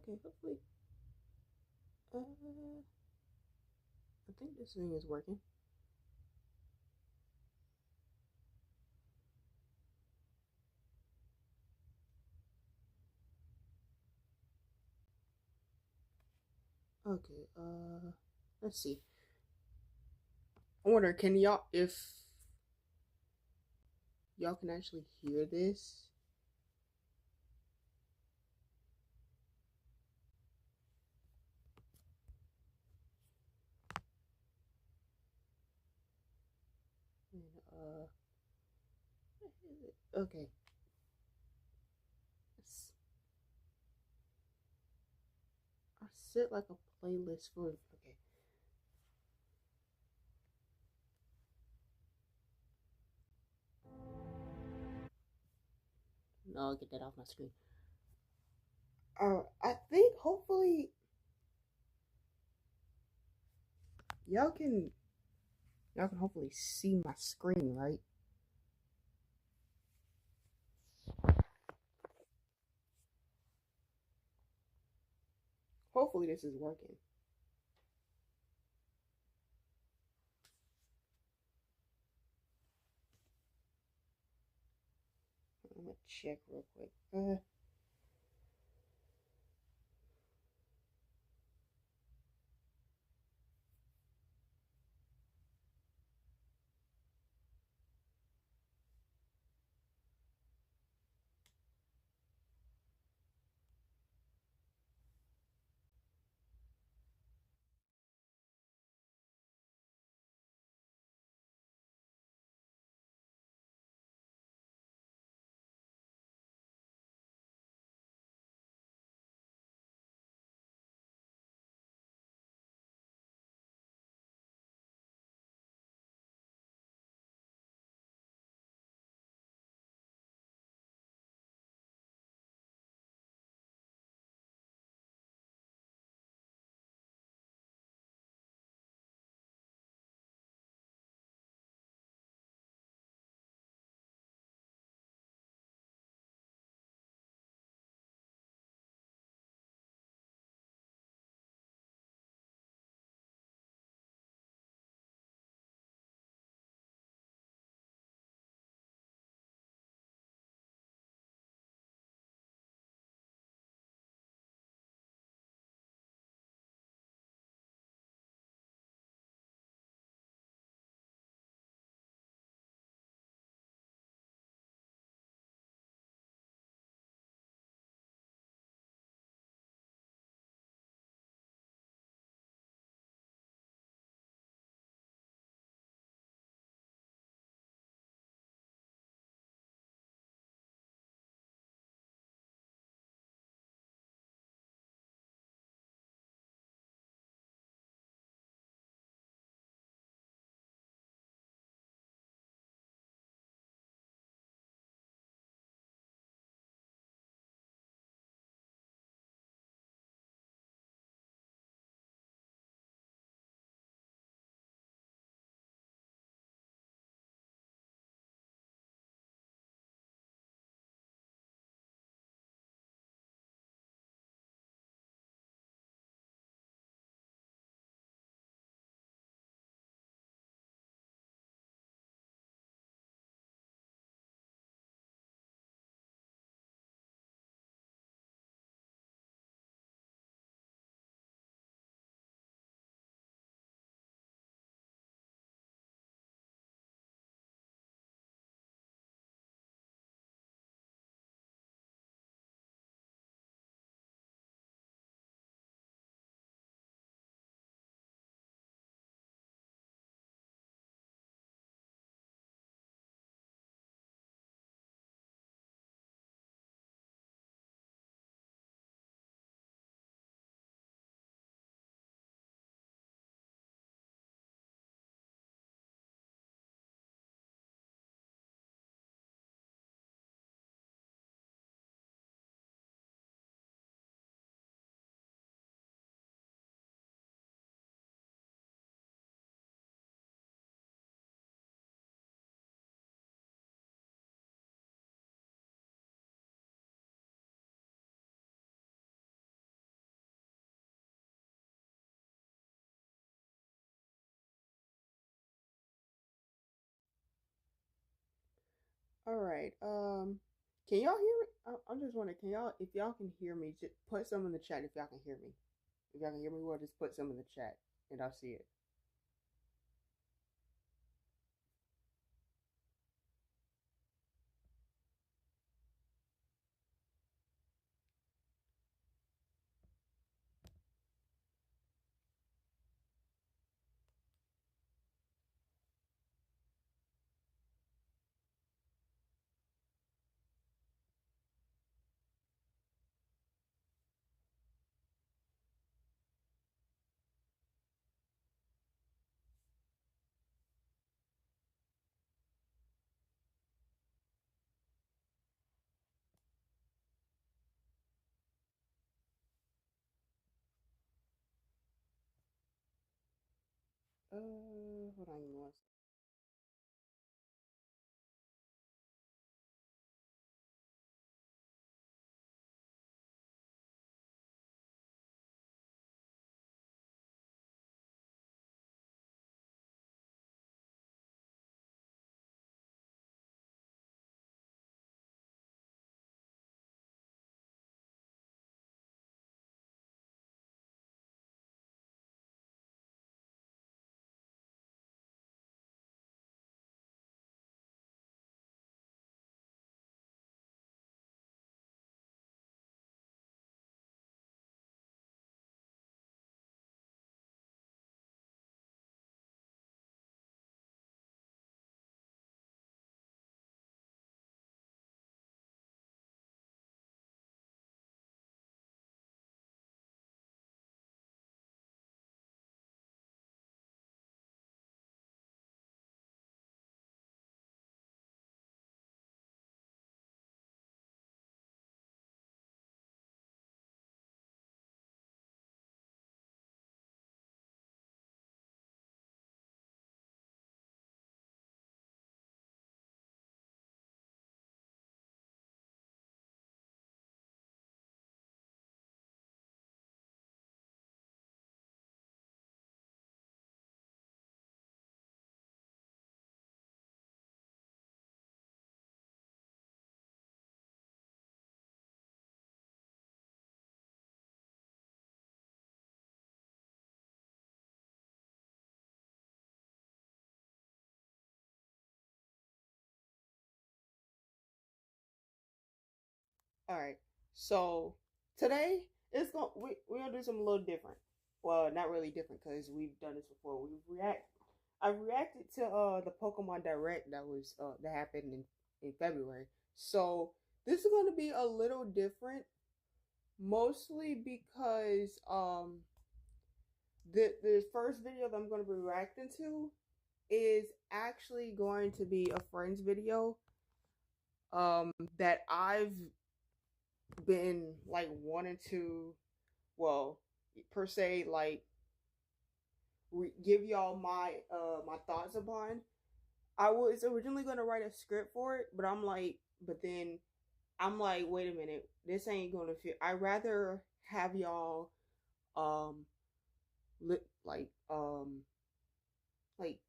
Okay, hopefully. I think this thing is working. Okay, let's see. I wonder, can y'all, if y'all can actually hear this? And, what is it? Okay. I set like a playlist for, okay. No, I'll get that off my screen. I think hopefully y'all can y'all can hopefully see my screen, right? Hopefully this is working. I'm gonna check real quick. All right. Can y'all hear me? I'm just wondering, can y'all, if y'all can hear me, just put some in the chat if y'all can hear me. If y'all can hear me, well, just put some in the chat and I'll see it. Hold on, give me one second. All right. So today it's going we're gonna do something a little different. Well, not really different because we've done this before. I reacted to the Pokemon Direct that happened in February. So this is gonna be a little different, mostly because the first video that I'm gonna be reacting to is actually going to be a friend's video that I've been like wanting to, well, per se, like give y'all my thoughts upon. I was originally gonna write a script for it, but then I'm like, wait a minute, this ain't gonna fit. I rather have y'all um li- like um like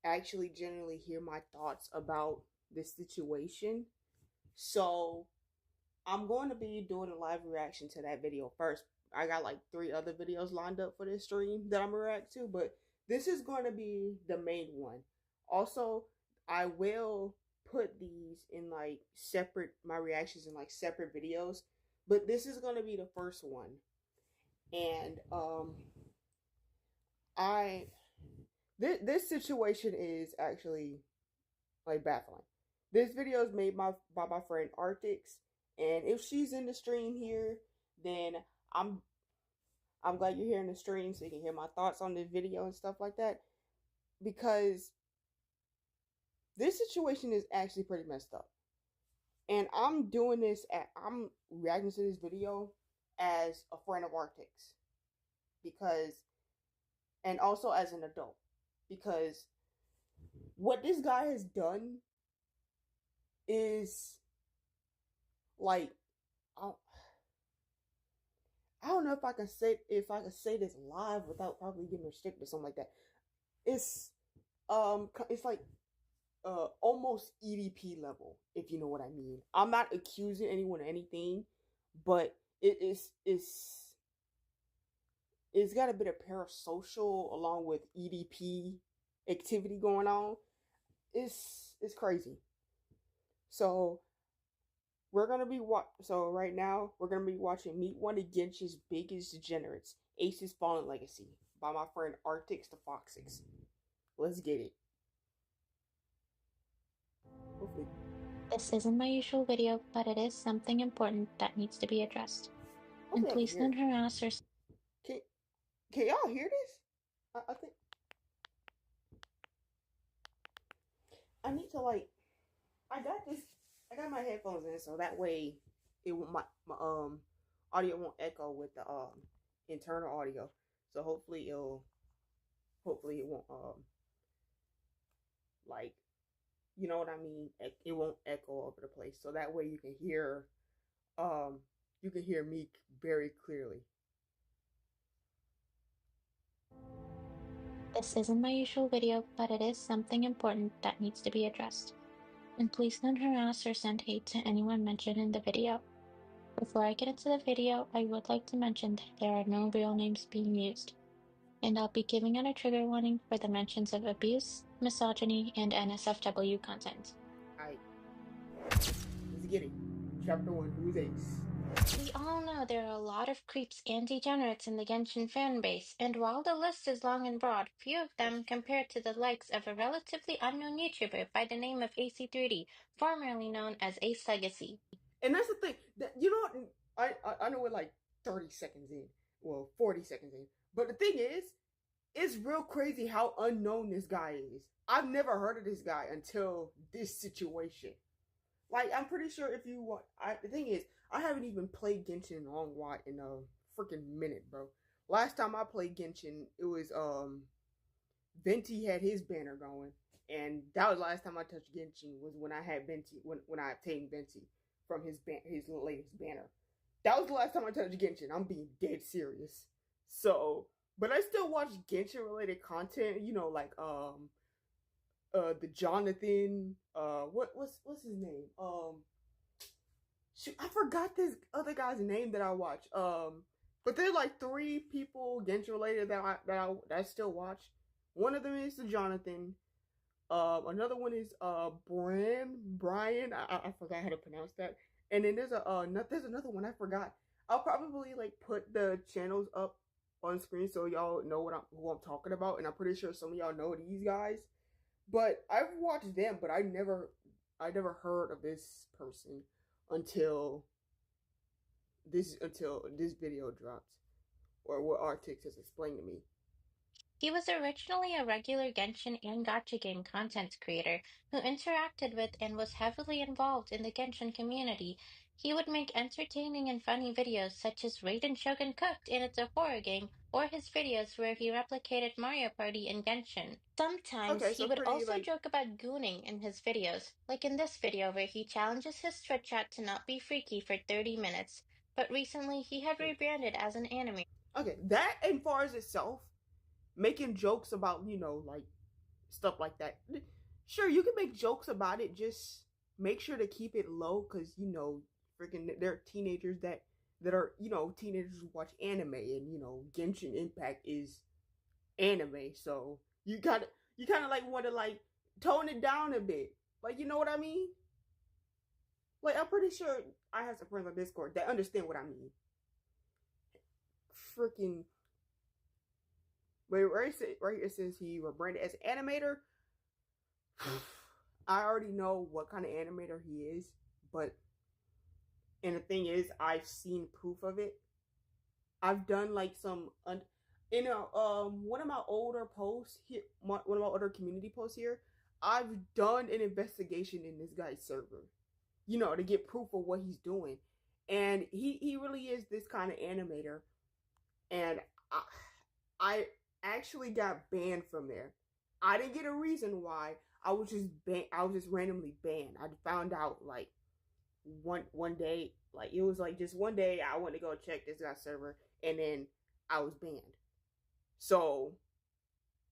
actually genuinely hear my thoughts about this situation. So I'm going to be doing a live reaction to that video first. I got like 3 other videos lined up for this stream that I'm gonna react to, but this is going to be the main one. Also, I will put these in like my reactions in like separate videos, but this is going to be the first one. And I this situation is actually like baffling. This video is made by my friend Arctics, and if she's in the stream here, then I'm I'm glad you're here in the stream so you can hear my thoughts on this video and stuff like that. Because this situation is actually pretty messed up. And I'm reacting to this video as a friend of Arctics. Because, and also as an adult. Because what this guy has done is like, I I don't know if I can say this live without probably getting restricted or something like that. It's like almost EDP level, if you know what I mean. I'm not accusing anyone of anything, but it's got a bit of parasocial along with EDP activity going on. It's crazy. So so right now we're gonna be watching Meet One of Genshin's Biggest Degenerates, Ace's Fallen Legacy, by my friend Arctix the Foxix. Let's get it. Hopefully. This isn't my usual video, but it is something important that needs to be addressed. And Hopefully I can please hear don't it. harass or Can can y'all hear this? I think I need to like I got this I got my headphones in so that way it won't my audio won't echo with the internal audio. So hopefully it won't like you know what I mean? It won't echo over the place. So that way you can hear me very clearly. This isn't my usual video, but it is something important that needs to be addressed. And please don't harass or send hate to anyone mentioned in the video. Before I get into the video, I would like to mention that there are no real names being used. And I'll be giving out a trigger warning for the mentions of abuse, misogyny, and NSFW content. Alright. Let's get it. Chapter 1, who's Ace? We all know there are a lot of creeps and degenerates in the Genshin fanbase, and while the list is long and broad, few of them compare to the likes of a relatively unknown YouTuber by the name of AC3D, formerly known as Ace Legacy. And that's the thing. That you know what I know we're like 30 seconds in. Well, 40 seconds in. But the thing is, it's real crazy how unknown this guy is. I've never heard of this guy until this situation. Like, I'm pretty sure if you want, the thing is, I haven't even played Genshin in a long while in a freaking minute, bro. Last time I played Genshin, it was Venti had his banner going, and that was the last time I touched Genshin was when I had Venti when I obtained Venti from his latest banner. That was the last time I touched Genshin. I'm being dead serious. So, but I still watch Genshin related content. You know, like the Jonathan what's his name shoot, I forgot this other guy's name that I watch but there's like 3 people Genshin related that I still watch. One of them is the Jonathan. Another one is Brian. I forgot how to pronounce that. And then there's another one I forgot. I'll probably like put the channels up on screen so y'all know who I'm talking about, and I'm pretty sure some of y'all know these guys. But I've watched them, but I never heard of this person until this video dropped, or what Arctix has explained to me. He was originally a regular Genshin and Gacha game content creator who interacted with and was heavily involved in the Genshin community. He would make entertaining and funny videos such as Raiden Shogun Cooked and It's a Horror Game, or his videos where he replicated Mario Party in Genshin. Sometimes Okay, he so would pretty also like joke about gooning in his videos, like in this video where he challenges his Twitch chat to not be freaky for 30 minutes. But recently he had rebranded as an anime. okay, that as far as itself, making jokes about like stuff like that. Sure, you can make jokes about it. Just make sure to keep it low, because freaking there are teenagers that are teenagers who watch anime, and Genshin Impact is anime, so you kind of like want to like tone it down a bit. Like, you know what I mean? Like, I'm pretty sure I have some friends on Discord that understand what I mean. Freaking wait, right it says he rebranded as an animator. I already know what kind of animator he is, but and the thing is, I've seen proof of it. I've done like some one of my older posts here, one of my older community posts here. I've done an investigation in this guy's server, to get proof of what he's doing, and he really is this kind of animator. And I actually got banned from there. I didn't get a reason why. I was just randomly banned. I found out like one day, like it was like just one day I went to go check this guy's server, and then I was banned. So,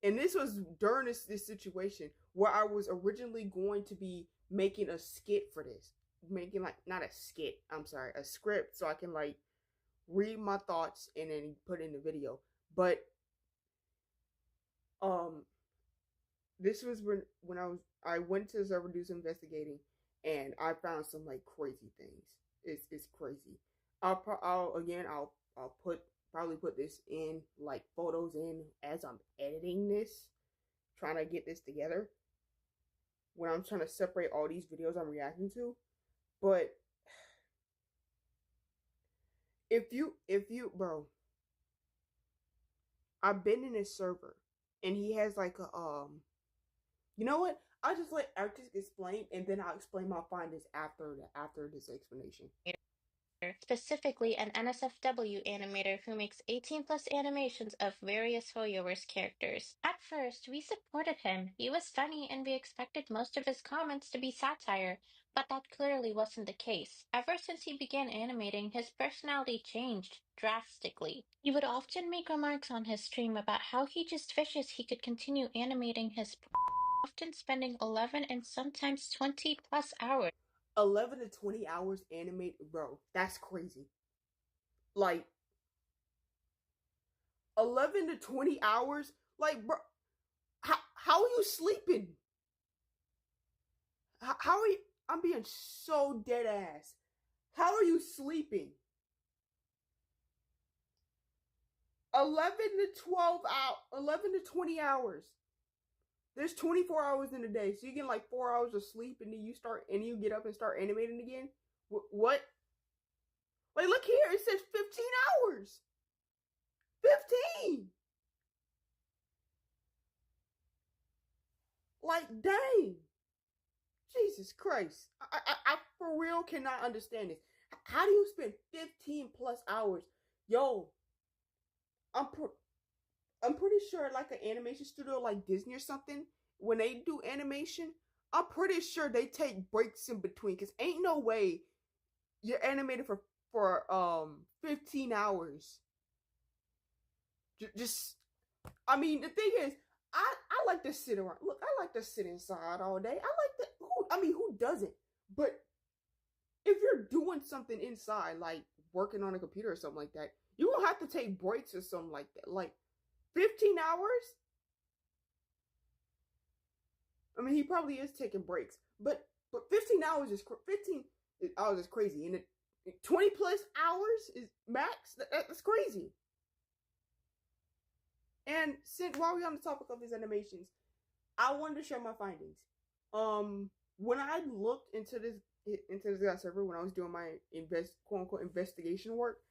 And this was during this situation where I was originally going to be making a skit for this. Making like not a skit, I'm sorry, a script so I can like read my thoughts and then put in the video. But this was when I went to the server to do some investigating and I found some like crazy things. It's crazy. I'll probably put this in like photos in as I'm editing this, trying to get this together. When I'm trying to separate all these videos I'm reacting to. But if you bro, I've been in his server and he has like a you know what? I'll just let Arctic explain and then I'll explain my findings after this explanation. Specifically an NSFW animator who makes 18 plus animations of various HoYoverse characters. At first, we supported him. He was funny and we expected most of his comments to be satire, but that clearly wasn't the case. Ever since he began animating, his personality changed drastically. He would often make remarks on his stream about how he just wishes he could continue animating his often spending 11 and sometimes 20 plus hours 11 to 20 hours animated, bro. That's crazy. Like 11 to 20 hours? Like, bro, how are you sleeping? How are you? I'm being so dead ass. How are you sleeping? 11 to 12 hours, 11 to 20 hours. There's 24 hours in a day, so you get like 4 hours of sleep, and then you get up and start animating again. What? Like, look here, it says 15 hours. 15. Like, dang. Jesus Christ. I for real cannot understand this. How do you spend 15 plus hours? Yo, I'm pretty sure like an animation studio like Disney or something, when they do animation, I'm pretty sure they take breaks in between. Cause ain't no way you're animated for 15 hours. Just I mean the thing is, I like to sit around. Look, I like to sit inside all day. Who doesn't? But if you're doing something inside, like working on a computer or something like that, you will have to take breaks or something like that. Like 15 hours? I mean, he probably is taking breaks, but 15 hours is 15 hours is crazy, and 20 plus hours is max. That's crazy. And since while we're on the topic of his animations, I wanted to share my findings. When I looked into this guy server when I was doing my quote unquote investigation work,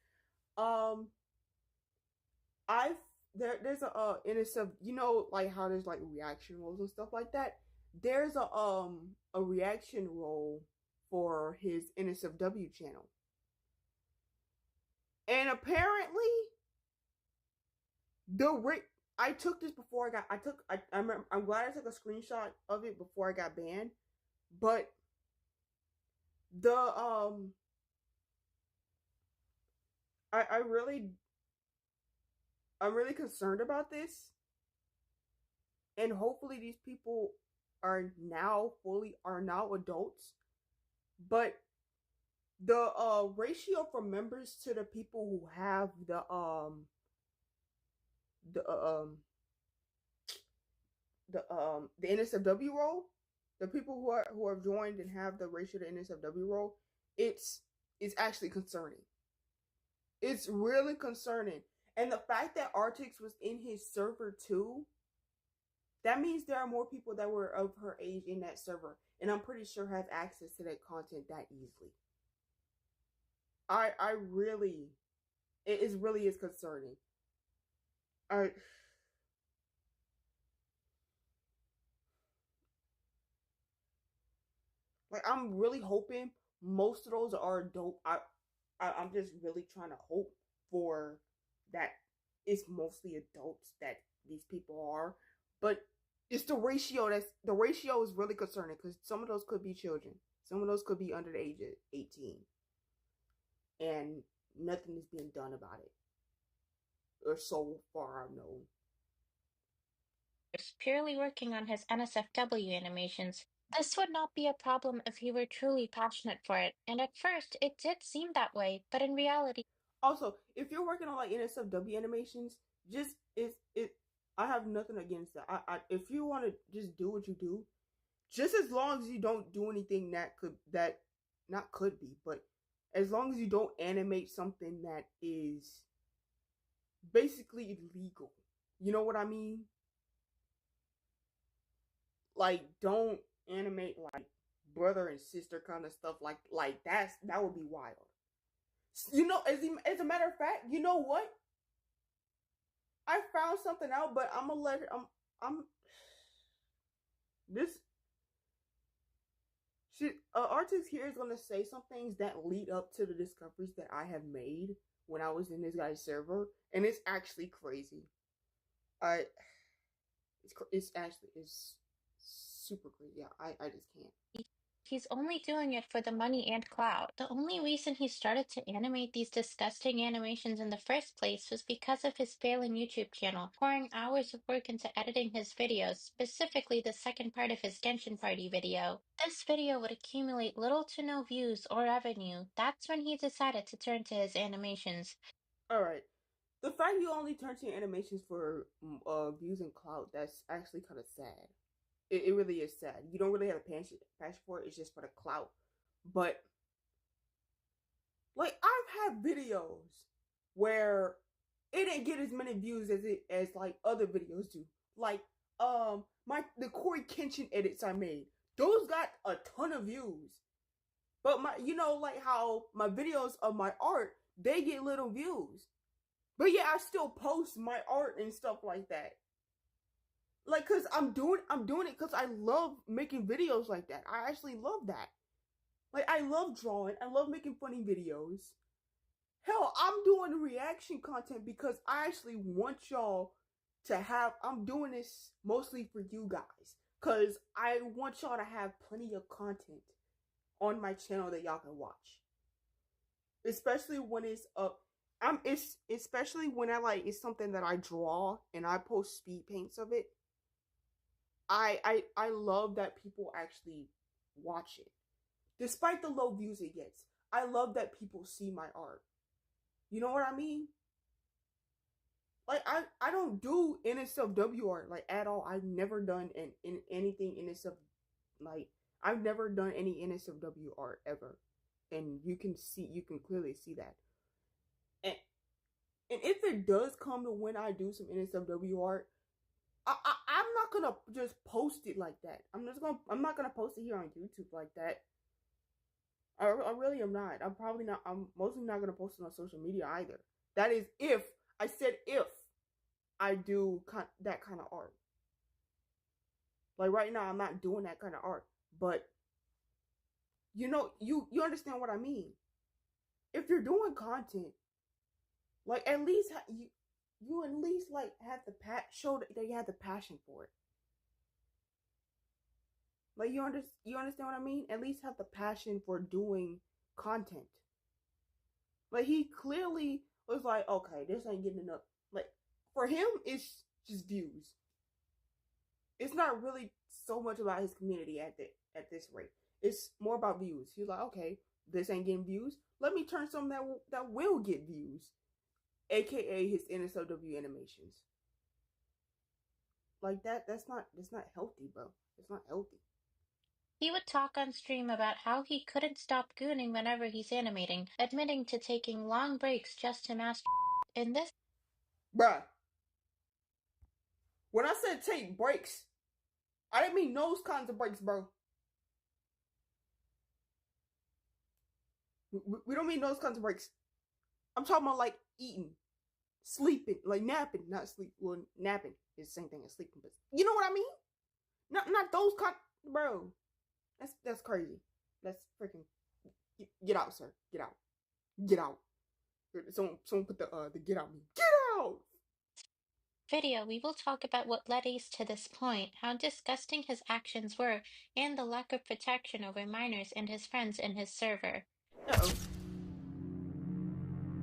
there's a NSF, you know, like how there's like reaction roles and stuff like that. There's a reaction role for his NSFW channel, and apparently I took this before I'm glad I took a screenshot of it before I got banned, but I'm really concerned about this, and hopefully these people are now adults, but the ratio from members to the people who have the NSFW role, the people who have joined and have the ratio to NSFW role, it's actually concerning. It's really concerning. And the fact that Artix was in his server too, that means there are more people that were of her age in that server, and I'm pretty sure have access to that content that easily. It really is concerning. I'm really hoping most of those are adult. I'm just really trying to hope for that it's mostly adults that these people are, but it's the ratio is really concerning because some of those could be children, some of those could be under the age of 18, and nothing is being done about it, or so far I know. purely working on his NSFW animations. This would not be a problem if he were truly passionate for it, and at first it did seem that way, but in reality, Also, if you're working on like NSFW animations, just it. I have nothing against that. If you want to just do what you do, just as long as you don't do anything that not could be, but as long as you don't animate something that is basically illegal. You know what I mean? Like don't animate like brother and sister kind of stuff like that would be wild. You know, as a matter of fact, you know what? I found something out, but I'm gonna let it. I'm this shit. Artist here is gonna say some things that lead up to the discoveries that I have made when I was in this guy's server, and it's actually crazy. I it's super crazy. Yeah, I just can't. he's only doing it for the money and clout. The only reason he started to animate these disgusting animations in the first place was because of his failing YouTube channel, pouring hours of work into editing his videos, specifically the second part of his Genshin Party video. This video would accumulate little to no views or revenue. That's when he decided to turn to his animations. All right. The fact you only turn to your animations for views and clout, that's actually kind of sad. It really is sad. You don't really have a passion for it. It's just for the clout. But like I've had videos where it didn't get as many views as like other videos do. Like the Corey Kenshin edits I made. Those got a ton of views. But like how my videos of my art, they get little views. But yeah, I still post my art and stuff like that. Like, cause I'm doing it cause I love making videos like that. I actually love that. Like, I love drawing. I love making funny videos. Hell, I'm doing reaction content because I actually want y'all to have. I'm doing this mostly for you guys, cause I want y'all to have plenty of content on my channel that y'all can watch. Especially when it's up. It's especially when it's something that I draw and I post speed paints of it. I love that people actually watch it. Despite the low views it gets. I love that people see my art. You know what I mean? Like I don't do NSFW art like at all. I've never done in anything NSF like I've never done any NSFW art ever. And you can clearly see that. And if it does come to when I do some NSFW art, I'm not gonna just post it like that. I'm not gonna post it here on YouTube like that. I really am not. I'm mostly not gonna post it on social media either. That is if I do that kind of art. Like right now, I'm not doing that kind of art, but you understand what I mean. If you're doing content, like at least you at least like have the show that you have the passion for it. Like you understand what I mean? At least have the passion for doing content. Like he clearly was like, okay, this ain't getting enough. Like for him, it's just views. It's not really so much about his community at this rate. It's more about views. He's like, okay, this ain't getting views. Let me turn something that will get views, aka his NSFW animations. Like that's not healthy, bro. It's not healthy. He would talk on stream about how he couldn't stop gooning whenever he's animating, admitting to taking long breaks just to master. In this, Bruh, when I said take breaks, I didn't mean those kinds of breaks, bro. We don't mean those kinds of breaks. I'm talking about like eating, sleeping, like napping, not sleep. Well, napping is the same thing as sleeping, but you know what I mean? Not those kind, bro. That's crazy. That's freaking. Get out, sir. Get out. Get out. Someone put the get out me. Get out. video, we will talk about what led Ace to this point, how disgusting his actions were, and the lack of protection over minors and his friends in his server. Uh-oh.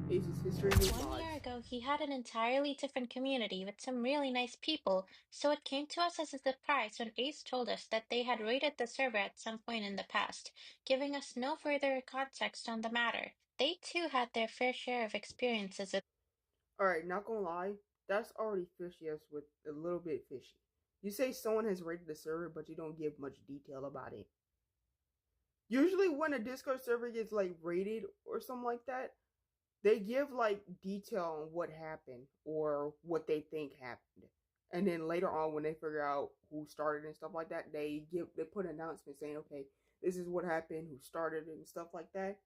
Ace's history 1 year resides. ago, he had an entirely different community with some really nice people, so it came to us as a surprise when Ace told us that they had raided the server at some point in the past, giving us no further context on the matter. They too had their fair share of experiences with. Alright, not gonna lie, that's already fishy as with a little bit fishy. You say someone has raided the server, but you don't give much detail about it. Usually when a Discord server gets like raided or something like that, they give like detail on what happened or what they think happened. And then later on when they figure out who started and stuff like that, they put an announcement saying, okay, this is what happened, who started it and stuff like that.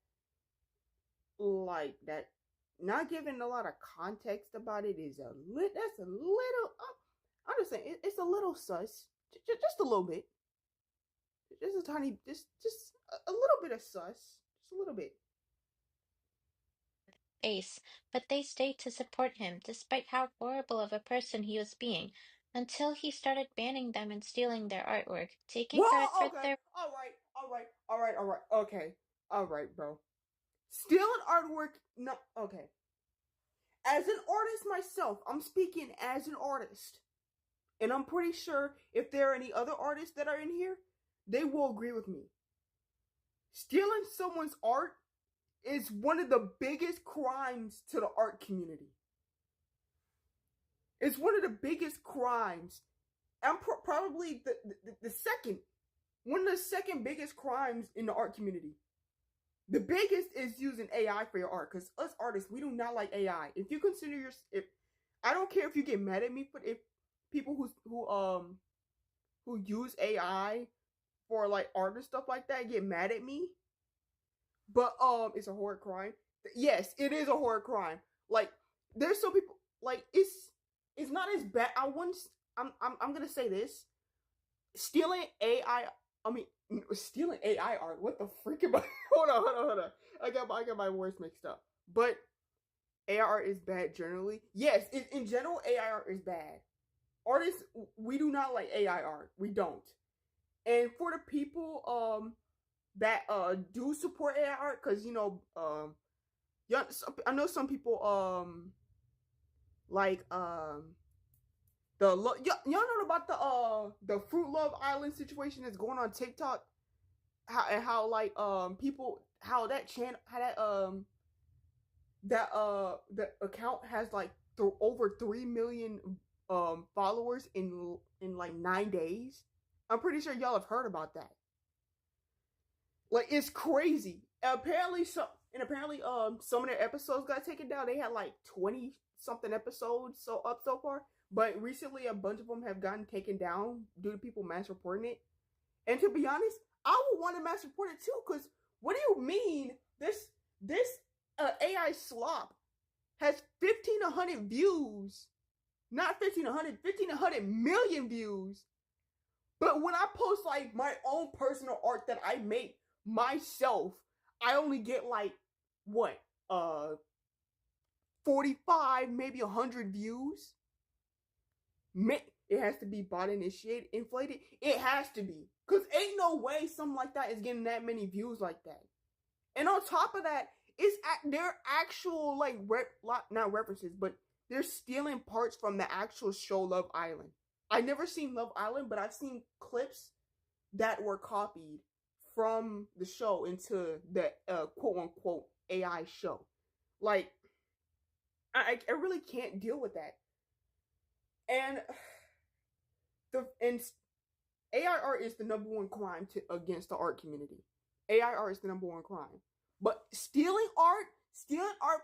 Like that, not giving a lot of context about it is that's a little I'm just saying it's a little sus. Just a little bit. Just a tiny just a little bit of sus. Just a little bit. Ace, but they stayed to support him despite how horrible of a person he was being, until he started banning them and stealing their artwork, taking credit Whoa, for okay. their. All right. Okay. Alright, bro. Stealing artwork, no, okay. As an artist myself, I'm speaking as an artist. And I'm pretty sure if there are any other artists that are in here, they will agree with me. Stealing someone's art is one of the biggest crimes to the art community. It's one of the biggest crimes. I'm probably the second, one of the second biggest crimes in the art community. The biggest is using AI for your art, because us artists, we do not like AI. If you consider if I don't care if you get mad at me for if people who use AI for like art and stuff like that get mad at me, but it's a horror crime. Yes, it is a horror crime. Like there's some people like it's not as bad. I'm gonna say this: stealing AI. I mean, stealing AI art. What the freak am I? Hold on. I got my words mixed up. But AI art is bad generally. Yes, in general, AI art is bad. Artists, we do not like AI art. We don't. And for the people that do support AI art, because yeah, I know some people like y'all know about the Fruit Love Island situation that's going on TikTok, how like people how that channel how the account has like over 3 million followers in like 9 days. I'm pretty sure y'all have heard about that. Like it's crazy. Apparently some of their episodes got taken down. They had like 20 something episodes so far, but recently a bunch of them have gotten taken down due to people mass reporting it. And to be honest, I would want to mass report it too, because what do you mean this AI slop has 1,500 views? Not 1,500, 1,500 million views. But when I post like my own personal art that I make myself, I only get like what 45, maybe 100 views. It has to be bot initiated, inflated. It has to be, cause ain't no way something like that is getting that many views like that. And on top of that, they're actual like not references, but they're stealing parts from the actual show Love Island. I never seen Love Island, but I've seen clips that were copied from the show into the quote unquote AI show. Like, I really can't deal with that. And AI art is the number one crime against the art community. AI art is the number one crime. But stealing art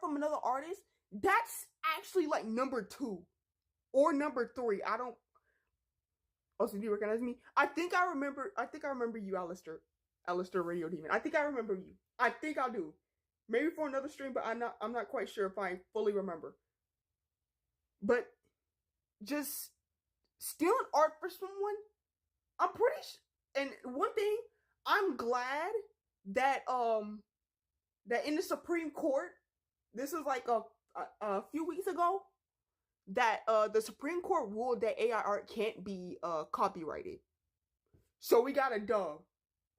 from another artist, that's actually like number 2 or number 3. I don't. Also, do you recognize me? I think I remember you, Alistair Radio Demon. I think I remember you. I think I do. Maybe for another stream, but I'm not quite sure if I fully remember. But just stealing art for someone, I'm pretty and one thing, I'm glad that that in the Supreme Court, this was like a few weeks ago, that the Supreme Court ruled that AI art can't be copyrighted. So we got a dub.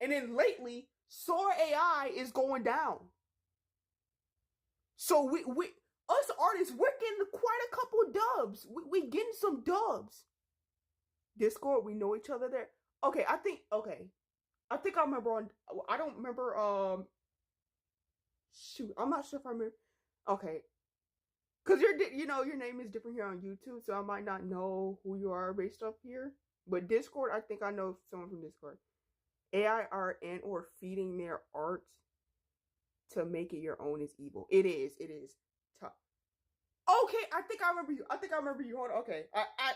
And then lately, Sora AI is going down. So we us artists, we're getting quite a couple dubs. We getting some dubs. Discord, we know each other there. Okay, I think I remember on. I don't remember. Shoot, I'm not sure if I remember. Okay, because your name is different here on YouTube, so I might not know who you are based off here. But Discord, I think I know someone from Discord. AI art and or feeding their art to make it your own is evil. It is. Okay, I think I remember you. Hold on. Okay,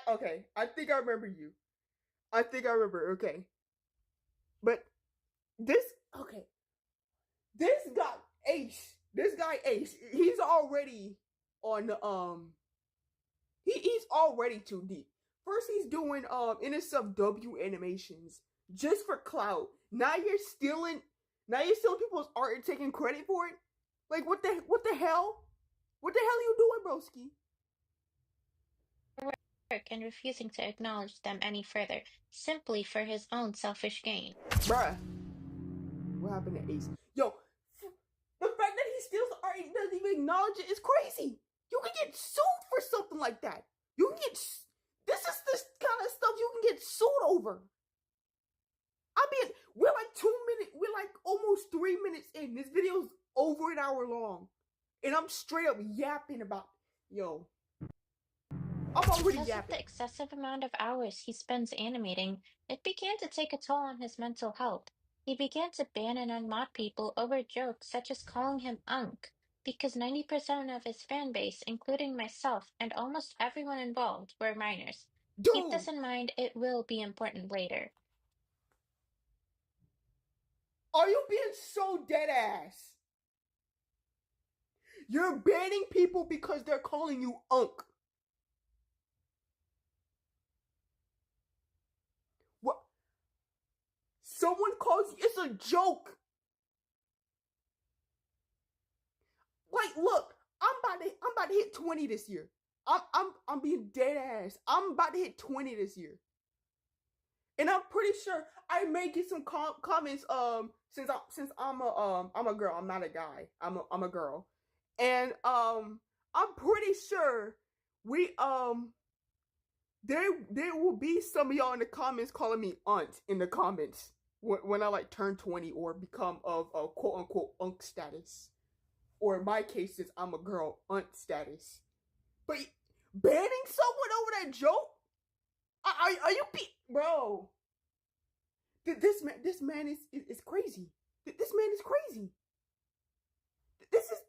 okay. I think I remember you. Okay, but this okay. This guy Ace. He's already on the He's already too deep. First, he's doing NSFW animations just for clout. Now you're stealing people's art and taking credit for it. Like what the hell? What the hell are you doing, broski? Work and refusing to acknowledge them any further, simply for his own selfish gain. Bruh. What happened to Ace? Yo, the fact that he steals the art and doesn't even acknowledge it is crazy. You can get sued for something like that. You can get this is this kind of stuff you can get sued over. We're like 2 minutes, we're like almost 3 minutes in. This video's over an hour long. And I'm straight up yapping about, yo. I'm already Because yapping. of the excessive amount of hours he spends animating, it began to take a toll on his mental health. He began to ban and unmod people over jokes such as calling him Unk, because 90% of his fan base, including myself and almost everyone involved, were minors. Dude, Keep this in mind, it will be important later. are you being so dead ass? You're banning people because they're calling you Unk. What? Someone calls you, it's a joke. Like, look, I'm about to hit 20 this year. I'm being dead ass. I'm about to hit 20 this year. And I'm pretty sure I may get some comments since I'm a girl. I'm not a guy. I'm a girl. And I'm pretty sure there will be some of y'all in the comments calling me aunt in the comments when I like turn 20 or become of a quote unquote unk status. Or in my case, it's I'm a girl aunt status. But banning someone over that joke? Are you bro? This man is crazy. This man is crazy. This is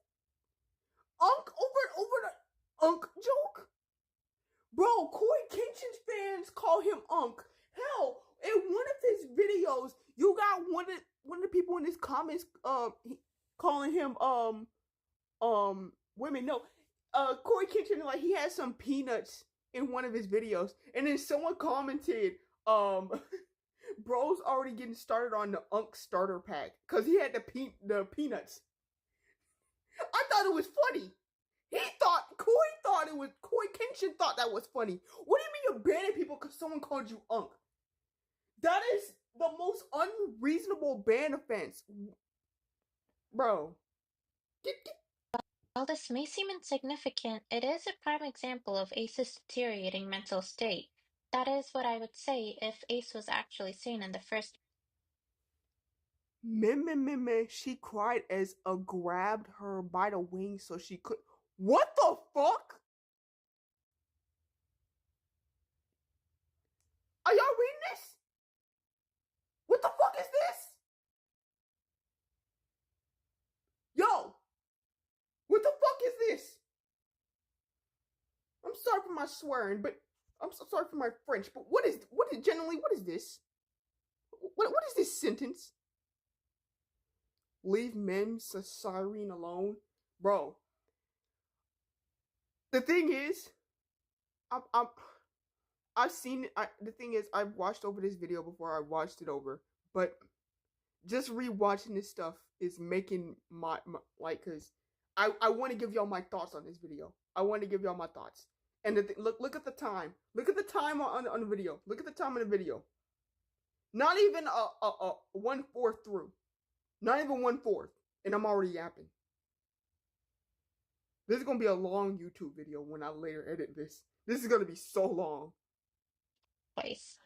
Unk over the Unk joke, bro. Corey Kenshin's fans call him Unk. Hell, in one of his videos, you got one of the people in his comments calling him women. No, Corey Kenshin, like, he had some peanuts in one of his videos, and then someone commented bro's already getting started on the Unk starter pack because he had the peanuts. I thought it was funny. Corey Kenshin thought that was funny. What do you mean you're banning people because someone called you Unk? That is the most unreasonable ban offense. Bro. While this may seem insignificant, it is a prime example of Ace's deteriorating mental state. That is what I would say if Ace was actually sane in the first. She cried as a grabbed her by the wings so she could. What the fuck? Are y'all reading this? What the fuck is this? Yo, what the fuck is this? I'm sorry for my swearing, but I'm so sorry for my French, but what is this? What is this sentence? Leave men Cyrene alone? Bro. The thing is, I've seen it. The thing is, I've watched over this video before I watched it over, but just rewatching this stuff is making my like, cause I want to give y'all my thoughts on this video. I want to give y'all my thoughts. And look at the time. Look at the time on the video. Look at the time of the video. Not even a 1/4 through. Not even 1/4, and I'm already yapping. This is gonna be a long YouTube video when I later edit this. This is gonna be so long. Voice.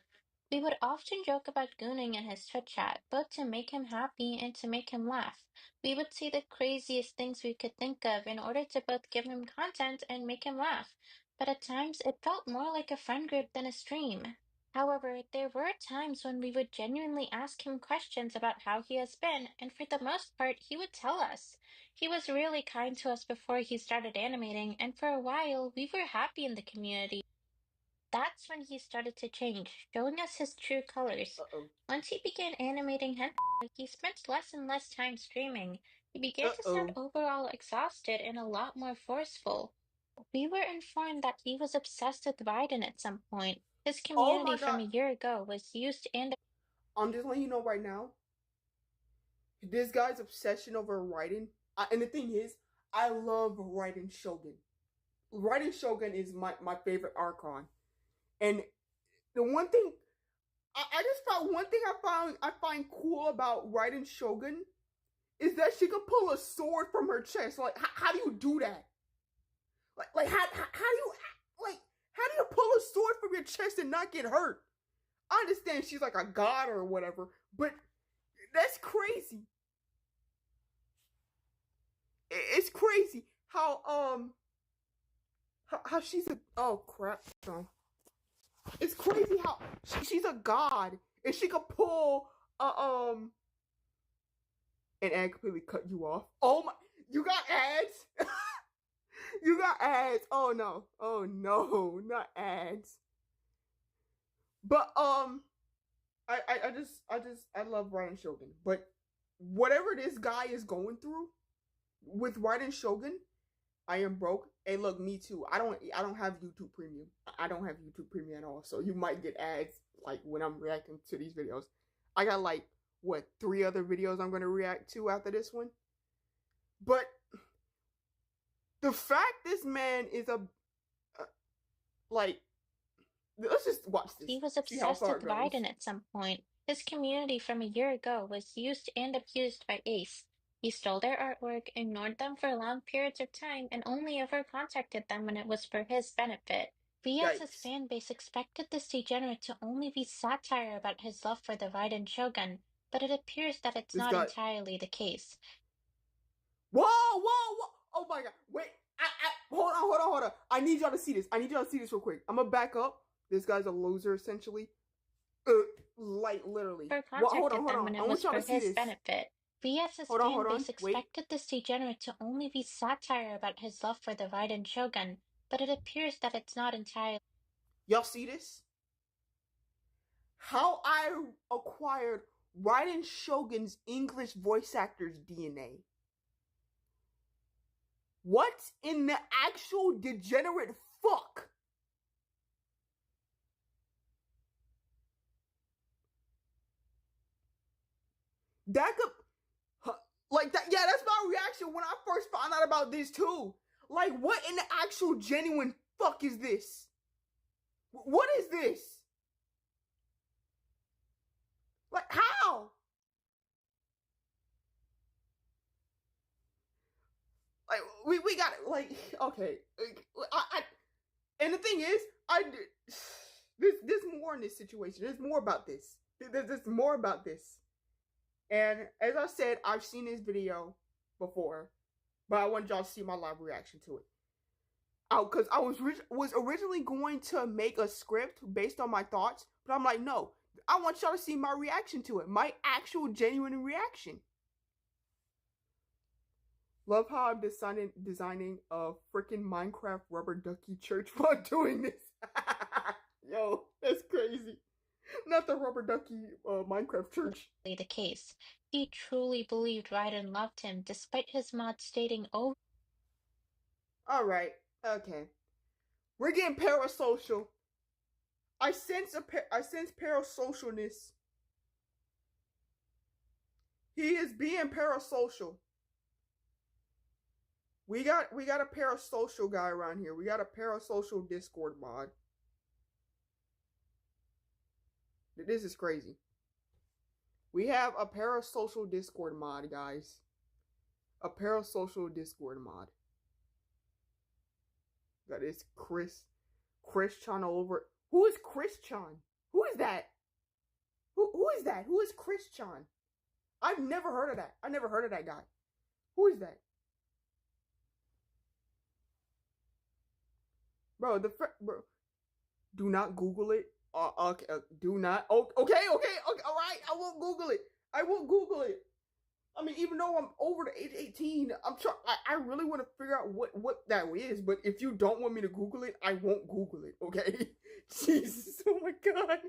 We would often joke about gooning in his chit chat, both to make him happy and to make him laugh. We would say the craziest things we could think of in order to both give him content and make him laugh, but at times it felt more like a friend group than a stream. However, there were times when we would genuinely ask him questions about how he has been, and for the most part, he would tell us. He was really kind to us before he started animating, and for a while, we were happy in the community. That's when he started to change, showing us his true colors. Uh-oh. Once he began animating hentai, he spent less and less time streaming. He began to sound Uh-oh. overall exhausted and a lot more forceful. We were informed that he was obsessed with Biden at some point. His Oh community my from god. a year ago was used and I'm just letting you know right now. This guy's obsession over Raiden. And the thing is, I love Raiden Shogun. Raiden Shogun is my favorite Archon. And the one thing I just found one thing I find cool about Raiden Shogun is that she can pull a sword from her chest. Like, how do you do that? Like how do you pull a sword from your chest and not get hurt? I understand she's like a god or whatever, but that's crazy. It's crazy how she's a it's crazy how she's a god and she could pull and ad completely cut you off. Oh my, you got ads. You got ads. Oh no, not ads. But I love Raiden Shogun. But whatever this guy is going through with Raiden Shogun, I am broke. And look, me too. I don't have YouTube Premium. I don't have YouTube Premium at all. So you might get ads like when I'm reacting to these videos. I got like 3 other videos I'm gonna react to after this one. But the fact this man is like, let's just watch this. he was obsessed with Biden at some point. His community from a year ago was used and abused by Ace. He stole their artwork, ignored them for long periods of time, and only ever contacted them when it was for his benefit. VS's fan base expected this degenerate to only be satire about his love for the Biden Shogun, but it appears that it's not entirely the case. Whoa! Oh my god, wait, hold on. I need y'all to see this. Real quick. I'm gonna back up. This guy's a loser, essentially. Like, literally. Hold on. When it was for his benefit. VS's fan base expected this degenerate to only be satire about his love for the Biden Shogun, but it appears that it's not entirely. Y'all see this? How I acquired Raiden Shogun's English voice actor's DNA. What in the actual degenerate fuck? That could, like that, yeah, that's my reaction when I first found out about this too. Like, what in the actual genuine fuck is this? What is this? Like, how? Like, we got it. Like, okay, and the thing is, there's more in this situation. There's more about this. There's more about this. And as I said, I've seen this video before, but I want y'all to see my live reaction to it. Because I was originally going to make a script based on my thoughts, but I'm like, no, I want y'all to see my reaction to it, my actual genuine reaction. Love how I'm designing a freaking Minecraft rubber ducky church while doing this. Yo, that's crazy. Not the rubber ducky Minecraft church. The case. He truly believed Raiden loved him, despite his mod stating over. Alright, okay. We're getting parasocial. I sense parasocialness. He is being parasocial. We got a parasocial guy around here. We got a parasocial Discord mod. This is crazy. We have a parasocial Discord mod, guys. A parasocial Discord mod. That is Chris Chan all over. Who is Chris Chan? Who is that? Who is that? Who is Chris Chan? I've never heard of that. I never heard of that guy. Who is that? Bro, bro. Do not Google it. Okay, do not. Okay, all right. I won't Google it. I won't Google it. I mean, even though I'm over the age 18, I'm trying. I really want to figure out what that is. But if you don't want me to Google it, I won't Google it. Okay? Jesus, oh my god.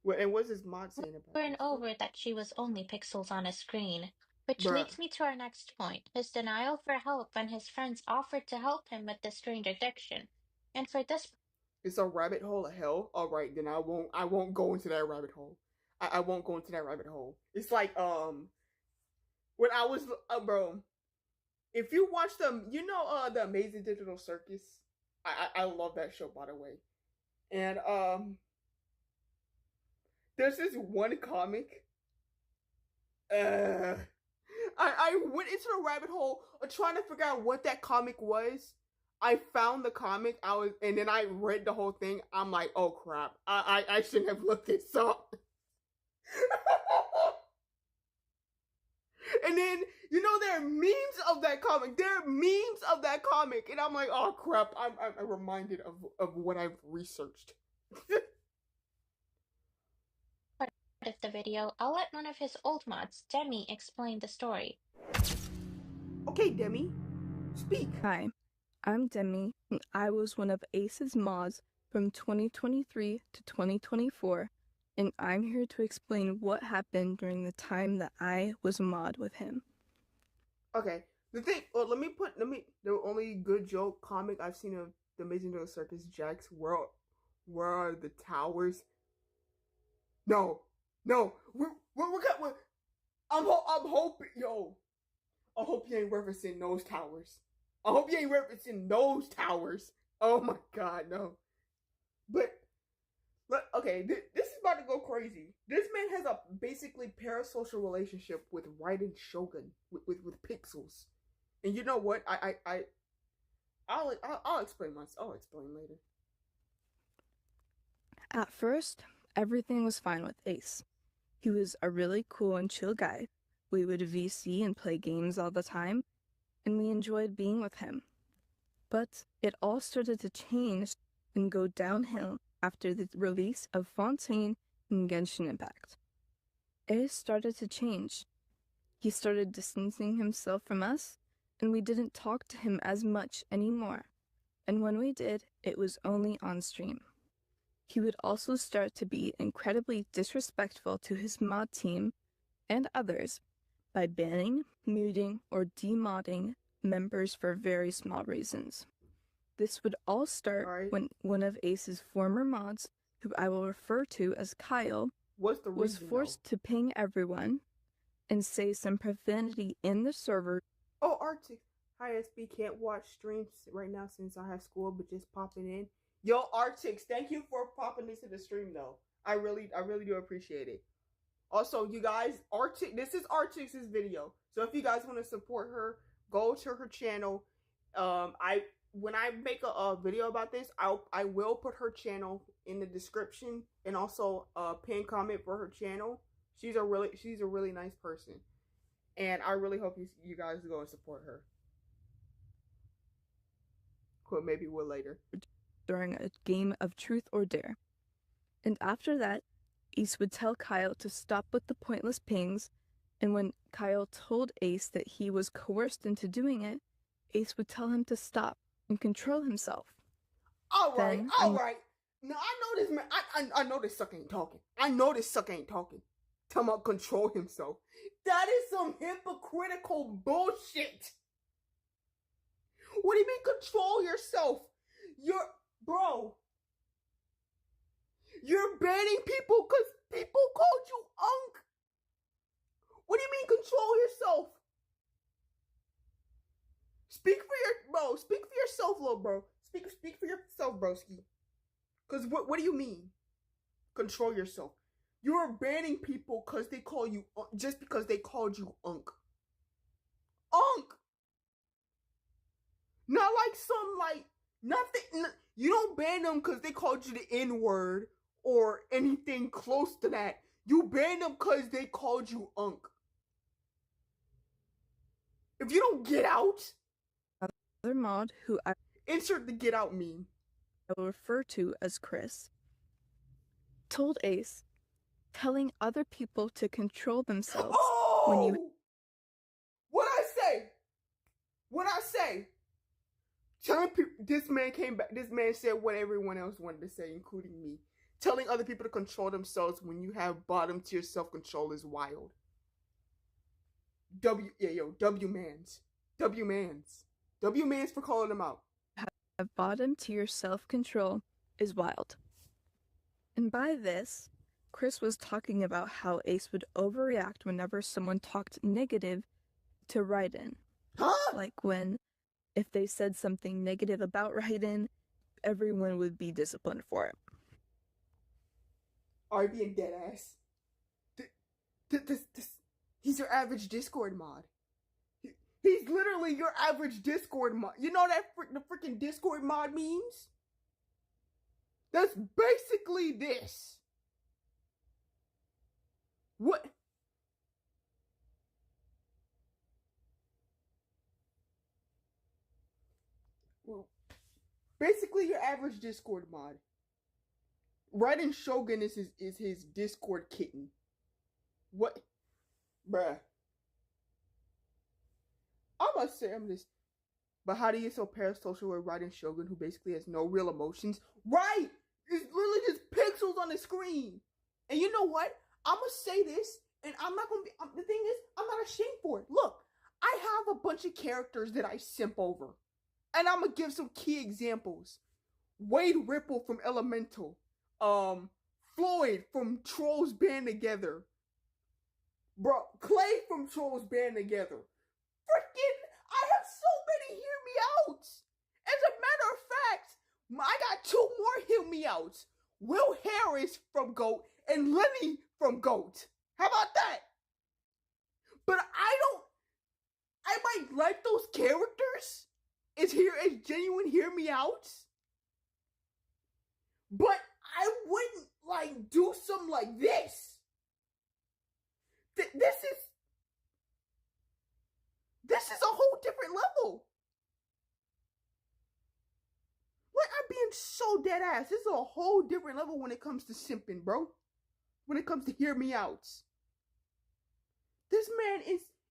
Well, and what's his mod saying about Over and this? over that she was only pixels on a screen. Which Bruh. leads me to our next point, his denial for help when his friends offered to help him with this strange addiction. And for this, It's a rabbit hole of hell. All right, then I won't go into that rabbit hole. I won't go into that rabbit hole. It's like when I was bro, if you watch them, you know the Amazing Digital Circus. I love that show, by the way. And there's this one comic. I went into the rabbit hole of trying to figure out what that comic was. I found the comic. And then I read the whole thing. I'm like, oh crap! I shouldn't have looked this up. And then you know there are memes of that comic. There are memes of that comic, and I'm like, oh crap! I'm reminded of what I've researched. part of the video, I'll let one of his old mods, Demi, explain the story. Okay, Demi, speak. Hi, I'm Demi, and I was one of Ace's mods from 2023 to 2024, and I'm here to explain what happened during the time that I was a mod with him. Okay, the thing. Well, the only good joke comic I've seen of the Amazing Digital Circus, Jax. Where are the towers? No. I'm hoping, yo. I hope you ain't referencing those towers. Oh my god, no. But okay, this is about to go crazy. This man has a basically parasocial relationship with Raiden Shogun with pixels, and you know what? I'll explain myself. I'll explain later. At first, everything was fine with Ace. He was a really cool and chill guy. We would VC and play games all the time, and we enjoyed being with him. But it all started to change and go downhill after the release of Fontaine and Genshin Impact. Ace started to change. He started distancing himself from us, and we didn't talk to him as much anymore. And when we did, it was only on stream. He would also start to be incredibly disrespectful to his mod team and others by banning, muting, or demodding members for very small reasons. This would all start when one of Ace's former mods, who I will refer to as Kyle, was forced to ping everyone and say some profanity in the server. Oh, Arctic. Hi, SB. Can't watch streams right now since I have school, but just popping in. Yo, Artix, thank you for popping into the stream, though. I really do appreciate it. Also, you guys, this is Artix's video. So if you guys want to support her, go to her channel. When I make a video about this, I will put her channel in the description and also a pinned comment for her channel. She's a really nice person, and I really hope you guys go and support her. Cool, maybe we'll later. During a game of Truth or Dare. And after that, Ace would tell Kyle to stop with the pointless pings, and when Kyle told Ace that he was coerced into doing it, Ace would tell him to stop and control himself. Alright. Now I know this man, I know this sucker ain't talking. Tell him to control himself. That is some hypocritical bullshit. What do you mean control yourself? You're banning people because people called you unk. What do you mean control yourself? Speak for yourself, little bro. Speak for yourself, broski. Because what do you mean? Control yourself. You're banning people because they call you just because they called you unk. Unk! Not like some, like, nothing. You don't ban them because they called you the N-word or anything close to that. You ban them because they called you unk. If you don't get out, Another mod who I insert the get out meme. will refer to as Chris told Ace, telling other people to control themselves when you. What I say? Telling people, this man came back. This man said what everyone else wanted to say, including me. Telling other people to control themselves when you have bottom tier self control is wild. W mans for calling them out. Have bottom tier self control is wild. And by this, Chris was talking about how Ace would overreact whenever someone talked negative to Raiden. Huh? Like if they said something negative about Raiden, everyone would be disciplined for it. Are you being dead ass? He's your average Discord mod. He's literally your average Discord mod. You know that the freaking Discord mod memes? That's basically this. What? Well, basically your average Discord mod. Raiden Shogun is his Discord kitten. What? Bruh. I must say I'm just. But how do you get so parasocial with Raiden Shogun, who basically has no real emotions? Right! It's literally just pixels on the screen. And you know what? I'm gonna say this, and I'm not gonna be. The thing is, I'm not ashamed for it. Look, I have a bunch of characters that I simp over. And I'm gonna give some key examples. Wade Ripple from Elemental. Floyd from Trolls Band Together. Bro, Clay from Trolls Band Together. Freaking, I have so many hear me outs. As a matter of fact, I got 2 more hear me outs. Will Harris from GOAT and Lenny from GOAT. How about that? But I might like those characters as genuine hear me outs. But I wouldn't like do something like this. This is a whole different level. Like, I'm being so dead ass. This is a whole different level when it comes to simping, bro. When it comes to hear me outs. This man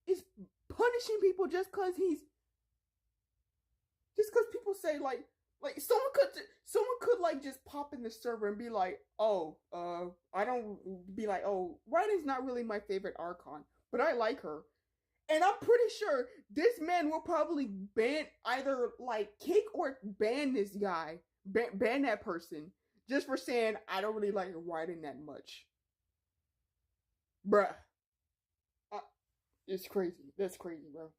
is punishing people just cause people say like someone could like just pop in the server and be like, oh, Raiden's not really my favorite Archon, but I like her. And I'm pretty sure this man will probably either like kick or ban this guy, ban that person, just for saying I don't really like Raiden that much. Bruh. It's crazy. That's crazy, bro.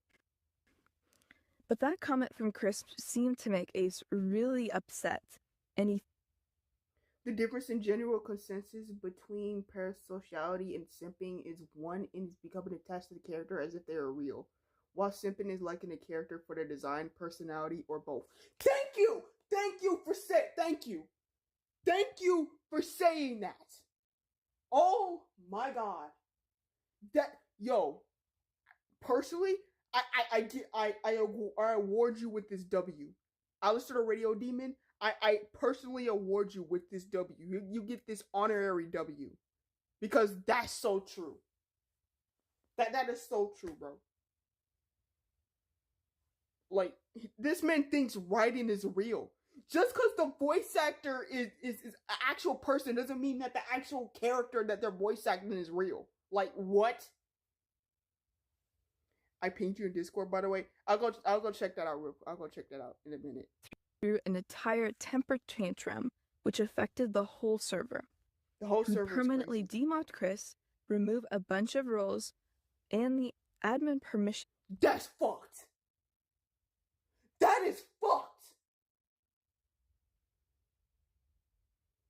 But that comment from Chris seemed to make Ace really upset, and the difference in general consensus between parasociality and simping is one is becoming attached to the character as if they are real, while simping is liking a character for their design, personality, or both. Thank you for saying that. Oh my god, personally, I award you with this W. Alistair the Radio Demon, I personally award you with this W. You get this honorary W. Because that's so true. That is so true, bro. Like, this man thinks Raiden is real. Just because the voice actor is an actual person doesn't mean that the actual character that they're voice acting is real. Like, what? I pinged you in Discord, by the way. I'll go check that out. I'll go check that out in a minute. Through an entire temper tantrum, which affected the whole server. The whole server permanently democked Chris, remove a bunch of roles, and the admin permission. That's fucked. That is fucked.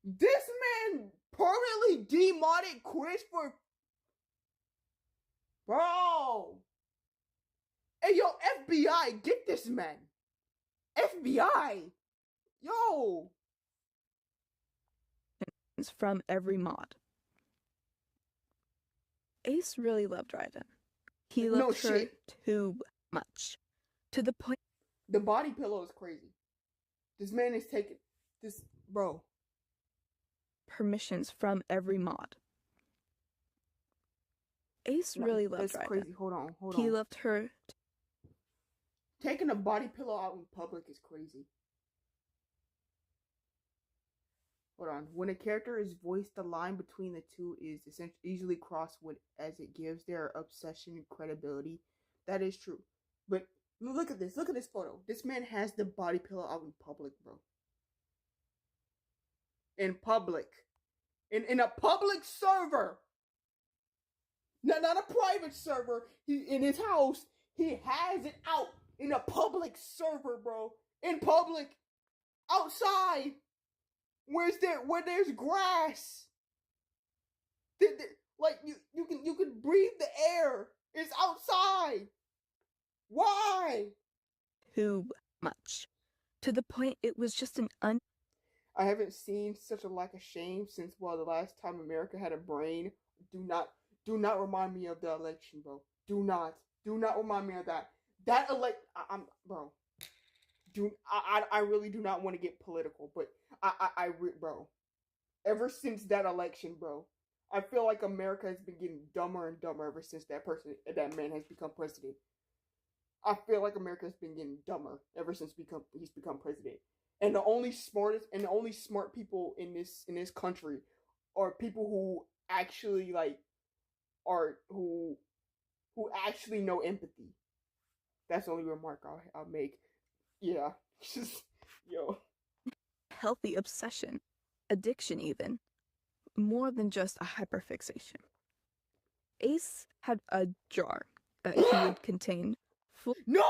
This man permanently demodded Chris for. Bro. Hey, yo, FBI, get this man. FBI. Yo. From every mod. Ace really loved Raiden. He No loved her shit. too much. To the point The body pillow is crazy. This man is taking this, bro. permissions from every mod. Ace really loved That's Raiden. crazy. Hold on. He loved her. Taking a body pillow out in public is crazy. Hold on. When a character is voiced, the line between the two is essentially easily crossed as it gives their obsession credibility. That is true. But look at this. Look at this photo. This man has the body pillow out in public, bro. In public. In a public server. Not a private server. He in his house. He has it out in a public server, bro. In public. Outside. Where there's grass. Like you can breathe the air. It's outside. Why? Too much. To the point it was just an I haven't seen such a lack of shame since the last time America had a brain. Do not remind me of the election, bro. Do not remind me of that. Bro. I really do not want to get political, but bro. Ever since that election, bro, I feel like America has been getting dumber and dumber ever since that man has become president. I feel like America has been getting dumber ever since he's become president. And the only smart people in this country are people who actually who actually know empathy. That's the only remark I'll make. Yeah. Just yo. healthy obsession, addiction even, more than just a hyperfixation. Ace had a jar that he would contain full. No!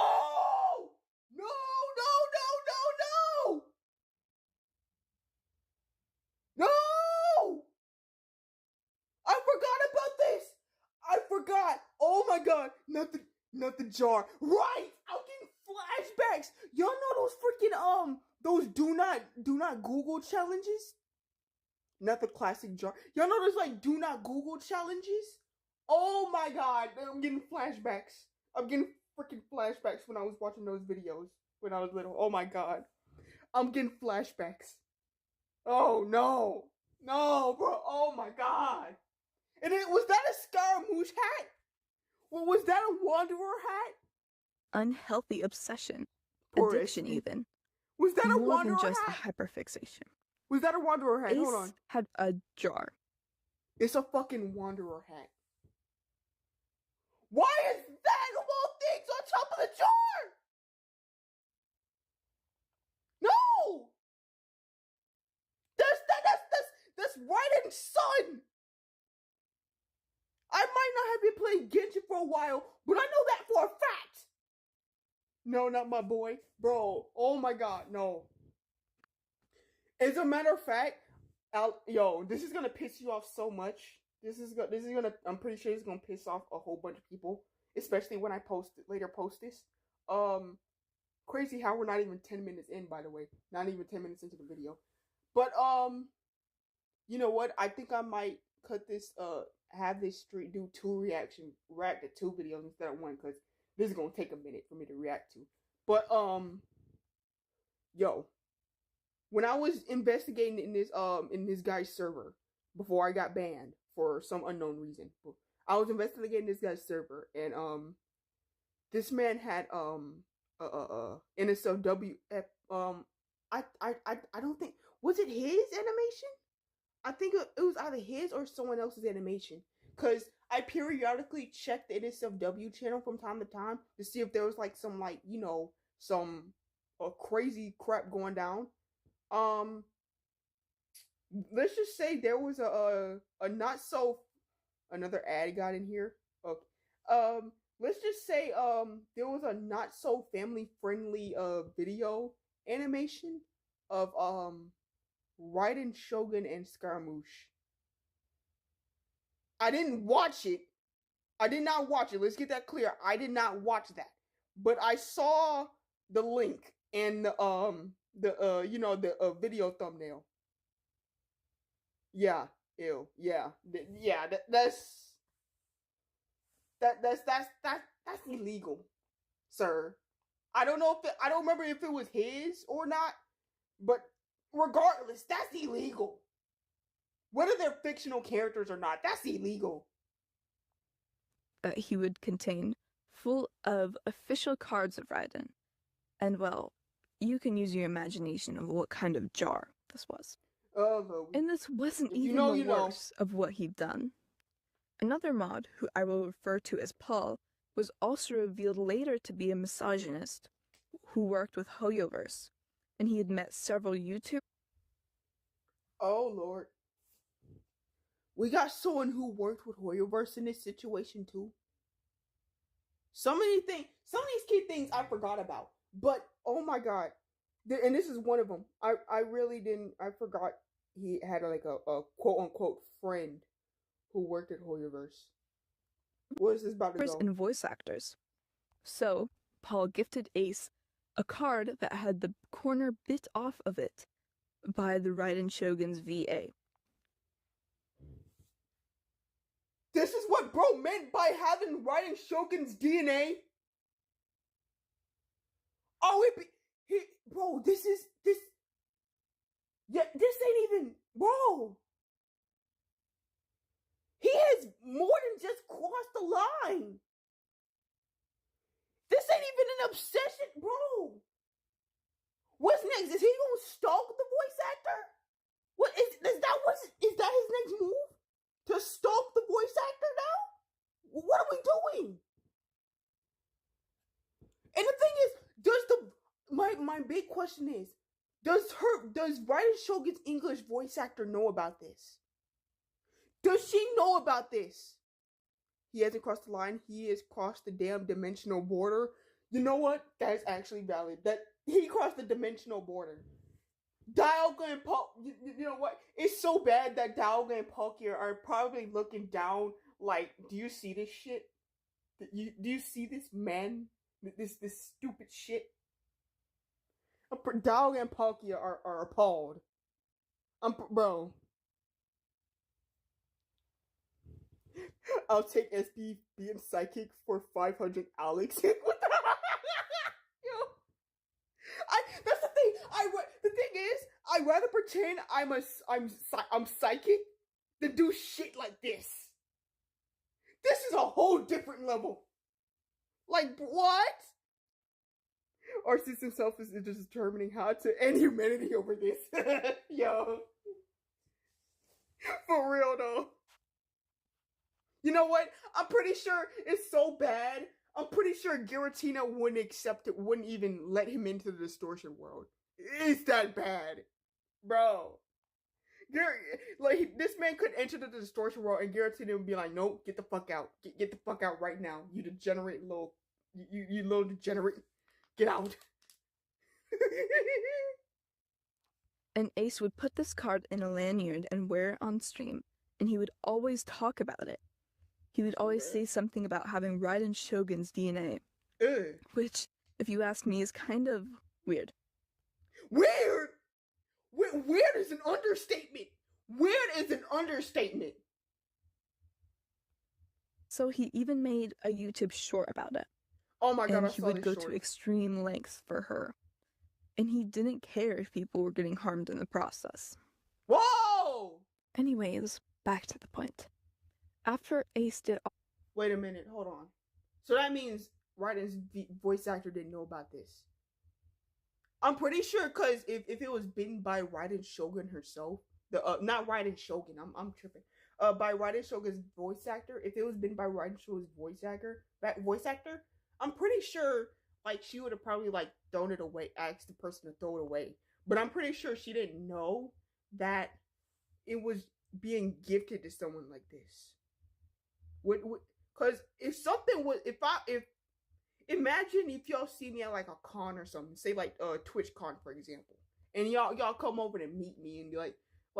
No! No! No! No! No! No! I forgot about this. I forgot. Oh my god! Not the jar. Right! I'm getting flashbacks. Y'all know those freaking those do not Google challenges? Not the classic jar. Y'all know those do not Google challenges? Oh my god, I'm getting flashbacks. I'm getting freaking flashbacks when I was watching those videos when I was little. Oh my god. I'm getting flashbacks. Oh no. No, bro. Oh my god. And was that a Scaramouche hat? Well, was that a Wanderer hat? Unhealthy obsession, Poor addiction Esty. even, Was that a more Wanderer than just hat? a hyperfixation. Was that a Wanderer hat? Ace Hold on. had a jar. It's a fucking Wanderer hat. Why is that of all things on top of the jar? No! That's Raiden's son! I might not have been playing Genshin for a while, but I know that for a fact! No, not my boy. Bro, oh my god, no. As a matter of fact, this is gonna piss you off so much. This is gonna. I'm pretty sure it's gonna piss off a whole bunch of people, especially when I post this. Crazy how we're not even 10 minutes in, by the way. Not even 10 minutes into the video. But you know what? I think I might cut this. Have this streak do react to 2 videos instead of 1, because this is gonna take a minute for me to react to. But yo. When I was investigating in this guy's server before I got banned for some unknown reason, I was investigating this guy's server, and this man had NSFW. I don't think, was it his animation? I think it was either his or someone else's animation, cause I periodically checked the NSFW channel from time to time to see if there was some crazy crap going down. Let's just say there was a not so, another ad got in here. Okay. Let's just say there was a not so family friendly video animation of Raiden, Shogun, and Scaramouche. I didn't watch it. I did not watch it. Let's get that clear. I did not watch that. But I saw the link and the you know, the video thumbnail. Yeah, ew, yeah, yeah. That's illegal, sir. I don't know if I don't remember if it was his or not, but regardless, that's illegal. Whether they're fictional characters or not, that's illegal. He would contain full of official cards of Raiden. And well, you can use your imagination of what kind of jar this was. Oh, and this wasn't if even you know, the you know. worst of what he'd done. Another mod, who I will refer to as Paul, was also revealed later to be a misogynist who worked with Hoyoverse, and he had met several YouTubers. Oh Lord. We got someone who worked with Hoyoverse in this situation too. Some of these key things I forgot about. But oh my god. And this is one of them. I really didn't, I forgot he had like a quote unquote friend who worked at Hoyoverse. What is this about to go? And voice actors. So, Paul gifted Ace a card that had the corner bit off of it by the Raiden Shogun's VA. This is what bro meant by having Raiden Shogun's DNA? Oh, bro, this ain't even, bro. He has more than just crossed the line. This ain't even an obsession, bro. What's next? Is he gonna stalk the voice actor? What is that his next move? To stalk the voice actor now? What are we doing? And the thing is, my big question is, does Raiden Shogun's English voice actor know about this? Does she know about this? He hasn't crossed the line. He has crossed the damn dimensional border. You know what? That is actually valid. That he crossed the dimensional border. Dialga and you know what? It's so bad that Dialga and Palkia are probably looking down like, do you see this shit? Do you see this, man? This stupid shit? Dialga and Palkia are appalled. Bro. I'll take SB being psychic for 500 Alex. What the Yo. That's the thing. The thing is, I'd rather pretend I'm psychic than do shit like this. This is a whole different level. Like, what? Arceus himself is just determining how to end humanity over this. Yo. For real, though. You know what? I'm pretty sure it's so bad. I'm pretty sure Giratina wouldn't accept it, wouldn't even let him into the distortion world. It's that bad. Bro. This man could enter the distortion world and Giratina would be like, nope, get the fuck out. Get the fuck out right now. You degenerate little, you little degenerate. Get out. And Ace would put this card in a lanyard and wear it on stream, and he would always talk about it. He would always say something about having Raiden Shogun's DNA. Which, if you ask me, is kind of weird. Weird? Weird is an understatement. Weird is an understatement. So he even made a YouTube short about it. Oh my god, and he would go to extreme lengths for her. And he didn't care if people were getting harmed in the process. Whoa! Anyways, back to the point. After Ace did... Wait a minute, hold on. So that means Raiden's voice actor didn't know about this. I'm pretty sure, because if it was bitten by Raiden Shogun herself, not Raiden Shogun, I'm tripping. By Raiden Shogun's voice actor, if it was bitten by Raiden Shogun's voice actor, I'm pretty sure, like, she would have probably, like, thrown it away, asked the person to throw it away. But I'm pretty sure she didn't know that it was being gifted to someone like this. Because if something was, imagine if y'all see me at like a con or something, say like Twitch con for example, and y'all come over to meet me and be like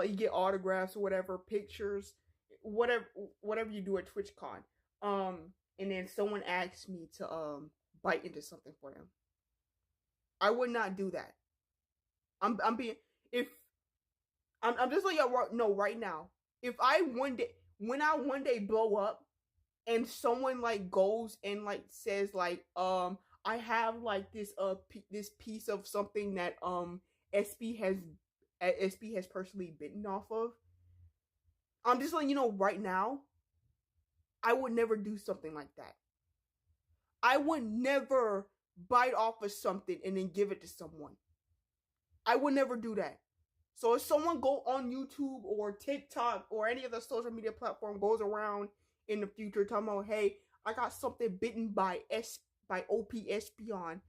you get autographs or whatever, pictures, whatever you do at Twitch con, and then someone asks me to bite into something for them. I would not do that. I'm being if I'm just letting y'all know right now. If I when I one day blow up and someone like goes and like says like I have like this piece of something that SB has personally bitten off of, I'm just letting you know right now, I would never do something like that. I would never bite off of something and then give it to someone. I would never do that. So if someone go on YouTube or TikTok or any other social media platform goes around in the future talking about, hey, I got something bitten by OP Espeon.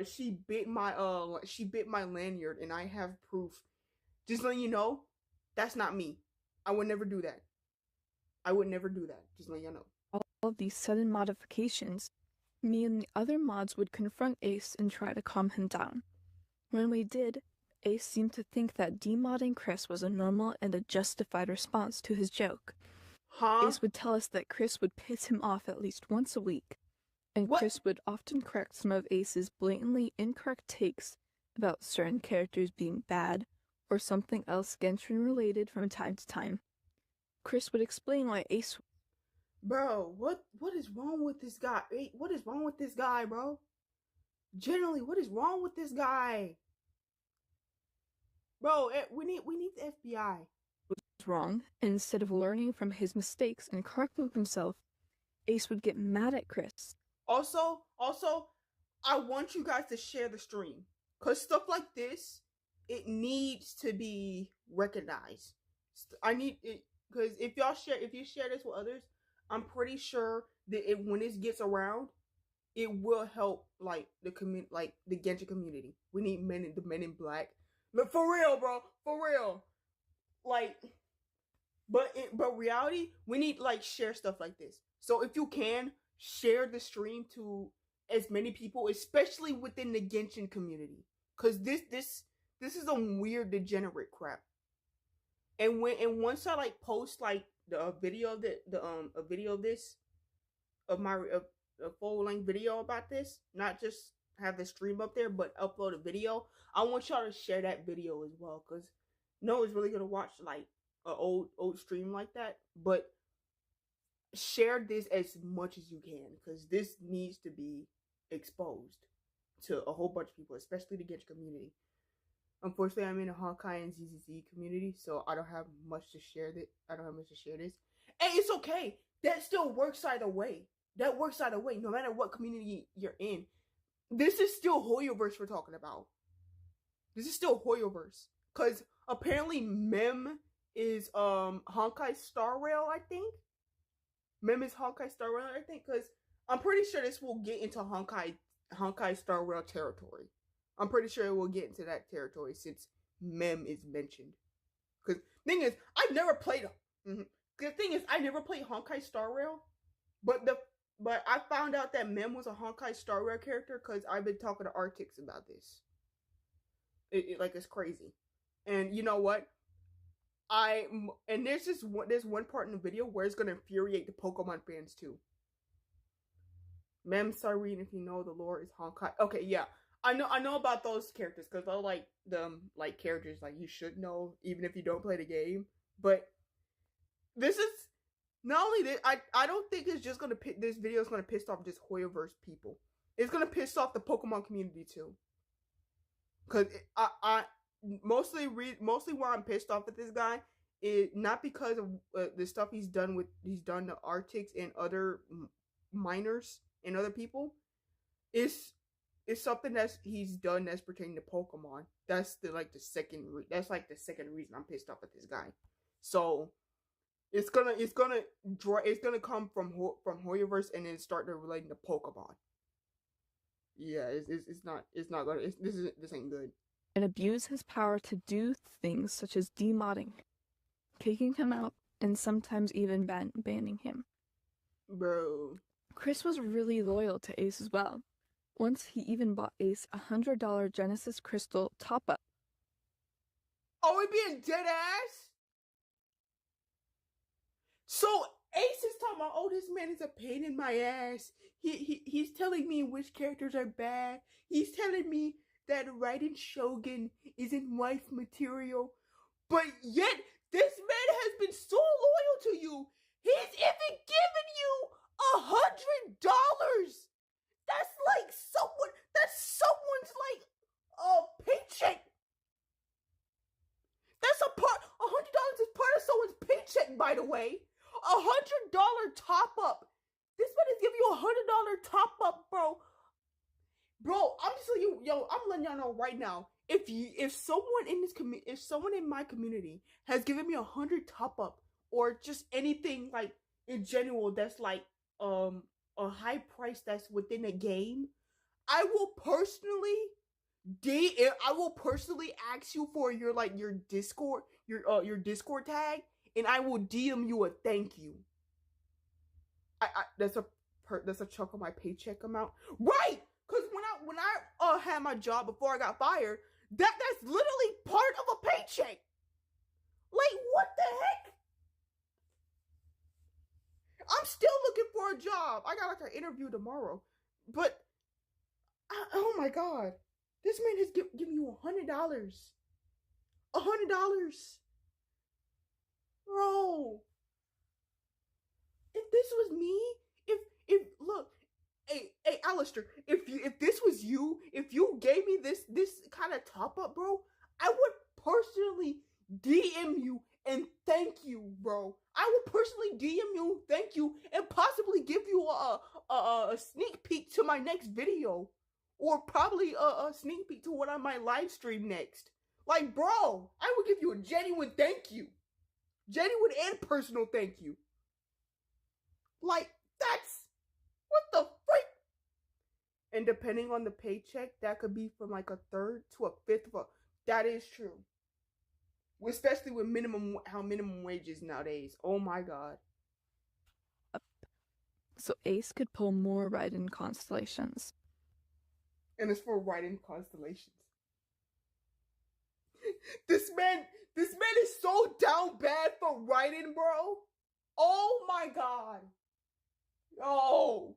She bit my lanyard and I have proof. Just letting you know, that's not me. I would never do that. I would never do that. Just letting you know. All of these sudden modifications, me and the other mods would confront Ace and try to calm him down. When we did, Ace seemed to think that demodding Chris was a normal and a justified response to his joke. Huh? Ace would tell us that Chris would piss him off at least once a week, and What? Chris would often correct some of Ace's blatantly incorrect takes about certain characters being bad or something else Genshin related from time to time. Chris would explain why Ace... Bro, what is wrong with this guy? What is wrong with this guy, bro? Generally, what is wrong with this guy? Bro, we need the FBI. was wrong, and instead of learning from his mistakes and correcting himself, Ace would get mad at Chris. Also, I want you guys to share the stream. Cause stuff like this, it needs to be recognized. I need it because if you share this with others, I'm pretty sure that when this gets around, it will help like the Genshin community. We need the men in black. But for real, bro, for real. Like, but reality, we need like share stuff like this. So if you can share the stream to as many people, especially within the Genshin community, because this is some weird degenerate crap. And once I like post like a video of this of my a full length video about this, not just have the stream up there, but upload a video. I want y'all to share that video as well, because no one's really gonna watch like an old stream like that. But share this as much as you can, because this needs to be exposed to a whole bunch of people, especially the Genshin community. Unfortunately, I'm in a Honkai and ZZZ community, so I don't have much to share this. And it's okay. That still works either way. That works either way, no matter what community you're in. This is still Hoyoverse we're talking about. This is still Hoyoverse. Because apparently Mem is Honkai Star Rail, I think. Mem is Honkai Star Rail, I think. Because I'm pretty sure this will get into Honkai Star Rail territory. I'm pretty sure it will get into that territory since Mem is mentioned. Because thing is, I never played Honkai Star Rail. But I found out that Mem was a Honkai Star Rail character because I've been talking to Artix about this. It's crazy. And you know what? There's one part in the video where it's gonna infuriate the Pokemon fans too. Mem Cyrene, if you know the lore, is Honkai. Okay, yeah. I know about those characters because they're like characters like you should know even if you don't play the game. But this is not only this. I don't think it's just gonna this video is gonna piss off just Hoyoverse people. It's gonna piss off the Pokemon community too. Cause I mostly why I'm pissed off at this guy is not because of the stuff he's done to Artix and other minors and other people. It's something he's done that's pertaining to Pokemon. That's the second reason I'm pissed off at this guy. So it's gonna come from Hoyoverse and then start to relating to Pokemon. Yeah, this ain't good. And abuse his power to do things such as demodding, kicking him out, and sometimes even banning him. Bro. Chris was really loyal to Ace as well. Once he even bought Ace a $100 Genesis Crystal top-up. Are we being dead ass? So Ace is talking about, oh, this man is a pain in my ass. He's telling me which characters are bad. He's telling me that Raiden Shogun isn't wife material, but yet this man has been so loyal to you. He's even given you $100. That's someone's like paycheck. $100 is part of someone's paycheck, by the way. $100 top up. This man is giving you $100 top up, bro. Bro, I'm just telling you, I'm letting y'all know right now. If someone in my community has given me $100 top up, or just anything like in general that's like a high price that's within a game, I will personally ask you for your Discord, your Discord tag, and I will DM you a thank you. That's a chunk of my paycheck amount, right? Because when I had my job before I got fired, that's literally part of a paycheck. Like, what the heck? I'm still looking for a job. I got like an interview tomorrow, but oh my god, this man has given you $100. $100, bro. If this was me, if look, hey Alistair, if this was you, if you gave me this kind of top up, bro, I would personally DM you and thank you, bro. I would personally DM you, thank you, and possibly give you a sneak peek to my next video, or probably a sneak peek to what I might live stream next. Like, bro, I would give you a genuine thank you, genuine and personal thank you. Like, that's what the freak. And depending on the paycheck, that could be from like a third to a fifth of a. That is true. Especially with how minimum wage is nowadays. Oh my god. So Ace could pull more Raiden constellations. And it's for Raiden constellations. This man is so down bad for Raiden, bro. Oh my god. Oh.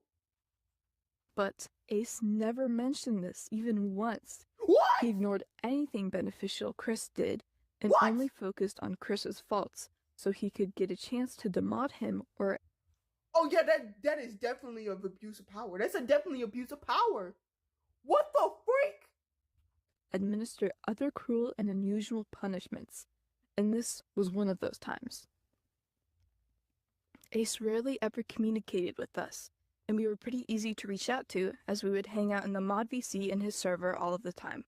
But Ace never mentioned this even once. What? He ignored anything beneficial Chris did, and What? only focused on Chris's faults, so he could get a chance to demod him or... Oh yeah, that is definitely an abuse of power. That's definitely abuse of power. What the freak? Administer other cruel and unusual punishments, and this was one of those times. Ace rarely ever communicated with us, and we were pretty easy to reach out to, as we would hang out in the mod VC in his server all of the time.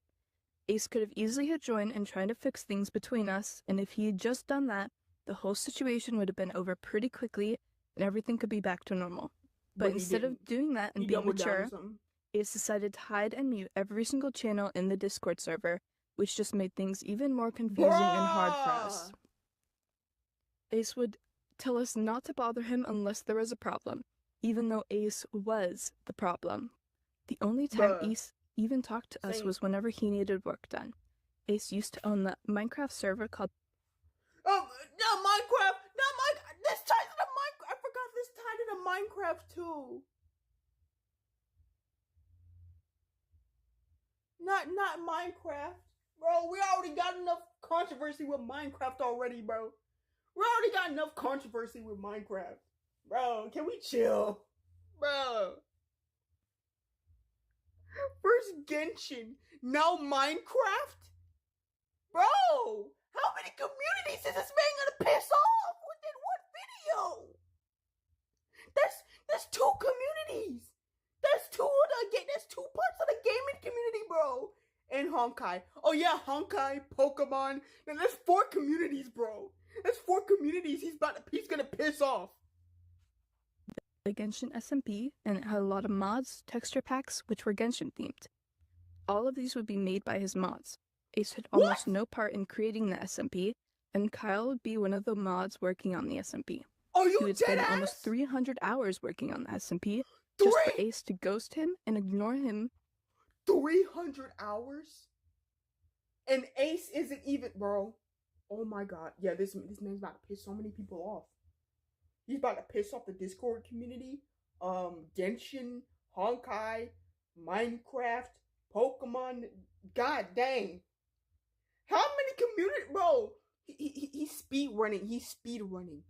Ace could have easily had joined and tried to fix things between us, and if he had just done that, the whole situation would have been over pretty quickly, and everything could be back to normal. But instead of doing that and being mature, Ace decided to hide and mute every single channel in the Discord server, which just made things even more confusing and hard for us. Ace would tell us not to bother him unless there was a problem, even though Ace was the problem. The only time Ace even talked to us was whenever he needed work done. Ace used to own the Minecraft server called... Oh, not Minecraft! Not Minecraft! This ties into Minecraft! I forgot this tied into Minecraft too! Not Minecraft. Bro, we already got enough controversy with Minecraft already, bro. We already got enough controversy with Minecraft. Bro, can we chill? Bro. First Genshin, now Minecraft? Bro, how many communities is this man gonna piss off within one video? That's two communities. That's two parts of the gaming community, bro. And Honkai. Oh yeah, Honkai, Pokemon. Then there's 4 communities, bro. That's 4 communities he's gonna piss off. The Genshin SMP, and it had a lot of mods, texture packs, which were Genshin themed. All of these would be made by his mods. Ace had almost no part in creating the SMP, and Kyle would be one of the mods working on the SMP. Are you He would spend almost 300 hours working on the SMP, just for Ace to ghost him and ignore him. 300 hours? And Ace isn't even, bro. Oh my god. Yeah, this man's about to piss so many people off. He's about to piss off the Discord community, Genshin, Honkai, Minecraft, Pokemon. God dang. How many community, bro? He's speed running. He's speed running.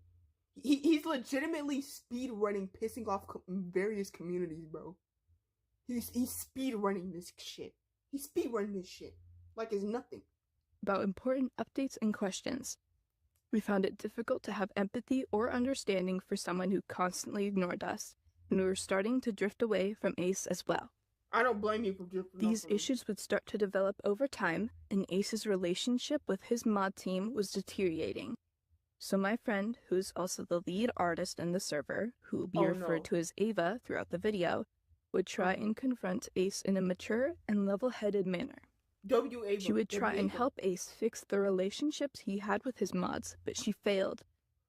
He's legitimately speed running, pissing off various communities, bro. He's speed running this shit. He's speed running this shit like it's nothing. About important updates and questions. We found it difficult to have empathy or understanding for someone who constantly ignored us, and we were starting to drift away from Ace as well. I don't blame you for drifting. These issues would start to develop over time, and Ace's relationship with his mod team was deteriorating. So my friend, who's also the lead artist in the server, who will be referred to as Ava throughout the video, would try and confront Ace in a mature and level-headed manner. Ava. She would try and help Ace fix the relationships he had with his mods, but she failed.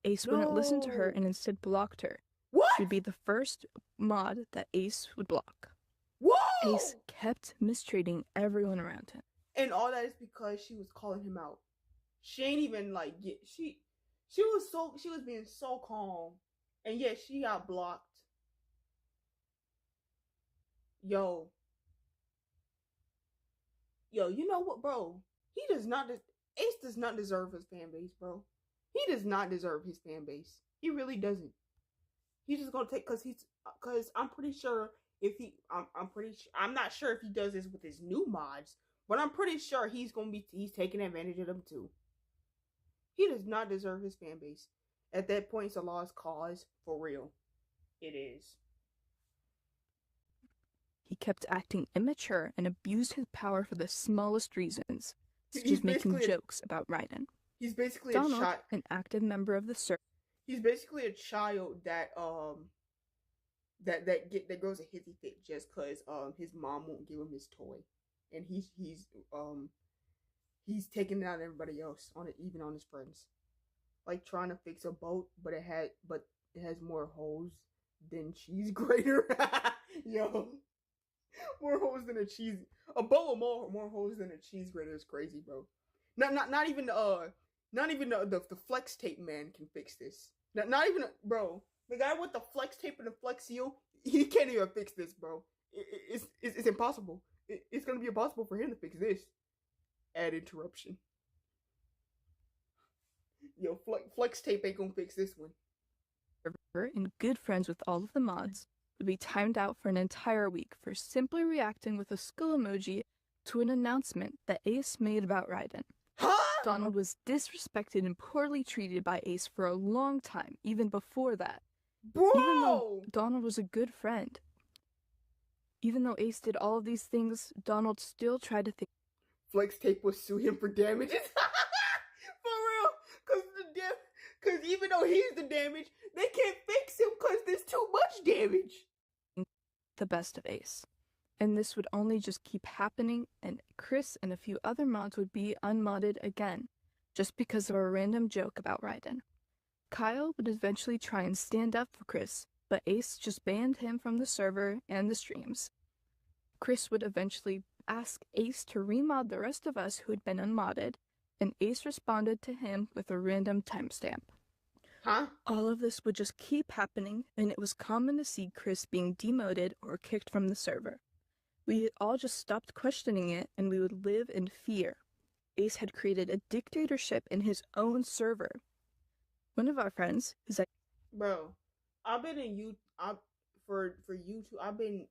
Ace wouldn't listen to her and instead blocked her. What? She would be the first mod that Ace would block. Whoa! Ace kept mistreating everyone around him. And all that is because she was calling him out. She ain't even like she was being so calm. And yet she got blocked. Yo, you know what, bro? Ace does not deserve his fan base, bro. He does not deserve his fan base. He really doesn't. He's just gonna take, cause I'm pretty sure I'm not sure if he does this with his new mods, but I'm pretty sure he's taking advantage of them too. He does not deserve his fan base. At that point, it's a lost cause, for real. It is. He kept acting immature and abused his power for the smallest reasons, such as making jokes about Raiden. He's basically Donald, an active member of the server. He's basically a child that that grows a hissy fit just cause his mom won't give him his toy, and he's taking it out on everybody else, even on his friends, like trying to fix a boat, but it has more holes than cheese grater. Yo, more holes than a boat with more holes than a cheese grater is crazy, bro. Not even the flex tape man can fix this. Not even bro. The guy with the flex tape and the flex seal, he can't even fix this, bro. It's impossible. It's gonna be impossible for him to fix this. Add interruption. Yo, flex tape ain't gonna fix this one. And good friends with all of the mods would be timed out for an entire week for simply reacting with a skull emoji to an announcement that Ace made about Raiden. Huh? Donald was disrespected and poorly treated by Ace for a long time, even before that. Bro! Even though Donald was a good friend. Even though Ace did all of these things, Donald still tried to think. Flex tape will sue him for damages. For real. Cause even though he's the damage, they can't fix him cause there's too much damage. The best of Ace. And this would only just keep happening, and Chris and a few other mods would be unmodded again, just because of a random joke about Raiden. Kyle would eventually try and stand up for Chris, but Ace just banned him from the server and the streams. Chris would eventually ask Ace to remod the rest of us who had been unmodded, and Ace responded to him with a random timestamp. Huh? All of this would just keep happening, and it was common to see Chris being demoted or kicked from the server. We all just stopped questioning it, and we would live in fear. Ace had created a dictatorship in his own server. One of our friends, who's like, bro, I've been in YouTube for YouTube. I've been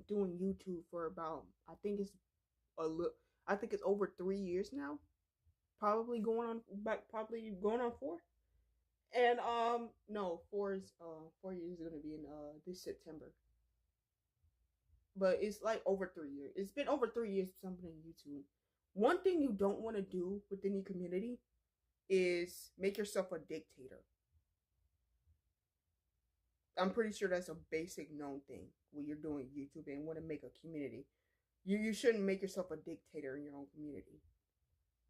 doing YouTube for about I think it's over 3 years now. Probably going on 4. And no, 4 years is gonna be in this September. But it's like over 3 years. It's been over 3 years since I've been on YouTube. One thing you don't want to do within your community is make yourself a dictator. I'm pretty sure that's a basic known thing when you're doing YouTube and want to make a community. You shouldn't make yourself a dictator in your own community.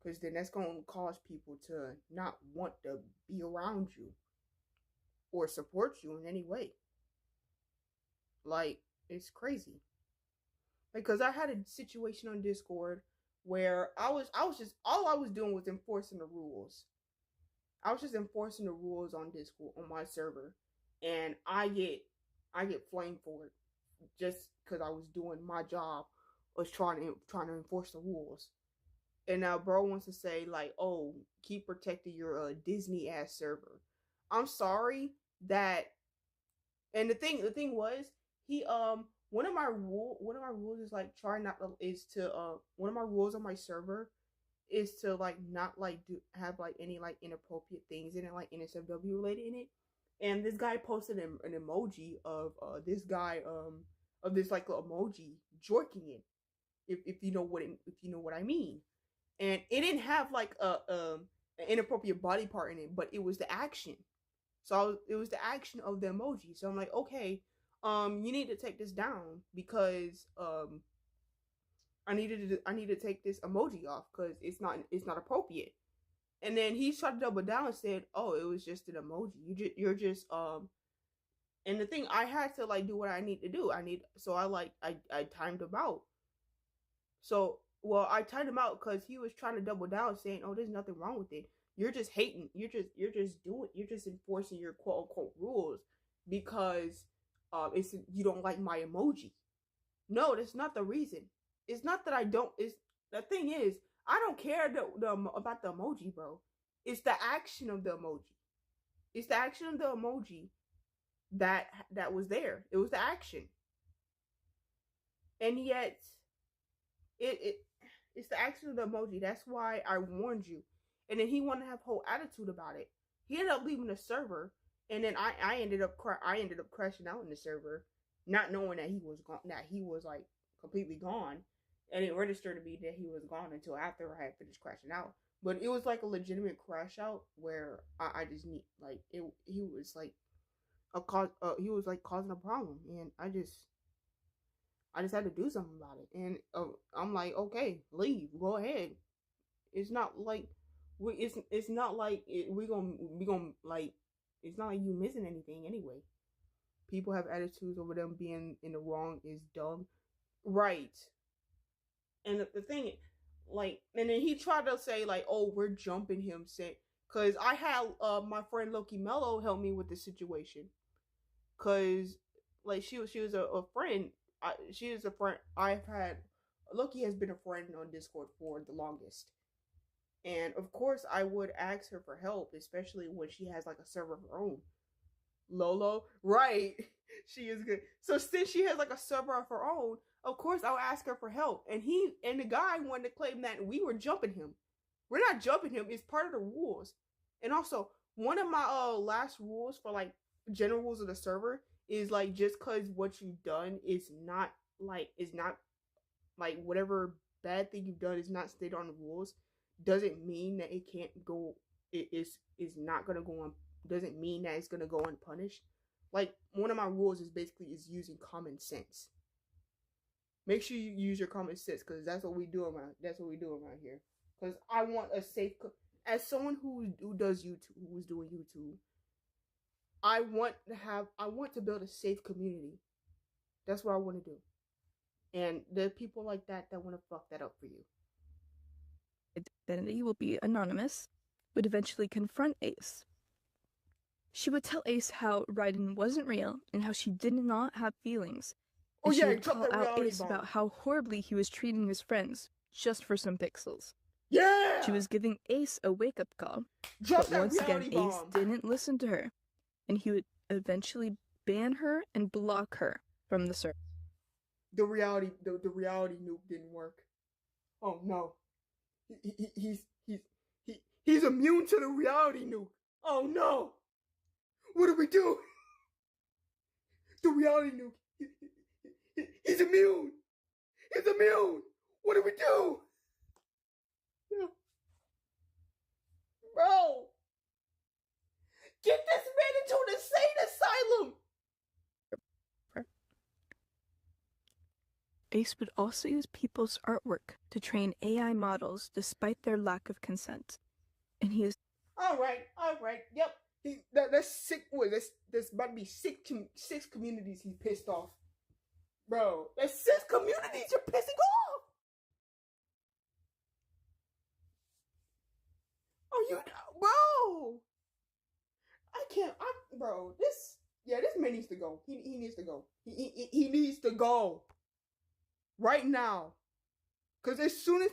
Because then that's going to cause people to not want to be around you or support you in any way. Like, it's crazy. Because I had a situation on Discord where I was just, all I was doing was enforcing the rules. I was just enforcing the rules on Discord, on my server. And I get flamed for it just because I was doing my job was trying to enforce the rules. And now bro wants to say like, oh, keep protecting your Disney ass server. I'm sorry that. And the thing was, he one of my rules is like try not to is to one of my rules on my server is to like not like have like any like inappropriate things in it, like NSFW related in it. And this guy posted an emoji of this guy of this like emoji jorking it, if you know what I mean. And it didn't have like an inappropriate body part in it, but it was the action. So it was the action of the emoji. So I'm like, okay, you need to take this down because I need to take this emoji off because it's not appropriate. And then he tried to double down and said, oh, it was just an emoji. You're just and the thing, I had to like do what I need to do. I timed him out. So well, I timed him out because he was trying to double down, saying, oh, there's nothing wrong with it. You're just hating. You're just enforcing your quote unquote rules because it's you don't like my emoji. No, that's not the reason. It's not that I don't. It's the thing is, I don't care about the emoji, bro. It's the action of the emoji. It's the action of the emoji that was there. It was the action, and yet it's the action of the emoji. That's why I warned you. And then he wanted to have whole attitude about it. He ended up leaving the server, and then I ended up crashing out in the server, not knowing that he was gone, that he was like completely gone, and it registered to me that he was gone until after I had finished crashing out. But it was like a legitimate crash out where I just need like it. He was like he was like causing a problem, and I just had to do something about it. And I'm like, okay, leave, go ahead. It's not like it's not like we gonna like. It's not like you missing anything anyway. People have attitudes over them being in the wrong is dumb, right? And the thing, like, and then he tried to say like, oh, we're jumping him, say, cause I had my friend Loki Mello help me with the situation, cause like she was a friend. She is a friend. I've had Loki has been a friend on Discord for the longest. And of course, I would ask her for help, especially when she has like a server of her own. Lolo, right? She is good. So since she has like a server of her own, of course I'll ask her for help. And the guy wanted to claim that we were jumping him. We're not jumping him. It's part of the rules. And also, one of my last rules for like general rules of the server is like just cause what you've done is not like whatever bad thing you've done is not stated on the rules, doesn't mean that it can't go. It is not gonna go on. Doesn't mean that it's gonna go unpunished. Like one of my rules is basically using common sense. Make sure you use your common sense because that's what we do around. That's what we do around here. Because I want a safe. As someone who does YouTube, who's doing YouTube, I want to build a safe community. That's what I want to do. And there are people like that want to fuck that up for you. Identity will be anonymous, would eventually confront Ace. She would tell Ace how Raiden wasn't real and how she did not have feelings. And she would call out Ace about how horribly he was treating his friends just for some pixels. Yeah! She was giving Ace a wake-up call. But once again, Ace didn't listen to her, and he would eventually ban her and block her from the server. The reality nuke didn't work. Oh no. He's immune to the reality nuke. Oh no! What do we do? The reality nuke. He's immune. He's immune. What do we do? Bro, get this man into an insane asylum. Ace would also use people's artwork to train AI models despite their lack of consent. And he is... All right, yep. That's sick. There's about to be six communities he's pissed off. Bro, there's 6 communities you're pissing off. Oh, bro. Bro, this man needs to go. He needs to go. He needs to go. Right now. Because as soon as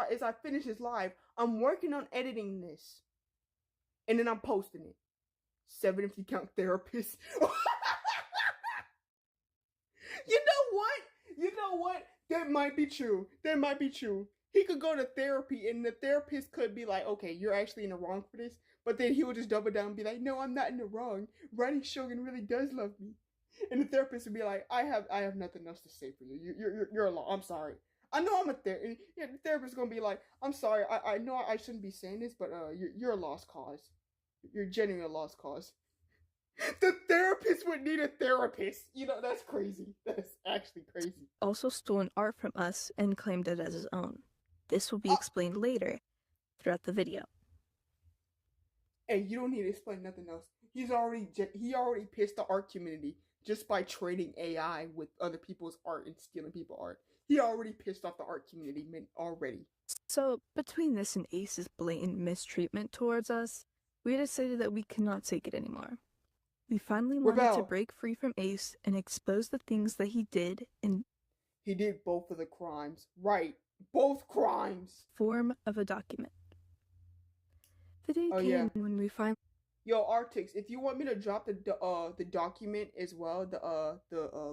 as I finish this live, I'm working on editing this. And then I'm posting it. 7 if you count therapists. You know what? That might be true. He could go to therapy and the therapist could be like, okay, you're actually in the wrong for this. But then he would just double down and be like, no, I'm not in the wrong. Ronnie Shogun really does love me. And the therapist would be like, I have nothing else to say for you. You're alone. I'm sorry. I know I'm a therapist. Yeah, the therapist is gonna be like, I'm sorry. I know I shouldn't be saying this, but you're a lost cause. You're genuinely a lost cause. The therapist would need a therapist. You know, that's crazy. That's actually crazy. Also stolen art from us and claimed it as his own. This will be explained later throughout the video. Hey, you don't need to explain nothing else. He already pissed the art community just by trading AI with other people's art and stealing people's art. He already pissed off the art community already. So, between this and Ace's blatant mistreatment towards us, we decided that we cannot take it anymore. We finally wanted to break free from Ace and expose the things that he did in... He did both of the crimes. Right. Both crimes. ...form of a document. The day came when we finally... Yo, Artix, if you want me to drop the document as well, the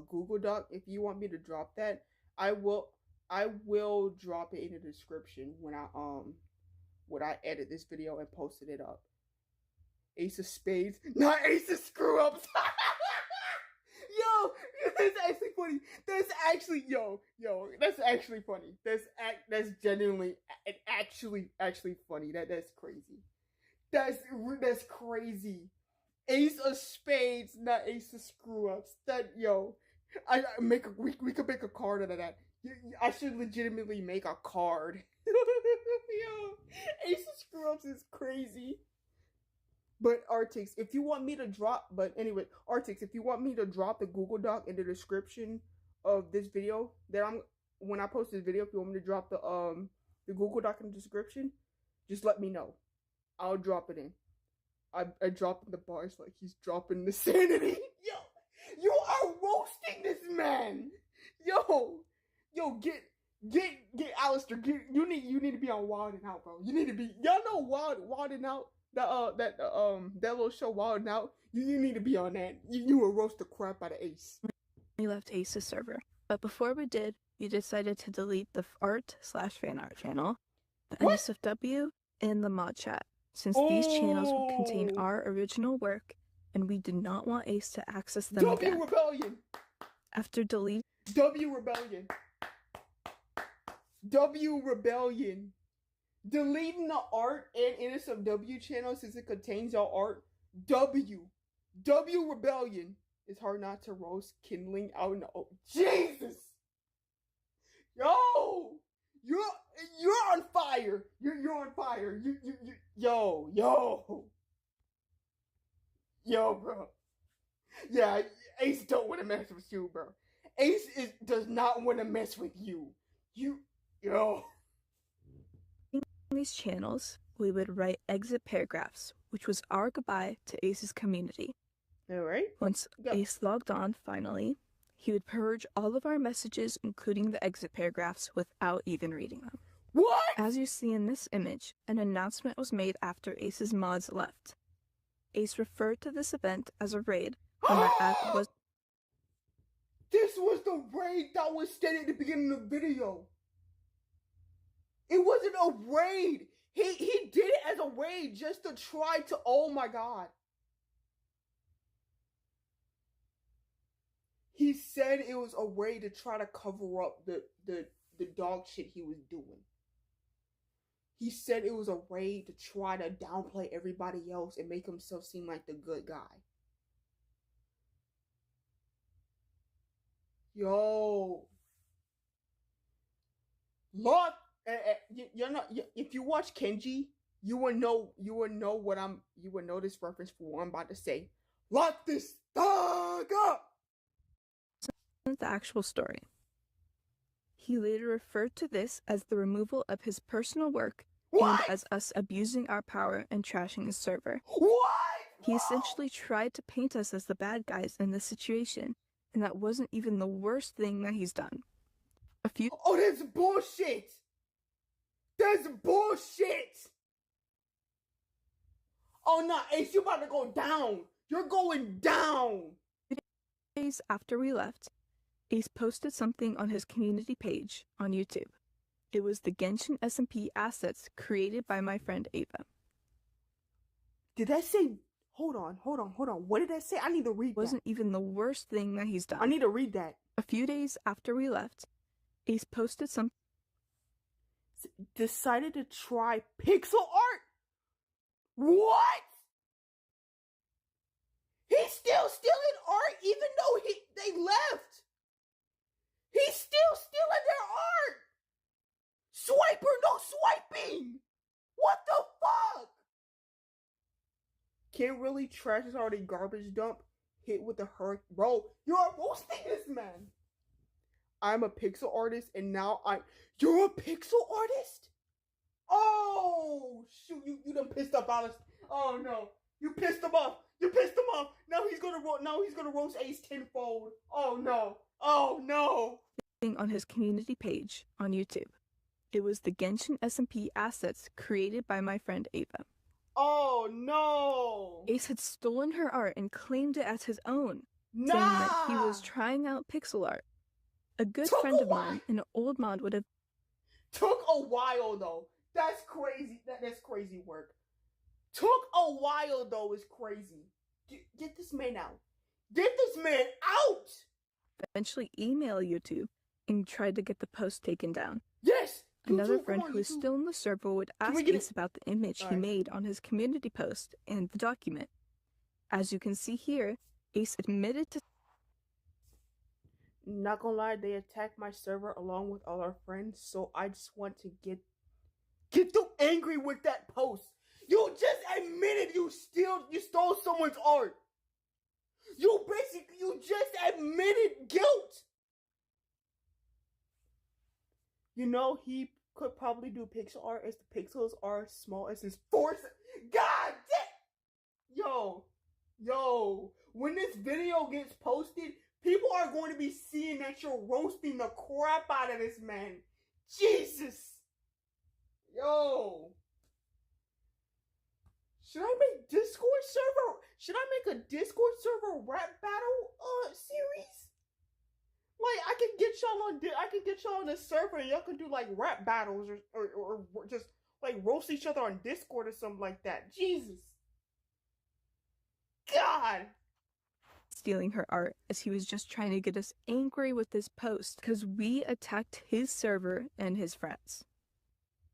Google Doc, if you want me to drop that, I will drop it in the description when I edit this video and posted it up. Ace of Spades, not Ace of Screw Ups. Yo, that's actually funny. That's actually funny. That's genuinely actually funny. That's crazy. That's crazy. Ace of Spades, not Ace of Screw Ups. We could make a card out of that. I should legitimately make a card. Yo, Ace of Screw Ups is crazy. But Artix, if you want me to drop the Google Doc in the description of this video, when I post this video, if you want me to drop the Google Doc in the description, just let me know. I'll drop it in. I dropped the bars like he's dropping the sanity. Yo, you are roasting this man. Yo, get Alistair. You need to be on Wild 'N Out, bro. You need to be. Y'all know Wild 'N Out. That little show Wild 'N Out. You need to be on that. You will roast the crap out of Ace. We left Ace's server, but before we did, we decided to delete the art/fan art channel, the NSFW, and the mod chat, since these channels would contain our original work, and we did not want Ace to access them again. Rebellion. After deleting Rebellion. Deleting the art and NSFW channel since it contains your art. Rebellion. It's hard not to roast kindling out in the Jesus. Yo, you're on fire. You're on fire. Yo, bro. Yeah, Ace don't want to mess with you, bro. Ace does not want to mess with you. Yo. In these channels, we would write exit paragraphs, which was our goodbye to Ace's community. Alright. Once Ace logged on, finally, he would purge all of our messages, including the exit paragraphs, without even reading them. What? As you see in this image, an announcement was made after Ace's mods left. Ace referred to this event as a raid, and that act was... This was the raid that was stated at the beginning of the video. It wasn't a raid. He did it as a raid just to try to... Oh my god. He said it was a raid to try to cover up the dog shit he was doing. He said it was a raid to try to downplay everybody else and make himself seem like the good guy. Yo. Look, if you watch Kenji, you would know this reference for what I'm about to say. Lock this dog up. The actual story. He later referred to this as the removal of his personal work and as us abusing our power and trashing his server. What? He essentially tried to paint us as the bad guys in this situation, and that wasn't even the worst thing that he's done. A few Oh, that's bullshit! That's bullshit! Oh, no, Ace, you about to go down! You're going down! days after we left, Ace posted something on his community page on YouTube. It was the Genshin SMP assets created by my friend Ava. Did that say... Hold on. What did that say? I need to read that. It wasn't even the worst thing that he's done. I need to read that. A few days after we left, Ace posted some... Decided to try pixel art? What? He's still stealing art even though they left. He's still stealing their art. Swiper, no swiping. What the fuck? Can't really trash is already garbage dump. Hit with the hurricane. Bro, you're roasting this man. I'm a pixel artist and now you're a pixel artist? Oh, shoot, you done pissed off Alice. Oh no, you pissed him off. Now he's gonna roast Ace tenfold. Oh no. On his community page on YouTube. It was the Genshin SMP assets created by my friend Ava. Oh no. Ace had stolen her art and claimed it as his own, Nah. saying that he was trying out pixel art. A good friend of mine, an old mod, would have... Took a while though. That's crazy. That's crazy work. Took a while though. Is crazy. Get this man out. Get this man out. Eventually email YouTube and tried to get the post taken down. Yes. Another friend who is still in the server would ask Ace about the image he made on his community post and the document. As you can see here, Ace admitted to... Not gonna lie, they attacked my server along with all our friends, so I just want to get too angry with that post. You just admitted you stole someone's art. You just admitted guilt. You know, he could probably do pixel art as the pixels are small as his force. God damn! Yo, when this video gets posted, people are going to be seeing that you're roasting the crap out of this man. Jesus! Yo! Should I make a Discord server rap battle series? Like I can get y'all on the server and y'all can do like rap battles or just like roast each other on Discord or something like that. Jesus. God. Stealing her art as he was just trying to get us angry with this post because we attacked his server and his friends.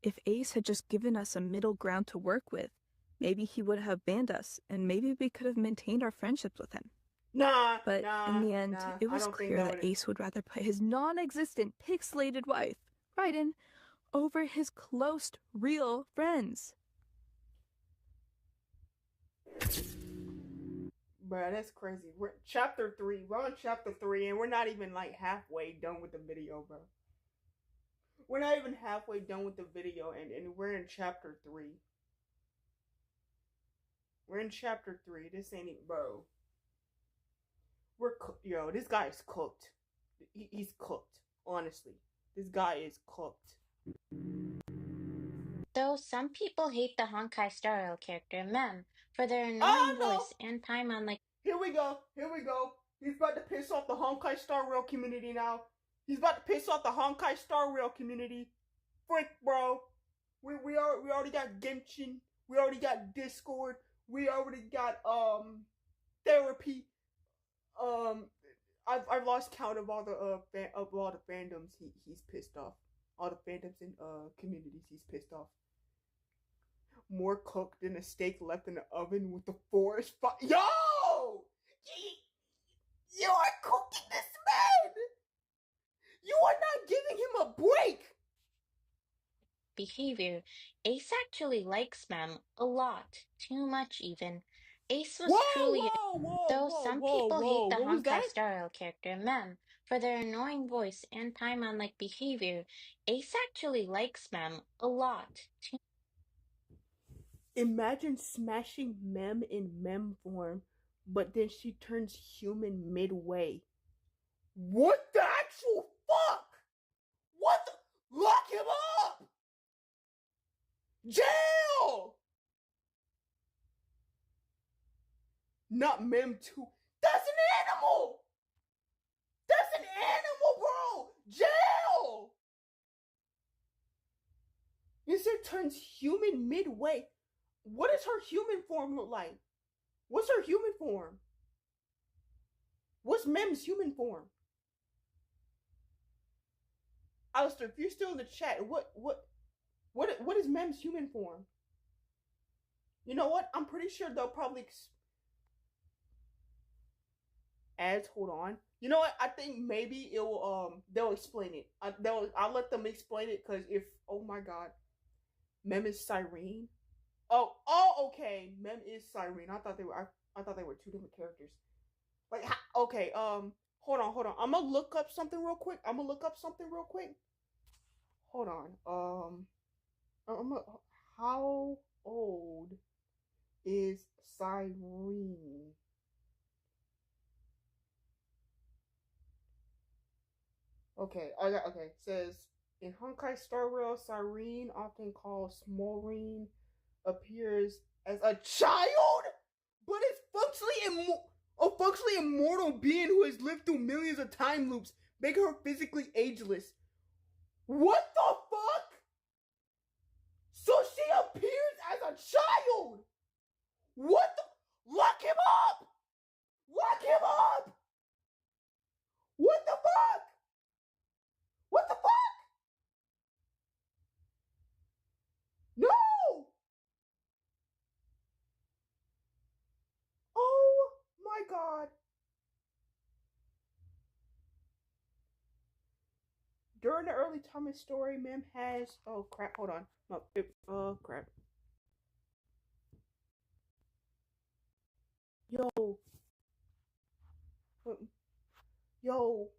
If Ace had just given us a middle ground to work with, maybe he would have banned us and maybe we could have maintained our friendships with him. But in the end, it was clear that Ace would rather put his non-existent pixelated wife, Raiden, over his close, real friends. Bruh, that's crazy. We're on chapter 3, and we're not even like halfway done with the video, bro. We're not even halfway done with the video, and we're in chapter 3. We're in chapter 3. This ain't even, bro. Yo, this guy is cooked. He's cooked. Honestly, this guy is cooked. Though some people hate the Honkai Star Rail character Mem for their annoying voice and time on like. Here we go. He's about to piss off the Honkai Star Rail community now. He's about to piss off the Honkai Star Rail community. Frick, bro. We already got Genshin. We already got Discord. We already got therapy. I've lost count of all the fandoms he's pissed off. All the fandoms and communities he's pissed off. More cooked than a steak left in the oven with the forest fire. Yo! You are cooking this man! You are not giving him a break! Behavior. Ace actually likes Mem a lot. Too much even. Ace was truly... Though some people hate the Honkai Star Rail character Mem for their annoying voice and Paimon-like behavior, Ace actually likes Mem a lot. Imagine smashing Mem in Mem form, but then she turns human midway. What the actual fuck? Lock him up! Jail! Not Mem too. That's an animal! That's an animal, bro! Jail! Insert turns human midway. What does her human form look like? What's her human form? What's Mem's human form? Alistair, if you're still in the chat, what is Mem's human form? You know what? I'm pretty sure they'll probably ads. Hold on. You know what? I think maybe it will. They'll explain it. I'll let them explain it because if oh my god, Mem is Cyrene. Oh, okay. Mem is Cyrene. I thought they were. I thought they were two different characters. Like, okay. Hold on. I'm gonna look up something real quick. Hold on. How old is Cyrene? Okay, okay. It says in Honkai Star Rail, Cyrene, often called Smolrene, appears as a child, but is a functionally immortal being who has lived through millions of time loops, making her physically ageless. What the fuck? So she appears as a child. What the? Lock him up! Lock him up! What the fuck? What the fuck? No! Oh my god. During the early Thomas story, Mem has... Oh crap, hold on. Oh crap. Yo.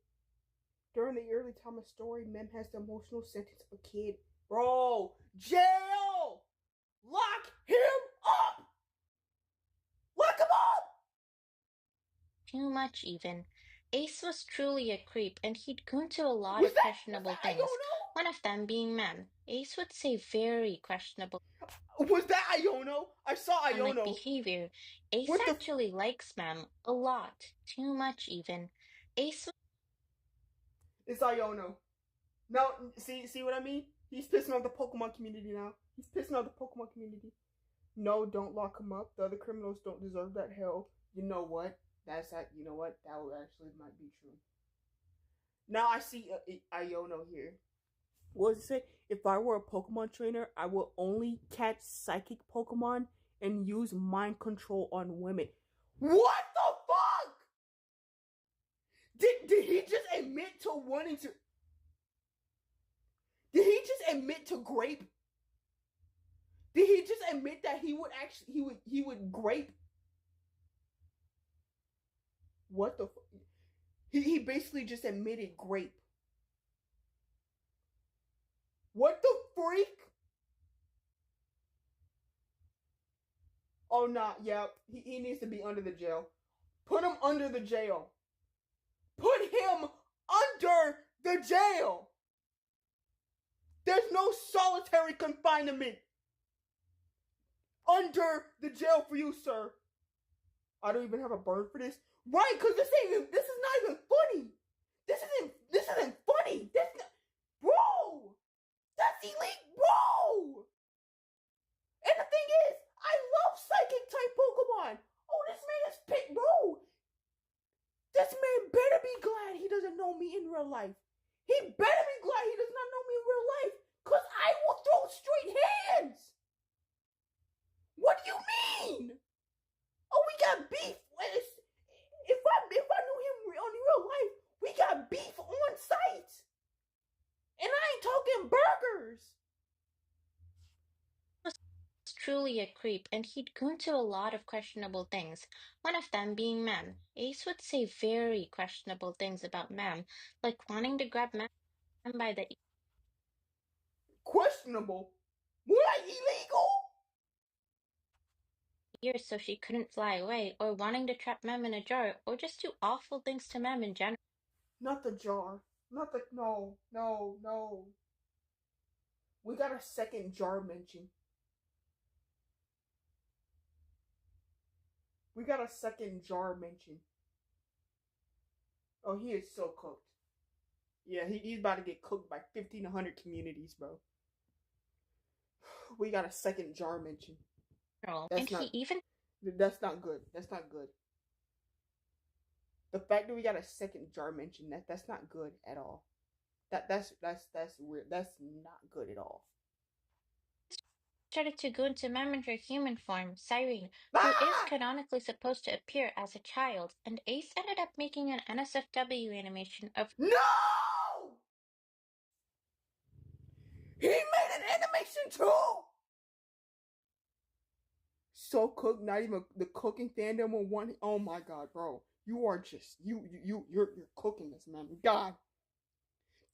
During the early Thomas story, Mem has the emotional sentence of a kid. Bro, jail! Lock him up! Lock him up! Too much, even. Ace was truly a creep, and he'd go into a lot of questionable things. One of them being Mem. Ace would say very questionable. Was that Iono? I saw Iono. Behavior. Ace actually likes Mem a lot. Too much, even. Ace. It's Iono. No, see what I mean? He's pissing off the Pokemon community now. No, don't lock him up. The other criminals don't deserve that hell. You know what? You know what? That actually might be true. Now I see Iono here. What does it say? If I were a Pokemon trainer, I would only catch psychic Pokemon and use mind control on women. What the fuck? Did he just admit to wanting to... Did he just admit to grape? Did he just admit that he would grape? What the fuck? He basically just admitted grape. What the freak? Oh, nah, yeah. He needs to be under the jail. Put him under the jail. Put him under the jail. There's no solitary confinement under the jail for you, sir. I don't even have a burn for this. Right, because this is not even funny. This isn't funny. Bro, that's elite, bro. And the thing is, I love psychic type Pokemon. Oh, this man is picked, bro. This man better be glad he doesn't know me in real life. He better be glad he does not know me in real life, because I will throw straight hands. What do you mean? Oh, we got beef. If I knew him in real life, we got beef on site. And I ain't talking burgers. Was truly a creep, and he'd go into a lot of questionable things. One of them being Mem. Ace would say very questionable things about Mem, like wanting to grab Mem by the... Questionable? More like illegal? Ears so she couldn't fly away, or wanting to trap Mem in a jar, or just do awful things to Mem in general. Not the jar. No. We got a second jar mention. We got a second jar mention. Oh, he is so cooked. Yeah, he's about to get cooked by 1,500 communities, bro. We got a second jar mention. That's not good. That's not good. The fact that we got a second jar mention, that's not good at all. That's weird. That's not good at all. Started to go into Mamager human form, Cyrene, who is canonically supposed to appear as a child, and Ace ended up making an NSFW animation of— No! He made an animation too! So cooked, not even the cooking fandom will want it. Oh my god, bro. You are just you're cooking this, man. God.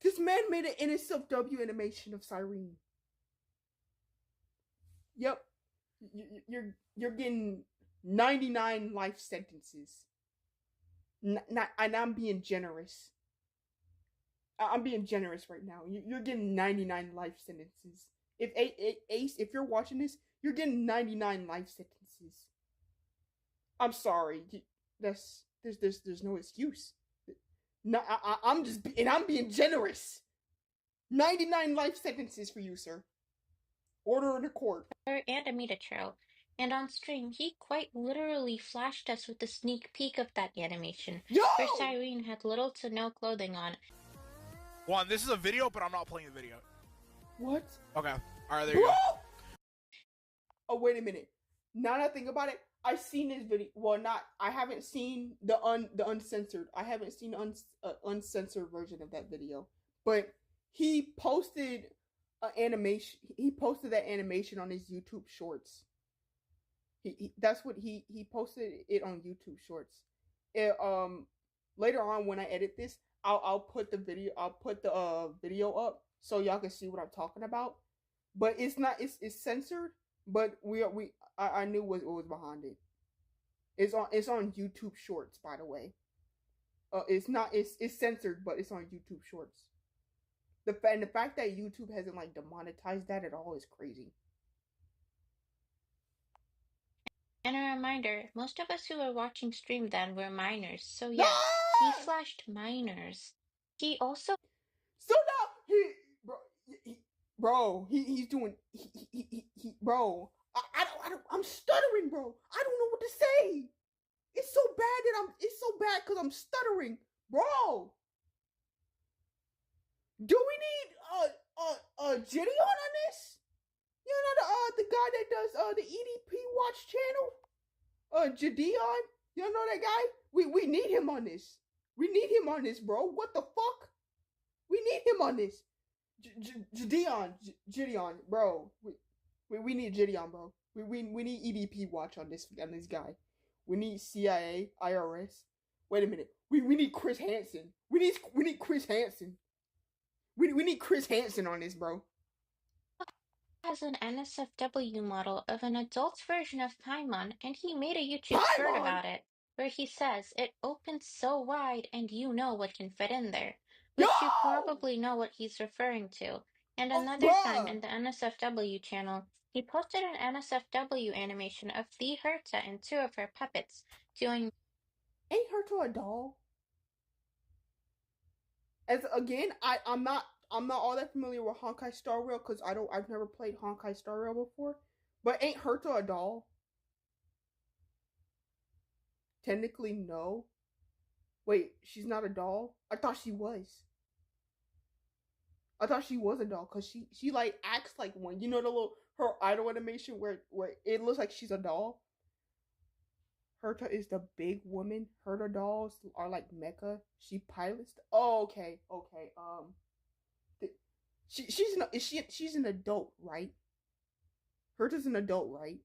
This man made an NSFW animation of Cyrene. Yep. You're getting 99 life sentences. And I'm being generous. I'm being generous right now. You're getting 99 life sentences. If Ace, if you're watching this, you're getting 99 life sentences. I'm sorry. There's no excuse. No, I'm being generous. 99 life sentences for you, sir. Order in the court. And Amita Trail. And on stream, he quite literally flashed us with a sneak peek of that animation, where Cyrene had little to no clothing on. One, this is a video, but I'm not playing the video. What? Okay. Alright, there you go. Oh, wait a minute. Now that I think about it, I've seen this video. Well, I haven't seen the uncensored. I haven't seen the uncensored version of that video. But he posted animation. He posted that animation on his YouTube Shorts. That's what he posted it on YouTube Shorts. Later on when I edit this, I'll put the video. I'll put the video up so y'all can see what I'm talking about. But it's not. It's censored. But I knew what was behind it. It's on YouTube Shorts, by the way. It's censored, but it's on YouTube Shorts. The fact that YouTube hasn't like demonetized that at all is crazy. And a reminder, most of us who were watching stream then were minors, so yeah, he flashed minors. He also— So now he's doing bro. I'm stuttering, bro. I don't know what to say. It's so bad because I'm stuttering, bro. Do we need Gideon on this? You know the guy that does the EDP Watch channel? Gideon? You know that guy? We need him on this. We need him on this, bro. What the fuck? We need him on this. Gideon, bro. We need Gideon, bro. We need EDP Watch on this guy. We need CIA, IRS. Wait a minute. We need Chris Hansen. We need Chris Hansen. We need Chris Hansen on this, bro. Has an NSFW model of an adult version of Paimon, and he made a YouTube short about it, where he says it opens so wide and you know what can fit in there. Which you probably know what he's referring to. And another time in the NSFW channel, he posted an NSFW animation of the Herta and two of her puppets doing— Ain't Herta a doll? As again, I'm not all that familiar with Honkai Star Rail because I've never played Honkai Star Rail before. But ain't Herta a doll? Technically, no. Wait, she's not a doll? I thought she was. I thought she was a doll because she like acts like one. You know the little her idol animation where it looks like she's a doll. Herta is the big woman. Herta dolls are like mecha. She pilots. Oh, okay. She's an adult, right? Herta's an adult, right?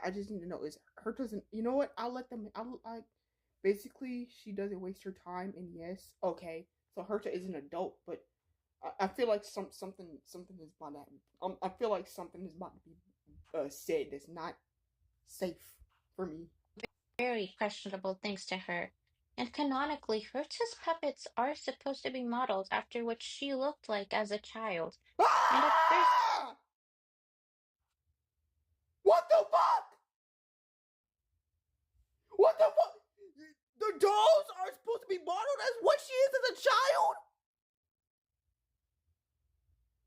I just need to know, is Herta's an, you know what? Basically she doesn't waste her time, and yes, okay. So Herta is an adult, but I feel like something is about to I feel like something is about to be said that's not safe for me. Very questionable things to her. And canonically, Hertz's puppets are supposed to be modeled after what she looked like as a child. And at first, Ah! What the fuck? What the fuck? The dolls are supposed to be modeled as what she is as a child?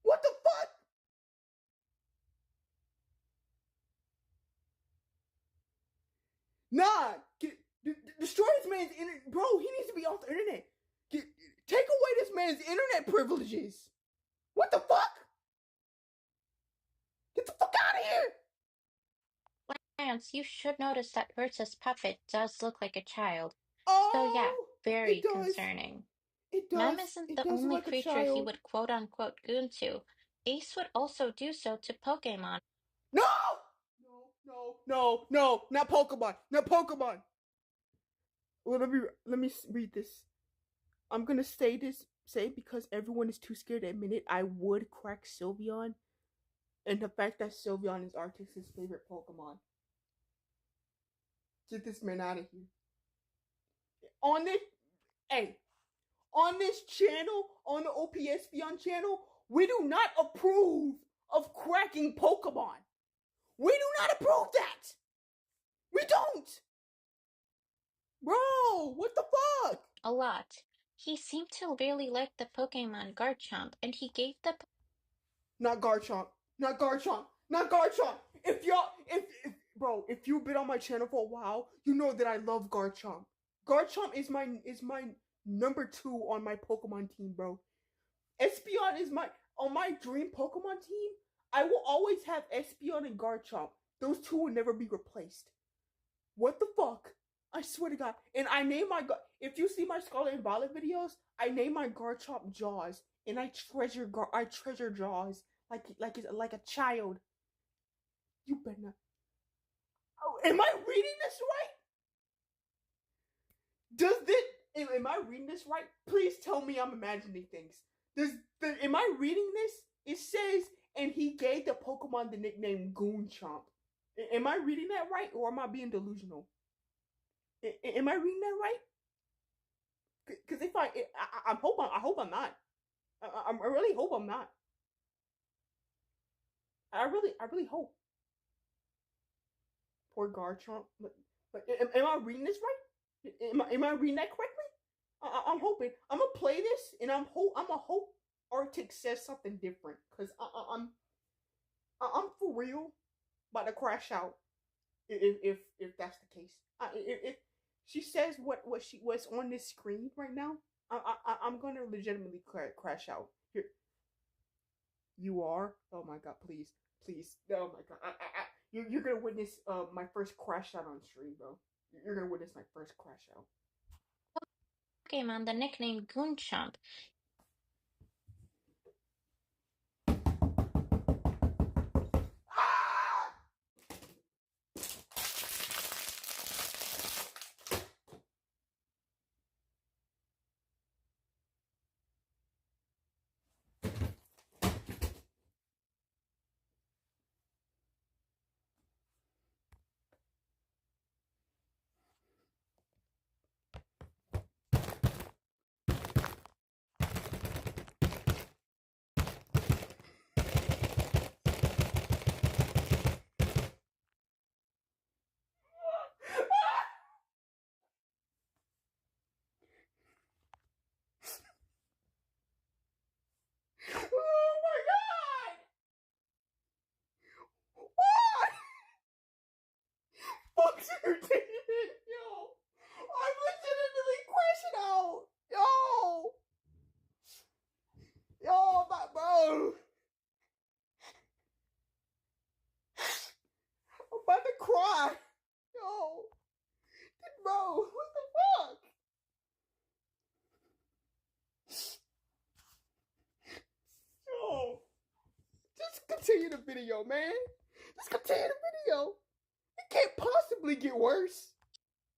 What the fuck? Nah, destroy this man's internet. Bro, he needs to be off the internet. Take away this man's internet privileges. What the fuck? Get the fuck out of here. Lance, you should notice that Hertz's puppet does look like a child. Oh, So yeah, very it does. concerning. It does. Mem isn't It the does only like a creature he child. would quote-unquote goon to. Ace would also do so to Pokemon. No! No, not Pokemon. Not Pokemon. Well, let me read this. I'm gonna say because everyone is too scared to admit it. I would crack Sylveon, and the fact that Sylveon is Artix's favorite Pokemon. Get this man out of here. On this channel, on the OPSBon channel, we do not approve of cracking Pokemon. We do not approve that. We don't. Bro, what the fuck? A lot. He seemed to really like the Pokemon Garchomp, and he gave the Not Garchomp. If you've been on my channel for a while, you know that I love Garchomp. Garchomp is my number 2 on my Pokemon team, bro. Espeon is on my dream Pokemon team. I will always have Espeon and Garchomp. Those two will never be replaced. What the fuck? I swear to God. And I name if you see my Scarlet and Violet videos, I name my Garchomp Jaws, and I treasure Jaws like a child. You better not. Oh, am I reading this right? Am I reading this right? Please tell me I'm imagining things. Am I reading this? It says, and he gave the Pokemon the nickname Goonchomp. Am I reading that right, or am I being delusional? Am I reading that right? Because if I hope I'm not. I really hope I'm not. I really hope. Poor Garchomp. But am I reading this right? Am I reading that correctly? I'm hoping. I'm gonna play this, and I'm gonna hope Arctic says something different, cause I'm for real about to crash out if that's the case. If she says what's on this screen right now, I'm gonna legitimately crash out. Here, you are. Oh my God, please. Oh my God, you're gonna witness my first crash out on stream, bro. You're gonna witness my first crash out. Pokemon the nickname Goonchomp. Oh my God! What? Fuck's entertainment, yo! I'm legitimately crashing out! Yo, my bro! I'm about to cry! Yo! Bro, what the fuck? Yo! Just continue the video, man! Just continue the video! It can't possibly get worse!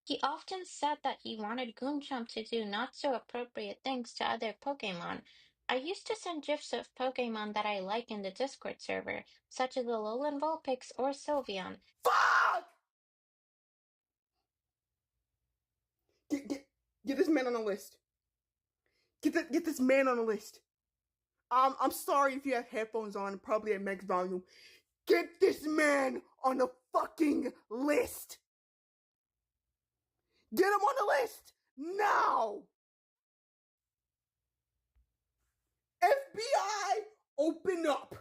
He often said that he wanted Goonchomp to do not so appropriate things to other Pokemon. I used to send gifs of Pokemon that I like in the Discord server, such as the Alolan Vulpix or Sylveon. Fuck! Get Get this man on the list. Get this man on the list. I'm sorry if you have headphones on, probably at max volume. Get this man on the fucking list. Get him on the list now. FBI, open up.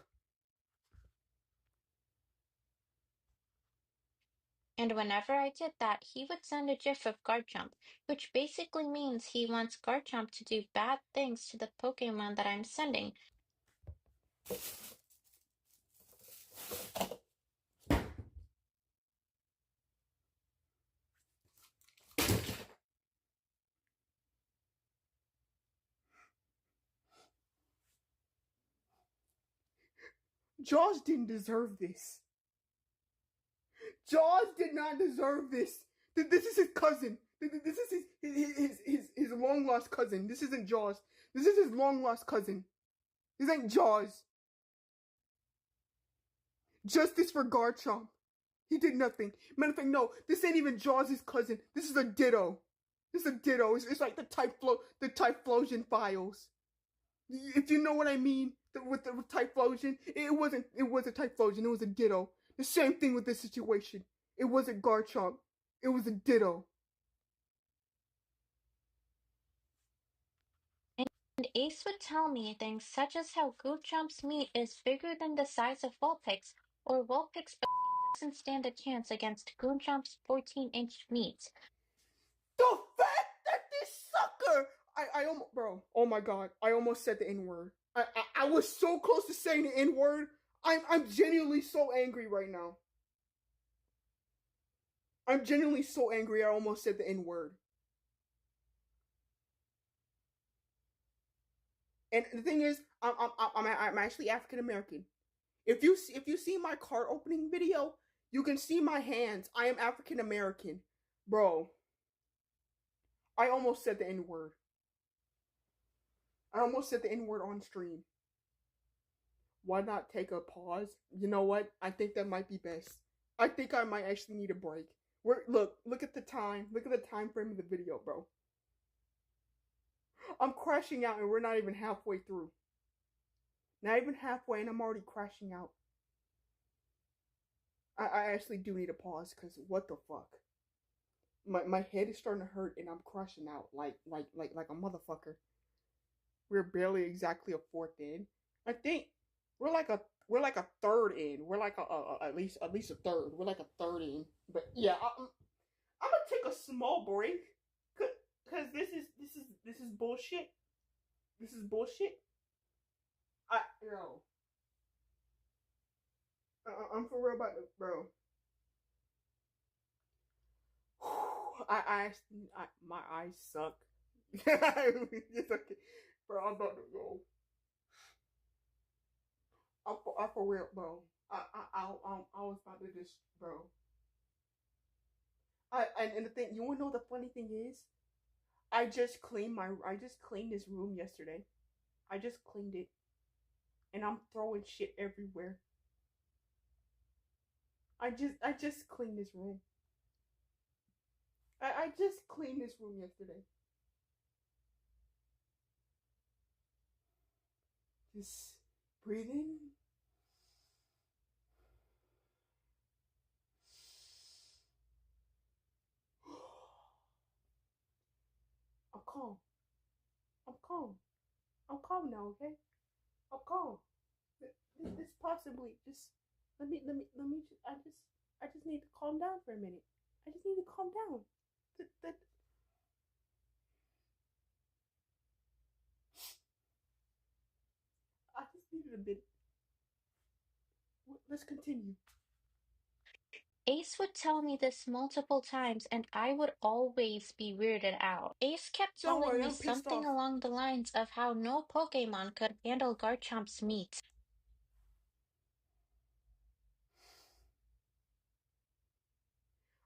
And whenever I did that, he would send a gif of Garchomp, which basically means he wants Garchomp to do bad things to the Pokemon that I'm sending. Jaws didn't deserve this. Jaws did not deserve this. This is his cousin. This is his long lost cousin. This isn't Jaws. This is his long lost cousin. This ain't Jaws. Justice for Garchomp. He did nothing. Matter of fact, no, this ain't even Jaws' cousin. This is a Ditto. This is a Ditto. It's like the Typhlosion files. If you know what I mean with Typhlosion, it wasn't a Typhlosion. It was a Ditto. The same thing with this situation. It wasn't Garchomp. It was a Ditto. And Ace would tell me things such as how Garchomp's meat is bigger than the size of Vulpix, or Vulpix doesn't stand a chance against Garchomp's 14-inch meat. The fact that this sucker, I almost, bro, oh my god, I almost said the N-word. I was so close to saying the N-word. I'm genuinely so angry right now. I'm genuinely so angry I almost said the N-word. And the thing is, I'm actually African American. If you see my card opening video, you can see my hands. I am African American, bro. I almost said the N-word. I almost said the N-word on stream. Why not take a pause? You know what? I think that might be best. I think I might actually need a break. Look at the time. Look at the time frame of the video, bro. I'm crashing out and we're not even halfway through. Not even halfway and I'm already crashing out. I actually do need a pause because what the fuck? My head is starting to hurt and I'm crashing out like a motherfucker. We're barely exactly a fourth in. I think we're like a third in. We're like at least a third. We're like a third in. But yeah, I'm gonna take a small break because this is bullshit. This is bullshit. I'm for real about it, bro. My eyes suck. It's okay, bro. I'm about to go. I for real, bro. I was about to just, bro. And the thing, you wanna know the funny thing is, I just cleaned this room yesterday. I just cleaned it, and I'm throwing shit everywhere. I just cleaned this room. I just cleaned this room yesterday. Just breathe in. I'm calm. I'm calm. I'm calm now, okay? I'm calm. This possibly just let me I just need to calm down for a minute. I just need to calm down. I just needed a bit. Let's continue. Ace would tell me this multiple times and I would always be weirded out. Ace kept telling me something along the lines of how no Pokemon could handle Garchomp's meat.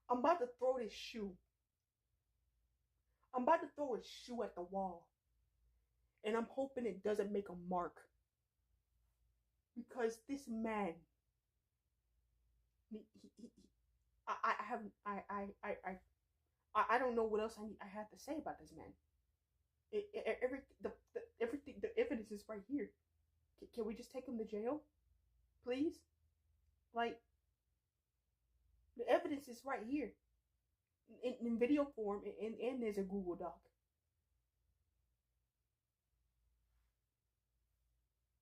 I'm about to throw this shoe. I'm about to throw a shoe at the wall. And I'm hoping it doesn't make a mark. Because this man, I don't know what else I have to say about this man. Everything, the evidence is right here. Can we just take him to jail, please? Like, the evidence is right here, in video form, and there's a Google Doc.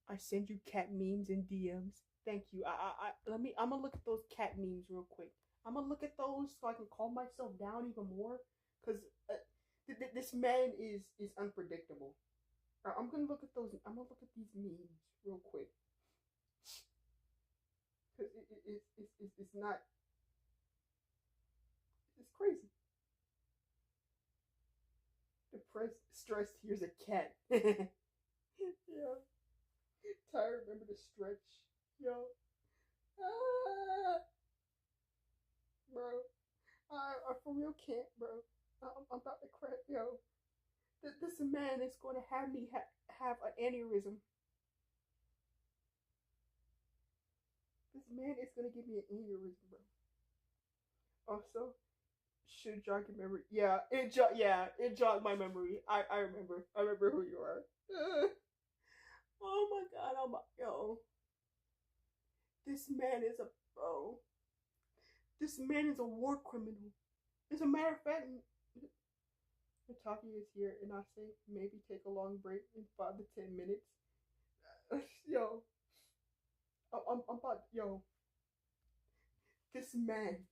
I send you cat memes and DMs. Thank you. I'm gonna look at those cat memes real quick. I'm gonna look at those so I can calm myself down even more, because this man is unpredictable. I'm gonna look at those. I'm gonna look at these memes real quick, because it's not. It's crazy. Depressed, stressed. Here's a cat. Yeah. Tired. Remember to stretch. Yo. Bro. I for real can't, bro. I'm about to crack, yo. This man is going to have me have an aneurysm. This man is going to give me an aneurysm, bro. Also, should jog your memory. Yeah, it jogged my memory. I remember who you are. Oh my god, yo. This man is a bro. This man is a war criminal. As a matter of fact, Taki is here, and I say maybe take a long break in 5 to 10 minutes. Yo, I'm about, yo. This man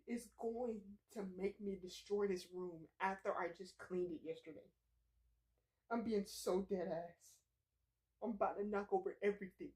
is going to make me destroy this room after I just cleaned it yesterday. I'm being so dead ass. I'm about to knock over everything.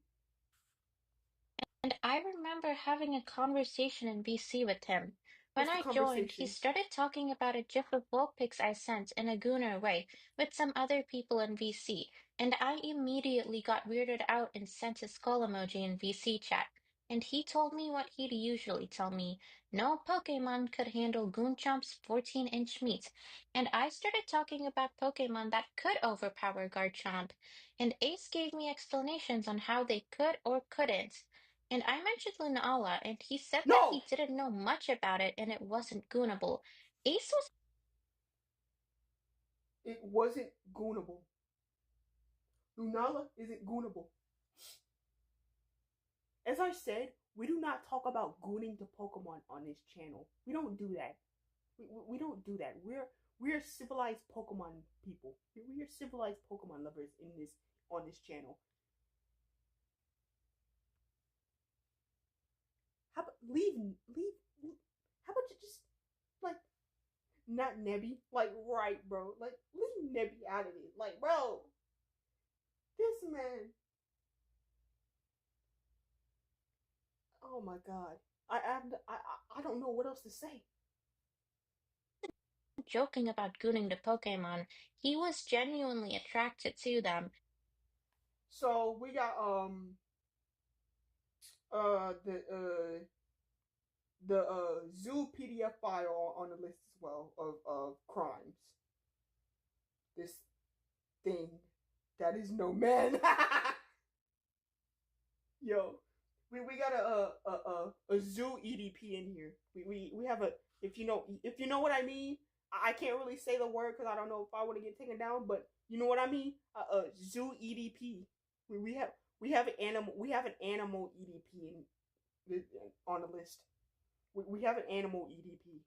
And I remember having a conversation in VC with him. When I joined, he started talking about a gif of Vulpix I sent in a Gooner way with some other people in VC, and I immediately got weirded out and sent a skull emoji in VC chat. And he told me what he'd usually tell me: no Pokemon could handle Goonchomp's 14-inch meat. And I started talking about Pokemon that could overpower Garchomp, and Ace gave me explanations on how they could or couldn't. And I mentioned Lunala, and he said that he didn't know much about it and it wasn't goonable. Ace was. It wasn't goonable. Lunala isn't goonable. As I said, we do not talk about gooning the Pokemon on this channel. We don't do that. We don't do that. We're civilized Pokemon people. We are civilized Pokemon lovers on this channel. How about leave? How about you just, like, not Nebby? Like, right, bro. Like, leave Nebby out of it. Like, bro, this man. Oh my god. I don't know what else to say. Joking about gooning the Pokemon. He was genuinely attracted to them. So we got the zoo PDF file on the list as well of crimes. This thing that is no man. Yo, we got a zoo EDP in here. We have a, if you know what I mean. I can't really say the word because I don't know if I want to get taken down, but you know what I mean. Zoo EDP. We have an animal EDP on the list. We have an animal EDP.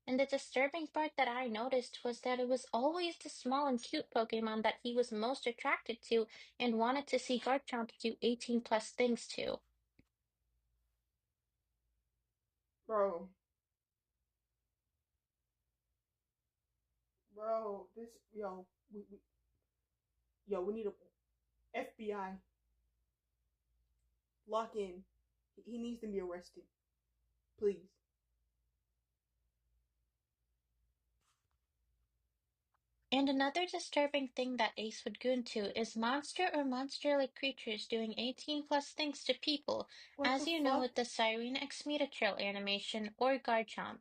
And the disturbing part that I noticed was that it was always the small and cute Pokemon that he was most attracted to and wanted to see Garchomp do 18 plus things to. Bro, we need a FBI. Lock in. He needs to be arrested. Please. And another disturbing thing that Ace would goon to is monster or monster-like creatures doing 18 plus things to people, as you know with the Siren X Metatrail animation or Garchomp.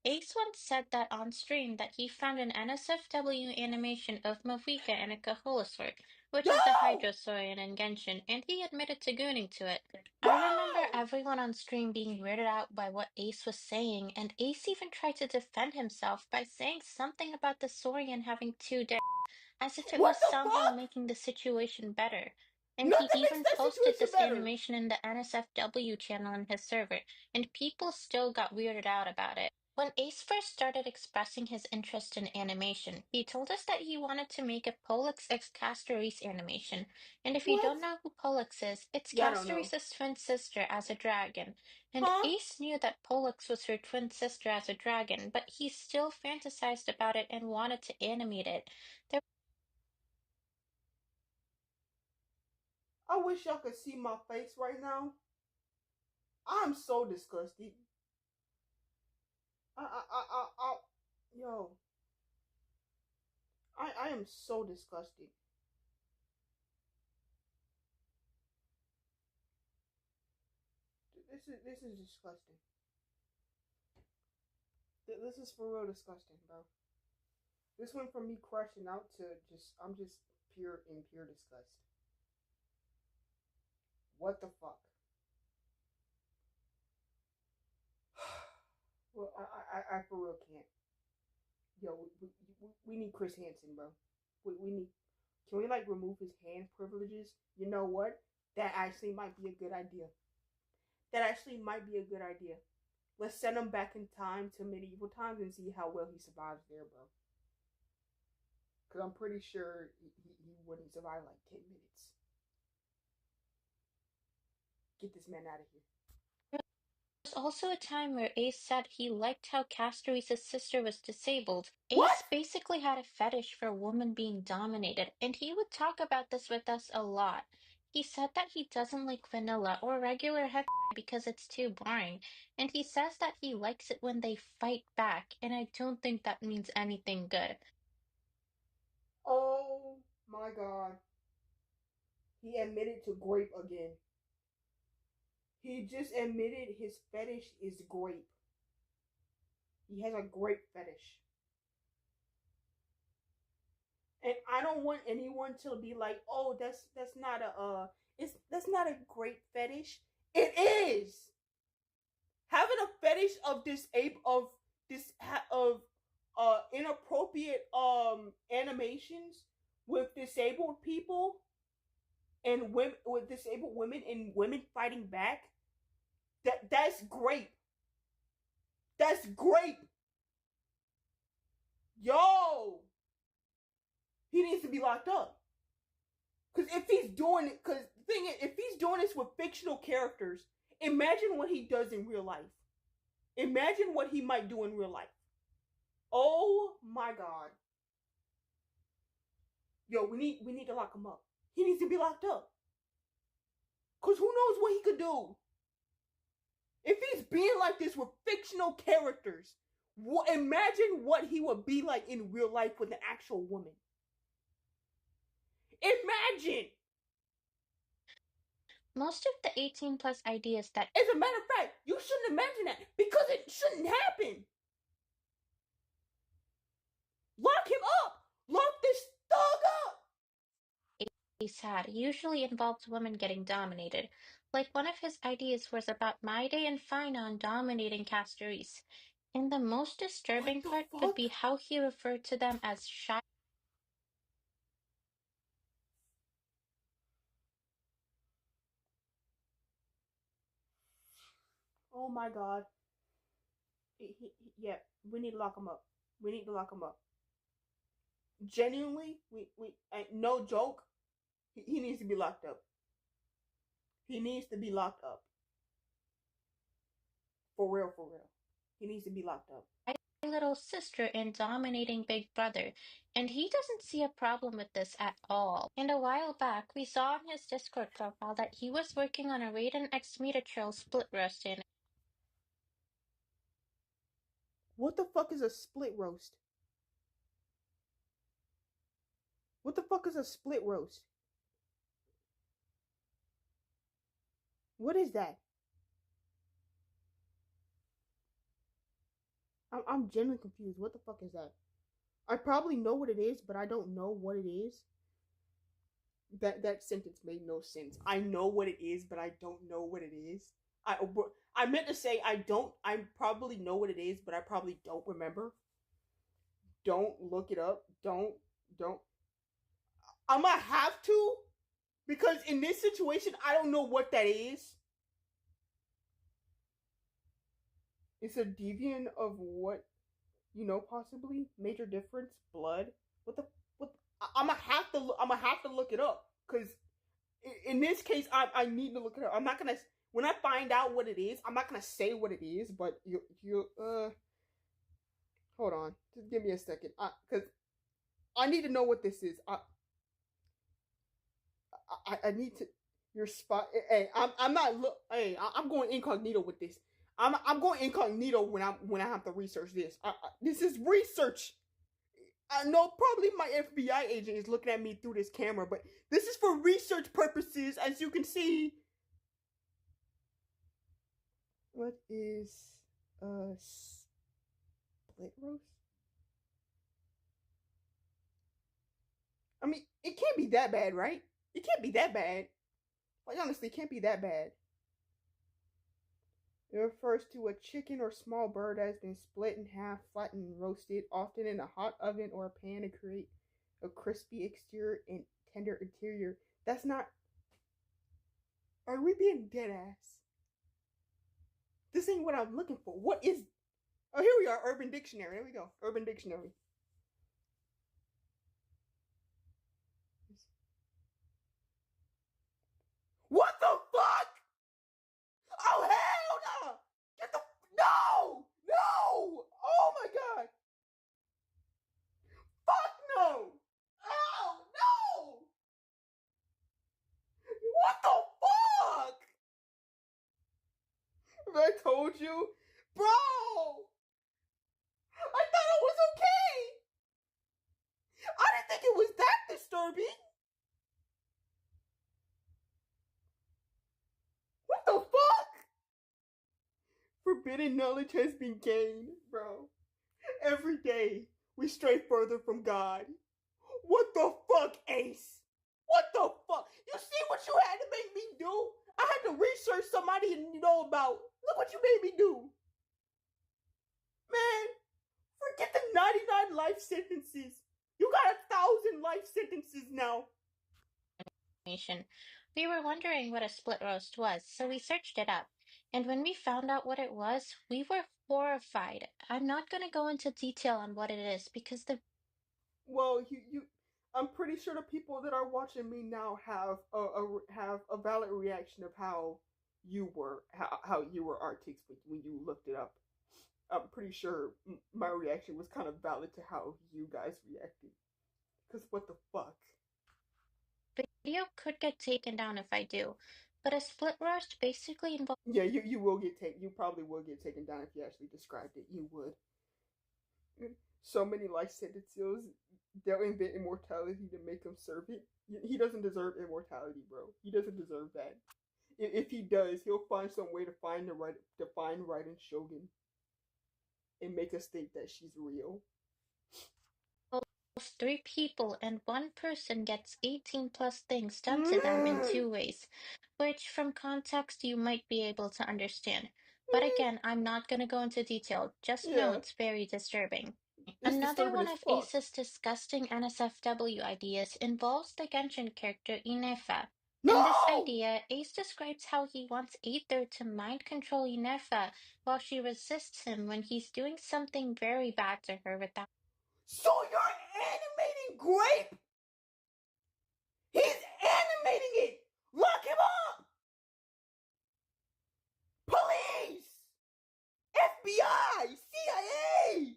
Ace once said that on stream that he found an NSFW animation of Mafuika and a Kahulasaur, which is the No! Hydrosaurian in Genshin, and he admitted to gooning to it. No! I remember everyone on stream being weirded out by what Ace was saying, and Ace even tried to defend himself by saying something about the Saurian having two dicks, as if it What was the somehow fuck? making the situation better. And he Nothing makes even that posted situation this better. animation in the NSFW channel on his server, and people still got weirded out about it. When Ace first started expressing his interest in animation, he told us that he wanted to make a Pollux x Castorice animation. And if you What? don't know who Pollux is, it's Yeah, I don't know. Castorice's twin sister as a dragon. And Huh? Ace knew that Pollux was her twin sister as a dragon, but he still fantasized about it and wanted to animate it. There I wish y'all could see my face right now. I'm so disgusted. Yo. I am so disgusted. This is disgusting. This is for real disgusting, bro. This went from me crashing out to I'm just pure disgust. What the fuck? Well, I for real can't. Yo, we need Chris Hansen, bro. We need. Can we like remove his hand privileges? You know what? That actually might be a good idea. That actually might be a good idea. Let's send him back in time to medieval times and see how well he survives there, bro. Because I'm pretty sure he wouldn't survive like 10 minutes. Get this man out of here. was also a time where Ace said he liked how Castorice's sister was disabled. What? Ace basically had a fetish for women being dominated, and he would talk about this with us a lot. He said that he doesn't like vanilla or regular hentai because it's too boring, and he says that he likes it when they fight back, and I don't think that means anything good. Oh my god. He admitted to grape again. He just admitted his fetish is grape. He has a grape fetish. And I don't want anyone to be like, "Oh, that's not a that's not a grape fetish." It is. Having a fetish of inappropriate animations with disabled people and women with disabled women and women fighting back, that's great. That's great. Yo, he needs to be locked up. Cause if he's doing it, cause the thing is, if he's doing this with fictional characters, imagine what he does in real life. Imagine what he might do in real life. Oh my god. Yo, we need to lock him up. He needs to be locked up. Cause who knows what he could do? If he's being like this with fictional characters, imagine what he would be like in real life with an actual woman. Imagine! Most of the 18 plus ideas that As a matter of fact, you shouldn't imagine that because it shouldn't happen. Lock him up! Lock this thug up! Ace had usually involved women getting dominated. Like one of his ideas was about Maide and Finon dominating Castorice. And the most disturbing part could be how he referred to them as shy. Oh my god. Yeah, we need to lock him up. We need to lock him up. Genuinely, no joke, he needs to be locked up. He needs to be locked up. For real, for real. He needs to be locked up. Little sister and dominating Big Brother, and he doesn't see a problem with this at all. And a while back, we saw on his Discord profile that he was working on a Raiden X Metatrail split roast in. What the fuck is a split roast? What the fuck is a split roast? What is that? I'm genuinely confused. What the fuck is that? I probably know what it is, but I don't know what it is. That sentence made no sense. I know what it is, but I don't know what it is. I meant to say I probably know what it is, but I probably don't remember. Don't look it up. Don't. I'm gonna have to, because in this situation, I don't know what that is. It's a deviant of what, possibly major difference, blood. What? I'm gonna have to look it up, because in this case, I need to look it up. I'm not gonna, when I find out what it is, I'm not gonna say what it is, but you hold on, just give me a second, because I need to know what this is. I need to. Your spot. Hey, I'm not. Hey, I'm going incognito with this. I'm going incognito when I have to research this. This is research. I know probably my FBI agent is looking at me through this camera, but this is for research purposes, as you can see. What is split roast? I mean, it can't be that bad, right? It can't be that bad. Like, honestly, it can't be that bad. It refers to a chicken or small bird that has been split in half, flattened, and roasted, often in a hot oven or a pan to create a crispy exterior and tender interior. That's not... Are we being dead ass? This ain't what I'm looking for. What is... Oh, here we are, Urban Dictionary. There we go, Urban Dictionary. What the fuck? Oh, hell no! Get the... No! No! Oh my god! Fuck no! Oh, no! What the fuck? I told you? Bro! I thought it was okay! I didn't think it was that disturbing! What the fuck? Forbidden knowledge has been gained, bro. Every day, we stray further from God. What the fuck, Ace? What the fuck? You see what you had to make me do? I had to research somebody you know about. Look what you made me do. Man, forget the 99 life sentences. You got 1,000 life sentences now. We were wondering what a split roast was, so we searched it up. And when we found out what it was, we were horrified. I'm not going to go into detail on what it is because the... Well, I'm pretty sure the people that are watching me now have a valid reaction of how you were Artix when you looked it up. I'm pretty sure my reaction was kind of valid to how you guys reacted. Because what the fuck? video could get taken down if I do, but a split roast basically involves... Yeah, you will get taken. You probably will get taken down if you actually described it. You would. So many life sentences. They'll invent immortality to make him serve it. He doesn't deserve immortality, bro. He doesn't deserve that. If he does, he'll find some way to find Raiden Shogun and make us think that she's real. 3 people and 1 person gets 18 plus things done to them in 2 ways, which from context you might be able to understand. But again, I'm not going to go into detail. Just know it's very disturbing. Another one of Ace's disgusting NSFW ideas involves the Genshin character Inefa. In this idea, Ace describes how he wants Aether to mind control Inefa while she resists him when he's doing something very bad to her without... So you're animating Grape? He's animating it! Lock him up! Police! FBI! CIA!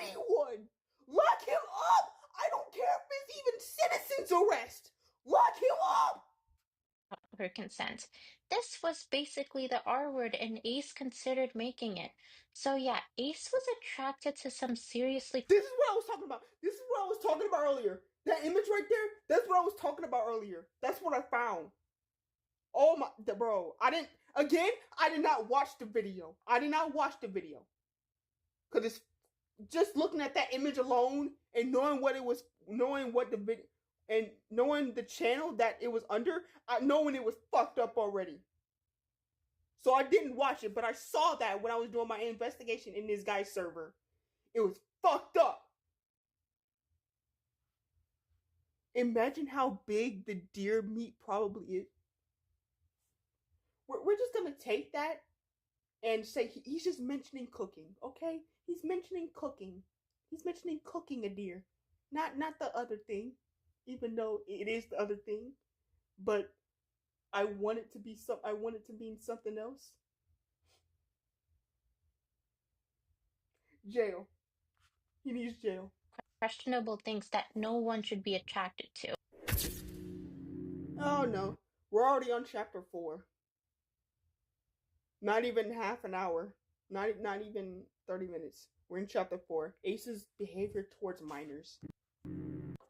Anyone! Lock him up! I don't care if it's even citizen's arrest! Lock him up! Her consent. This was basically the R word, and Ace considered making it. So yeah, Ace was attracted to some seriously... This is what I was talking about. This is what I was talking about earlier. That image right there, that's what I was talking about earlier. That's what I found. Oh my, bro. I did not watch the video. Because it's just looking at that image alone and knowing what it was, knowing what the video, and knowing the channel that it was under, knowing it was fucked up already. So I didn't watch it, but I saw that when I was doing my investigation in this guy's server. It was fucked up. Imagine how big the deer meat probably is. We're just gonna take that and say he's just mentioning cooking, okay? He's mentioning cooking. He's mentioning cooking a deer, not the other thing, even though it is the other thing. But I want it to be I want it to mean something else. Jail. He needs jail. Questionable things that no one should be attracted to. Oh no, we're already on chapter 4. Not even half an hour. Not even 30 minutes. We're in chapter 4. Ace's behavior towards minors.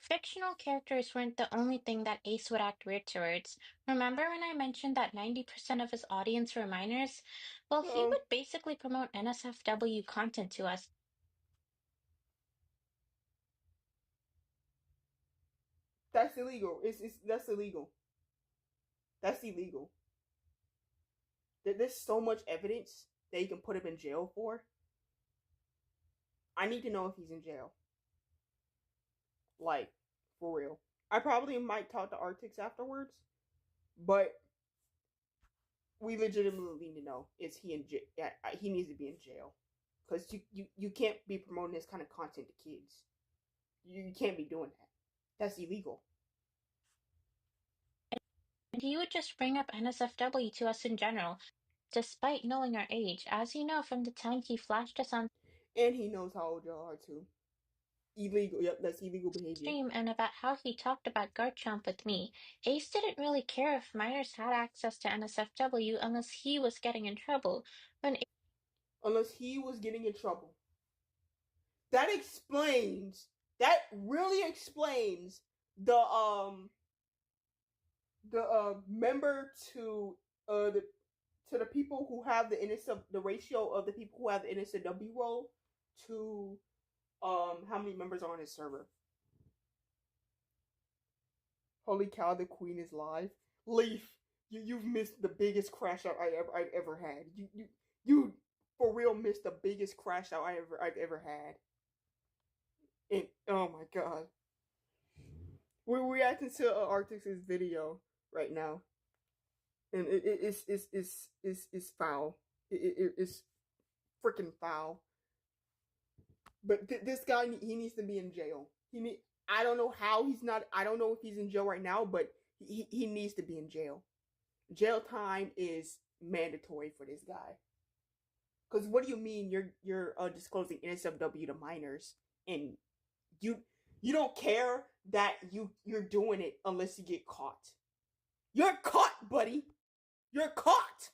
Fictional characters weren't the only thing that Ace would act weird towards. Remember when I mentioned that 90% of his audience were minors? Well, he would basically promote NSFW content to us. That's illegal. That's illegal. That's illegal. There's so much evidence that you can put him in jail for. I need to know if he's in jail. Like, for real. I probably might talk to Artix afterwards, but we legitimately need to know, is he in jail? Yeah, he needs to be in jail. Because you can't be promoting this kind of content to kids. You can't be doing that. That's illegal. And he would just bring up NSFW to us in general, despite knowing our age, as you know from the time he flashed us on And he knows how old y'all are too. Illegal. Yep, that's illegal behavior. Stream, and about how he talked about Garchomp with me. Ace didn't really care if minors had access to NSFW unless he was getting in trouble. Unless he was getting in trouble. That really explains the member to the people who have the ratio of the people who have the NSFW role to how many members are on his server. Holy cow, the queen is live. Leaf, you've missed the biggest crash out I've ever had. You for real missed the biggest crash out I've ever had. And oh my god. We're reacting to Artix's video right now. And it's foul. It's freaking foul. But this guy, he needs to be in jail. I don't know how he's not. I don't know if he's in jail right now, but he needs to be in jail. Jail time is mandatory for this guy. Because what do you mean you're disclosing NSFW to minors and you don't care that you're doing it unless you get caught. You're caught, buddy. You're caught.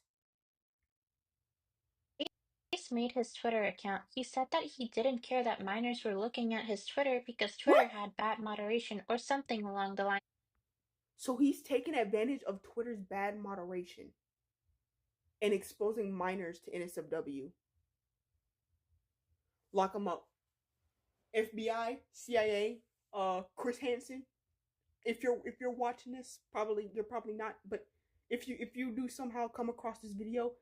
Ace made his Twitter account. He said that he didn't care that minors were looking at his Twitter because Twitter had bad moderation or something along the line. So he's taking advantage of Twitter's bad moderation and exposing minors to NSFW. Lock him up. FBI, CIA, Chris Hansen. If you're watching this, you're probably not, but if you do somehow come across this video,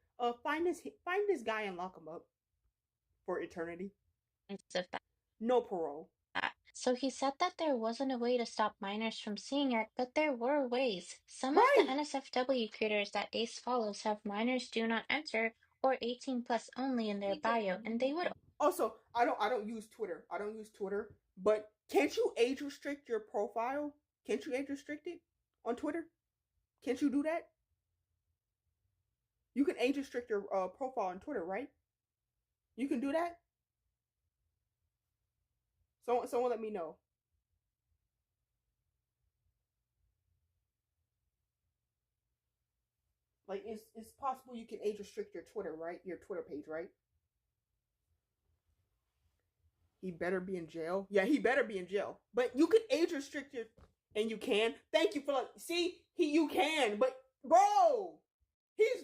find this guy and lock him up for eternity. No parole. So he said that there wasn't a way to stop minors from seeing it, but there were ways. Some of the NSFW creators that Ace follows have minors do not enter or 18 plus only in their bio, and they would. Also, I don't use Twitter. But can't you age restrict your profile? Can't you age restrict it on Twitter? Can't you do that? You can age restrict your profile on Twitter, right? You can do that? Someone let me know. Like, it's possible you can age restrict your Twitter, right? Your Twitter page, right? He better be in jail. Yeah, he better be in jail. But you can age restrict your, and you can. Thank you for you can. But bro, he's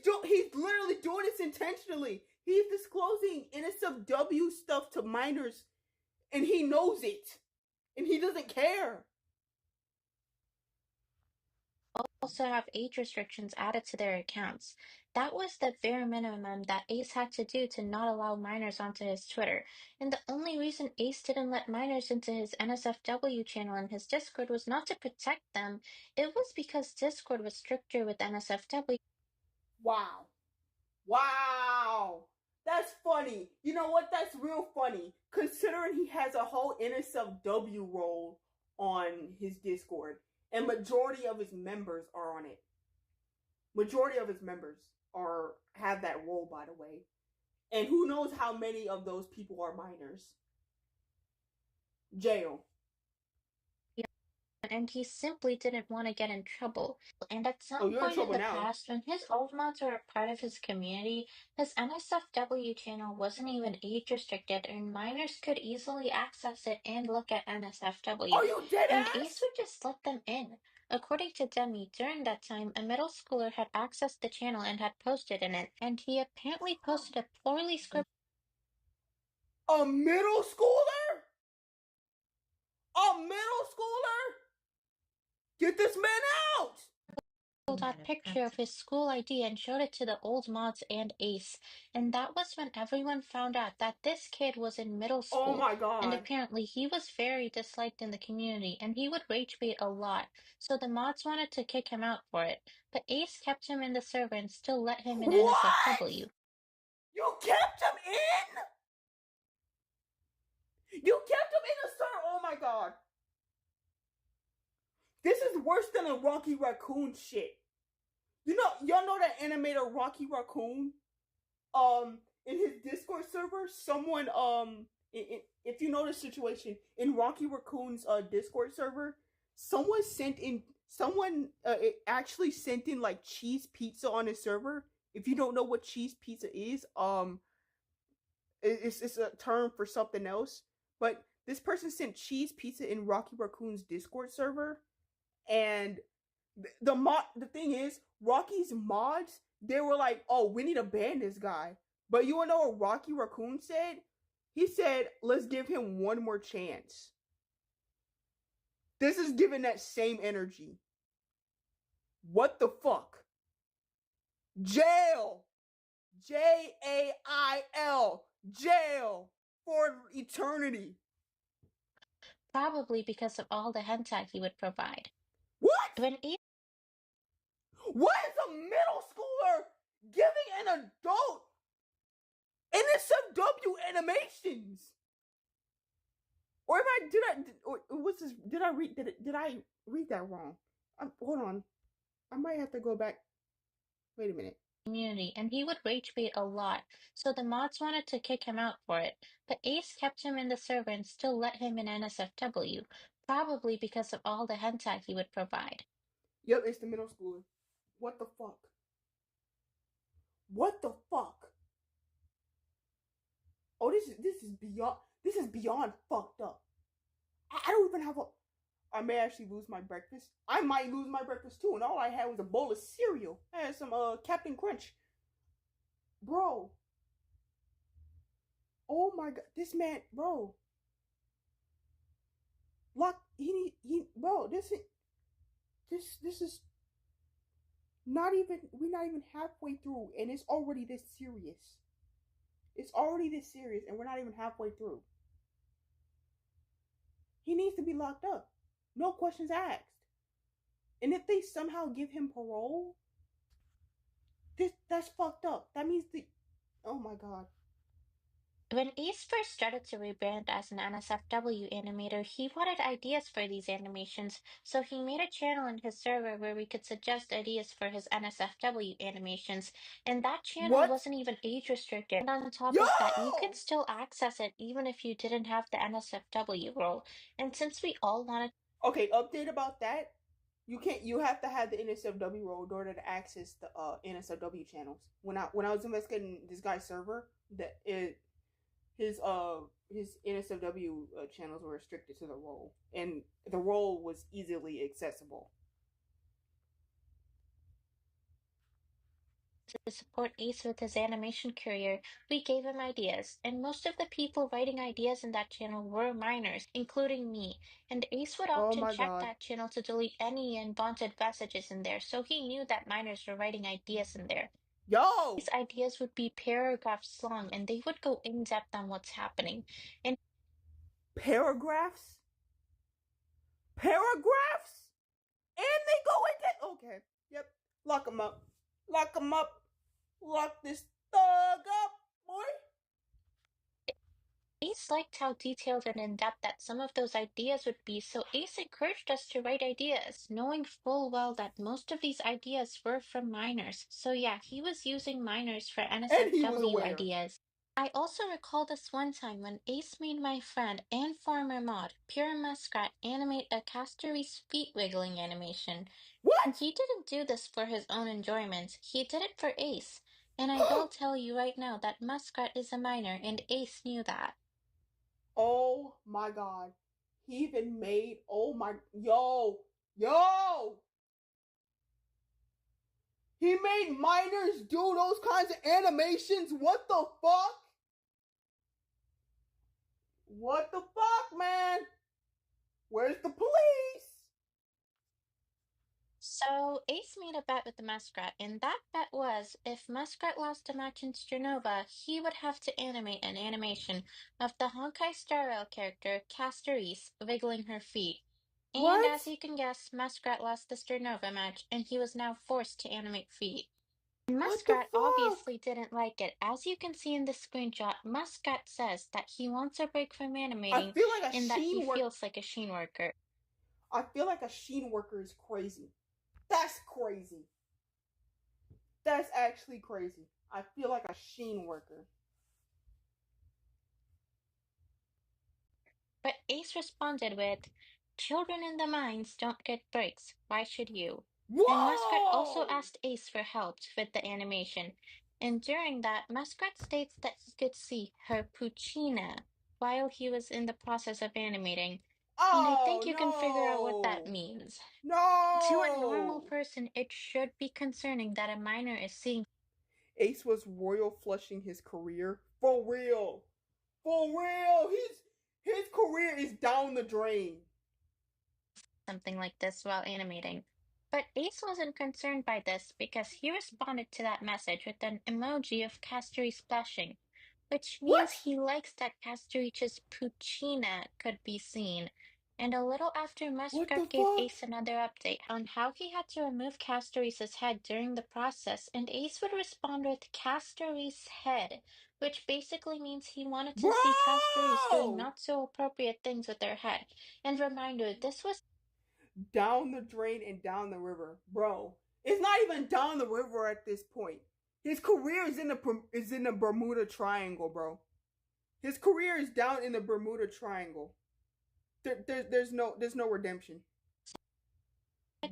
literally doing this intentionally. He's disclosing NSFW stuff to minors, and he knows it, and he doesn't care. Also have age restrictions added to their accounts. That was the bare minimum that Ace had to do to not allow minors onto his Twitter. And the only reason Ace didn't let minors into his NSFW channel and his Discord was not to protect them, it was because Discord was stricter with NSFW. Wow. Wow. That's funny. You know what? That's real funny. Considering he has a whole NSFW role on his Discord. And majority of his members are on it. Majority of his members have that role, by the way. And who knows how many of those people are minors. Jail. And he simply didn't want to get in trouble. And at some you're in point in trouble the now. past, when his old mods were a part of his community, his NSFW channel wasn't even age restricted, and minors could easily access it and look at NSFW. Are you dead And ass? Ace would just let them in. According to Demi, during that time, a middle schooler had accessed the channel and had posted in it, and he apparently posted a poorly scripted. A middle schooler? A middle schooler? Get this man out! That picture of his school ID and showed it to the old mods and Ace. And that was when everyone found out that this kid was in middle school. Oh my god. And apparently he was very disliked in the community and he would rage bait a lot. So the mods wanted to kick him out for it. But Ace kept him in the server and still let him in NSFW. You kept him in? You kept him in the server? Oh my god. This is worse than a Rocky Raccoon shit. Y'all know that animator Rocky Raccoon? In his Discord server, someone, if you know the situation, in Rocky Raccoon's, Discord server, someone actually sent in, like, cheese pizza on his server. If you don't know what cheese pizza is, it's a term for something else. But this person sent cheese pizza in Rocky Raccoon's Discord server. And the thing is, Rocky's mods, they were like, oh, we need to ban this guy. But you wanna know what Rocky Raccoon said? He said, let's give him one more chance. This is giving that same energy. What the fuck? Jail! Jail! Jail! For eternity. Probably because of all the hentai he would provide. What? What is a middle schooler giving an adult NSFW animations? Or did I read that wrong? Hold on. I might have to go back. Wait a minute. Community, and he would rage bait a lot, so the mods wanted to kick him out for it. But Ace kept him in the server and still let him in NSFW, probably because of all the hentai he would provide. Yep, it's the middle schooler. What the fuck? What the fuck? Oh, this is beyond fucked up. I don't even have I may actually lose my breakfast. I might lose my breakfast too, and all I had was a bowl of cereal. I had some Captain Crunch. Bro. Oh my god, this man, bro. Bro, this is we're not even halfway through, and it's already this serious. It's already this serious, and we're not even halfway through. He needs to be locked up. No questions asked. And if they somehow give him parole, that's fucked up. That means oh my god. When Ace first started to rebrand as an NSFW animator, he wanted ideas for these animations, so he made a channel in his server where we could suggest ideas for his NSFW animations, and that channel wasn't even age restricted. And on top of that, you could still access it even if you didn't have the NSFW role. And since we all wanted... Okay, update about that. You have to have the NSFW role in order to access the NSFW channels. When I was investigating this guy's server, his NSFW channels were restricted to the role, and the role was easily accessible. to support Ace with his animation career, we gave him ideas, and most of the people writing ideas in that channel were minors, including me, and Ace would Oh often my check god. that channel to delete any unwanted messages in there, so he knew that minors were writing ideas in there. Yo! These ideas would be paragraphs long, and they would go in-depth on what's happening. And Paragraphs? Paragraphs? And they go into... Okay. Yep. Lock them up. Lock them up. Lock this thug up, boy. Ace liked how detailed and in-depth that some of those ideas would be, so Ace encouraged us to write ideas, knowing full well that most of these ideas were from minors. So yeah, he was using minors for And he was NSFW aware. ideas. I also recall this one time when Ace made my friend and former mod, Pure Muskrat, animate a Castoree's feet wiggling animation. What? He didn't do this for his own enjoyment, he did it for Ace. And I will tell you right now that Muskrat is a minor, and Ace knew that. Oh my god. He even made... Oh my... Yo! Yo! He made minors do those kinds of animations? What the fuck? What the fuck, man? Where's the police? So Ace made a bet with the Muskrat, and that bet was if Muskrat lost a match in Sternova, he would have to animate an animation of the Honkai Star Rail character Castoreese wiggling her feet. And What? as you can guess, Muskrat lost the Sternova match, and he was now forced to animate feet. Muskrat obviously didn't like it. As you can see in the screenshot, Muskrat says that he wants a break from animating I feel like a and that he sheen worker. feels like a sheen worker. I feel like a sheen worker is crazy. That's crazy. That's actually crazy. I feel like a sheen worker. But Ace responded with, "Children in the mines don't get breaks. Why should you?" Whoa! And Muskrat also asked Ace for help with the animation. And during that, Muskrat states that he could see her Puccina while he was in the process of animating. And I think you can figure out what that means. No! To a normal person, it should be concerning that a minor is seeing. Ace was royal flushing his career. For real. For real. His career is down the drain. Something like this while animating. But Ace wasn't concerned by this because he responded to that message with an emoji of Castoree splashing, which means he likes that Castoree's Puccina could be seen. And a little after, Muskrat gave Ace another update on how he had to remove Castoree's head during the process, and Ace would respond with Castoree's head, which basically means he wanted to see Castorees doing not so appropriate things with their head. And reminder, this was down the drain and down the river. Bro, it's not even down the river at this point. His career is in the Bermuda Triangle, bro. His career is down in the Bermuda Triangle. There's no redemption.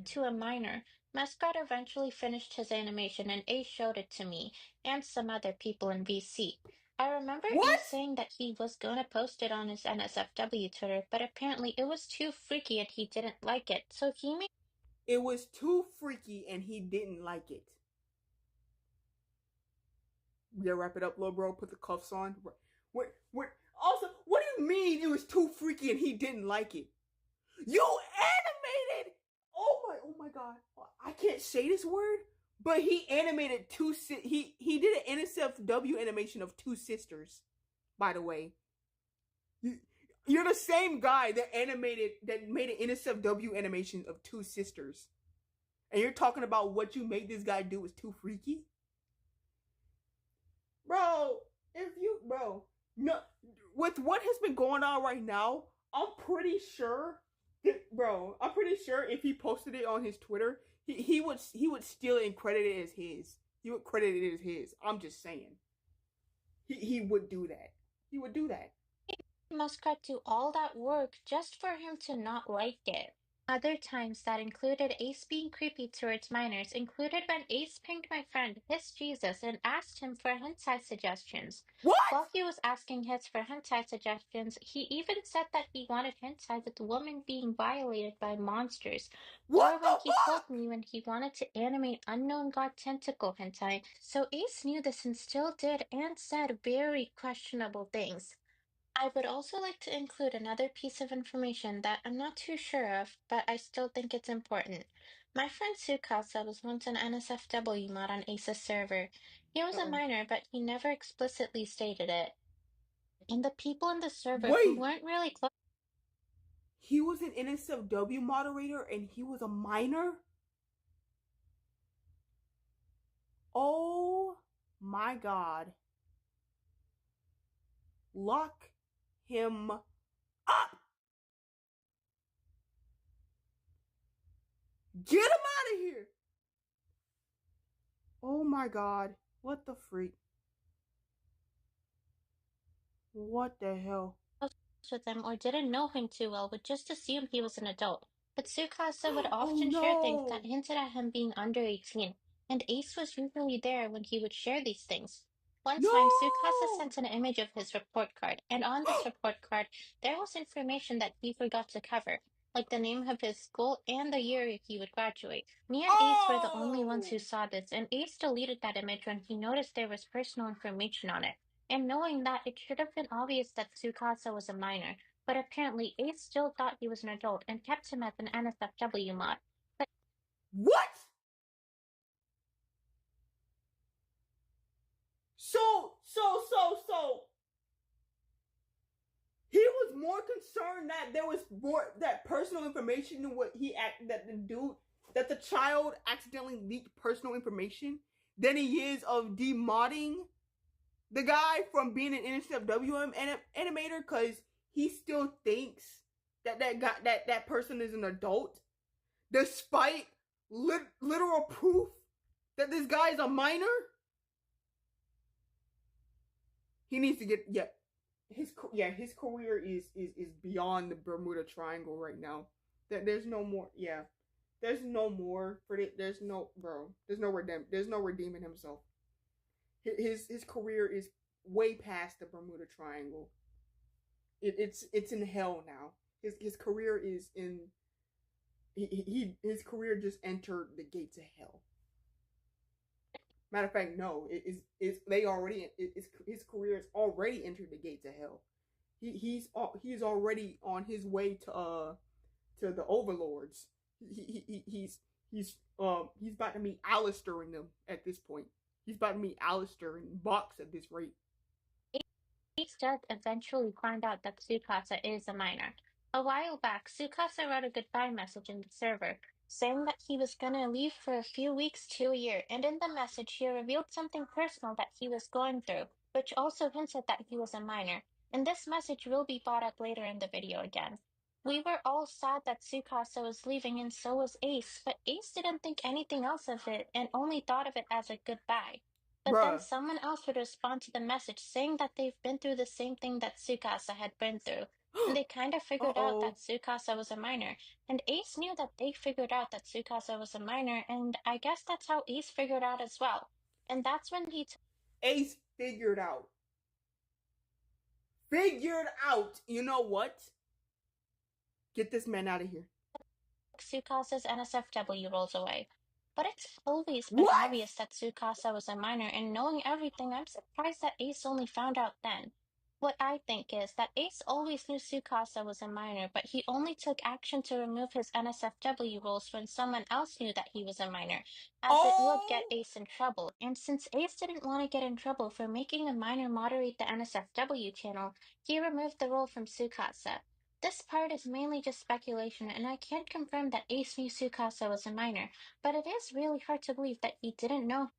To a minor, Muskrat eventually finished his animation and Ace showed it to me and some other people in VC. I remember Ace saying that he was gonna post it on his NSFW Twitter, but apparently it was too freaky and he didn't like it, so he made. It was too freaky and he didn't like it. Yeah, wrap it up, little bro. Put the cuffs on. Also, what do you mean it was too freaky and he didn't like it? You animated! Oh my god. I can't say this word, but he animated he did an NSFW animation of two sisters, by the way. You're the same guy that made an NSFW animation of two sisters. And you're talking about what you made this guy do was too freaky? Bro, no, with what has been going on right now, I'm pretty sure if he posted it on his Twitter, he would steal it and credit it as his. He would credit it as his. I'm just saying. He would do that. He would do that. Muskrat do all that work just for him to not like it. Other times that included Ace being creepy towards minors included when Ace pinged my friend His Jesus and asked him for hentai suggestions. What? While he was asking His for hentai suggestions, he even said that he wanted hentai with women being violated by monsters. What Or the when he fuck? told me when he wanted to animate Unknown God tentacle hentai. So Ace knew this and still did and said very questionable things. I would also like to include another piece of information that I'm not too sure of, but I still think it's important. My friend Sukasa was once an NSFW mod on Ace's server. He was a Uh-oh. minor, but he never explicitly stated it. And the people in the server who Wait, weren't really close. he was an NSFW moderator and he was a minor? Oh my god. Lock him up! Get him out of here! Oh my god. What the freak? What the hell? With him or didn't know him too well would just assume he was an adult. But Sukasa would Oh often share things that no! hinted at him being under 18, and Ace was usually there when he would share these things. One time, Sukasa No! sent an image of his report card, and on this report card, there was information that he forgot to cover, like the name of his school and the year he would graduate. Me and Ace were the only ones who Oh! saw this, and Ace deleted that image when he noticed there was personal information on it. And knowing that, it should have been obvious that Tsukasa was a minor, but apparently Ace still thought he was an adult and kept him as an NSFW mod. But What? So. He was more concerned that there was more that personal information than what that the child accidentally leaked personal information than he is of demodding the guy from being an NSFW animator because he still thinks that person is an adult, despite literal proof that this guy is a minor. He needs to get his career is beyond the Bermuda Triangle right now. There's no more. Yeah, there's no more for it. There's no redeeming himself. His career is way past the Bermuda Triangle. It's in hell now. His career is in. His career just entered the gates of hell. Matter of fact, no, his career has already entered the gates of hell. He's already on his way to the overlords. He's about to meet Alistair in them at this point. He's about to meet Alistair and Box at this rate. Ace does eventually find out that Tsukasa is a minor. A while back, Tsukasa wrote a goodbye message in the server, saying that he was gonna leave for a few weeks to a year, and in the message he revealed something personal that he was going through, which also hinted that he was a minor, and this message will be brought up later in the video again. We were all sad that Tsukasa was leaving and so was Ace, but Ace didn't think anything else of it and only thought of it as a goodbye. But then someone else would respond to the message saying that they've been through the same thing that Tsukasa had been through. And they kind of figured out that Tsukasa was a minor. And Ace knew that they figured out that Tsukasa was a minor, and I guess that's how Ace figured out as well. And that's when Ace figured out. You know what? Get this man out of here. Tsukasa's NSFW rolls away. But it's always been obvious that Tsukasa was a minor, and knowing everything, I'm surprised that Ace only found out then. What I think is that Ace always knew Tsukasa was a minor, but he only took action to remove his NSFW roles when someone else knew that he was a minor, as it would get Ace in trouble. And since Ace didn't want to get in trouble for making a minor moderate the NSFW channel, he removed the role from Tsukasa. This part is mainly just speculation, and I can't confirm that Ace knew Tsukasa was a minor, but it is really hard to believe that he didn't know.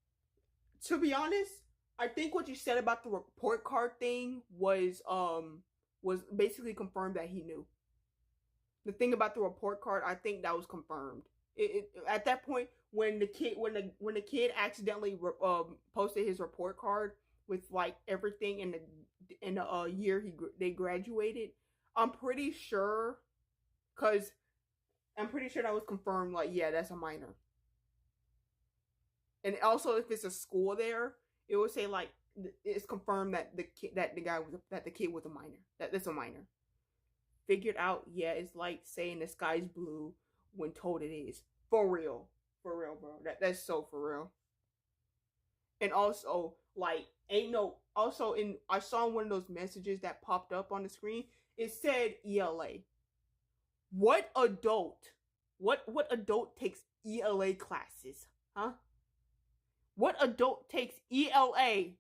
To be honest, I think what you said about the report card thing was basically confirmed that he knew. The thing about the report card, I think that was confirmed. At that point, when the kid accidentally posted his report card with like everything in the year they graduated, I'm pretty sure, because I'm pretty sure that was confirmed. Like, yeah, that's a minor. And also, if it's a school there, it would say like it's confirmed that the kid was a minor. That's a minor. Figured out, yeah, it's like saying the sky's blue when told it is. For real, bro. That's so for real. And also, like, ain't no. Also, I saw one of those messages that popped up on the screen. It said ELA. What adult takes ELA classes? Huh? What adult takes ELA?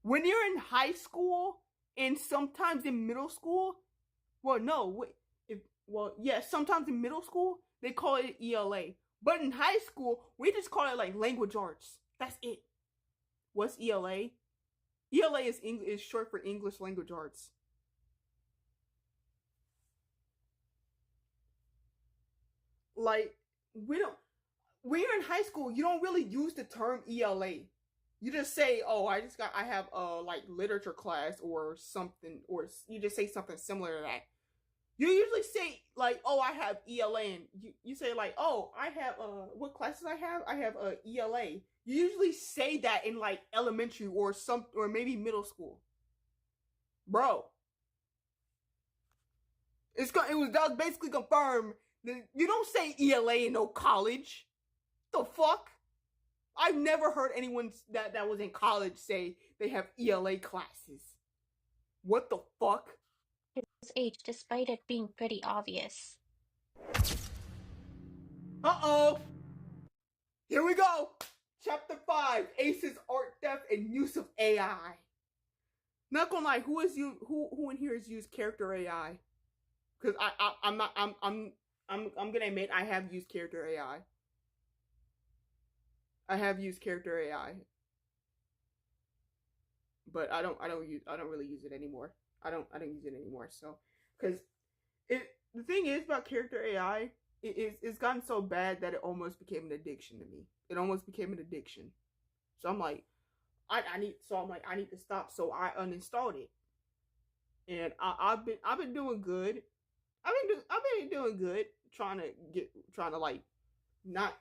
When you're in high school and sometimes in middle school, sometimes in middle school they call it ELA. But in high school, we just call it like language arts. That's it. What's ELA? ELA is short for English language arts. Like, when you're in high school, you don't really use the term ELA. You just say, "Oh, I have like literature class or something," or you just say something similar to that. You usually say like, "Oh, I have ELA," and you say like, "Oh, I have what classes I have? I have ELA." You usually say that in like elementary or maybe middle school, bro. That was basically confirmed. You don't say ELA in no college. The fuck? I've never heard anyone that was in college say they have ELA classes. What the fuck? His age, despite it being pretty obvious. Uh-oh! Here we go! Chapter 5, Ace's art theft and use of AI. Not gonna lie, who in here has used character AI? Because I'm gonna admit I have used character AI. I have used character AI, but I don't really use it anymore. I don't use it anymore. So, because the thing is about character AI, it's gotten so bad that it almost became an addiction to me. It almost became an addiction. So I'm like, I need to stop. So I uninstalled it, and I've been doing good. I've been doing good, trying to like not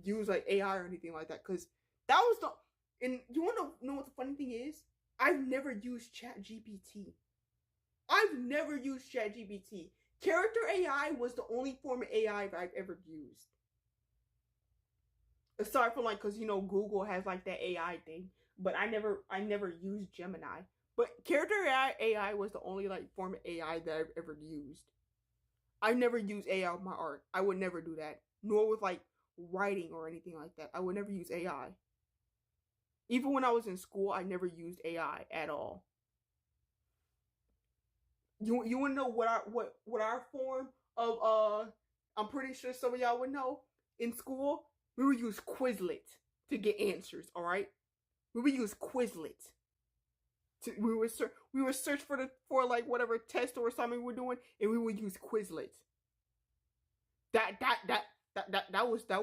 use like AI or anything like that, because that was and you want to know what the funny thing is? I've never used ChatGPT. I've never used ChatGPT. Character AI was the only form of AI I've ever used. Aside from like, because Google has like that AI thing, but I never used Gemini. But character AI was the only like form of AI that I've ever used. I've never used AI with my art. I would never do that. Nor with like writing or anything like that. I would never use AI. Even when I was in school, I never used AI at all. You want to know what our form of I'm pretty sure some of y'all would know. In school, we would use Quizlet to get answers. All right, we would use Quizlet. We would search for like whatever test or something we're doing, and we would use Quizlet. That was the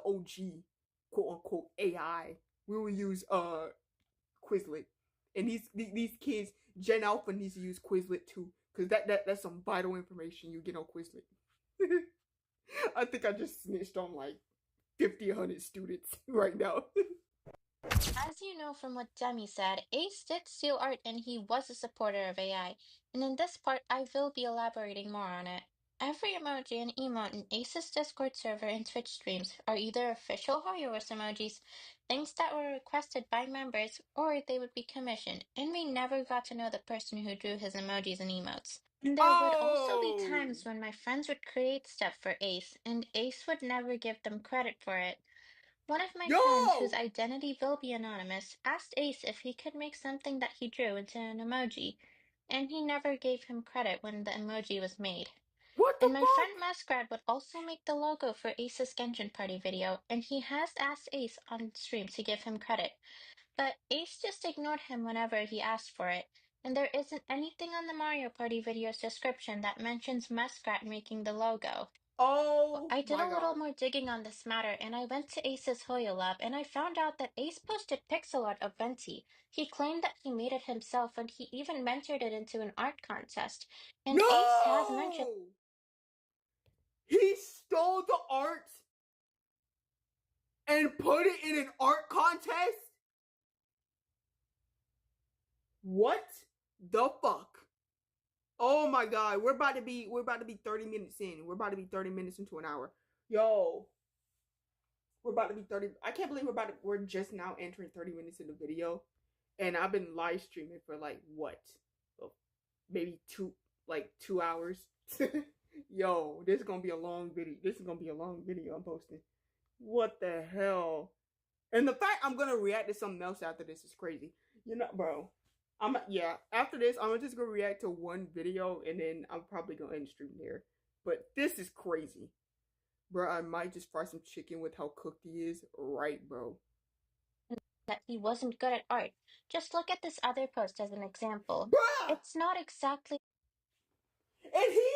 OG quote unquote AI. We would use Quizlet, and these kids Gen Alpha needs to use Quizlet too, because that's some vital information you get on Quizlet. I think I just snitched on like 100 students right now. As you know from what Demi said, Ace did steal art and he was a supporter of AI, and in this part I will be elaborating more on it. Every emoji and emote in Ace's Discord server and Twitch streams are either official HoYoverse emojis, things that were requested by members, or they would be commissioned, and we never got to know the person who drew his emojis and emotes. And there would also be times when my friends would create stuff for Ace, and Ace would never give them credit for it. One of my friends, whose identity will be anonymous, asked Ace if he could make something that he drew into an emoji, and he never gave him credit when the emoji was made. What the And my fuck? friend Muskrat would also make the logo for Ace's Genshin Party video, and he has asked Ace on stream to give him credit. But Ace just ignored him whenever he asked for it, and there isn't anything on the Mario Party video's description that mentions Muskrat making the logo. Oh I did my a little god. more digging on this matter and I went to Ace's Hoya lab and I found out that Ace posted pixel art of Venti. He claimed that he made it himself and he even mentored it into an art contest. And Ace has mentioned No! He stole the art and put it in an art contest? What the fuck? Oh my god, we're about to be 30 minutes in. We're about to be 30 minutes into an hour. Yo. We're about to be 30. I can't believe we're just now entering 30 minutes in the video. And I've been live streaming for like what? Maybe 2 hours. Yo, this is gonna be a long video. This is gonna be a long video I'm posting. What the hell? And the fact I'm gonna react to something else after this is crazy. You know, bro. After this, I'm just gonna react to one video and then I'm probably gonna end the stream there. But this is crazy. Bro, I might just fry some chicken with how cooked he is. Right, bro. that he wasn't good at art. Just look at this other post as an example. Bruh! It's not exactly And he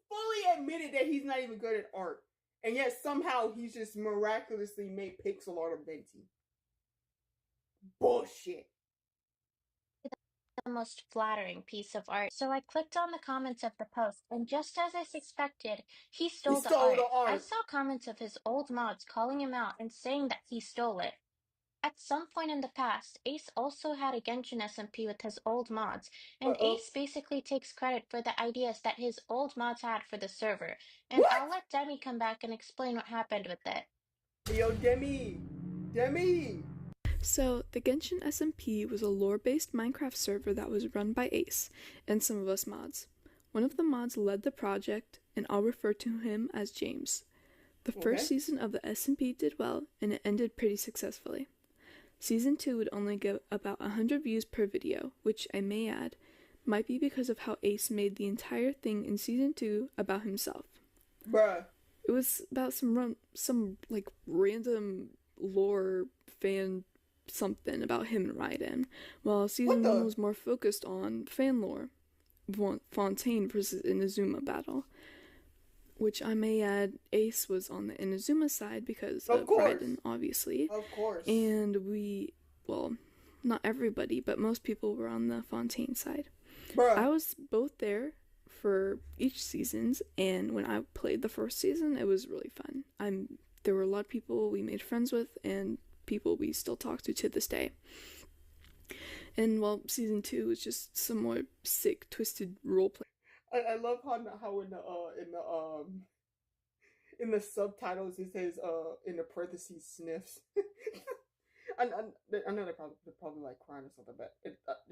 fully admitted that he's not even good at art. And yet somehow he's just miraculously made pixel art of Venti. Bullshit. the most flattering piece of art. So I clicked on the comments of the post, and just as I suspected, he stole the art. I saw comments of his old mods calling him out and saying that he stole it. At some point in the past, Ace also had a Genshin SMP with his old mods, and Ace basically takes credit for the ideas that his old mods had for the server. And I'll let Demi come back and explain what happened with it. Yo, Demi! So, the Genshin SMP was a lore-based Minecraft server that was run by Ace and some of us mods. One of the mods led the project, and I'll refer to him as James. The first season of the SMP did well, and it ended pretty successfully. Season 2 would only get about 100 views per video, which I may add, might be because of how Ace made the entire thing in Season 2 about himself. Bruh. It was about some random lore fan something about him and Raiden, while Season 1 was more focused on fan lore, Fontaine versus Inazuma battle, which I may add, Ace was on the Inazuma side because of Raiden, obviously. Of course. And not everybody, but most people were on the Fontaine side. Bruh. I was both there for each seasons, and when I played the first season, it was really fun. There were a lot of people we made friends with, and people we still talk to this day. And Season 2 was just some more sick, twisted roleplay. I love how in the subtitles it says in the parentheses sniffs. I know they're probably like crying or something, but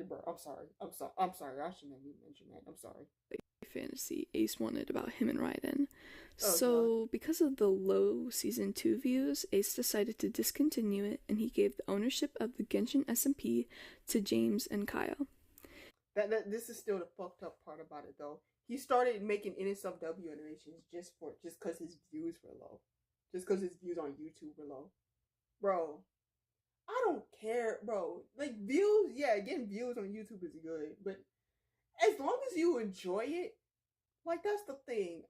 bro, I'm sorry. I shouldn't have even mentioned that. I'm sorry. Fantasy Ace wanted about him and Raiden. Because of the low Season 2 views, Ace decided to discontinue it, and he gave the ownership of the Genshin SMP to James and Kyle. This is still the fucked up part about it, though. He started making NSFW animations just because his views were low. Just because his views on YouTube were low. Bro, I don't care, bro. Like, views, yeah, getting views on YouTube is good, but as long as you enjoy it, like, that's the thing.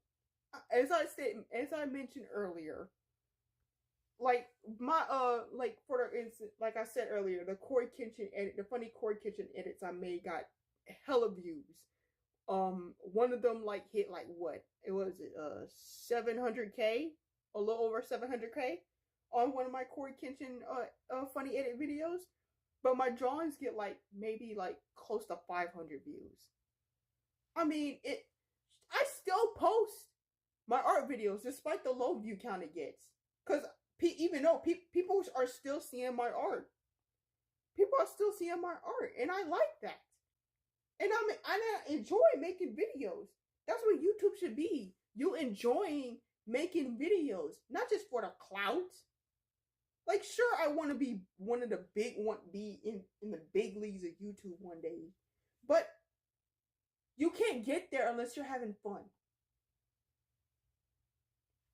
As I mentioned earlier, like my for the instance, like I said earlier, the funny Corey Kitchen edits I made got hella views. One of them hit what? It was 700K, a little over 700K on one of my Corey Kitchen funny edit videos. But my drawings get maybe close to 500 views. I mean, I still post my art videos despite the low view count it gets. Because even though people are still seeing my art. People are still seeing my art. And I like that. And I enjoy making videos. That's what YouTube should be. You enjoying making videos. Not just for the clout. Like, sure, I want to be be in the big leagues of YouTube one day. But you can't get there unless you're having fun.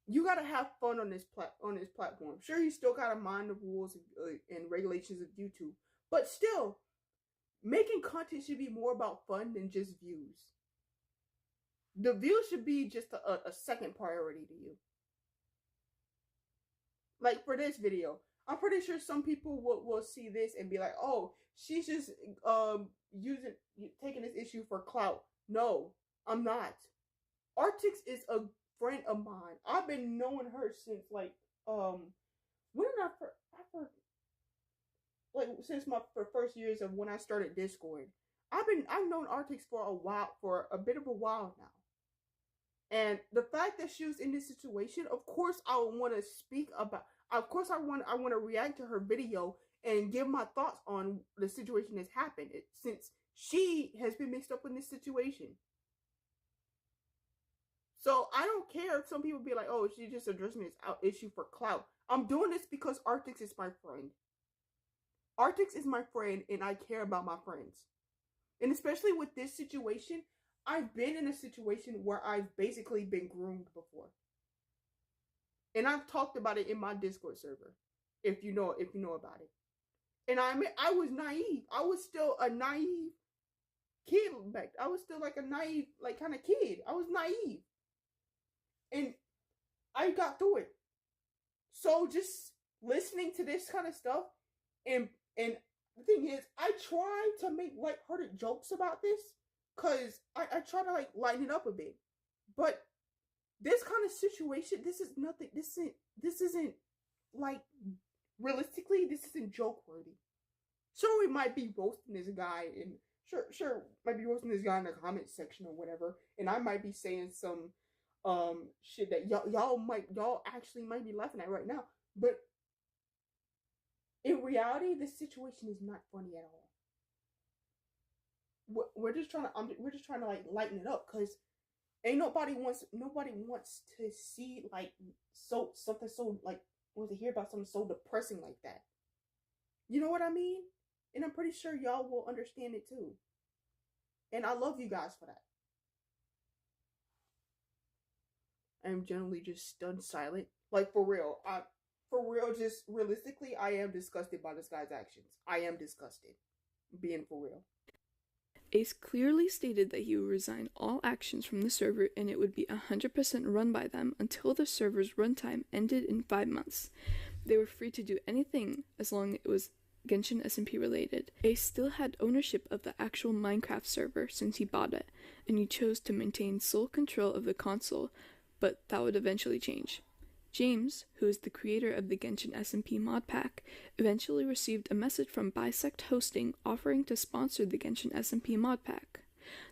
You gotta have fun on this platform. Sure, you still gotta mind the rules and regulations of YouTube, but still, making content should be more about fun than just views. the views should be just a second priority to you. Like for this video, I'm pretty sure some people will see this and be like, oh, she's just taking this issue for clout. No, I'm not. Artix is a friend of mine. I've been knowing her since like when did since my first years of when I started Discord. I've known Artix for a bit of a while now. And the fact that she was in this situation, of course I would want to speak about. Of course I want to react to her video and give my thoughts on the situation that's happened since she has been mixed up in this situation. So I don't care if some people be like, oh, she just addressing this issue for clout. I'm doing this because Artix is my friend. Artix is my friend and I care about my friends. And especially with this situation, I've been in a situation where I've basically been groomed before. And I've talked about it in my Discord server, if you know about it. And I was naive. I was still a naive kid back. I was still like a naive, like kind of kid. I was naive. And I got through it. So just listening to this kind of stuff, and the thing is, I try to make lighthearted jokes about this, cause I try to like lighten it up a bit. But this kind of situation, this is nothing. This isn't like realistically, this isn't joke worthy. Sure, we might be roasting this guy, and sure, might be roasting this guy in the comment section or whatever, and I might be saying some shit that y'all actually might be laughing at right now, but in reality, this situation is not funny at all. We're just trying to like lighten it up, cause ain't nobody wants to see like something so like wants to hear about something so depressing like that. You know what I mean? And I'm pretty sure y'all will understand it too. And I love you guys for that. I'm generally just stunned silent. Like for real. Just realistically, I am disgusted by this guy's actions. I am disgusted. Being for real. Ace clearly stated that he would resign all actions from the server and it would be 100% run by them until the server's runtime ended in 5 months. They were free to do anything as long as it was Genshin SMP related. Ace still had ownership of the actual Minecraft server since he bought it, and he chose to maintain sole control of the console, but that would eventually change. James, who is the creator of the Genshin SMP mod pack, eventually received a message from Bisect Hosting offering to sponsor the Genshin SMP mod pack.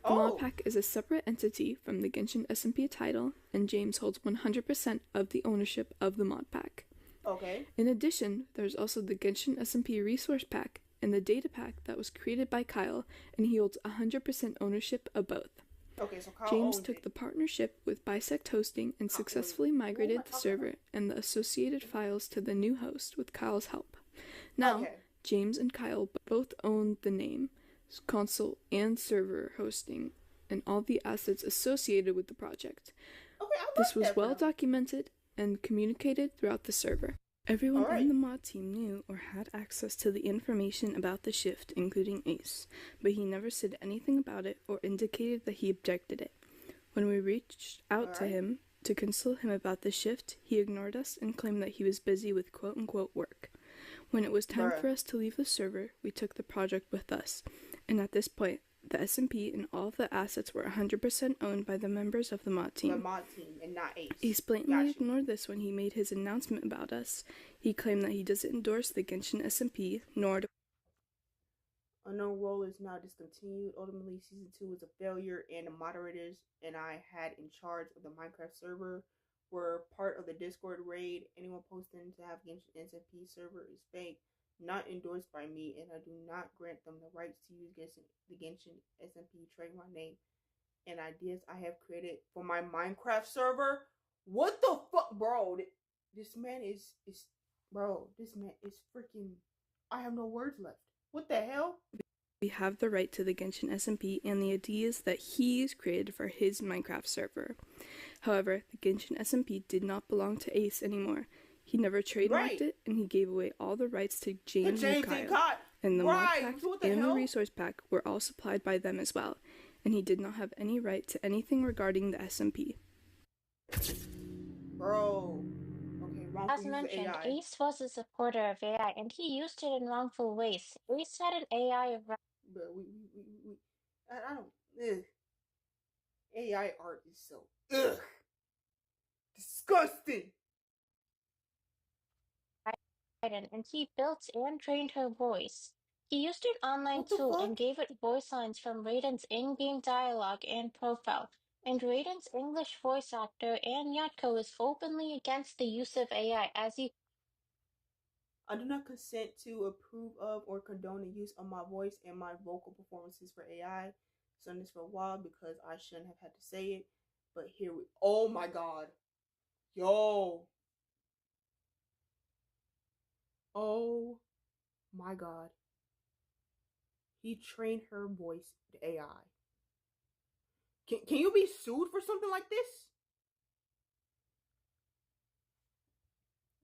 The mod pack is a separate entity from the Genshin SMP title, and James holds 100% of the ownership of the mod pack. Okay. In addition, there's also the Genshin SMP resource pack and the data pack that was created by Kyle, and he holds 100% ownership of both. Okay, so Kyle James took the partnership with Bisect Hosting and successfully migrated the server and the associated files to the new host with Kyle's help. Now, James and Kyle both own the name, console, and server hosting, and all the assets associated with the project. This was well documented and communicated throughout the server. Everyone on the mod team knew or had access to the information about the shift, including Ace, but he never said anything about it or indicated that he objected it. When we reached out to him to consult him about the shift, he ignored us and claimed that he was busy with quote-unquote work. When it was time for us to leave the server, we took the project with us, and at this point, the SMP and all of the assets were 100% owned by the members of the mod team. The mod team and not Ace. Ace blatantly ignored this when he made his announcement about us. He claimed that he doesn't endorse the Genshin SMP, nor Unknown role is now discontinued. Ultimately, Season 2 was a failure, and the moderators and I had in charge of the Minecraft server were part of the Discord raid. Anyone posting to have Genshin SMP server is fake. Not endorsed by me, and I do not grant them the rights to use the Genshin SMP trademark name and ideas I have created for my Minecraft server. What the fuck, bro? This man is freaking. I have no words left. What the hell? We have the right to the Genshin SMP and the ideas that he's created for his Minecraft server. However, the Genshin SMP did not belong to Ace anymore. He never trademarked it, and he gave away all the rights to James and Kyle. And the mod pack and the resource pack were all supplied by them as well. and he did not have any right to anything regarding the SMP. Bro. Okay, wrongful As use of mentioned, AI. Ace was a supporter of AI, and he used it in wrongful ways. Ace had an AI of But I don't. Ugh. AI art is so disgusting. and he built and trained her voice. He used an online What the tool fuck? and gave it voice lines from Raiden's in-game dialogue and profile. And Raiden's English voice actor, Ann Yatko, is openly against the use of AI, as he I do not consent to approve of or condone the use of my voice and my vocal performances for AI. I've done this for a while because I shouldn't have had to say it. But here we. Oh my god. Yo. Oh my god. He trained her voice to AI. Can you be sued for something like this?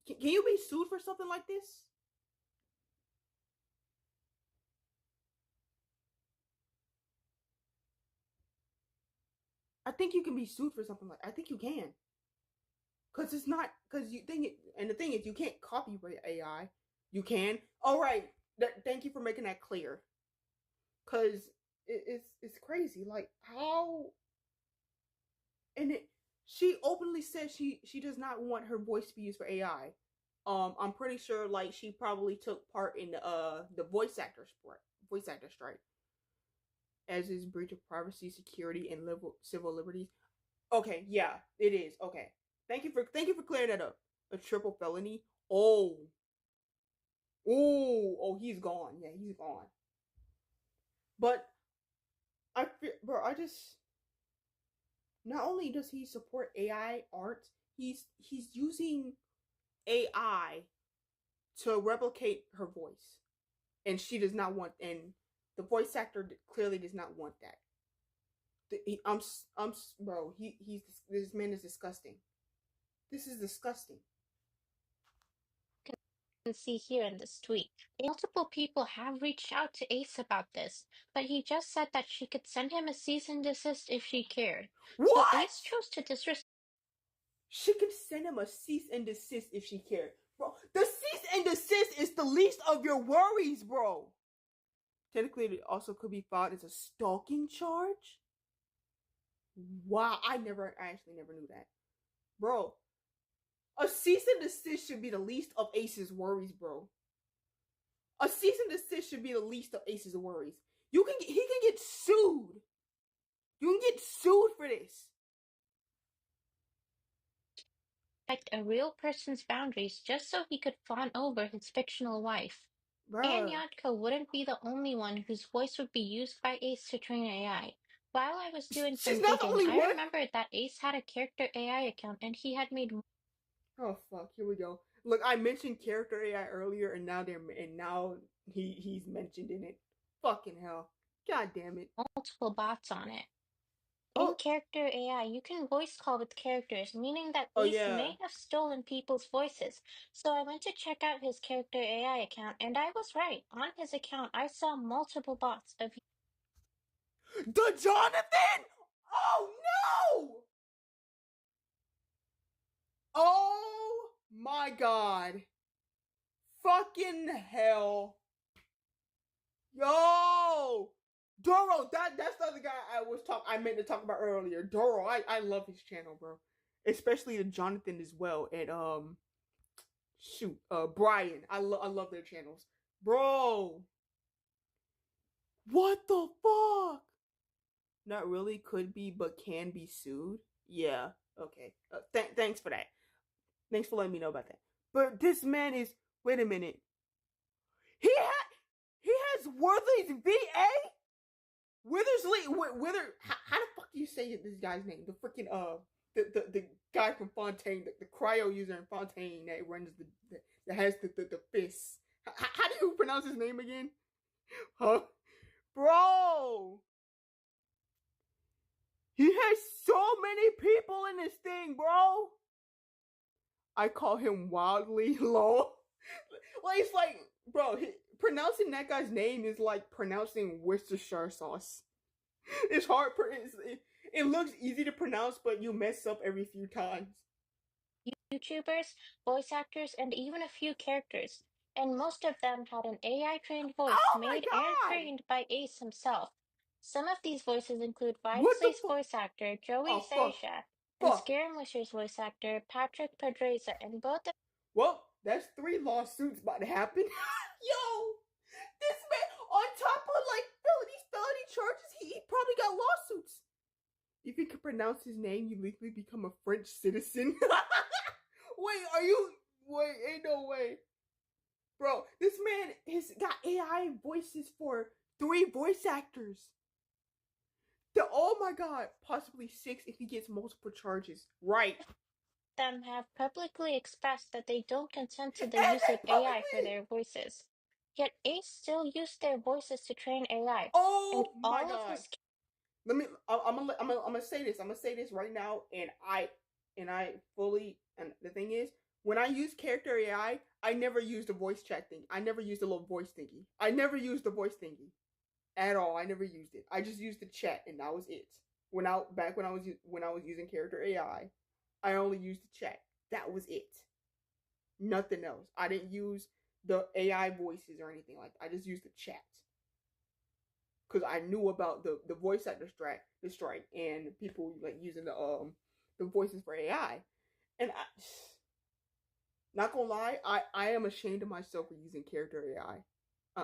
Can you be sued for something like this? I think you can be sued for something like. I think you can. Cause it's not. Cause you think it. And the thing is, you can't copyright AI. You can. All right. Thank you for making that clear. Cause it's crazy. Like how. And she openly said she does not want her voice to be used for AI. I'm pretty sure like she probably took part in the voice actor strike, as is breach of privacy, security, and civil liberties. Okay, yeah, it is. Okay, thank you for clearing that up. A triple felony. Oh, he's gone. Yeah, he's gone. But I feel, bro, I just. Not only does he support AI art, he's using AI to replicate her voice, and she does not want. And the voice actor clearly does not want that. Bro. This man is disgusting. This is disgusting. can see here in this tweet. Multiple people have reached out to Ace about this, but he just said that she could send him a cease and desist if she cared. So What? Ace chose to disrespect. She could send him a cease and desist if she cared. Bro, the cease and desist is the least of your worries, bro. Technically, it also could be filed as a stalking charge. Wow, I actually never knew that. Bro, a cease and desist should be the least of Ace's worries, bro. A cease and desist should be the least of Ace's worries. He can get sued. You can get sued for this. A real person's boundaries just so he could fawn over his fictional wife. And Bruh. Yatko wouldn't be the only one whose voice would be used by Ace to train AI. While I was doing She's some not the only digging, I one. remembered that Ace had a character AI account and he had made. Oh fuck, here we go. Look, I mentioned character AI earlier, and now he's mentioned in it. Fucking hell. God damn it. Multiple bots on it. Oh. In character AI, you can voice call with characters, meaning that Oh Ace yeah. may have stolen people's voices. So I went to check out his character AI account, and I was right. On his account, I saw multiple bots of. The Jonathan! Oh no! Oh my god. Fucking hell. Yo! Doro, that's the other guy I meant to talk about earlier. Doro, I love his channel, bro. Especially the Jonathan as well. And Brian. I love their channels. Bro. What the fuck? Not really, could be, but can be sued. Yeah, okay. Thanks for that. Thanks for letting me know about that. But this man is. Wait a minute. He has Worthley's VA. How the fuck do you say this guy's name? The freaking the guy from Fontaine, the cryo user in Fontaine that runs that has the fists. How do you pronounce his name again? Huh, bro? He has so many people in this thing, bro. I call him Wildly Low. Like, it's like, bro, pronouncing that guy's name is like pronouncing Worcestershire sauce. It's hard. It looks easy to pronounce, but you mess up every few times. YouTubers, voice actors, and even a few characters, and most of them had an AI-trained voice Oh my made and god! trained by Ace himself. Some of these voices include What the Vital's fuck? voice actor Joey Oh fuck! Seisha and Fuck! Scaramouche's voice actor Patrick Pedreza, and both of Well, that's 3 lawsuits about to happen. Yo, this man, on top of like felony charges, he probably got lawsuits. If you can pronounce his name, you legally become a French citizen. Wait, ain't no way. Bro, this man has got AI voices for 3 voice actors. Oh my god, possibly 6 if he gets multiple charges. Right. them have publicly expressed that they don't consent to the And use they of AI for publicly- their voices. Yet Ace still used their voices to train AI, and Oh my all of god. his I'm gonna say this. I'm gonna say this right now, and I fully. And the thing is, when I use character AI, I never use the voice chat thing. I never used the little voice thingy. I never used the voice thingy at all. I never used it. I just used the chat, and that was it. When I was using character AI, I only used the chat. That was it. Nothing else. I didn't use the AI voices or anything like that. I just used the chat. Because I knew about the voice actor strike and people like using the voices for AI, and not gonna lie, I am ashamed of myself for using character AI.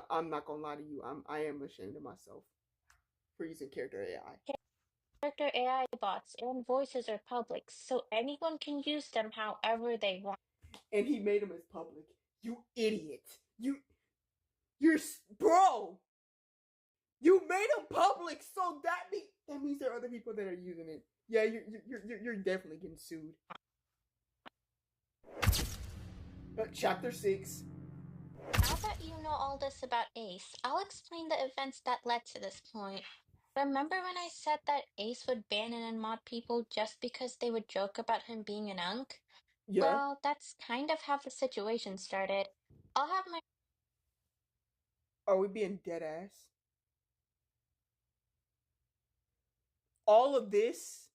I'm not gonna lie to you, I am ashamed of myself for using character AI. character AI bots and voices are public, so anyone can use them however they want. And he made them as public. You idiot! You're bro. You made them public, so that means there are other people that are using it. Yeah, you're definitely getting sued. Chapter 6. Now that you know all this about Ace, I'll explain the events that led to this point. Remember when I said that Ace would ban and unmod people just because they would joke about him being an unk? Yeah. Well, that's kind of how the situation started. I'll have my Are we being dead ass? All of this,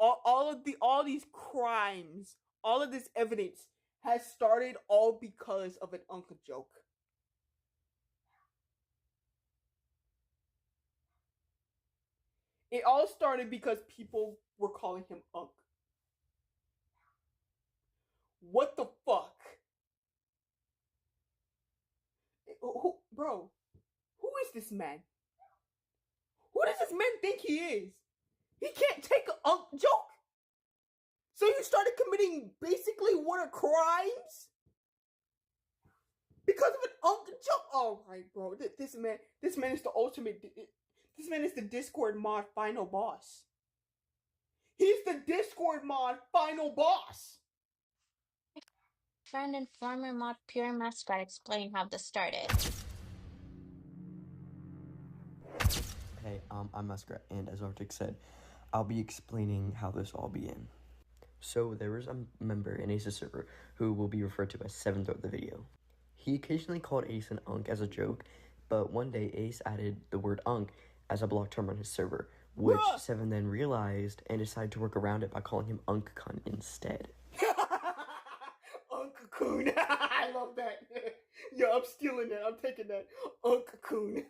all these crimes, all of this evidence has started all because of an Uncle joke. It all started because people were calling him Unk. What the fuck? Bro, who is this man? Who does this man think he is? He can't take an Unk joke? So you started committing basically what are crimes? Because of an Unk joke? Oh, right, bro. This man is the ultimate. This man is the Discord mod final boss. He's the Discord mod final boss. friend and former mod Pure Mascot explain how this started. Hey, I'm Muskrat, and as Arctic said, I'll be explaining how this all began. So there was a member in Ace's server who will be referred to as Seven throughout the video. He occasionally called Ace an unk as a joke, but one day Ace added the word unk as a block term on his server, which Seven then realized and decided to work around it by calling him Unk-kun instead. Unk-kun. I love that. Yeah, I'm stealing that. I'm taking that. Unk-kun.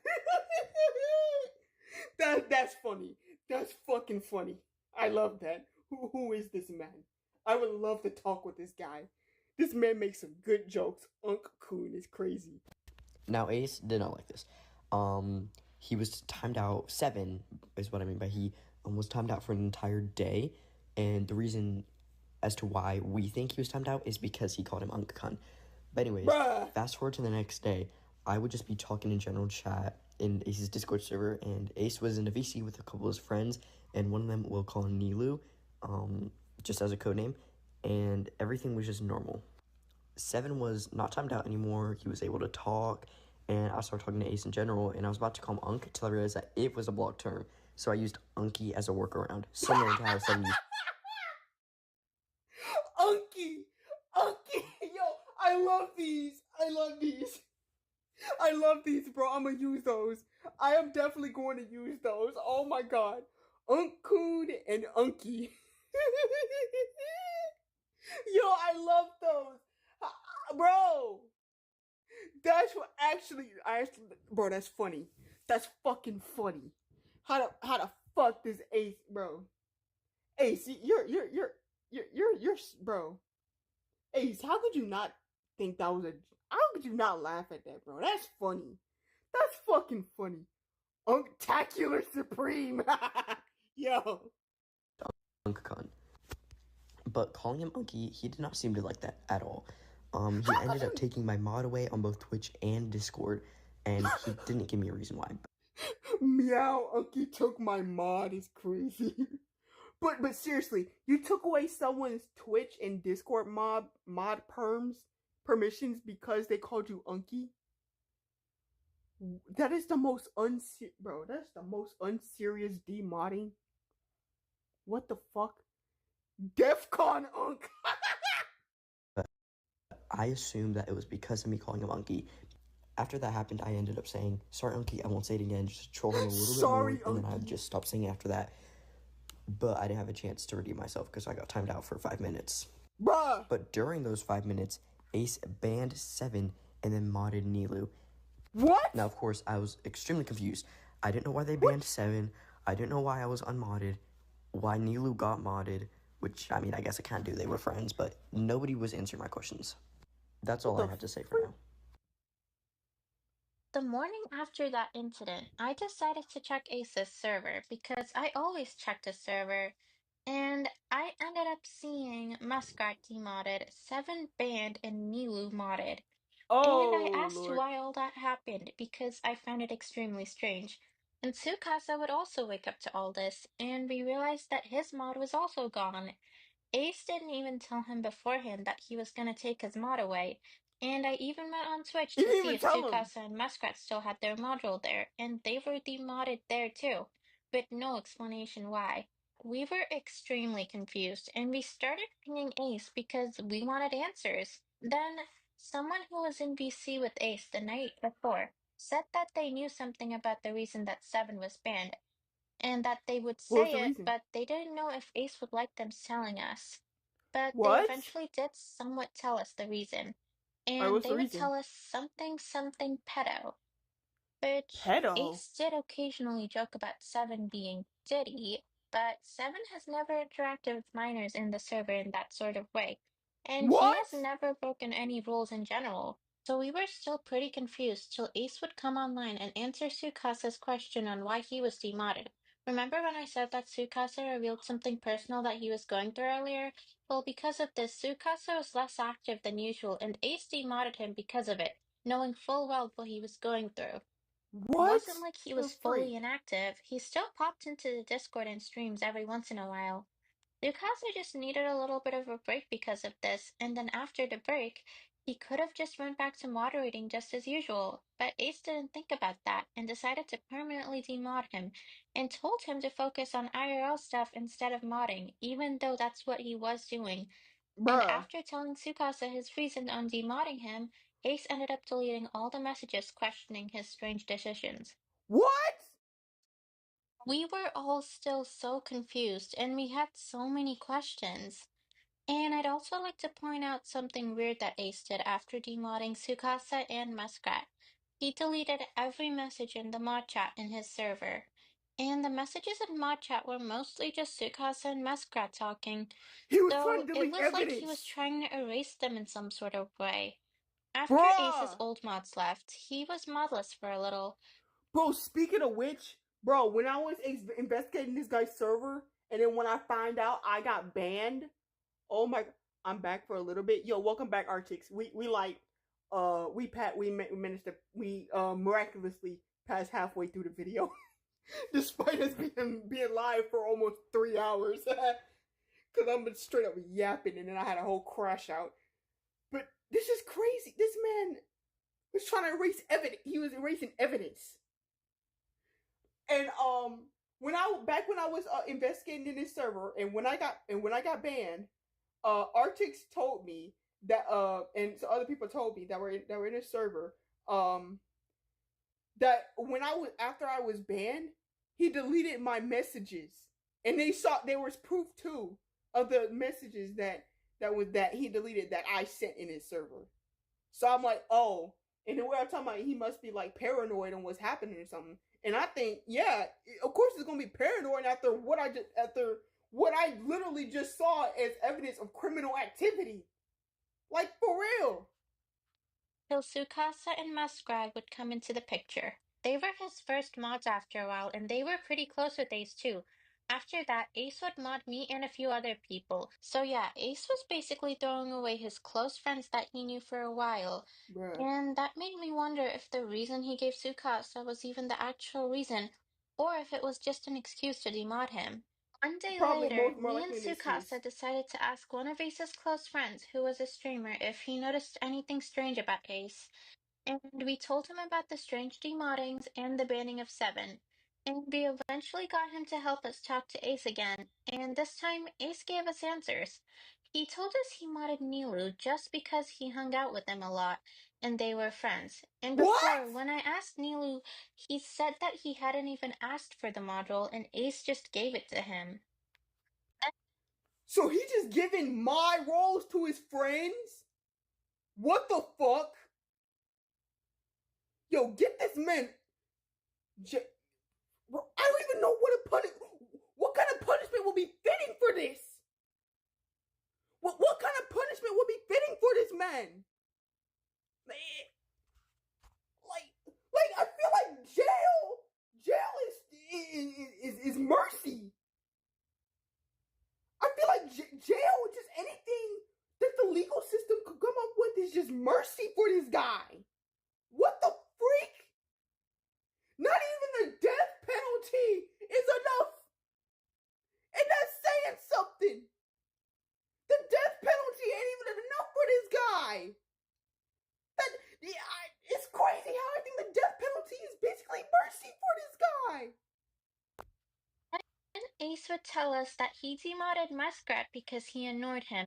That's funny. That's fucking funny. I love that. Who is this man? I would love to talk with this guy. This man makes some good jokes. Unk-kun is crazy. Now Ace did not like this. He was timed out. Seven is what I mean by he was timed out for an entire day, and the reason as to why we think he was timed out is because he called him Unk-kun. But anyways, fast forward to the next day, I would just be talking in general chat in Ace's Discord server, and Ace was in a VC with a couple of his friends, and one of them we'll call Nilu, just as a code name, and everything was just normal. Seven was not timed out anymore. He was able to talk, and I started talking to Ace in general, and I was about to call him Unk until I realized that it was a block term, so I used Unky as a workaround, similar to how Seven used Unky! Unky! Yo, I love these! I love these, bro. I'm gonna use those. I am definitely going to use those. Oh my god. Uncoon and Unky. Yo, I love those. Bro. That's what bro, that's funny. That's fucking funny. How the fuck does Ace, bro? Ace, you're bro. Ace, how could you not think that was how could you not laugh at that, bro? That's funny. That's fucking funny. Unctacular Supreme. Yo. Unkcon. But calling him Unky, he did not seem to like that at all. He ended up taking my mod away on both Twitch and Discord, and he didn't give me a reason why. Meow, Unky took my mod is crazy. But seriously, you took away someone's Twitch and Discord mod permissions because they called you Unky? That is the most bro, that's the most unserious demodding. What the fuck? DEFCON Unk. I assumed that it was because of me calling him Unky. After that happened, I ended up saying, sorry, Unky, I won't say it again, just to troll him a little bit more, and then I just stopped saying it after that. But I didn't have a chance to redeem myself because I got timed out for 5 minutes. Bruh! But during those 5 minutes, Ace banned Seven and then modded Nilu. What? Now, of course, I was extremely confused. I didn't know why they banned Seven. I didn't know why I was unmodded, why Nilu got modded, which, I mean, I guess I can't do. They were friends, but nobody was answering my questions. That's all I had to say for now. The morning after that incident, I decided to check Ace's server because I always check the server, and I ended up seeing Muskrat demodded, Seven banned, and Nilu modded. And I asked Lord. why all that happened because I found it extremely strange. And Tsukasa would also wake up to all this, and we realized that his mod was also gone. Ace didn't even tell him beforehand that he was gonna take his mod away, and I even went on Twitch You to didn't see even if tell him. Tsukasa and Muskrat still had their module there, and they were demodded there too, with no explanation why. We were extremely confused, and we started pinging Ace because we wanted answers. Then, someone who was in BC with Ace the night before said that they knew something about the reason that Seven was banned, and that they would What was say the it, reason? but they didn't know if Ace would like them telling us. But they What? eventually did somewhat tell us the reason. Alright, And what's they the would reason? tell us something something pedo. Which Pedo. Ace did occasionally joke about Seven being Diddy, but Seven has never interacted with minors in the server in that sort of way. And he What? has never broken any rules in general. So we were still pretty confused till Ace would come online and answer Sukasa's question on why he was demodded. Remember when I said that Tsukasa revealed something personal that he was going through earlier? Well, because of this, Tsukasa was less active than usual, and Ace demodded him because of it, knowing full well what he was going through. It What? wasn't like he The was freak? fully inactive. He still popped into the Discord and streams every once in a while. Tsukasa just needed a little bit of a break because of this, and then after the break, he could have just went back to moderating just as usual, but Ace didn't think about that and decided to permanently demod him and told him to focus on IRL stuff instead of modding, even though that's what he was doing. And Bruh. after telling Tsukasa his reason on demodding him, Ace ended up deleting all the messages questioning his strange decisions. What? We were all still so confused, and we had so many questions. And I'd also like to point out something weird that Ace did after demodding Tsukasa and Muskrat. He deleted every message in the mod chat in his server. And the messages in mod chat were mostly just Tsukasa and Muskrat talking, He was trying so to it delete was like he was evidence. trying to erase them in some sort of way. After Ace's Bruh. old mods left, he was modless for a little. Bro, speaking of which, bro, when I was investigating this guy's server, and then when I find out I got banned, oh my, I'm back for a little bit. Yo, welcome back, Archix. We managed to miraculously pass halfway through the video, despite us being live for almost 3 hours. Cause I'm straight up yapping, and then I had a whole crash out. But this is crazy. This man was trying to erase evidence. He was erasing evidence. And when I was investigating in this server, and when I got banned, Artix told me that and so other people told me that were in this server that when after I was banned, he deleted my messages, and there was proof too of the messages that he deleted that I sent in his server. So I'm like, oh, and the way I'm talking about, he must be like paranoid on what's happening or something. And I think, yeah, of course it's gonna be paranoid after what I literally just saw as evidence of criminal activity. Like, for real. So Tsukasa and Muskrat would come into the picture. They were his first mods after a while, and they were pretty close with Ace too. After that, Ace would mod me and a few other people. So yeah, Ace was basically throwing away his close friends that he knew for a while. Bruh. And that made me wonder if the reason he gave Tsukasa was even the actual reason, or if it was just an excuse to demod him. One day Probably later, more me and likely an excuse. Tsukasa decided to ask one of Ace's close friends, who was a streamer, if he noticed anything strange about Ace. And we told him about the strange demoddings and the banning of Seven. And we eventually got him to help us talk to Ace again, and this time Ace gave us answers. He told us he modded Nilu just because he hung out with them a lot, and they were friends. And before, What? when I asked Nilu, he said that he hadn't even asked for the module, and Ace just gave it to him. So he just giving my roles to his friends? What the fuck? Yo, get this man. Bro, I don't even know what kind of punishment will be fitting for this. What kind of punishment will be fitting for this man? Like I feel like jail is mercy. I feel like jail, just anything that the legal system could come up with is just mercy for this guy. What the freak? Not even the death penalty is enough. And that's saying something. The death penalty ain't even enough for this guy. It's crazy how I think the death penalty is basically mercy for this guy. And Ace would tell us that he demodded Muskrat because he annoyed him.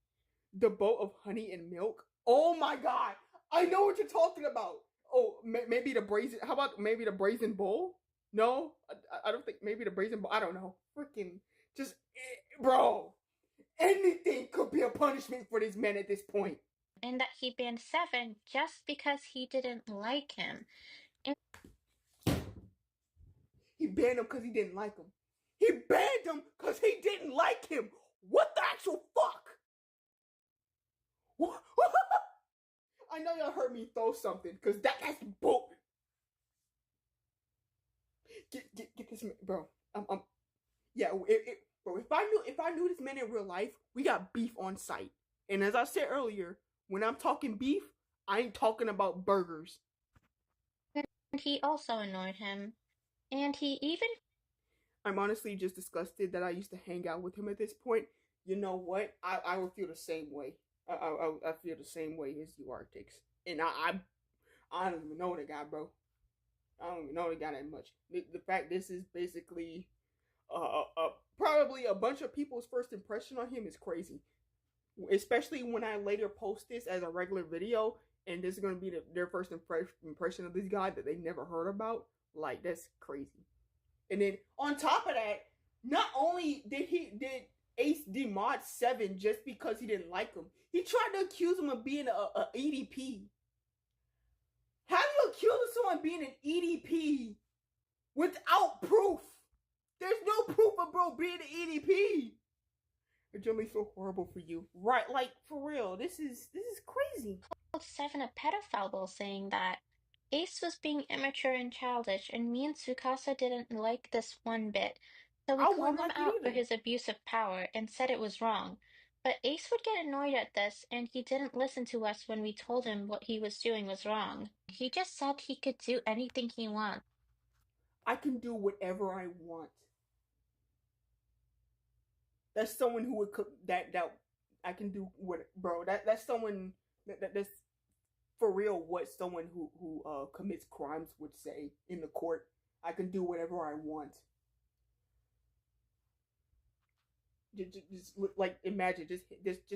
The boat of honey and milk? Oh my god! I know what you're talking about. Oh, maybe the brazen. How about maybe the brazen bull? No, I don't think. Maybe the brazen bull. I don't know. Freaking just, bro. Anything could be a punishment for this man at this point. And that he banned Seven just because he didn't like him. He banned him because he didn't like him. He banned him because he didn't like him. What the actual fuck? I know y'all heard me throw something because that's bull. Get this man, bro. Yeah. Bro, if I knew this man in real life, we got beef on site. And as I said earlier, when I'm talking beef, I ain't talking about burgers. And he also annoyed him. And he even... I'm honestly just disgusted that I used to hang out with him at this point. You know what? I would feel the same way. I feel the same way as you, Arctics. And I don't even know the guy, bro. I don't even know the guy that much. The fact this is basically probably a bunch of people's first impression on him is crazy. Especially when I later post this as a regular video, and this is going to be their first impression of this guy that they never heard about. Like, that's crazy. And then on top of that, not only did Ace demod Seven just because he didn't like him, he tried to accuse him of being a EDP. How do you accuse someone being an EDP without proof? There's no proof of bro being an EDP. It just makes me so horrible for you. Right, like, for real, this is crazy. Called Seven a pedophile while saying that Ace was being immature and childish, and me and Tsukasa didn't like this one bit. So we called him out for his abuse of power and said it was wrong. But Ace would get annoyed at this, and he didn't listen to us when we told him what he was doing was wrong. He just said he could do anything he wants. I can do whatever I want. That's someone who would that I can do what, bro. That's someone that's for real what someone who commits crimes would say in the court. I can do whatever I want. Just like imagine just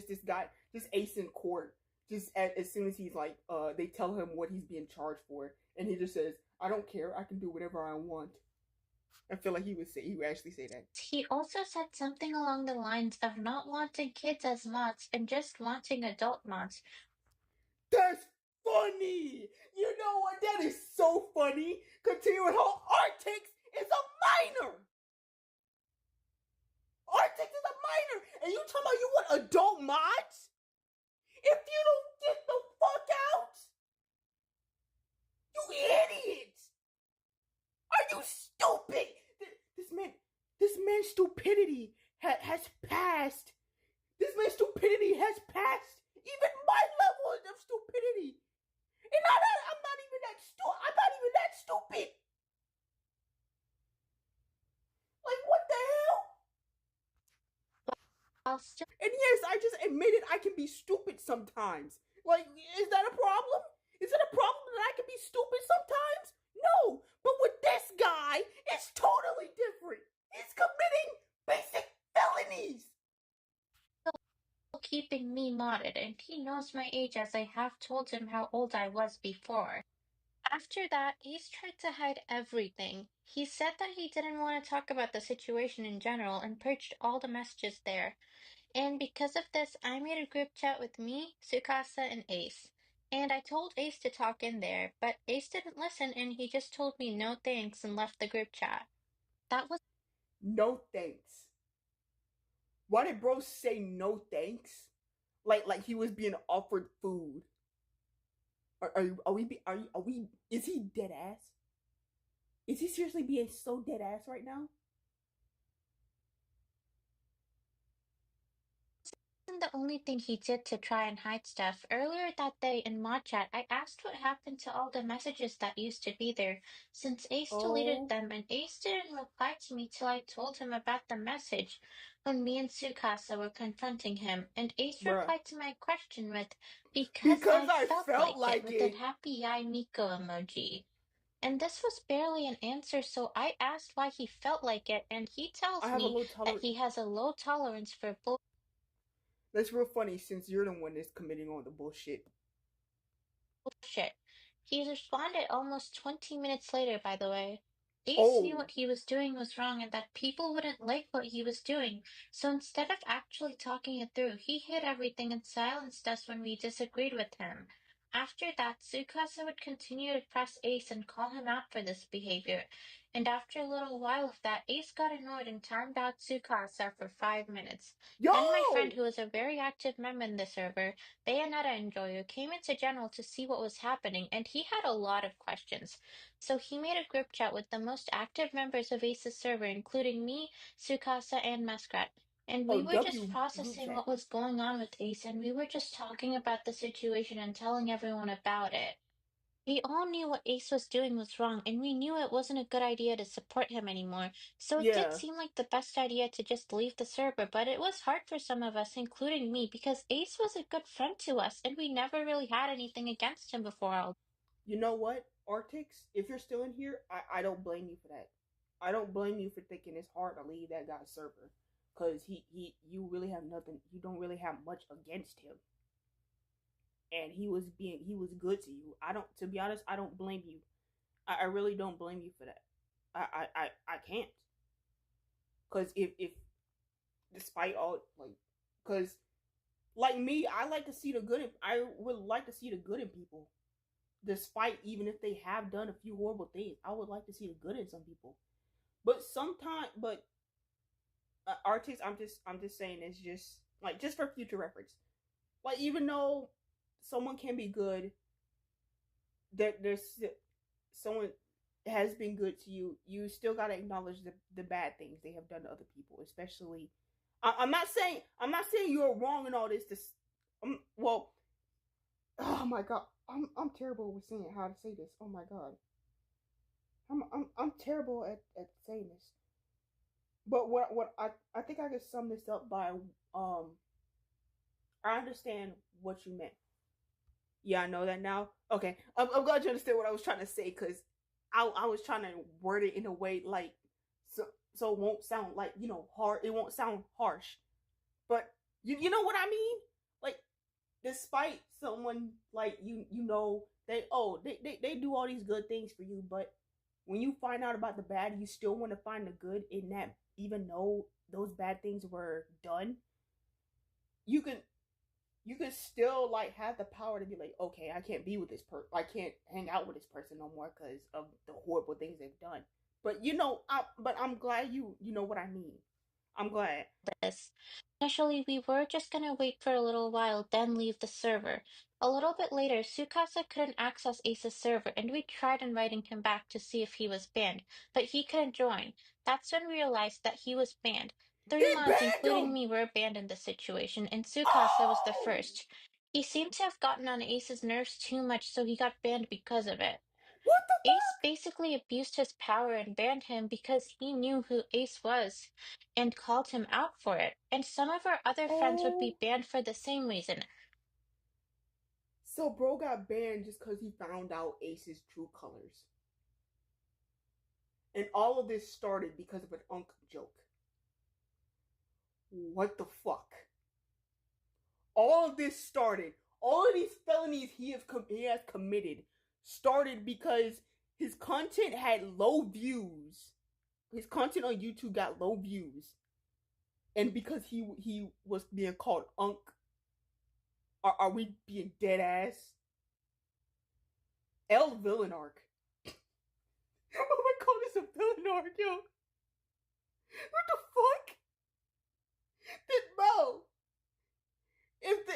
this guy, just Ace in court. Just as soon as he's like, they tell him what he's being charged for, and he just says, I don't care. I can do whatever I want. I feel like he would actually say that. He also said something along the lines of not wanting kids as mods and just wanting adult mods. That's funny! You know what? That is so funny! Considering how Artix is a minor! Artix is a minor! And you talking about you want adult mods? If you don't get the fuck out! You idiot! Are you stupid? This man's stupidity has passed. This man's stupidity has passed even my level of stupidity. And I'm not even that stupid. I'm not even that stupid. Like, what the hell? And yes, I just admitted I can be stupid sometimes. Like, is that a problem? Is it a problem that I can be stupid sometimes? No, but with this guy, it's totally different. He's committing basic felonies. Keeping me modded, and he knows my age as I have told him how old I was before. After that, Ace tried to hide everything. He said that he didn't want to talk about the situation in general and purged all the messages there. And because of this, I made a group chat with me, Sukasa, and Ace. And I told Ace to talk in there, but Ace didn't listen and he just told me no thanks and left the group chat. That was no thanks. Why did bro say no thanks? Like he was being offered food. Are we is he dead ass? Is he seriously being so dead ass right now? Wasn't the only thing he did to try and hide stuff. Earlier that day in mod chat, I asked what happened to all the messages that used to be there, since Ace deleted them, and Ace didn't reply to me till I told him about the message when me and Sukasa were confronting him, and Ace replied to my question with, because I felt like it, with a happy Yai Miko emoji. And this was barely an answer, so I asked why he felt like it, and he tells me that he has a low tolerance for bullshit. That's real funny since you're the one that's committing all the bullshit. He responded almost 20 minutes later, by the way. Ace knew what he was doing was wrong and that people wouldn't like what he was doing, so instead of actually talking it through, he hid everything and silenced us when we disagreed with him. After that, Sukasa would continue to press Ace and call him out for this behavior, and after a little while of that, Ace got annoyed and timed out Sukasa for 5 minutes. Then my friend, who was a very active member in the server, Bayonetta Enjoyer, came into general to see what was happening, and he had a lot of questions. So he made a group chat with the most active members of Ace's server, including me, Sukasa, and Muskrat. And we were just processing what was going on with Ace, and we were just talking about the situation and telling everyone about it. We all knew what Ace was doing was wrong, and we knew it wasn't a good idea to support him anymore. So it did seem like the best idea to just leave the server, but it was hard for some of us, including me, because Ace was a good friend to us, and we never really had anything against him before. You know what, Artix? If you're still in here, I don't blame you for that. I don't blame you for thinking it's hard to leave that guy's server. Because you really have nothing, you don't really have much against him. And he was good to you. To be honest, I don't blame you. I really don't blame you for that. I can't. Because if despite all, because like me, I like to see the good I would like to see the good in people. Despite even if they have done a few horrible things, I would like to see the good in some people. But sometimes, Artix, I'm just saying, it's just like, just for future reference, like, even though someone can be good, that there's someone has been good to you, you still gotta acknowledge the bad things they have done to other people. Especially, I'm not saying you're wrong in all this. Well, oh my god, I'm terrible with saying how to say this. Oh my god, I'm terrible at saying this. But what I think I can sum this up by I understand what you meant. Yeah, I know that now. Okay, I'm glad you understand what I was trying to say, because I was trying to word it in a way like so it won't sound like, hard. It won't sound harsh, but you know what I mean. Like, despite someone like you know they do all these good things for you, but when you find out about the bad, you still want to find the good in that, even though those bad things were done. You can still like have the power to be like, okay, I can't be with this person. I can't hang out with this person no more because of the horrible things they've done. But I'm glad you know what I mean. I'm glad. This. Initially, we were just gonna wait for a little while, then leave the server. A little bit later, Sukasa couldn't access Ace's server, and we tried inviting him back to see if he was banned, but he couldn't join. That's when we realized that he was banned. He 3 mods, banned including him. me, were banned in this situation, and Sukasa was the Oh, first. He seemed to have gotten on Ace's nerves too much, so he got banned because of it. what the Ace fuck? basically abused his power and banned him because he knew who Ace was and called him out for it. And some of our other friends would Oh, be banned for the same reason. so bro got banned just because he found out Ace's true colors. And all of this started because of an Unk joke. What the fuck? All of this started, all of these felonies he has committed started because his content had low views. His content on YouTube got low views. And because he was being called Unk. Are we being dead ass? L villain arc. Oh my god, it's a villain arc, yo. What the fuck? Bro.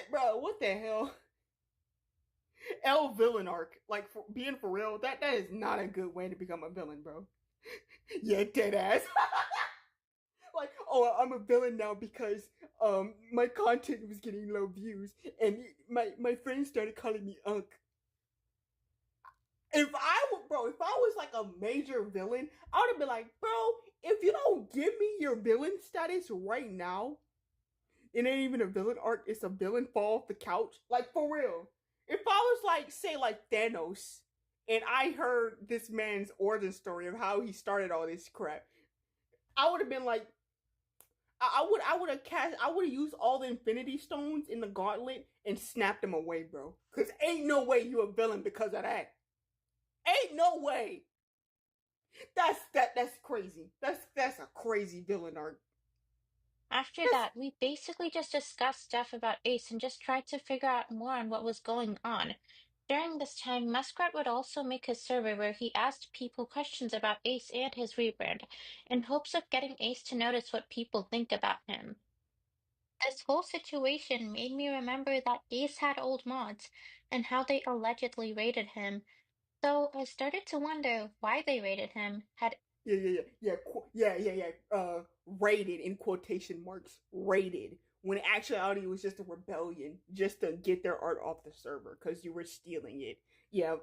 Bro, what the hell? L villain arc. Like, for being for real, that is not a good way to become a villain, bro. Yeah, dead ass. Like, oh, I'm a villain now because my content was getting low views and my friends started calling me Unk. If I was like a major villain, I would have been like, bro, if you don't give me your villain status right now, it ain't even a villain arc, it's a villain fall off the couch. Like, for real. If I was like, say, like Thanos, and I heard this man's origin story of how he started all this crap, I would have been like, I would have used all the Infinity Stones in the gauntlet and snapped them away, bro. Cause ain't no way you a villain because of that. Ain't no way. That's crazy. That's a crazy villain arc. After that, we basically just discussed stuff about Ace and just tried to figure out more on what was going on. During this time, Muskrat would also make a survey where he asked people questions about Ace and his rebrand, in hopes of getting Ace to notice what people think about him. This whole situation made me remember that Ace had old mods and how they allegedly rated him. So I started to wonder why they rated him. Had Rated in quotation marks. Rated. When in actuality it was just a rebellion, just to get their art off the server because you were stealing it. Yeah,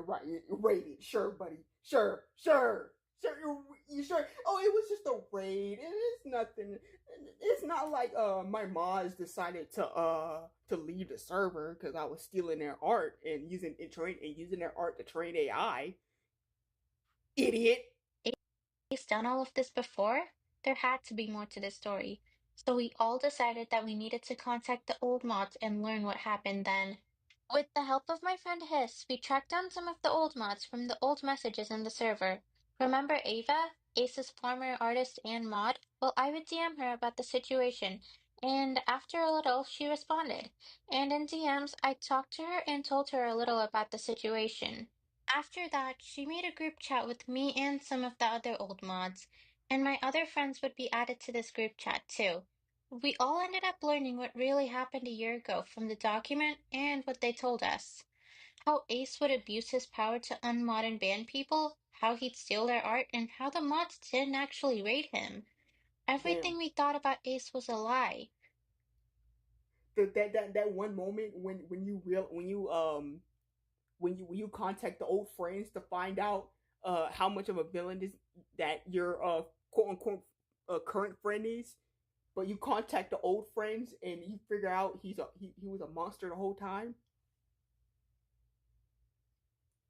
right. Rated. Sure, buddy. Sure. You sure? Oh, it was just a raid. It is nothing. It's not like my mods decided to leave the server because I was stealing their art and using their art to train AI. Idiot. Ace done all of this before? There had to be more to this story. So we all decided that we needed to contact the old mods and learn what happened then. With the help of my friend Hiss, we tracked down some of the old mods from the old messages in the server. Remember Ava, Ace's former artist and mod? Well, I would DM her about the situation, and after a little, she responded. And in DMs, I talked to her and told her a little about the situation. After that, she made a group chat with me and some of the other old mods, and my other friends would be added to this group chat too. We all ended up learning what really happened a year ago from the document and what they told us. How Ace would abuse his power to unmod and ban people, how he'd steal their art, and how the mods didn't actually raid him. Damn. Everything we thought about Ace was a lie. That one moment when you contact the old friends to find out how much of a villain is that your quote unquote current friend is, but you contact the old friends and you figure out he was a monster the whole time.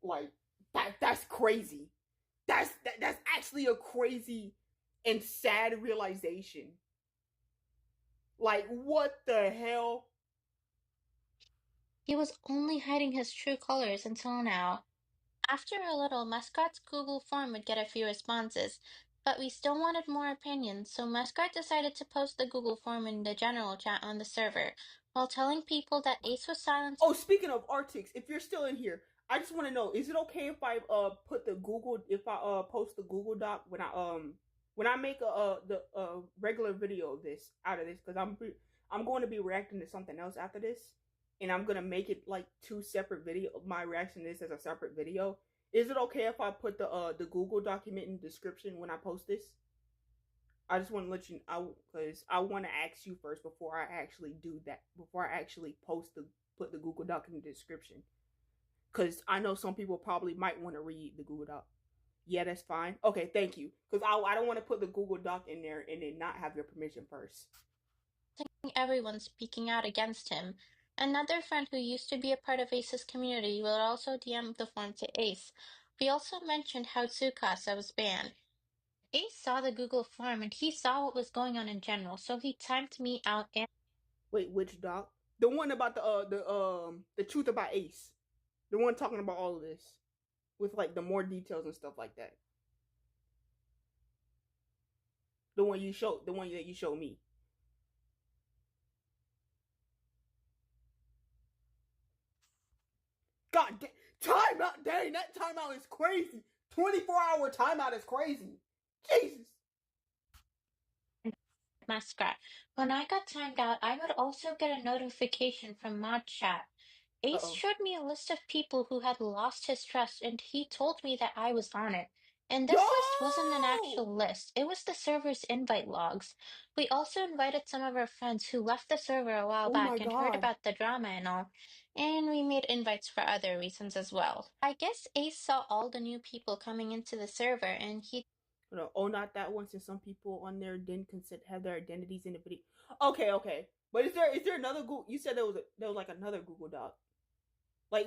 Like that's crazy. That's actually a crazy and sad realization. Like, what the hell? He was only hiding his true colors until now. After a little, Mascot's Google form would get a few responses, but we still wanted more opinions, so Mascot decided to post the Google form in the general chat on the server, while telling people that Ace was silent. Oh, speaking of Artix, if you're still in here, I just want to know: is it okay if I post the Google Doc when I make the regular video of this out of this, because I'm going to be reacting to something else after this, and I'm gonna make it like two separate video. My reaction to this as a separate video. Is it okay if I put the Google document in the description when I post this? I just want to let you know, because I want to ask you first before I actually do that. Before I actually put the Google Doc in the description, because I know some people probably might want to read the Google Doc. Yeah, that's fine. Okay, thank you. Because I don't want to put the Google Doc in there and then not have your permission first. Everyone speaking out against him. Another friend who used to be a part of Ace's community will also DM the form to Ace. We also mentioned how Tsukasa was banned. Ace saw the Google form and he saw what was going on in general, so he timed me out and— Wait, which doc? The one about the truth about Ace. The one talking about all of this. With like the more details and stuff like that. The one that you showed me. God damn, timeout, dang, that timeout is crazy. 24-hour timeout is crazy. Jesus. Mascot. When I got timed out, I would also get a notification from Mod Chat. Ace showed me a list of people who had lost his trust, and he told me that I was on it. And this list wasn't an actual list, it was the server's invite logs. We also invited some of our friends who left the server a while back and heard about the drama and all, and we made invites for other reasons as well. I guess Ace saw all the new people coming into the server, and he— Oh, not that one, since some people on there didn't have their identities in the video. Okay. But is there another Google? You said there was like another Google Doc. Like,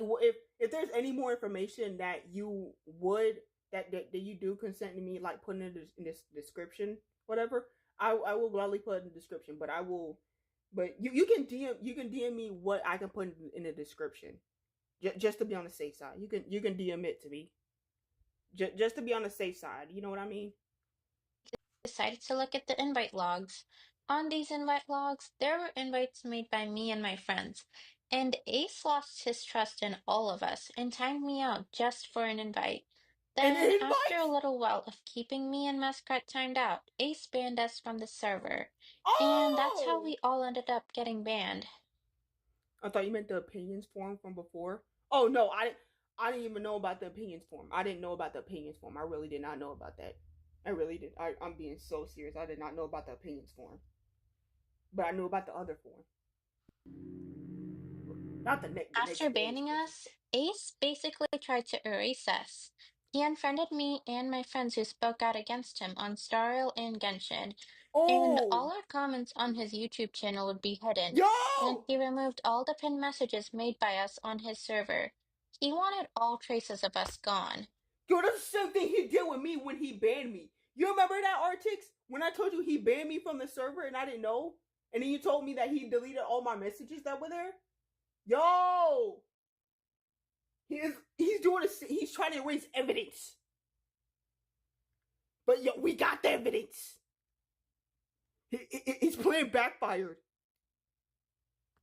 if there's any more information that you would that you do consent to me like putting in this description, whatever, I will gladly put it in the description. But you can DM me what I can put in the description, just to be on the safe side. You can DM it to me, just to be on the safe side. You know what I mean? Decided to look at the invite logs. On these invite logs, there were invites made by me and my friends, and Ace lost his trust in all of us and timed me out just for an invite. Then, after a little while of keeping me and Mascot timed out, Ace banned us from the server. And that's how we all ended up getting banned. I thought you meant the opinions form from before. Oh no, I didn't even know about the opinions form. I didn't know about the opinions form. I really did not know about that. I really did. I'm being so serious. I did not know about the opinions form. But I knew about the other form. Not the next. After banning us, Ace basically tried to erase us. He unfriended me and my friends who spoke out against him on Star Rail and Genshin. And all our comments on his YouTube channel would be hidden. And he removed all the pinned messages made by us on his server. He wanted all traces of us gone. Yo, that's the same thing he did with me when he banned me. You remember that, Artix? When I told you he banned me from the server and I didn't know? And then you told me that he deleted all my messages that were there? Yo! He's doing this. He's trying to erase evidence. But yo, we got the evidence. His plan backfired.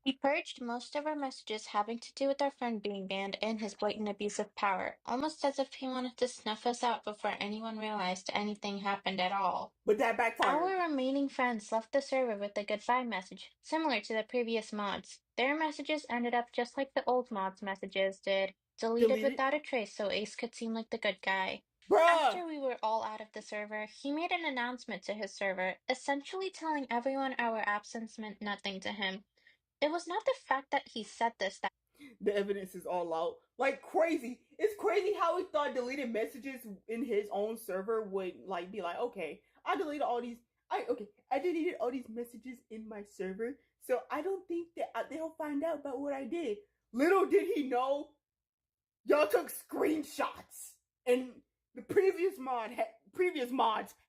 He purged most of our messages having to do with our friend being banned and his blatant abuse of power, almost as if he wanted to snuff us out before anyone realized anything happened at all. But that backfired. Our remaining friends left the server with a goodbye message, similar to the previous mods. Their messages ended up just like the old mods' messages did, deleted without a trace so Ace could seem like the good guy. After we were all out of the server, he made an announcement to his server, essentially telling everyone our absence meant nothing to him. It was not the fact that he said this that— the evidence is all out. Like, crazy. It's crazy how he thought deleted messages in his own server would, like, be like, okay, I deleted all these messages in my server, so I don't think that they'll find out about what I did. Little did he know, y'all took screenshots, and the previous mods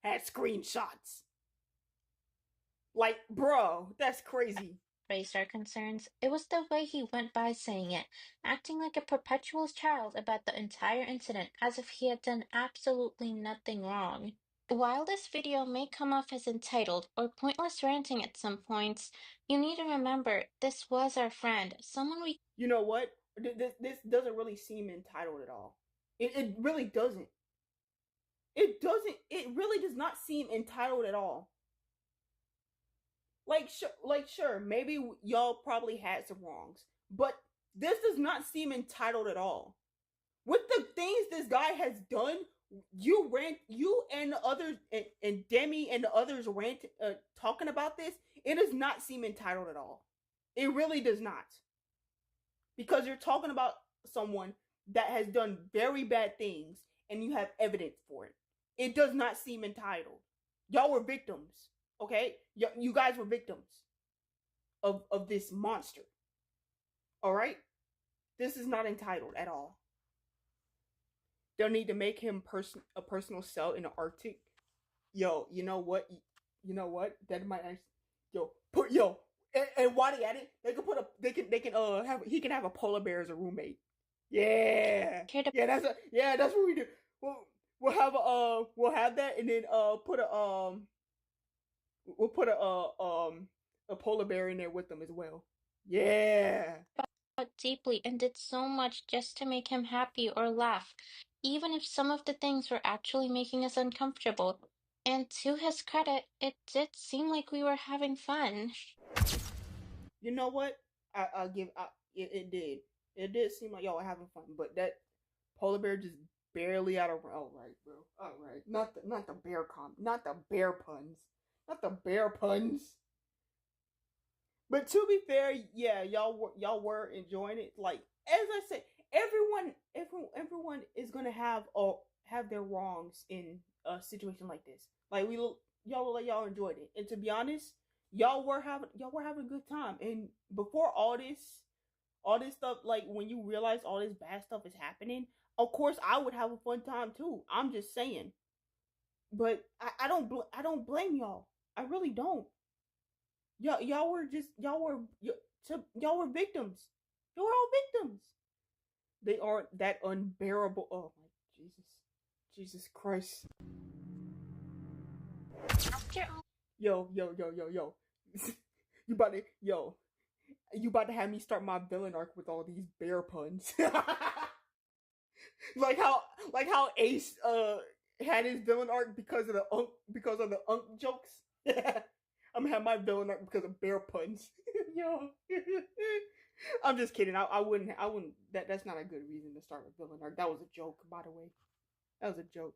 had screenshots. Like, bro, that's crazy. raised our concerns. It was the way he went by saying it, acting like a perpetual child about the entire incident, as if he had done absolutely nothing wrong. While this video may come off as entitled or pointless ranting at some points, you need to remember this was our friend, someone we You know what? This doesn't really seem entitled at all. It really doesn't. It doesn't. It really does not seem entitled at all. Sure, maybe y'all probably had some wrongs, but this does not seem entitled at all. With the things this guy has done, you and the others and Demi and the others talking about this. It does not seem entitled at all. It really does not, because you're talking about someone that has done very bad things and you have evidence for it. It does not seem entitled. Y'all were victims, okay? You guys were victims of this monster. All right? This is not entitled at all. They'll need to make him a personal cell in the Arctic. Yo, you know what? That might actually, and while they at it, he can have a polar bear as a roommate. Yeah, that's what we do. We'll have that, and then we'll put a polar bear in there with them as well. Yeah. Deeply and did so much just to make him happy or laugh, even if some of the things were actually making us uncomfortable. And to his credit, it did seem like we were having fun. You know what? It did. It did seem like y'all were having fun, but that polar bear just barely out of. All right, bro. All right, not the bear puns, not the bear puns. But to be fair, yeah, y'all were enjoying it. Like, as I said, everyone is gonna have their wrongs in a situation like this. Like, y'all enjoyed it, and to be honest, y'all were having a good time. And before all this stuff, like when you realize all this bad stuff is happening, of course I would have a fun time too. I'm just saying. But I don't blame y'all. I really don't. Y'all were victims. Y'all were all victims. They aren't that unbearable. Oh my Jesus Christ. Yo. You about to have me start my villain arc with all these bear puns. like how Ace had his villain arc because of the unk jokes. I'm gonna have my villain arc because of bear puns. Yo. I'm just kidding. I wouldn't that's not a good reason to start a villain arc. That was a joke, by the way. That was a joke.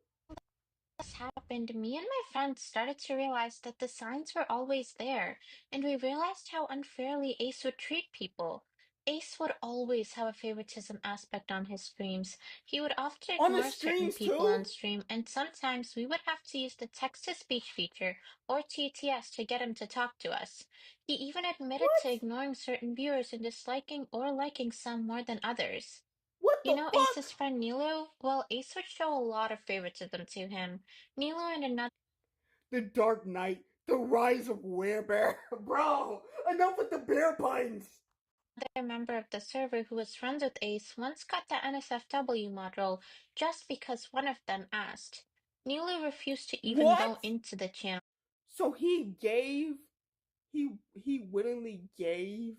This happened, me and my friends started to realize that the signs were always there, and we realized how unfairly Ace would treat people. Ace would always have a favoritism aspect on his streams. He would often On the ignore certain streams, people too? on stream, and sometimes we would have to use the text-to-speech feature, or TTS, to get him to talk to us. He even admitted to What? ignoring certain viewers and disliking or liking some more than others. What You the know fuck? Ace's friend Nilu? Well, Ace would show a lot of favoritism to him. Nilu and another The Dark Knight, the Rise of Werebear. Bro, enough with the bear puns. member of the server who was friends with Ace once got the NSFW mod role just because one of them asked. Nilu refused to even go What? into the channel. So he willingly gave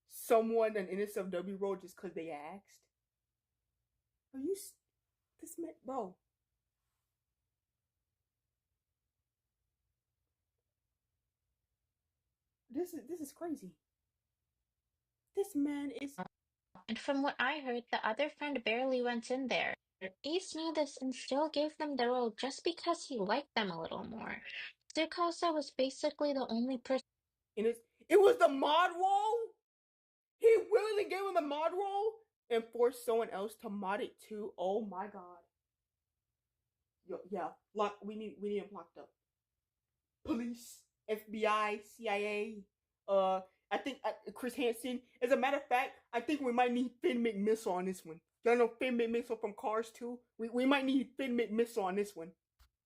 someone an NSFW role just because they asked? Are you this man, bro? This is crazy. This man is. And from what I heard, the other friend barely went in there. Ace knew this and still gave them the role just because he liked them a little more. Tsukasa was basically the only person. It was the mod role? He willingly gave him the mod role and forced someone else to mod it too. Oh my god. Yo, yeah, we need him locked up. Police, FBI, CIA, I think Chris Hansen. As a matter of fact, I think we might need Finn McMissile on this one. Y'all know Finn McMissile from Cars 2? We might need Finn McMissile on this one.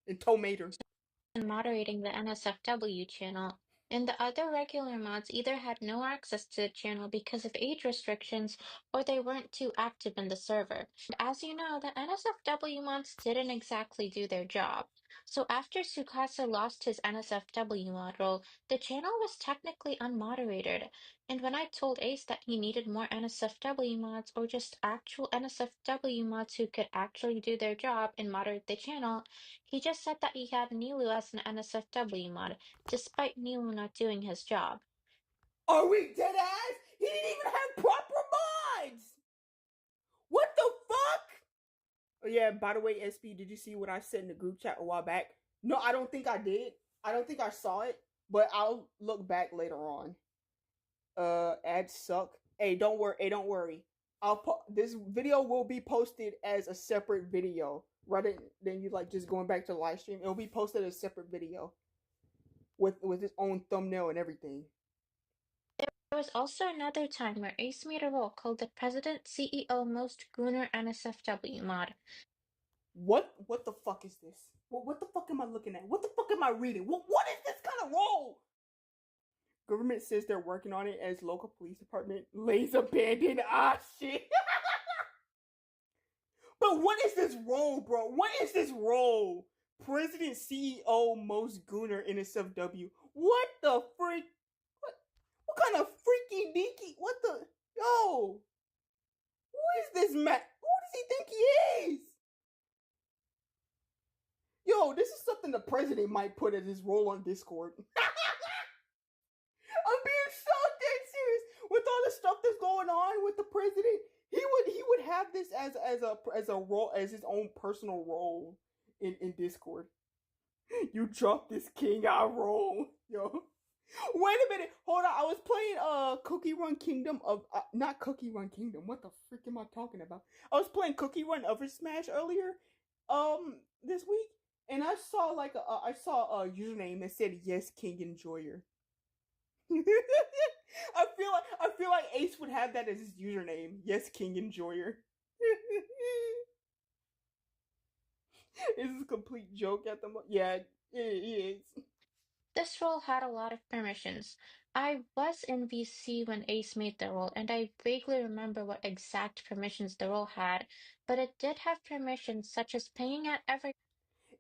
And Tomater. Moderating the NSFW channel. and the other regular mods either had no access to the channel because of age restrictions or they weren't too active in the server. And as you know, the NSFW mods didn't exactly do their job. So after Sukasa lost his NSFW mod role, the channel was technically unmoderated. And when I told Ace that he needed more NSFW mods or just actual NSFW mods who could actually do their job and moderate the channel, he just said that he had Nilu as an NSFW mod, despite Nilu not doing his job. Are we dead ass? He didn't even have proper mods! What the fuck? Oh yeah, by the way, SP, did you see what I said in the group chat a while back? No, I don't think I did. I don't think I saw it, but I'll look back later on. Ads suck. Hey, don't worry. Hey, don't worry. This video will be posted as a separate video rather than you like just going back to the live stream. It'll be posted as a separate video with its own thumbnail and everything. There was also another time where Ace made a role called the President CEO Most Gooner NSFW mod. What the fuck is this? What the fuck am I looking at? What the fuck am I reading? What is this kind of role? Government says they're working on it as local police department lays abandoned. Ah, shit. But what is this role, bro? What is this role? President CEO Most Gooner NSFW. What the freak? What kind of freaky deaky? What the? Yo! Who is this man? Who does he think he is? Yo, this is something the president might put as his role on Discord. I'm being so dead serious. With all the stuff that's going on with the president, he would have this as a role, as his own personal role in Discord. You dropped this king out role, yo. Wait a minute, hold on. I was playing Cookie Run Kingdom of not Cookie Run Kingdom. What the frick am I talking about? I was playing Cookie Run Over Smash earlier, this week, and I saw a username that said Yes King Enjoyer. I feel like Ace would have that as his username. Yes King Enjoyer. This is a complete joke at the moment. Yeah, it is. This role had a lot of permissions. I was in VC when Ace made the role, and I vaguely remember what exact permissions the role had, but it did have permissions such as paying at every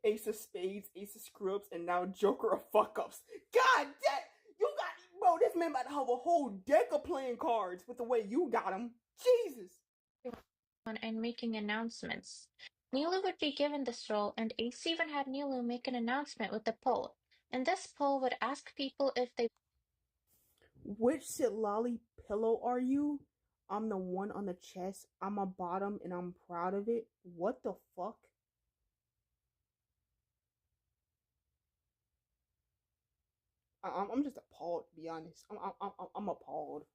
Ace of Spades, Ace of Screw-ups, and now Joker of Fuck-Ups. God damn! You got... Bro, this man about to have a whole deck of playing cards with the way you got him. Jesus! and making announcements. Nilu would be given this role, and Ace even had Nilu make an announcement with a poll. And this poll would ask people if they Which Sitlali pillow are you? I'm the one on the chest. I'm a bottom and I'm proud of it. What the fuck? I'm just appalled, to be honest. I'm appalled.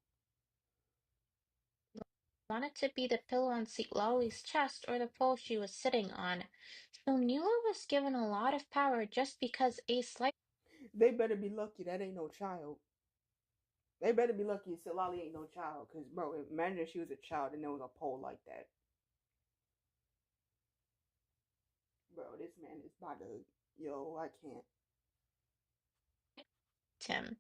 wanted to be the pillow on Lolly's chest or the pole she was sitting on. So Nilu was given a lot of power just because Ace liked. They better be lucky that ain't no child. They better be lucky Sitlali ain't no child. Because, bro, imagine if she was a child and there was a pole like that. Bro, this man is about to... Yo, I can't. Him.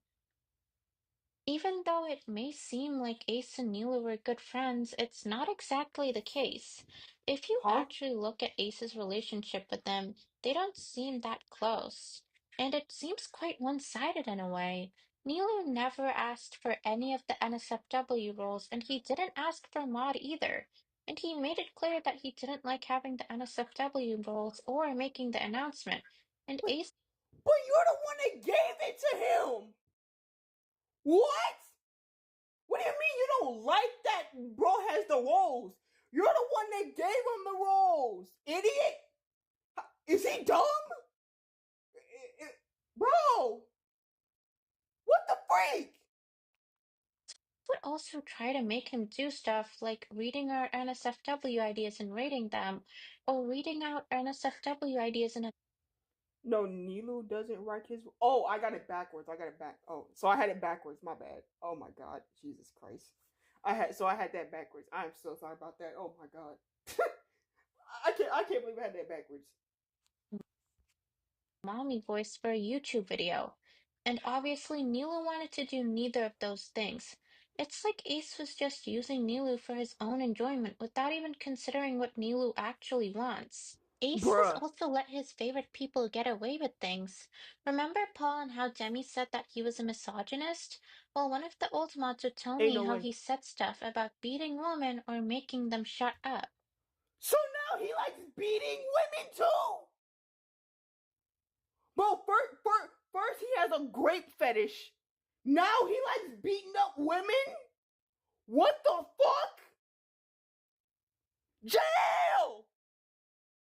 Even though it may seem like Ace and Nilu were good friends, it's not exactly the case. If you actually look at Ace's relationship with them, they don't seem that close. And it seems quite one-sided in a way. Nilu never asked for any of the NSFW roles, and he didn't ask for mod either. And he made it clear that he didn't like having the NSFW roles or making the announcement. And Ace... But you're the one that gave it to him! What? What do you mean you don't like that bro has the roles? You're the one that gave him the roles, idiot! Is he dumb? Bro! What the freak? would also try to make him do stuff like reading our NSFW ideas and rating them, or reading out NSFW ideas in a... No, Nilu doesn't write his... Oh, I got it backwards. Oh, so I had it backwards. My bad. Oh my god. Jesus Christ. I had that backwards. I'm so sorry about that. Oh my god. I can't believe I had that backwards. Mommy voice for a YouTube video. And obviously, Nilu wanted to do neither of those things. It's like Ace was just using Nilu for his own enjoyment without even considering what Nilu actually wants. Ace has Bruh. also let his favorite people get away with things. Remember Paul and how Demi said that he was a misogynist? Well, one of the old mods would tell Ain't me no how way. he said stuff about beating women or making them shut up. So now he likes beating women too. Bro, first he has a grape fetish. Now he likes beating up women? What the fuck? Jail!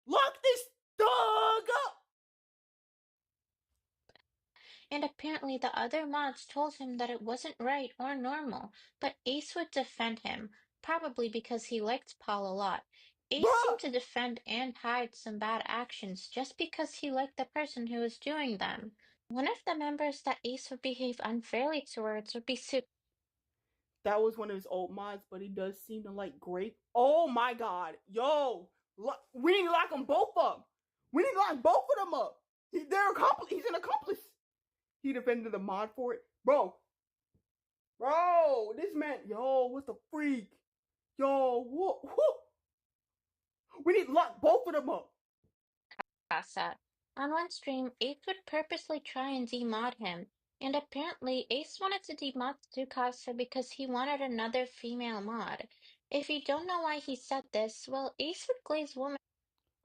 Lock this thug up! And apparently the other mods told him that it wasn't right or normal, but Ace would defend him, probably because he liked Paul a lot. Ace Bruh! seemed to defend and hide some bad actions just because he liked the person who was doing them. One of the members that Ace would behave unfairly towards would be That was one of his old mods, but he does seem to like grape. Oh my god. Yo! We need to lock them both up! We need to lock both of them up! He's an accomplice! He defended the mod for it. Bro, this man, yo, what the freak? Yo, what? We need to lock both of them up. Tsukasa. On one stream, Ace would purposely try and demod him, and apparently Ace wanted to demod Tsukasa because he wanted another female mod. If you don't know why he said this, well, Ace would glaze women.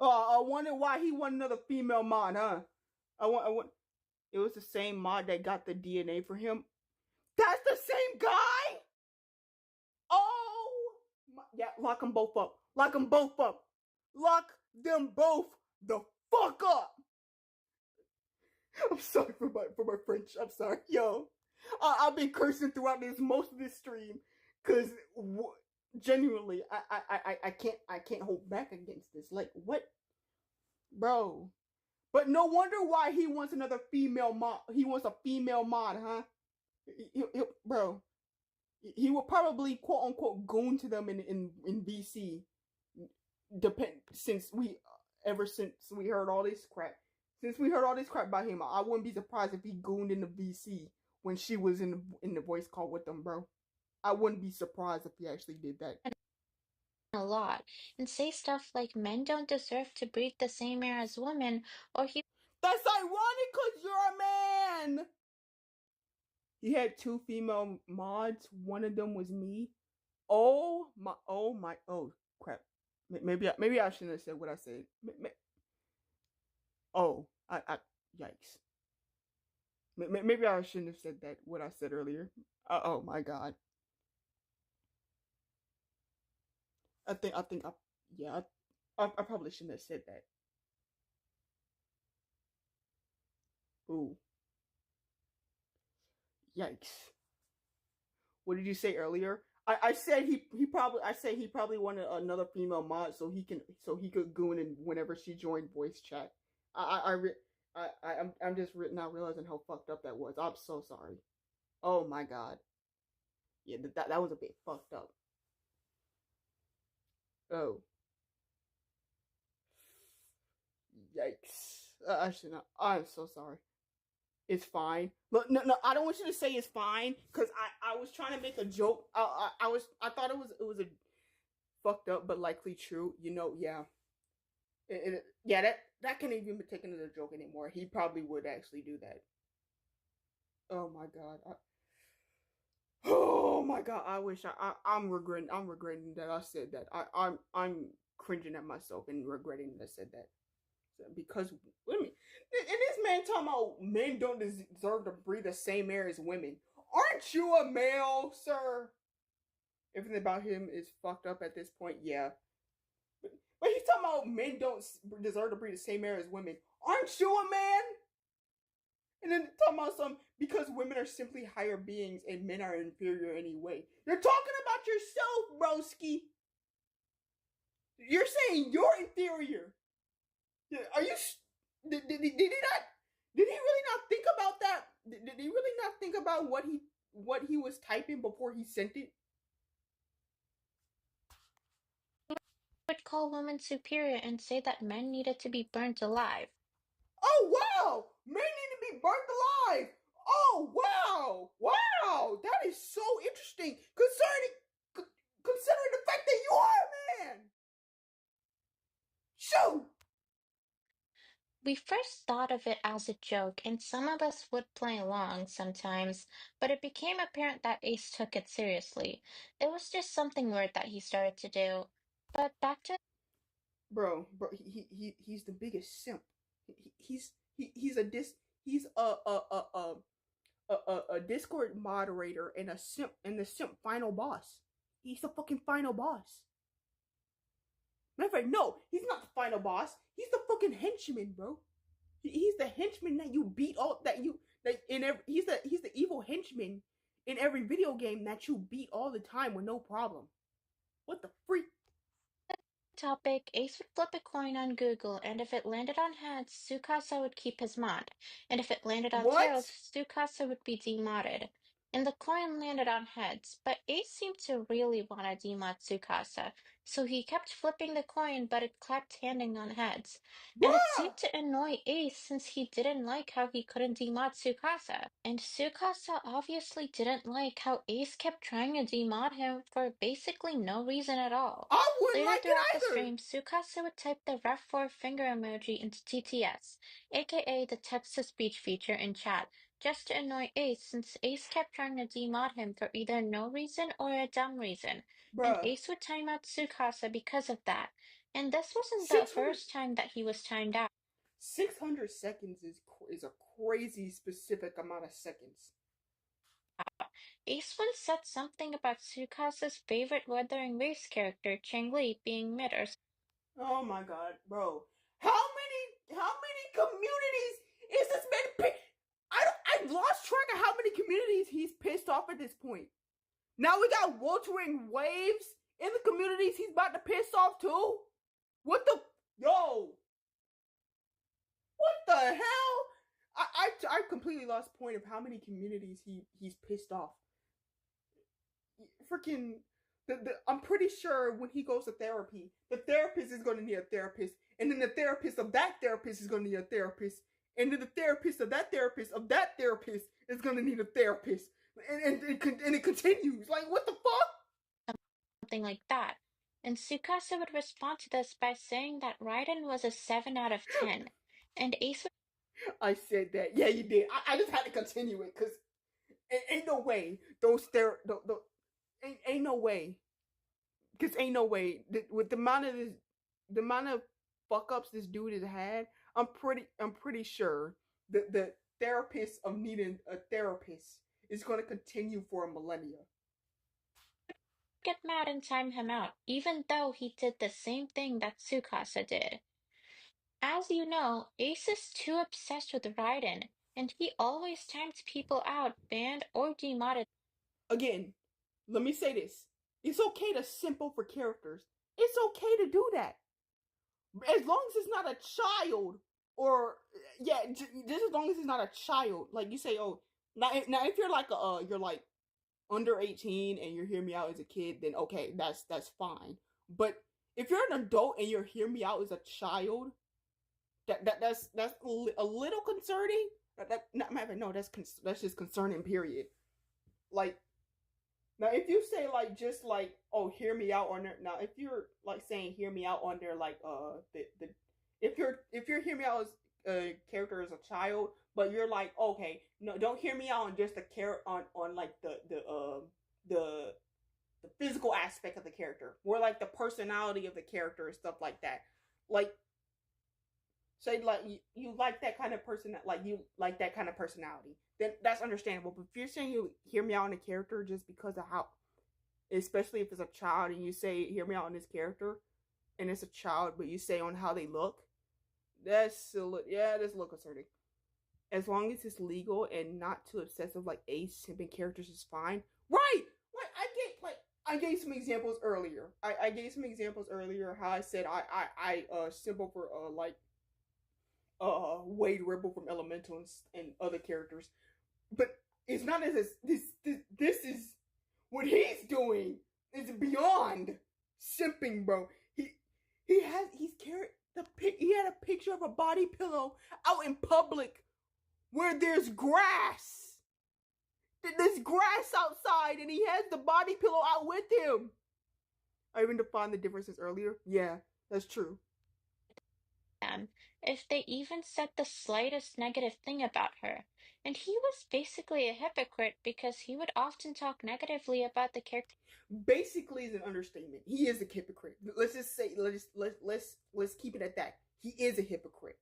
I wonder why he wanted another female mod, huh? I want. It was the same mod that got the DNA for him. That's the same guy. Oh, yeah. Lock them both up. Lock them both up. Lock them both the fuck up. I'm sorry for my French. I'm sorry, yo. I've been cursing throughout most of this stream, cause genuinely, I can't hold back against this. Like, what, bro? But no wonder why he wants another female mod. He wants a female mod, huh? Bro, he will probably quote unquote goon to them in BC. Since we heard all this crap. Since we heard all this crap about him, I wouldn't be surprised if he gooned in the VC when she was in the voice call with them, bro. I wouldn't be surprised if he actually did that. A lot and say stuff like men don't deserve to breathe the same air as women, or he. That's ironic because you're a man. He had 2 female mods. One of them was me. Oh crap. Maybe I shouldn't have said what I said. Yikes. Maybe I shouldn't have said what I said earlier. Oh my god. I probably shouldn't have said that. Ooh. Yikes. What did you say earlier? I said he probably wanted another female mod so he could goon in whenever she joined voice chat. I'm just now realizing how fucked up that was. I'm so sorry. Oh my god. Yeah, that was a bit fucked up. Oh. Yikes. I should not. I'm so sorry. It's fine. Look, no, I don't want you to say it's fine, because I was trying to make a joke. I thought it was a fucked up but likely true. Yeah. That can't even be taken as a joke anymore. He probably would actually do that. Oh my god. Oh my god. I wish I'm regretting that I said that. I'm cringing at myself and regretting that I said that. Because and this man talking about men don't deserve to breathe the same air as women. Aren't you a male, sir? Everything about him is fucked up at this point. Yeah. But he's talking about men don't deserve to breathe the same air as women. Aren't you a man? And then talking about because women are simply higher beings and men are inferior anyway. You're talking about yourself, broski. You're saying you're inferior. Are you? Did he really not think about that? Did he really not think about what he was typing before he sent it? Would call women superior and say that men needed to be burnt alive. Oh wow! Men need to be burnt alive! Oh wow, wow, that is so interesting. Considering the fact that you are a man. Shoot. We first thought of it as a joke, and some of us would play along sometimes, but it became apparent that Ace took it seriously. It was just something weird that he started to do. But back to Bro, he's the biggest simp. He's a dis he's a Discord moderator and a simp and the simp final boss. He's the fucking final boss. Matter of fact, no, he's not the final boss. He's the fucking henchman, bro. He's the henchman that you beat all he's the evil henchman in every video game that you beat all the time with no problem. What the freak? topic, Ace would flip a coin on Google, and if it landed on heads, Tsukasa would keep his mod. And if it landed on What? tails, Tsukasa would be demodded. And the coin landed on heads, but Ace seemed to really want to demod Tsukasa, so he kept flipping the coin, but it kept landing on heads. And it Bruh! seemed to annoy Ace since he didn't like how he couldn't demod Tsukasa. And Tsukasa obviously didn't like how Ace kept trying to demod him for basically no reason at all. I wouldn't Later like it throughout the either. stream, Tsukasa would type the Ref4 finger emoji into TTS, aka the text-to-speech feature in chat, just to annoy Ace since Ace kept trying to demod him for either no reason or a dumb reason, and Bruh. Ace would time out Tsukasa because of that. And this wasn't the 600 first time that he was timed out. 600 seconds is a crazy specific amount of seconds. Ace once said something about Tsukasa's favorite Wuthering Waves character, Cheng-Li, being mid or Oh my god, bro. How many communities is this man I've lost track of how many communities he's pissed off at this point. Now we got Wuthering Waves in the communities he's about to piss off too? What the yo? What the hell? I completely lost point of how many communities he's pissed off. Freaking I'm pretty sure when he goes to therapy, the therapist is going to need a therapist, and then the therapist of that therapist is going to need a therapist, and then the therapist of that therapist is going to need a therapist, and it continues. Like, what the fuck? something like that. And Tsukasa would respond to this by saying that Raiden was a 7 out of 10. And Ace would I said that. Yeah, you did. I just had to continue it because ain't no way ain't no way. Because ain't no way with the amount of fuck ups this dude has had. I'm pretty sure that the therapist of needing a therapist is going to continue for a millennia. get mad and time him out, even though he did the same thing that Tsukasa did. As you know, Ace is too obsessed with Raiden, and he always times people out, banned or demodded. Again, let me say this. It's okay to simple for characters. It's okay to do that. As long as it's not a child, or yeah, just as long as it's not a child. Like you say, oh, now if you're like you're like under 18 and you're hearing me out as a kid, then okay, that's fine. But if you're an adult and you're hearing me out as a child, that's a little concerning. That's just concerning. Period. Like now, if you say like just like oh hear me out on there. Now, if you're like saying hear me out on there like if you're hearing me out as a character as a child, but you're like okay no don't hear me out on just the on like the physical aspect of the character, more like the personality of the character and stuff like that. Like say like you like that kind of person, like you like that kind of personality, then that's understandable. But if you're saying you hear me out on a character just because of how, especially if it's a child and you say hear me out on this character and it's a child, but you say on how they look, that's a little concerning. As long as it's legal and not too obsessive, like Ace simping characters is fine. Right. I gave some examples earlier. I gave some examples earlier how I said I simple for like Wade Ripple from Elemental and other characters, but it's not as this is what he's doing is beyond simping, bro. He had a picture of a body pillow out in public where there's grass. There's grass outside and he has the body pillow out with him. I even defined the differences earlier. Yeah, that's true. Them if they even said the slightest negative thing about her. And he was basically a hypocrite because he would often talk negatively about the characters Basically is an understatement. He is a hypocrite. Let's just say let's keep it at that. He is a hypocrite.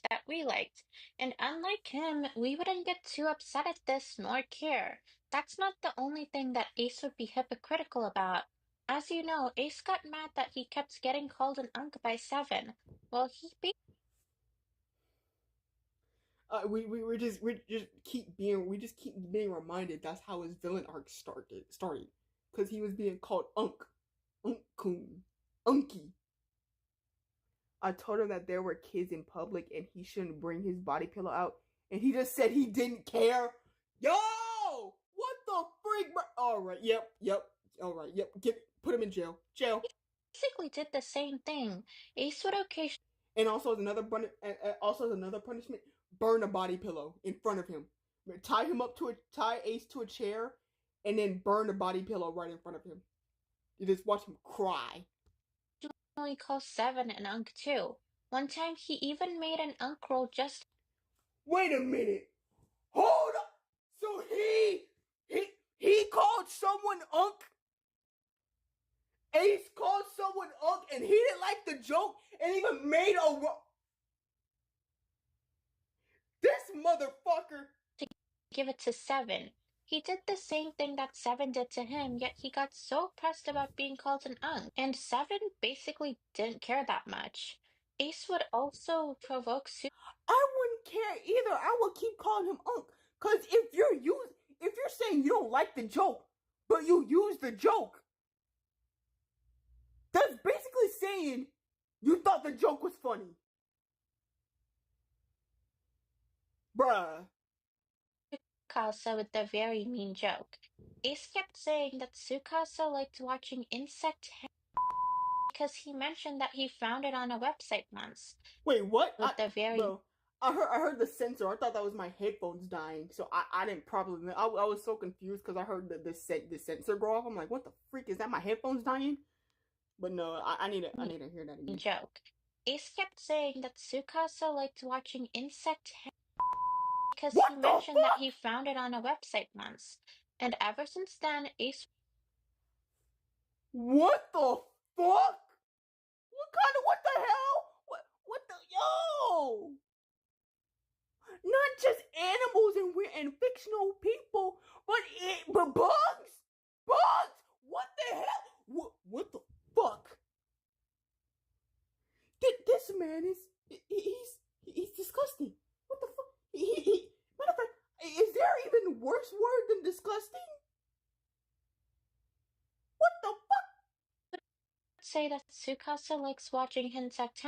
that we liked. And unlike him, we wouldn't get too upset at this nor care. That's not the only thing that Ace would be hypocritical about. As you know, Ace got mad that he kept getting called an unk by Seven. Well, We just keep being reminded that's how his villain arc started because he was being called Unk-kun, Unky. I told him that there were kids in public and he shouldn't bring his body pillow out, and he just said he didn't care. Yo, what the freak, bro? All right, yep. All right, yep. Put him in jail. basically did the same thing. Ace would occasionally And also as another punishment, burn a body pillow in front of him. Tie Ace to a chair, and then burn a body pillow right in front of him. You just watch him cry. call Seven an unk too. One time he even made an unk roll just Wait a minute. Hold up. So he called someone Unk. Ace called someone Unk, and he didn't like the joke, and even made a. This motherfucker. to give it to Seven. He did the same thing that Seven did to him, yet he got so pressed about being called an unk, and Seven basically didn't care that much. Ace would also provoke I wouldn't care either. I would keep calling him Unk, cause if you're saying you don't like the joke, but you use the joke, that's basically saying you thought the joke was funny. Bruh. Tsukasa with the very mean joke. Ace kept saying that Tsukasa liked watching insect because he mentioned that he found it on a website once. Wait, what? With the very Bro, I heard the sensor. I thought that was my headphones dying, so I didn't probably. I was so confused because I heard the sensor go off. I'm like, what the freak is that? My headphones dying? But no, I need to hear that again. Joke. Ace kept saying that Tsukasa liked watching insect because he mentioned that he found it on a website once, and ever since then, Ace. What the fuck? What the hell? What the yo? Not just animals and fictional people, but bugs. Bugs. What the hell? What the fuck? This man he's disgusting. What the fuck? Matter of fact, is there even worse word than disgusting? What the fuck? Say that Tsukasa likes watching insect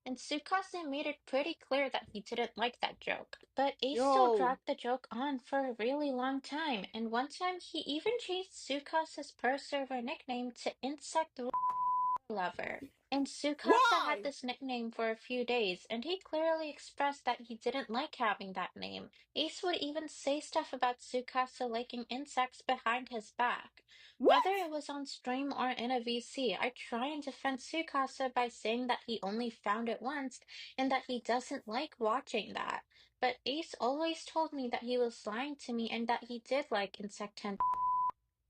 and Tsukasa made it pretty clear that he didn't like that joke. But Ace still dragged the joke on for a really long time, and one time he even changed Tsukasa's per server nickname to Insect Lover. And Tsukasa had this nickname for a few days, and he clearly expressed that he didn't like having that name. Ace would even say stuff about Tsukasa liking insects behind his back. Whether it was on stream or in a VC, I try and defend Tsukasa by saying that he only found it once and that he doesn't like watching that. But Ace always told me that he was lying to me and that he did like insect hentai.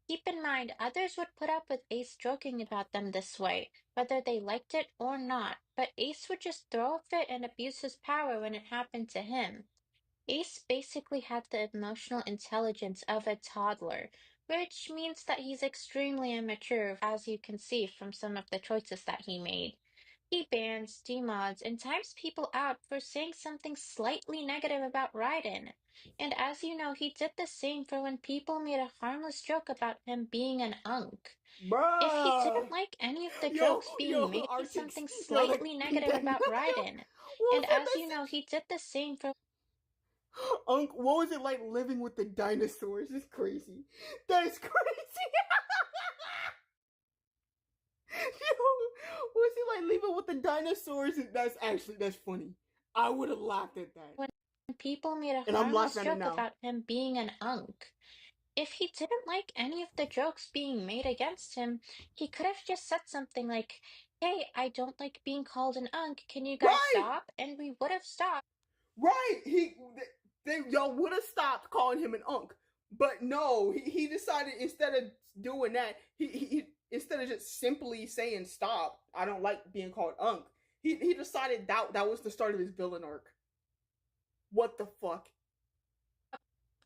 Keep in mind, others would put up with Ace joking about them this way, whether they liked it or not, but Ace would just throw a fit and abuse his power when it happened to him. Ace basically had the emotional intelligence of a toddler, which means that he's extremely immature, as you can see from some of the choices that he made. He bans, demods, and times people out for saying something slightly negative about Raiden. And as you know, he did the same for when people made a harmless joke about him being an unk. Bruh. If he didn't like any of the jokes being made something slightly negative about Raiden. And as you know, he did the same for Unk, what was it like living with the dinosaurs? It's crazy. That is crazy. Yo, what's it like living with the dinosaurs? That's funny. I would have laughed at that. people made a And I'm harmless laughing at it joke now. about him being an unk. If he didn't like any of the jokes being made against him, he could have just said something like, "Hey, I don't like being called an unk. Can you guys Right! stop?" And we would have stopped. Right! Y'all would have stopped calling him an unk. But no, he decided instead of doing that, he instead of just simply saying stop, I don't like being called unk, he decided that was the start of his villain arc. What the fuck?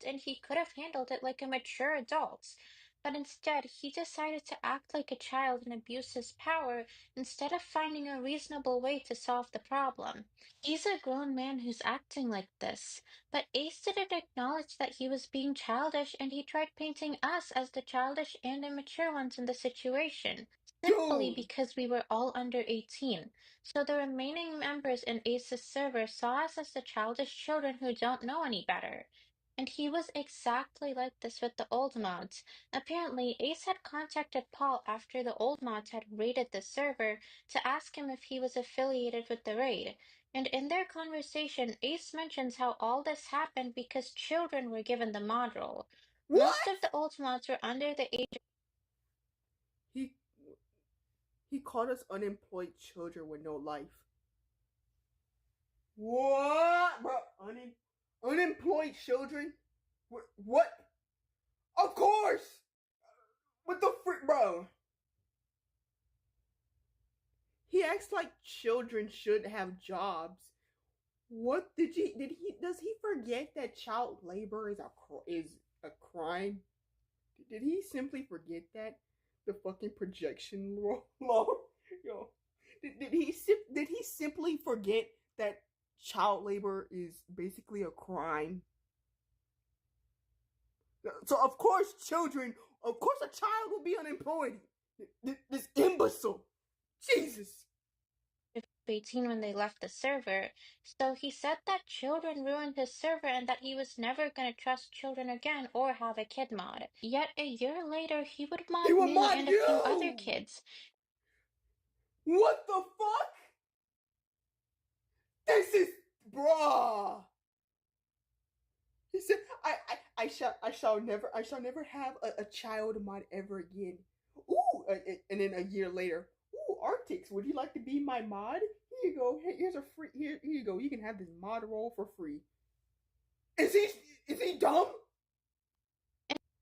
And he could have handled it like a mature adult. But instead, he decided to act like a child and abuse his power instead of finding a reasonable way to solve the problem. He's a grown man who's acting like this, but Ace didn't acknowledge that he was being childish and he tried painting us as the childish and immature ones in the situation, simply Dude! because we were all under 18. So the remaining members in Ace's server saw us as the childish children who don't know any better. And he was exactly like this with the old mods. Apparently, Ace had contacted Paul after the old mods had raided the server to ask him if he was affiliated with the raid. And in their conversation, Ace mentions how all this happened because children were given the mod role. What? Most of the old mods were under the age. He called us unemployed children with no life. What? Bro, unemployed children? What? Of course! What the frick, bro? He acts like children should have jobs. What does he forget that child labor is a crime? Did he simply forget that? The fucking projection law? Yo. Did he simply forget that child labor is basically a crime? So of course a child will be unemployed. This imbecile. Jesus. 18 when they left the server, so he said that children ruined his server and that he was never going to trust children again or have a kid mod. Yet a year later, he would mod me and a few other kids. What the fuck? This is bruh. He said, I shall never have a child mod ever again. Ooh, and then a year later, ooh, Arctics, would you like to be my mod? Here you go. Here's a free. Here you go. You can have this mod role for free. Is he dumb?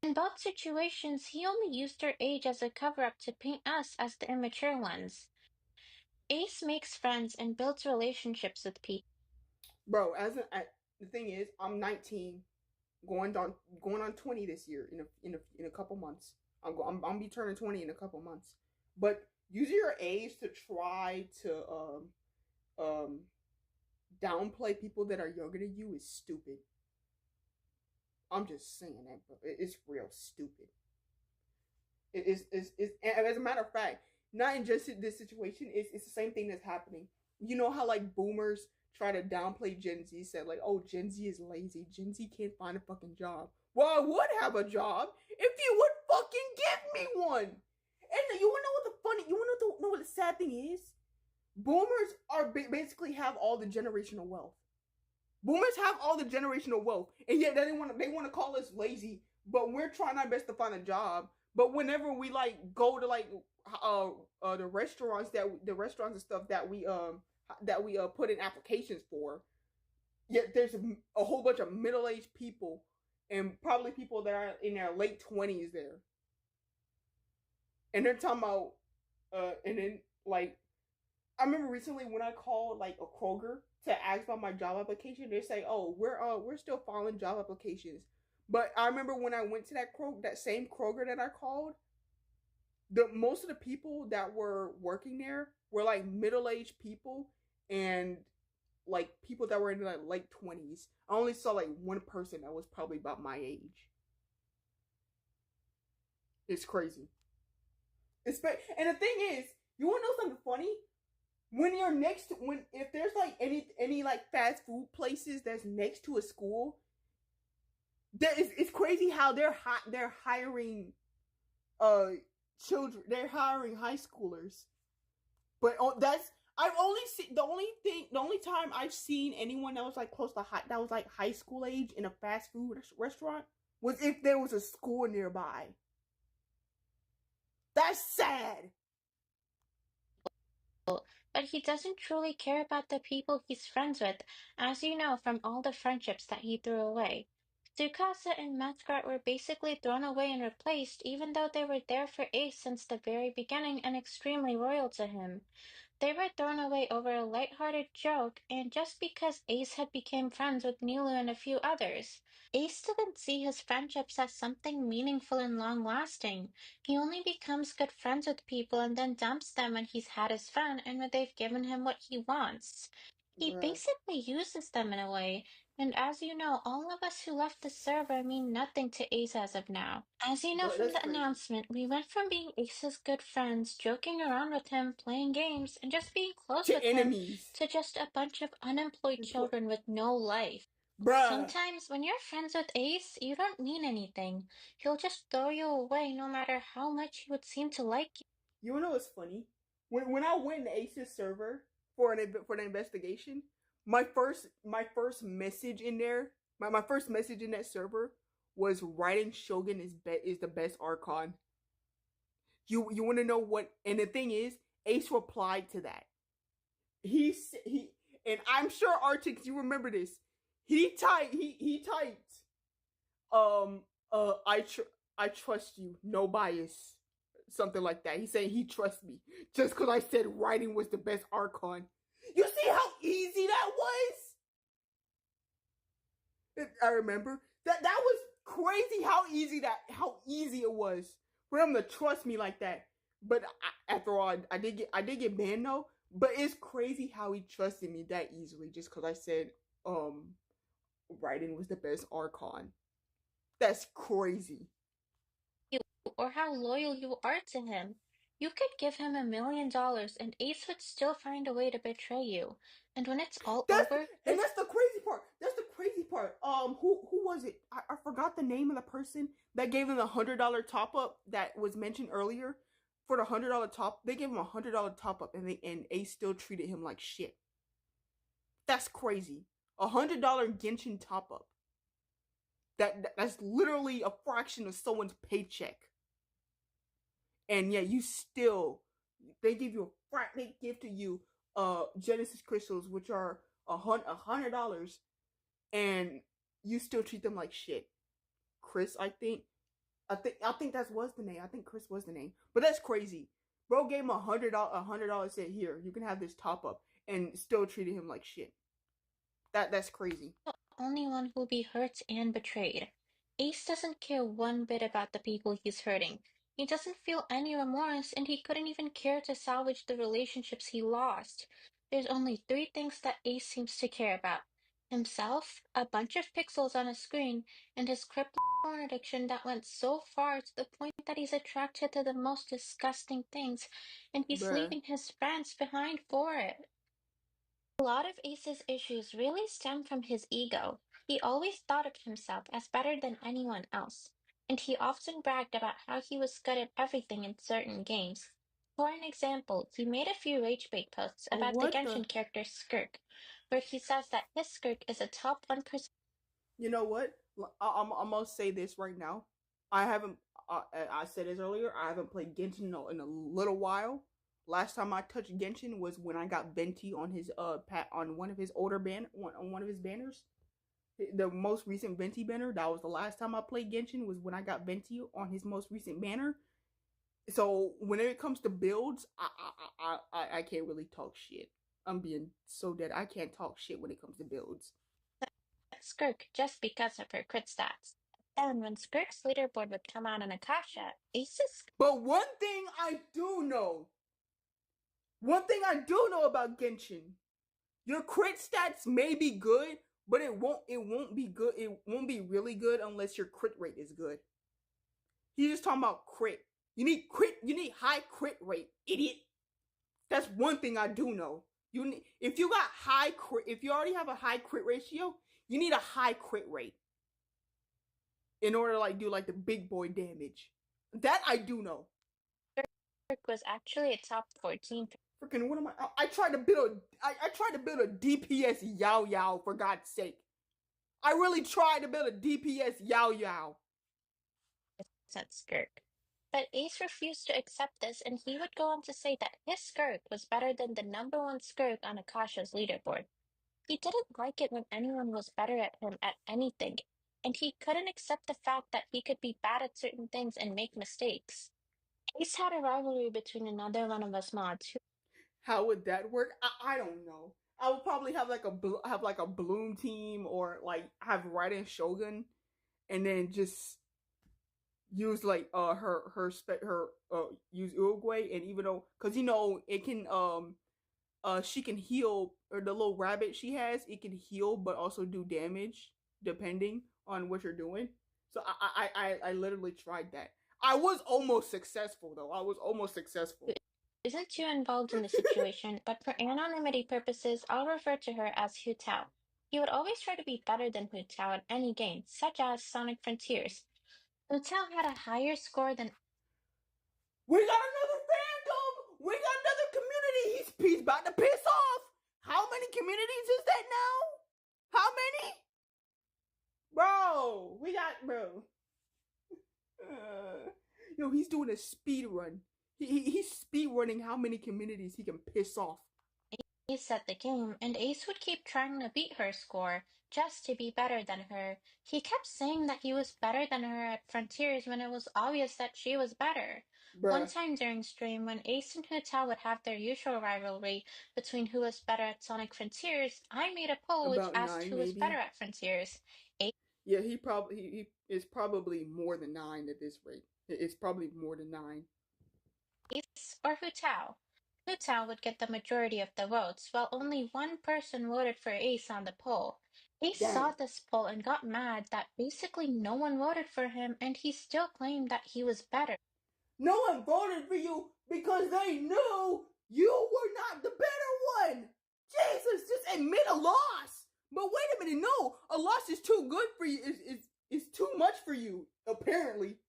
In both situations, he only used her age as a cover-up to paint us as the immature ones. Ace makes friends and builds relationships with people. Bro, the thing is, I'm 19, going on 20 this year in a couple months. I'm gonna be turning 20 in a couple months. But using your age to try to downplay people that are younger than you is stupid. I'm just saying that, bro. It's real stupid. It's as a matter of fact, not in just this situation, it's the same thing that's happening. You know how like boomers try to downplay Gen Z, said like, oh, Gen Z is lazy. Gen Z can't find a fucking job. Well, I would have a job if you would fucking give me one. And you wanna know what the sad thing is? Boomers are basically have all the generational wealth. Boomers have all the generational wealth, and yet they want to call us lazy. But we're trying our best to find a job. But whenever we like go to like the restaurants and stuff that we put in applications for, yet there's a whole bunch of middle-aged people and probably people that are in their late 20s there, and they're talking about and then like I remember recently when I called like a Kroger to ask about my job application, they say, "Oh, we're still filing job applications." But I remember when I went to that same Kroger that I called, most of the people that were working there were like middle-aged people and like people that were in their late 20s. I only saw like one person that was probably about my age. It's crazy. And the thing is, you want to know something funny? If there's like any like fast food places that's next to a school, it's crazy how they're hiring children. They're hiring high schoolers, but I've only seen the only time I've seen anyone that was like close to that was like high school age in a fast food restaurant was if there was a school nearby. That's sad. But he doesn't truly care about the people he's friends with, as you know from all the friendships that he threw away. Tsukasa and Mascot were basically thrown away and replaced, even though they were there for Ace since the very beginning and extremely loyal to him. They were thrown away over a light-hearted joke, and just because Ace had become friends with Nilu and a few others. Ace didn't see his friendships as something meaningful and long-lasting. He only becomes good friends with people and then dumps them when he's had his fun and when they've given him what he wants. He Bruh. basically uses them in a way, and as you know, all of us who left the server mean nothing to Ace as of now. As you know Bro, from that's the crazy. announcement, we went from being Ace's good friends, joking around with him, playing games, and just being close To with him, enemies. to just a bunch of unemployed children with no life. Bruh. Sometimes when you're friends with Ace, you don't mean anything. He'll just throw you away no matter how much he would seem to like you. You wanna know what's funny? When I went to Ace's server for the investigation, my first message in there, my first message in that server was Raiden Shogun is the best Archon. You want to know what? And the thing is, Ace replied to that. He and I'm sure Artix, you remember this. He typed I trust you, no bias, something like that. He said he trusts me just because I said Raiden was the best Archon. You see how easy that was? I remember that was crazy how easy it was for him to trust me like that. But after all, I did get banned though. But it's crazy how he trusted me that easily just because I said Raiden was the best Archon. That's crazy. Or how loyal you are to him. You could give him $1 million and Ace would still find a way to betray you. And when it's all over, that's the crazy part. That's the crazy part. Who was it? I forgot the name of the person that gave him the $100 top up that was mentioned earlier. For the $100 top, they gave him a $100 top up, and Ace still treated him like shit. That's crazy. $100 Genshin top up. That's literally a fraction of someone's paycheck. And yeah, they give to you Genesis crystals, which are $100, and you still treat them like shit. Chris, I think that was the name. I think Chris was the name. But that's crazy. Bro gave him $100. Said, here, you can have this top up, and still treated him like shit. That's crazy. The only one who'll be hurt and betrayed. Ace doesn't care one bit about the people he's hurting. He doesn't feel any remorse, and he couldn't even care to salvage the relationships he lost. There's only 3 things that Ace seems to care about: himself, a bunch of pixels on a screen, and his crippling porn addiction that went so far to the point that he's attracted to the most disgusting things, and he's Bruh. leaving his friends behind for it. A lot of Ace's issues really stem from his ego. He always thought of himself as better than anyone else, and he often bragged about how he was good at everything in certain games. For an example, he made a few rage bait posts about the Genshin character Skirk, where he says that his Skirk is a top 1%. You know what? I'm gonna say this right now. I haven't. I said this earlier. I haven't played Genshin in a little while. Last time I touched Genshin was when I got Venti on his on one of his older on one of his banners. The most recent Venti banner. That was the last time I played Genshin. Was when I got Venti on his most recent banner. So when it comes to builds, I can't really talk shit. I'm being so dead. I can't talk shit when it comes to builds. Skirk just because of her crit stats. And when Skirk's leaderboard would come out in Akasha, Ace's. But one thing I do know about Genshin, your crit stats may be good, but it won't be good. It won't be really good unless your crit rate is good. He's just talking about crit. You need high crit rate, idiot. That's one thing I do know. If you already have a high crit ratio, you need a high crit rate in order to do the big boy damage. That I do know. Skirk was actually a top 14 Freaking what am I tried to build I tried to build a DPS Yao Yao, for God's sake. I really tried to build a DPS Yao Yao. Said Skirk. But Ace refused to accept this, and he would go on to say that his Skirk was better than the number one Skirk on Akasha's leaderboard. He didn't like it when anyone was better at him at anything, and he couldn't accept the fact that he could be bad at certain things and make mistakes. Ace had a rivalry between another one of us mods who How would that work? I don't know. I would probably have like a Bloom team, or like have Raiden Shogun, and then just use like use Uruguay, and even though, because it can she can heal, or the little rabbit she has, it can heal but also do damage depending on what you're doing. So I literally tried that. I was almost successful though. I was almost successful. isn't too involved in the situation, but for anonymity purposes, I'll refer to her as Hu Tao. He would always try to be better than Hu Tao in any game, such as Sonic Frontiers. Hu Tao had a higher score than We got another fandom. We got another community. He's about to piss off. How many communities is that now? How many? Bro, we got bro. Yo, he's doing a speed run. He's speed running how many communities he can piss off. Ace at the game, and Ace would keep trying to beat her score just to be better than her. He kept saying that he was better than her at Frontiers when it was obvious that she was better. Bruh. One time during stream, when Ace and Hu Tao would have their usual rivalry between who was better at Sonic Frontiers, I made a poll which About asked 9, who was maybe? better at Frontiers. Yeah, he is probably more than 9 at this rate. It's probably more than 9. Ace or Hu Tao. Hu Tao would get the majority of the votes, while only one person voted for Ace on the poll. Ace Dang. saw this poll and got mad that basically no one voted for him, and he still claimed that he was better. No one voted for you because they knew you were not the better one. Jesus, just admit a loss. But wait a minute, no, a loss is too good for you. Is too much for you, apparently.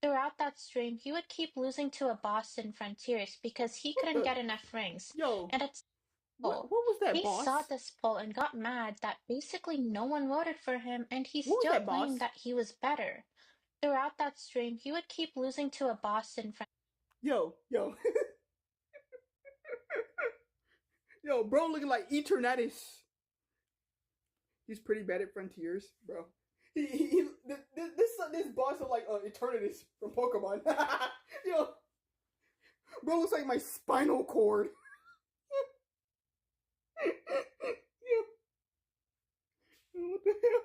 Throughout that stream, he would keep losing to a boss in Frontiers because he couldn't get enough rings. Yo, And it's what was that, Ace boss? saw this poll and got mad that basically no one voted for him, and he What was still that, claimed boss? that he was better. Throughout that stream, he would keep losing to a boss in Frontiers. Yo. Yo, bro looking like Eternatus. He's pretty bad at Frontiers, bro. This boss is like Eternatus from Pokemon. Yo, bro looks like my spinal cord. Yo. What the hell?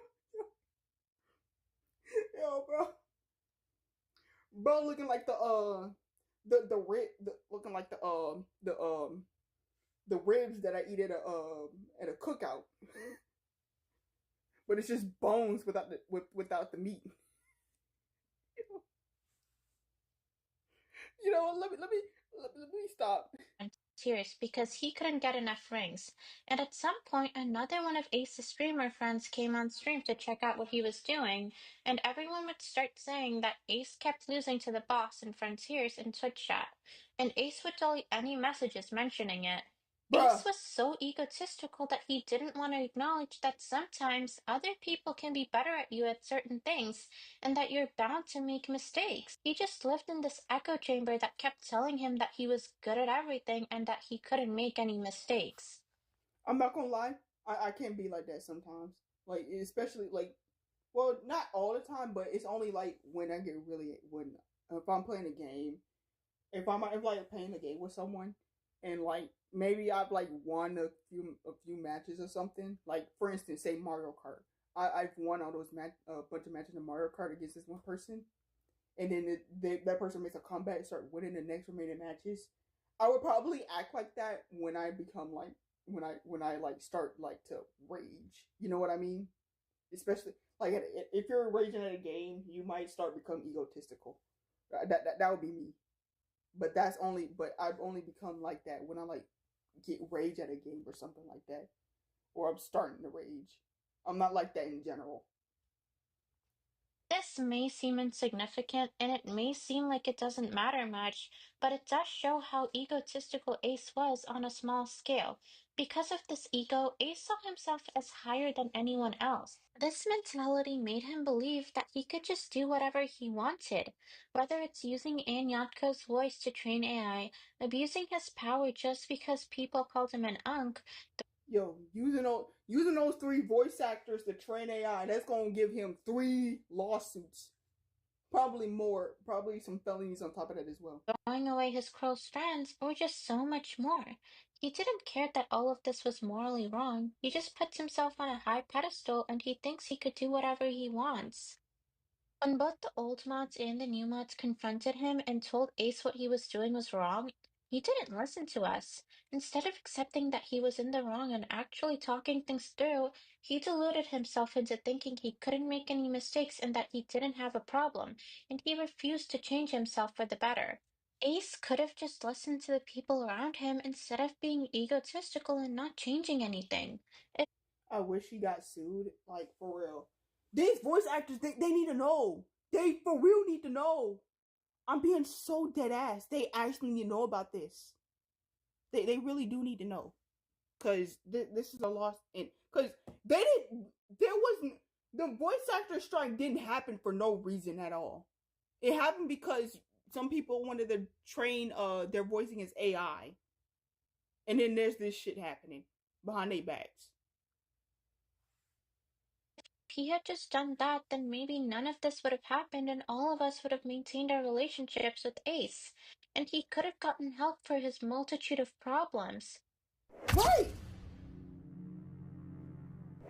Yo, bro. Bro looking like looking like the ribs that I eat at a cookout. But it's just bones without the meat. Let me stop. Frontiers because he couldn't get enough rings. And at some point, another one of Ace's streamer friends came on stream to check out what he was doing, and everyone would start saying that Ace kept losing to the boss in Frontiers in Twitch chat, and Ace would delete any messages mentioning it. Bruh. Ace was so egotistical that he didn't want to acknowledge that sometimes other people can be better at you at certain things and that you're bound to make mistakes. He just lived in this echo chamber that kept telling him that he was good at everything and that he couldn't make any mistakes. I'm not gonna lie, I can't be like that sometimes. Like, especially like, well, not all the time, but it's only like when I get really if I'm playing a game, if like playing a game with someone, and like maybe I've like won a few matches or something. Like, for instance, say Mario Kart. I've won all those a bunch of matches in Mario Kart against this one person, and then that person makes a comeback and start winning the next remaining matches. I would probably act like that when I become like when I like start like to rage. You know what I mean? Especially like if you're raging at a game, you might start become egotistical. That would be me. But I've only become like that when I like get rage at a game or something like that, or I'm starting to rage. I'm not like that in general. This may seem insignificant and it may seem like it doesn't matter much, but it does show how egotistical Ace was on a small scale. Because of this ego, Ace saw himself as higher than anyone else. This mentality made him believe that he could just do whatever he wanted, whether it's using Anyatko's voice to train AI, abusing his power just because people called him an unk. Yo, using those 3 voice actors to train AI, that's gonna give him 3 lawsuits. Probably more. Probably some felonies on top of that as well. Throwing away his close friends, or just so much more. He didn't care that all of this was morally wrong. He just puts himself on a high pedestal and he thinks he could do whatever he wants. When both the old mods and the new mods confronted him and told Ace what he was doing was wrong, he didn't listen to us. Instead of accepting that he was in the wrong and actually talking things through, he deluded himself into thinking he couldn't make any mistakes and that he didn't have a problem, and he refused to change himself for the better. Ace could have just listened to the people around him instead of being egotistical and not changing anything. I wish he got sued, like, for real. These voice actors, they need to know. They for real need to know. I'm being so dead ass. They actually need to know about this. They really do need to know. Because this is a loss. Because there wasn't, the voice actor strike didn't happen for no reason at all. It happened because some people wanted to train their voicing as AI. And then there's this shit happening behind their backs. If he had just done that, then maybe none of this would have happened and all of us would have maintained our relationships with Ace. And he could have gotten help for his multitude of problems. Right!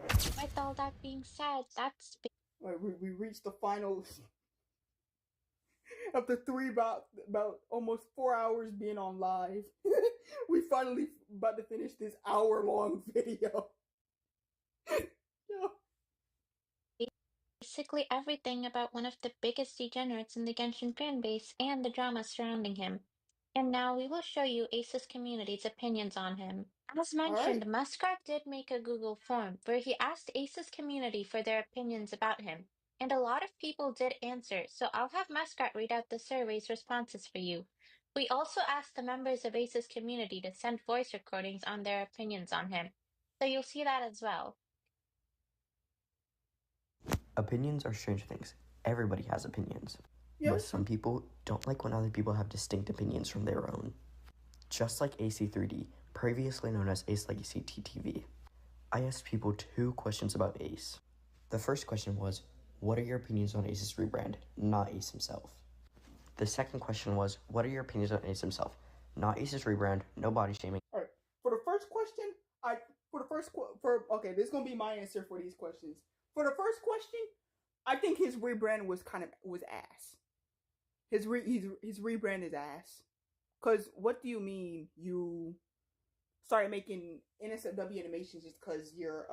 With all that being said, that's... Right, we reached the final... After about almost 4 hours being on live, we finally about to finish this hour-long video. Basically everything about one of the biggest degenerates in the Genshin fanbase and the drama surrounding him. And now we will show you Ace's community's opinions on him. As mentioned, Muskrat did make a Google form where he asked Ace's community for their opinions about him. And a lot of people did answer, so I'll have Muskrat read out the survey's responses for you. We also asked the members of Ace's community to send voice recordings on their opinions on him, so you'll see that as well. Opinions are strange things. Everybody has opinions. Yes. But some people don't like when other people have distinct opinions from their own. Just like AC3D, previously known as Ace Legacy TTV. I asked people 2 questions about Ace. The first question was, what are your opinions on Ace's rebrand, not Ace himself? The second question was, what are your opinions on Ace himself, not Ace's rebrand, no body shaming. Alright, for the first question, this is gonna be my answer for these questions. For the first question, I think his rebrand was ass. His rebrand is ass. Cause what do you mean you started making NSFW animations just cause your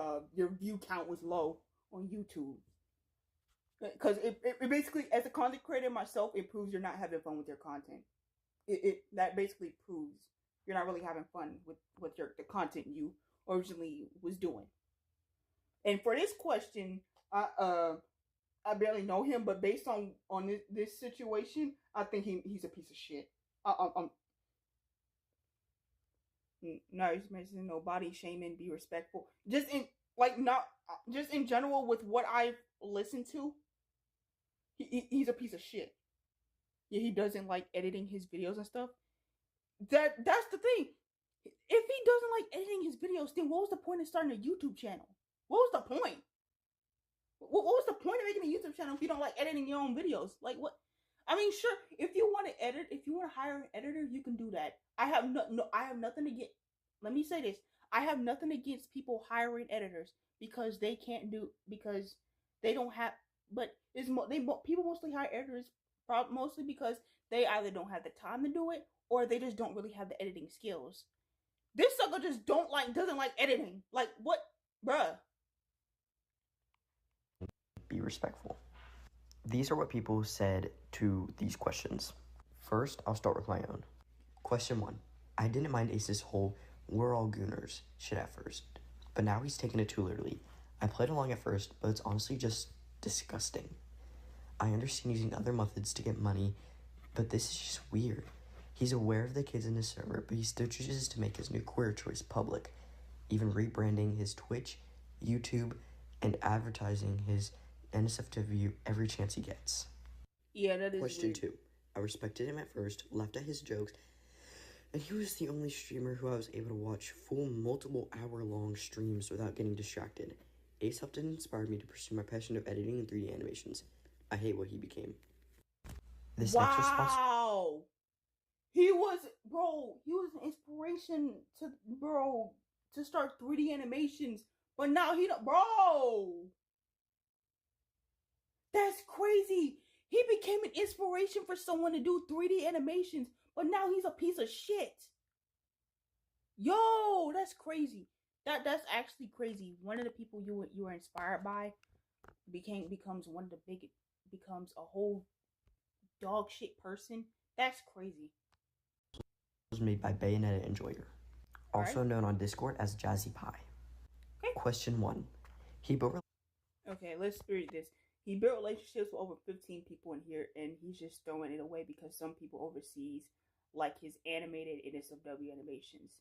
view count was low on YouTube? Cause it basically, as a content creator myself, it proves you're not having fun with your content. That basically proves you're not really having fun with the content you originally was doing. And for this question, I barely know him, but based on this situation, I think he's a piece of shit. No, he's mentioning no body shaming, be respectful. Just in general with what I've listened to, he's a piece of shit. Yeah, he doesn't like editing his videos and stuff. That's the thing. If he doesn't like editing his videos, then what was the point of starting a YouTube channel? What was the point? What was the point of making a YouTube channel if you don't like editing your own videos? Like, what? I mean, sure, if you want to edit, if you want to hire an editor, you can do that. I have nothing to get. Let me say this: I have nothing against people hiring editors because they don't have. But people mostly hire editors mostly because they either don't have the time to do it or they just don't really have the editing skills. This sucker just doesn't like editing. Like, what, bruh? Be respectful. These are what people said to these questions. First, I'll start with my own. Question 1. I didn't mind Ace's whole "we're all gooners" shit at first, but now he's taken it too literally. I played along at first, but it's honestly just disgusting. I understand using other methods to get money, but this is just weird. He's aware of the kids in his server, but he still chooses to make his new career choice public, even rebranding his Twitch, YouTube, and advertising his NSFW every chance he gets. Yeah, that is Question weird. 2. I respected him at first, laughed at his jokes, and he was the only streamer who I was able to watch full multiple hour-long streams without getting distracted. Ace helped and inspired me to pursue my passion of editing and 3D animations. I hate what he became. This next response... Wow! He was an inspiration to start 3D animations, but now he don't, bro! That's crazy! He became an inspiration for someone to do 3D animations, but now he's a piece of shit. Yo, that's crazy. That's actually crazy. One of the people you were inspired by becomes a whole dog shit person. That's crazy. Was made by Bayonetta Enjoyer, also Alright. known on Discord as Jazzy Pie. Okay. Question 1. He built... Okay, let's read this. He built relationships with over 15 people in here, and he's just throwing it away because some people overseas like his animated NSFW animations.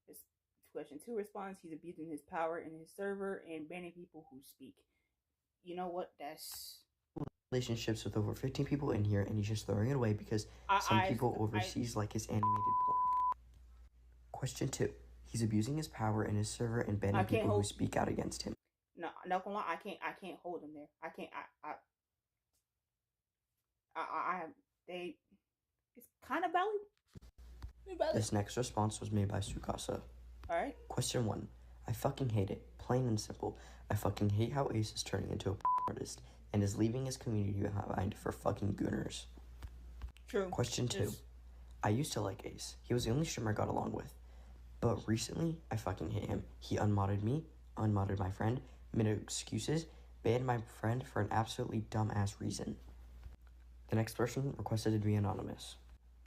This question 2 response, he's abusing his power in his server and banning people who speak. You know what? That's... relationships with over 15 people in here, and he's just throwing it away because some people overseas like his animated porn. Question 2. He's abusing his power in his server and banning people who speak out against him. No, not gonna lie, I can't hold him there. I can't. It's kind of valid. This next response was made by Sukasa. All right. Question 1. I fucking hate it. Plain and simple. I fucking hate how Ace is turning into a artist and is leaving his community behind for fucking gooners. True. Question 2. I used to like Ace. He was the only streamer I got along with. But recently, I fucking hate him. He unmodded me, unmodded my friend, made excuses, banned my friend for an absolutely dumbass reason. The next person requested to be anonymous.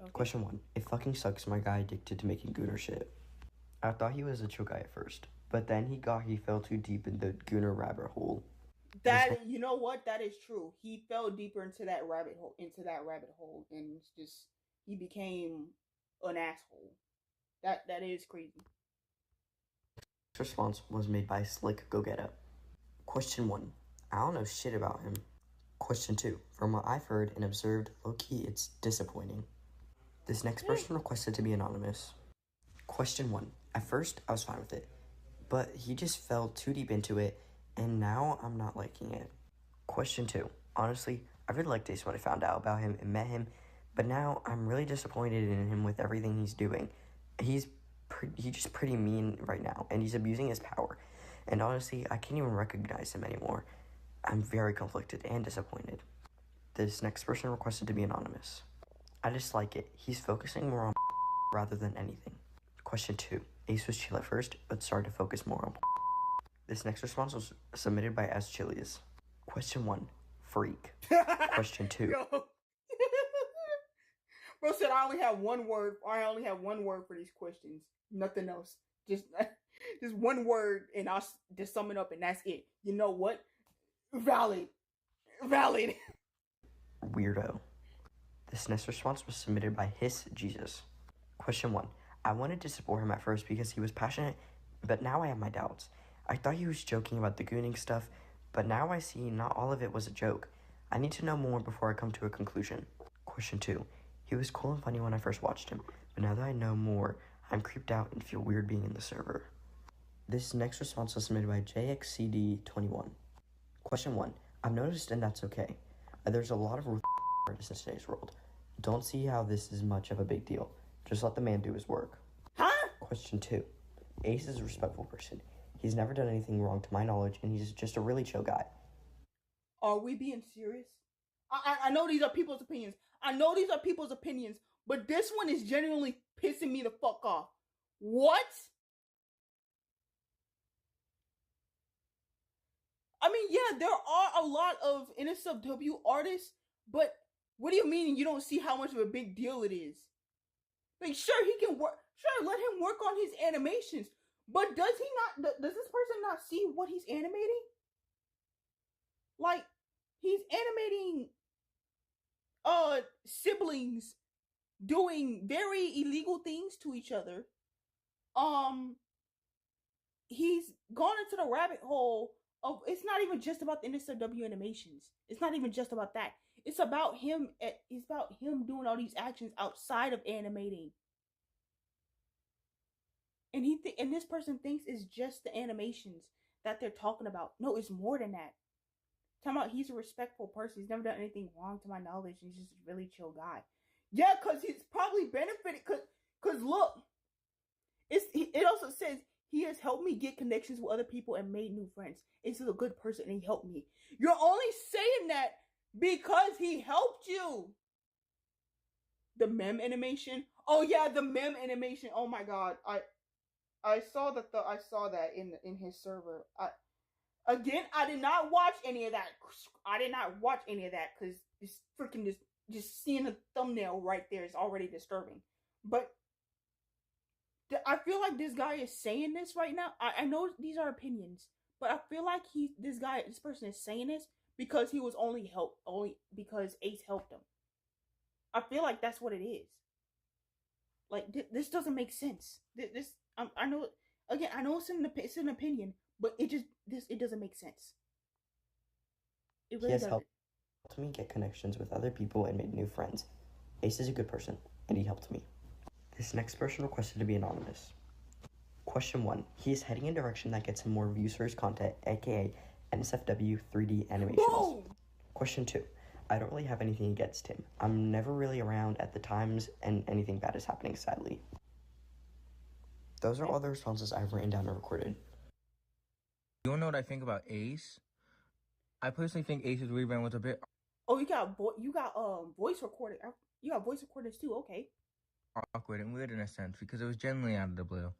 Okay. Question 1. It fucking sucks my guy addicted to making gooner shit. I thought he was a chill guy at first, but then he fell too deep in the gooner rabbit hole. You know what? That is true. He fell deeper into that rabbit hole, and he became an asshole. That is crazy. This response was made by Slick Go Get Up. Question 1. I don't know shit about him. Question 2. From what I've heard and observed, low-key, it's disappointing. This next person requested to be anonymous. Question 1. At first, I was fine with it, but he just fell too deep into it, and now I'm not liking it. Question 2. Honestly, I really liked Ace when I found out about him and met him, but now I'm really disappointed in him with everything he's doing. He's just pretty mean right now, and he's abusing his power. And honestly, I can't even recognize him anymore. I'm very conflicted and disappointed. This next person requested to be anonymous. I just like it. He's focusing more on rather than anything. Question 2. Ace was chill at first, but started to focus more on. This next response was submitted by S. Chili's. Question 1. Freak. Question 2. Bro said I only have one word for these questions. Nothing else. Just one word, and I'll just sum it up, and that's it. You know what? Valid. Weirdo. This next response was submitted by Hiss Jesus. Question 1. I wanted to support him at first because he was passionate, but now I have my doubts. I thought he was joking about the gooning stuff, but now I see not all of it was a joke. I need to know more before I come to a conclusion. Question 2. He was cool and funny when I first watched him, but now that I know more, I'm creeped out and feel weird being in the server. This next response was submitted by JXCD21. Question 1. I've noticed, and that's okay. There's a lot of artists in today's world. Don't see how this is much of a big deal. Just let the man do his work. Huh? Question 2. Ace is a respectful person. He's never done anything wrong to my knowledge, and he's just a really chill guy. Are we being serious? I know these are people's opinions. But this one is genuinely pissing me the fuck off. What? I mean, yeah, there are a lot of NSFW artists, but what do you mean you don't see how much of a big deal it is? Like, sure, he can work. Sure, let him work on his animations. But does this person not see what he's animating? Like, he's animating siblings doing very illegal things to each other. He's gone into the rabbit hole of, it's not even just about the NSFW animations. It's not even just about that. It's about him. It's about him doing all these actions outside of animating. And and this person thinks it's just the animations that they're talking about. No, it's more than that. Talking about he's a respectful person. He's never done anything wrong to my knowledge. He's just a really chill guy. Yeah, because he's probably benefited. Because look, it also says he has helped me get connections with other people and made new friends. He's a good person and he helped me. You're only saying that because he helped you. The meme animation. Oh yeah, the meme animation. Oh my god, I saw that in his server. I did not watch any of that. I did not watch any of that because this freaking just seeing the thumbnail right there is already disturbing. But I feel like this guy is saying this right now. I know these are opinions, but I feel like this person is saying this because he was only because Ace helped him. I feel like that's what it is. Like this doesn't make sense. I know it's an opinion, but it doesn't make sense. It really doesn't. Helped me get connections with other people and made new friends. Ace is a good person, and he helped me. This next person requested to be anonymous. Question 1. He is heading in a direction that gets him more views for his content, aka NSFW 3D animations. Boom! Question 2. I don't really have anything against him. I'm never really around at the times, and anything bad is happening, sadly. Those are all the responses I've written down and recorded. You wanna know what I think about Ace? I personally think Ace's rebrand was a bit... Oh, you got voice recording. You got voice recordings too, okay. Awkward and weird in a sense, because it was genuinely out of the blue.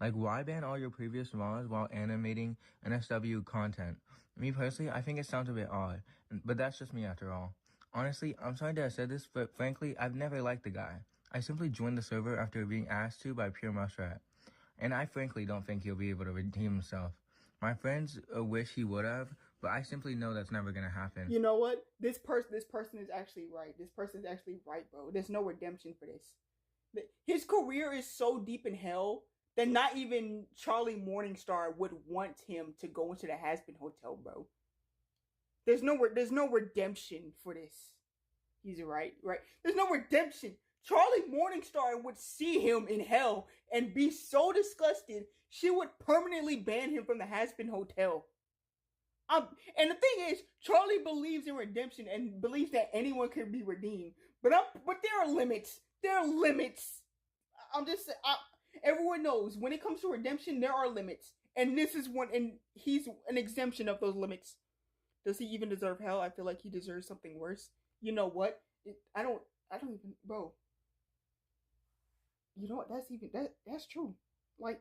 Like, why ban all your previous mods while animating NSW content? Me personally, I think it sounds a bit odd, but that's just me after all. Honestly, I'm sorry that I said this, but frankly, I've never liked the guy. I simply joined the server after being asked to by Pure Muskrat, and I frankly don't think he'll be able to redeem himself. My friends wish he would have, but I simply know that's never gonna happen. You know what? This person is actually right. This person is actually right, bro. There's no redemption for this. His career is so deep in hell that not even Charlie Morningstar would want him to go into the Hazbin Hotel, bro. There's no redemption for this. He's right. There's no redemption. Charlie Morningstar would see him in hell and be so disgusted, she would permanently ban him from the Hazbin Hotel. And the thing is, Charlie believes in redemption and believes that anyone can be redeemed. But there are limits. There are limits. Everyone knows when it comes to redemption, there are limits. And this is one, and he's an exemption of those limits. Does he even deserve hell? I feel like he deserves something worse. You know what? I don't even, bro. You know what? That's true. Like,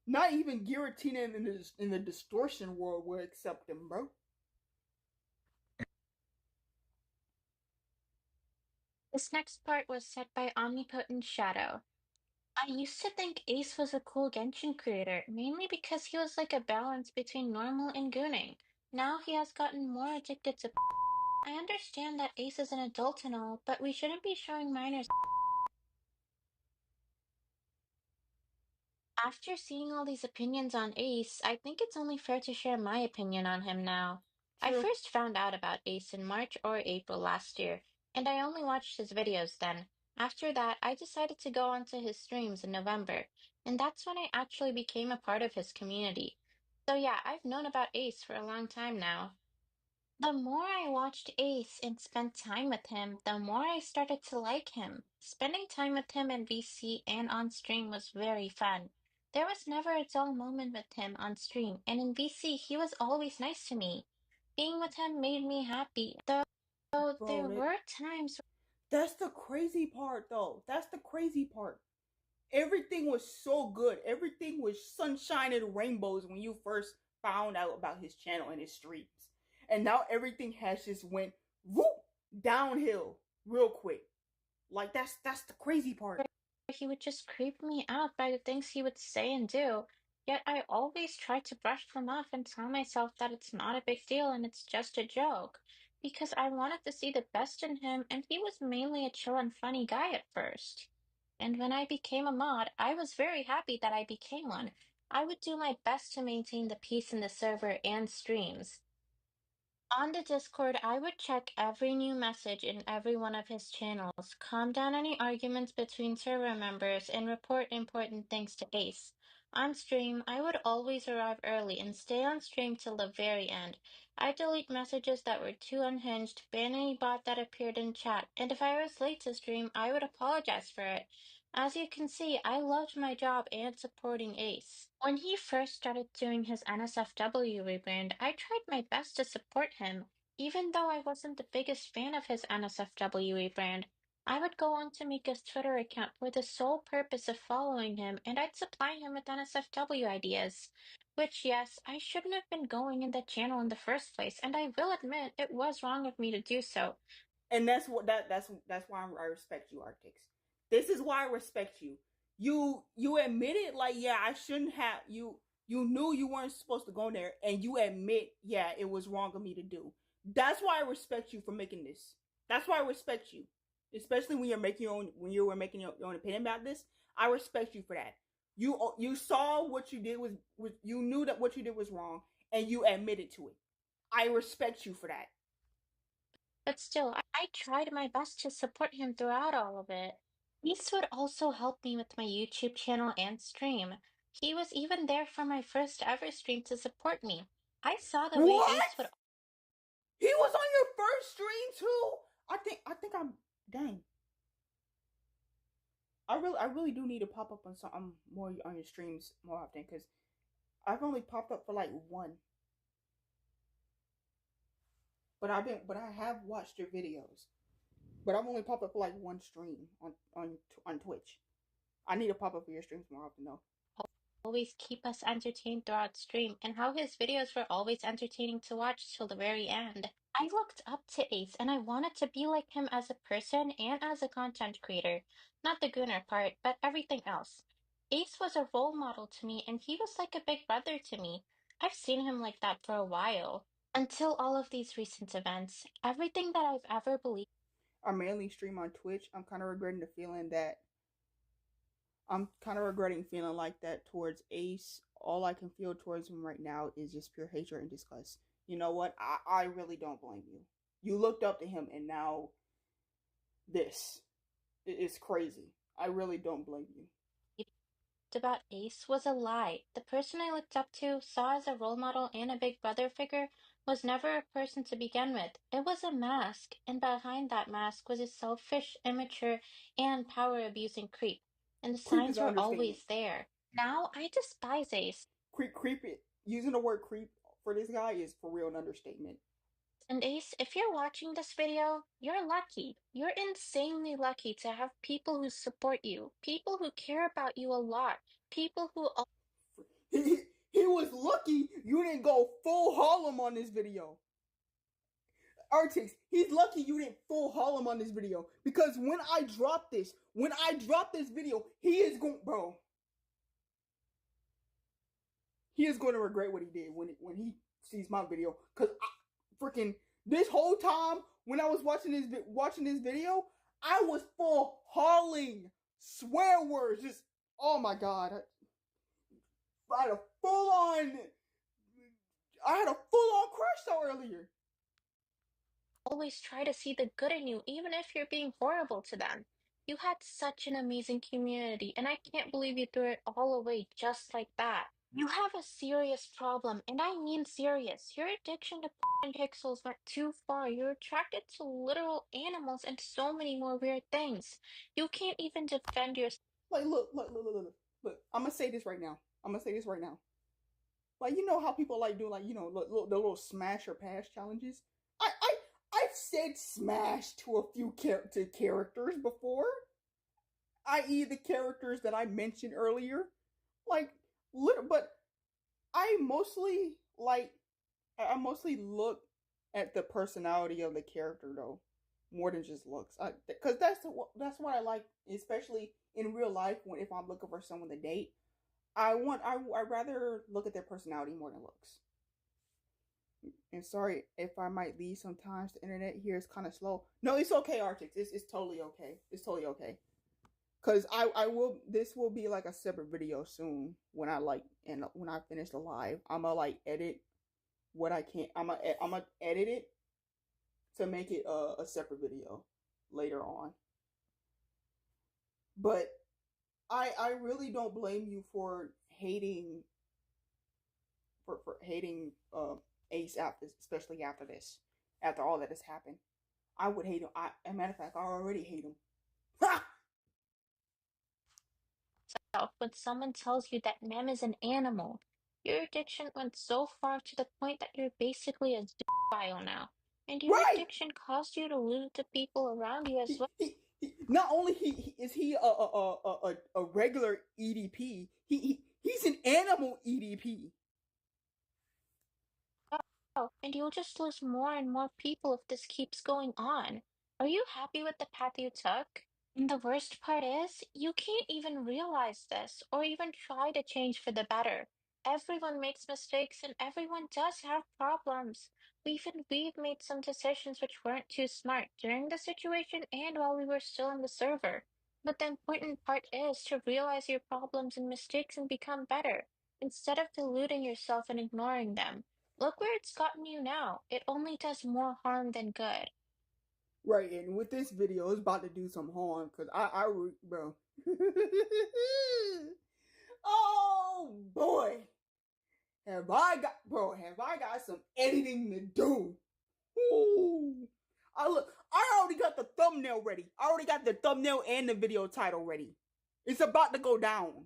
not even Giratina in the distortion world will accept him, bro. This next part was said by Omnipotent Shadow. I used to think Ace was a cool Genshin creator, mainly because he was like a balance between normal and gooning. Now he has gotten more addicted to I understand that Ace is an adult and all, but we shouldn't be showing minors. After seeing all these opinions on Ace, I think it's only fair to share my opinion on him now. I True. first found out about Ace in March or April last year, and I only watched his videos then. After that, I decided to go onto his streams in November, and that's when I actually became a part of his community. So yeah, I've known about Ace for a long time now. The more I watched Ace and spent time with him, the more I started to like him. Spending time with him in VC and on stream was very fun. There was never a dull moment with him on stream, and in VC he was always nice to me. Being with him made me happy, though there were times. That's the crazy part, though. That's the crazy part. Everything was so good. Everything was sunshine and rainbows when you first found out about his channel and his streams. And now everything has just went whoop downhill real quick. Like that's the crazy part. He would just creep me out by the things he would say and do. Yet I always tried to brush them off and tell myself that it's not a big deal and it's just a joke. because I wanted to see the best in him, and he was mainly a chill and funny guy at first. And when I became a mod, I was very happy that I became one. I would do my best to maintain the peace in the server and streams. On the Discord, I would check every new message in every one of his channels, calm down any arguments between server members, and report important things to Ace. On stream, I would always arrive early and stay on stream till the very end. I delete messages that were too unhinged, ban any bot that appeared in chat, and if I was late to stream, I would apologize for it. As you can see, I loved my job and supporting Ace. When he first started doing his NSFW rebrand, I tried my best to support him. Even though I wasn't the biggest fan of his NSFW rebrand, I would go on to make his Twitter account for the sole purpose of following him, and I'd supply him with NSFW ideas. Which, yes, I shouldn't have been going in the channel in the first place, and I will admit it was wrong of me to do so. And that's why I respect you, Arctix. This is why I respect you. You admitted, like, yeah, I shouldn't have. You knew you weren't supposed to go there, and you admit, yeah, it was wrong of me to do. That's why I respect you for making this. That's why I respect you, especially when you were making your own opinion about this. I respect you for that. You saw what you did was you knew that what you did was wrong, and you admitted to it. I respect you for that. But still, I tried my best to support him throughout all of it. Ace would also help me with my YouTube channel and stream. He was even there for my first ever stream to support me. I saw the way Ace would. He was on your first stream too? I think I'm dang. I really do need to pop up on some more on your streams more often, because I've only popped up for like one. But I have watched your videos. But I've only popped up for like one stream on Twitch. I need to pop up for your streams more often though. Always keep us entertained throughout stream, and how his videos were always entertaining to watch till the very end. I looked up to Ace, and I wanted to be like him as a person and as a content creator. Not the gooner part, but everything else. Ace was a role model to me, and he was like a big brother to me. I've seen him like that for a while. Until all of these recent events, everything that I've ever believed. I mainly stream on Twitch. I'm kind of regretting feeling like that towards Ace. All I can feel towards him right now is just pure hatred and disgust. You know what? I really don't blame you. You looked up to him, and now this. It's crazy. I really don't blame you. About Ace was a lie. The person I looked up to, saw as a role model and a big brother figure, was never a person to begin with. It was a mask, and behind that mask was a selfish, immature, and power-abusing creep. And the signs were always there. Now, I despise Ace. Using the word creep for this guy is for real an understatement. And Ace, if you're watching this video, you're lucky. You're insanely lucky to have people who support you, people who care about you a lot, people who... He was lucky you didn't go full Harlem on this video. Arctix, he's lucky you didn't full Harlem on this video, because when I drop this video, he is going to regret what he did when he sees my video. Cause freaking this whole time when I was watching this video, I was full hauling swear words. Just oh my god, I had a full on crush so earlier. Always try to see the good in you, even if you're being horrible to them. You had such an amazing community, and I can't believe you threw it all away just like that. You have a serious problem, and I mean serious. Your addiction to and pixels went too far. You're attracted to literal animals and so many more weird things. You can't even defend yourself. Like, look. I'm gonna say this right now. Like, you know how people like do, like, you know, the little smash or pass challenges? I've said smash to a few characters before, i.e. the characters that I mentioned earlier. Like, but I mostly look at the personality of the character though, more than just looks. Because that's what I like, especially in real life. If I'm looking for someone to date, I rather look at their personality more than looks. And sorry if I might leave sometimes. The internet here is kind of slow. No, it's okay, Artix. It's totally okay. It's totally okay. Cause I will. This will be like a separate video soon when I when I finish the live. I'ma like edit what I can. I'ma edit it to make it a separate video later on. But I really don't blame you for hating hating Ace after, especially after this, after all that has happened. I would hate him. As a matter of fact, I already hate him. Ha! When someone tells you that Mem is an animal, your addiction went so far to the point that you're basically a zoophile now. And your Right! addiction caused you to lose the people around you as well. Not only is he a regular EDP, he's an animal EDP. And you'll just lose more and more people if this keeps going on. Are you happy with the path you took? And the worst part is, you can't even realize this or even try to change for the better. Everyone makes mistakes and everyone does have problems. Even we've made some decisions which weren't too smart during the situation and while we were still on the server. But the important part is to realize your problems and mistakes and become better, instead of deluding yourself and ignoring them. Look where it's gotten you now. It only does more harm than good. Right, and with this video, it's about to do some harm, cause bro. Oh boy, have I got some editing to do? Ooh. I already got the thumbnail ready. I already got the thumbnail and the video title ready. It's about to go down.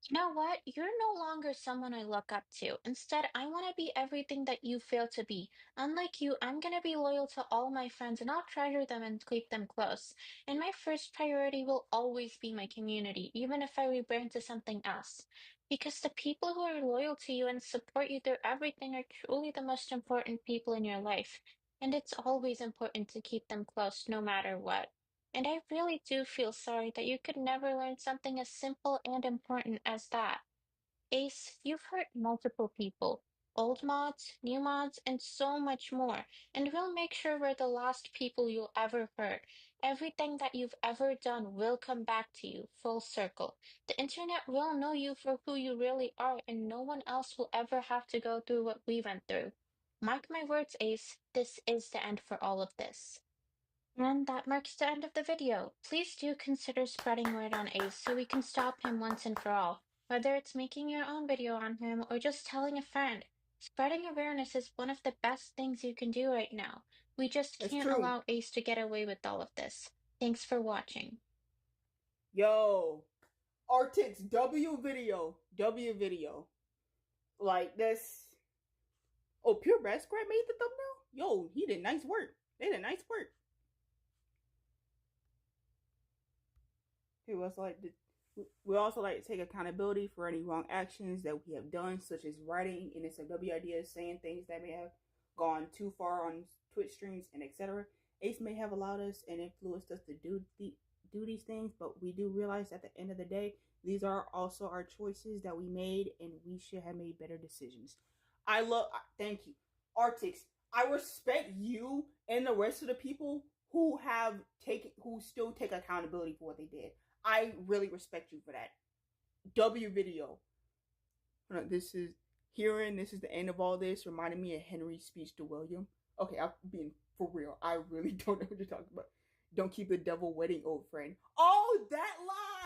You know what? You're no longer someone I look up to. Instead, I want to be everything that you fail to be. Unlike you, I'm going to be loyal to all my friends and I'll treasure them and keep them close. And my first priority will always be my community, even if I rebrand to something else. Because the people who are loyal to you and support you through everything are truly the most important people in your life. And it's always important to keep them close no matter what. And I really do feel sorry that you could never learn something as simple and important as that. Ace, you've hurt multiple people, old mods, new mods, and so much more. And we'll make sure we're the last people you'll ever hurt. Everything that you've ever done will come back to you, full circle. The internet will know you for who you really are, and no one else will ever have to go through what we went through. Mark my words, Ace, this is the end for all of this. And that marks the end of the video. Please do consider spreading word on Ace so we can stop him once and for all. Whether it's making your own video on him or just telling a friend, spreading awareness is one of the best things you can do right now. We just can't allow Ace to get away with all of this. Thanks for watching. Yo, Artix W video. Like this. Oh, Pure Red Scrap made the thumbnail? Yo, he did nice work. They did nice work. We also like to take accountability for any wrong actions that we have done, such as writing NSFW ideas, saying things that may have gone too far on Twitch streams, and etc. Ace may have allowed us and influenced us to do these things, but we do realize at the end of the day, these are also our choices that we made, and we should have made better decisions. Thank you, Artix. I respect you and the rest of the people who still take accountability for what they did. I really respect you for that. W video. This is the end of all this. Reminded me of Henry's speech to William. Okay, I'm being for real. I really don't know what you're talking about. Don't keep the devil waiting, old friend. Oh, that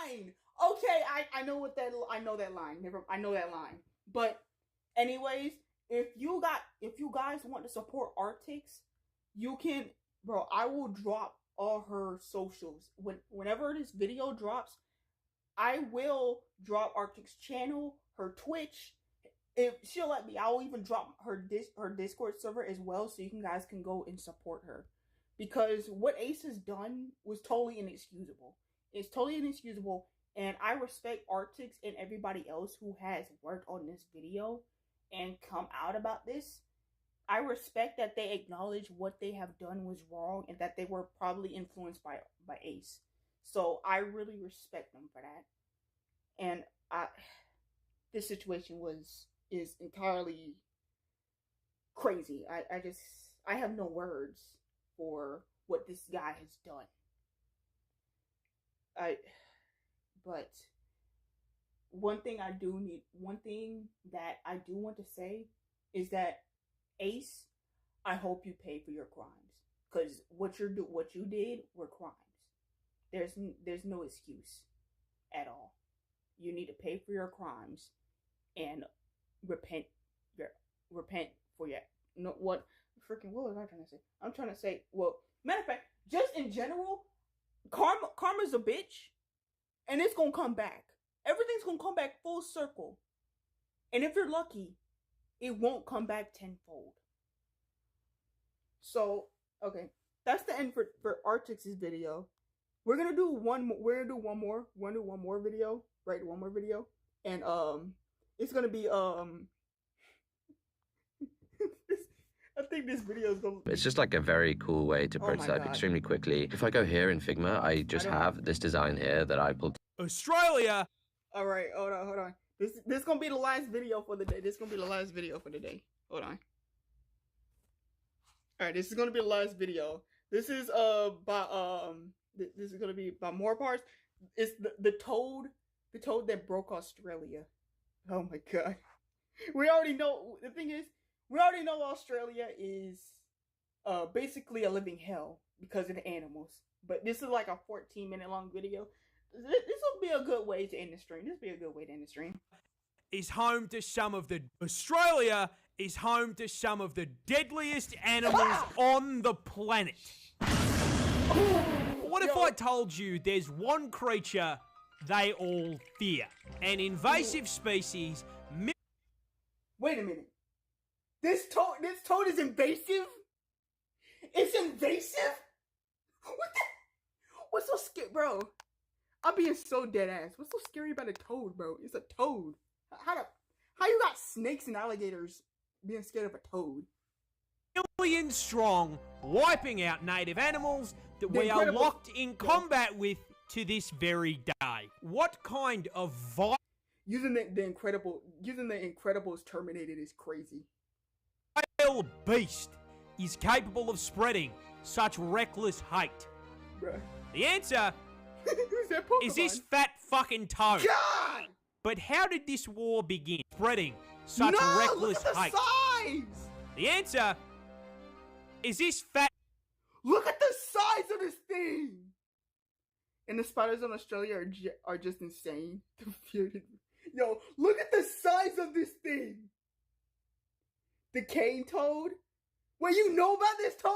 line. Okay, I know that line. I know that line. But anyways, if you guys want to support Artix, you can, bro. I will drop all her socials whenever this video drops. I will drop Artix's channel, her Twitch. If she'll let me, I'll even drop her Discord server as well, so you guys can go and support her. Because what Ace has done was totally inexcusable. It's totally inexcusable, and I respect Artix and everybody else who has worked on this video and come out about this. I respect that they acknowledge what they have done was wrong and that they were probably influenced by Ace. So I really respect them for that. And this situation is entirely crazy. I have no words for what this guy has done. But one thing that I do want to say is that Ace, I hope you pay for your crimes, because what you did were crimes. There's no excuse at all. You need to pay for your crimes and repent for your what was I trying to say? I'm trying to say, well, matter of fact, just in general, karma's a bitch, and it's gonna come back. Everything's gonna come back full circle, and if you're lucky, it won't come back tenfold. So, okay, that's the end for Artix's video. We're gonna do one more video, right? One more video, and it's gonna be I think this video is gonna. It's just like a very cool way to prototype extremely quickly. If I go here in Figma, I just have this design here that I pulled. Australia. All right, hold on. This is gonna be the last video for the day. Hold on. All right, this is gonna be the last video. This is this is gonna be by more parts. It's the toad that broke Australia. Oh my god. We already know. The thing is, we already know Australia is basically a living hell because of the animals. But this is like a 14-minute long video. This will be a good way to end the stream. Is home to some of the Australia is home to some of the deadliest animals on the planet. What if I told you there's one creature they all fear? An invasive species. Wait a minute. This toad is invasive? It's invasive? What's so scary, bro? I'm being so dead ass. What's so scary about a toad, bro? It's a toad. How you got snakes and alligators being scared of a toad? Million strong, wiping out native animals that we are locked in combat with to this very day. What kind of using the Incredibles Terminated is crazy. Wild beast is capable of spreading such reckless hate? Bruh. The answer is this fat fucking toad. God! But how did this war begin? Spreading such reckless hate. Size! The answer is this fat. Look at the size of this thing! And the spiders in Australia are just insane. Yo, look at the size of this thing! The cane toad? Wait, you know about this toad?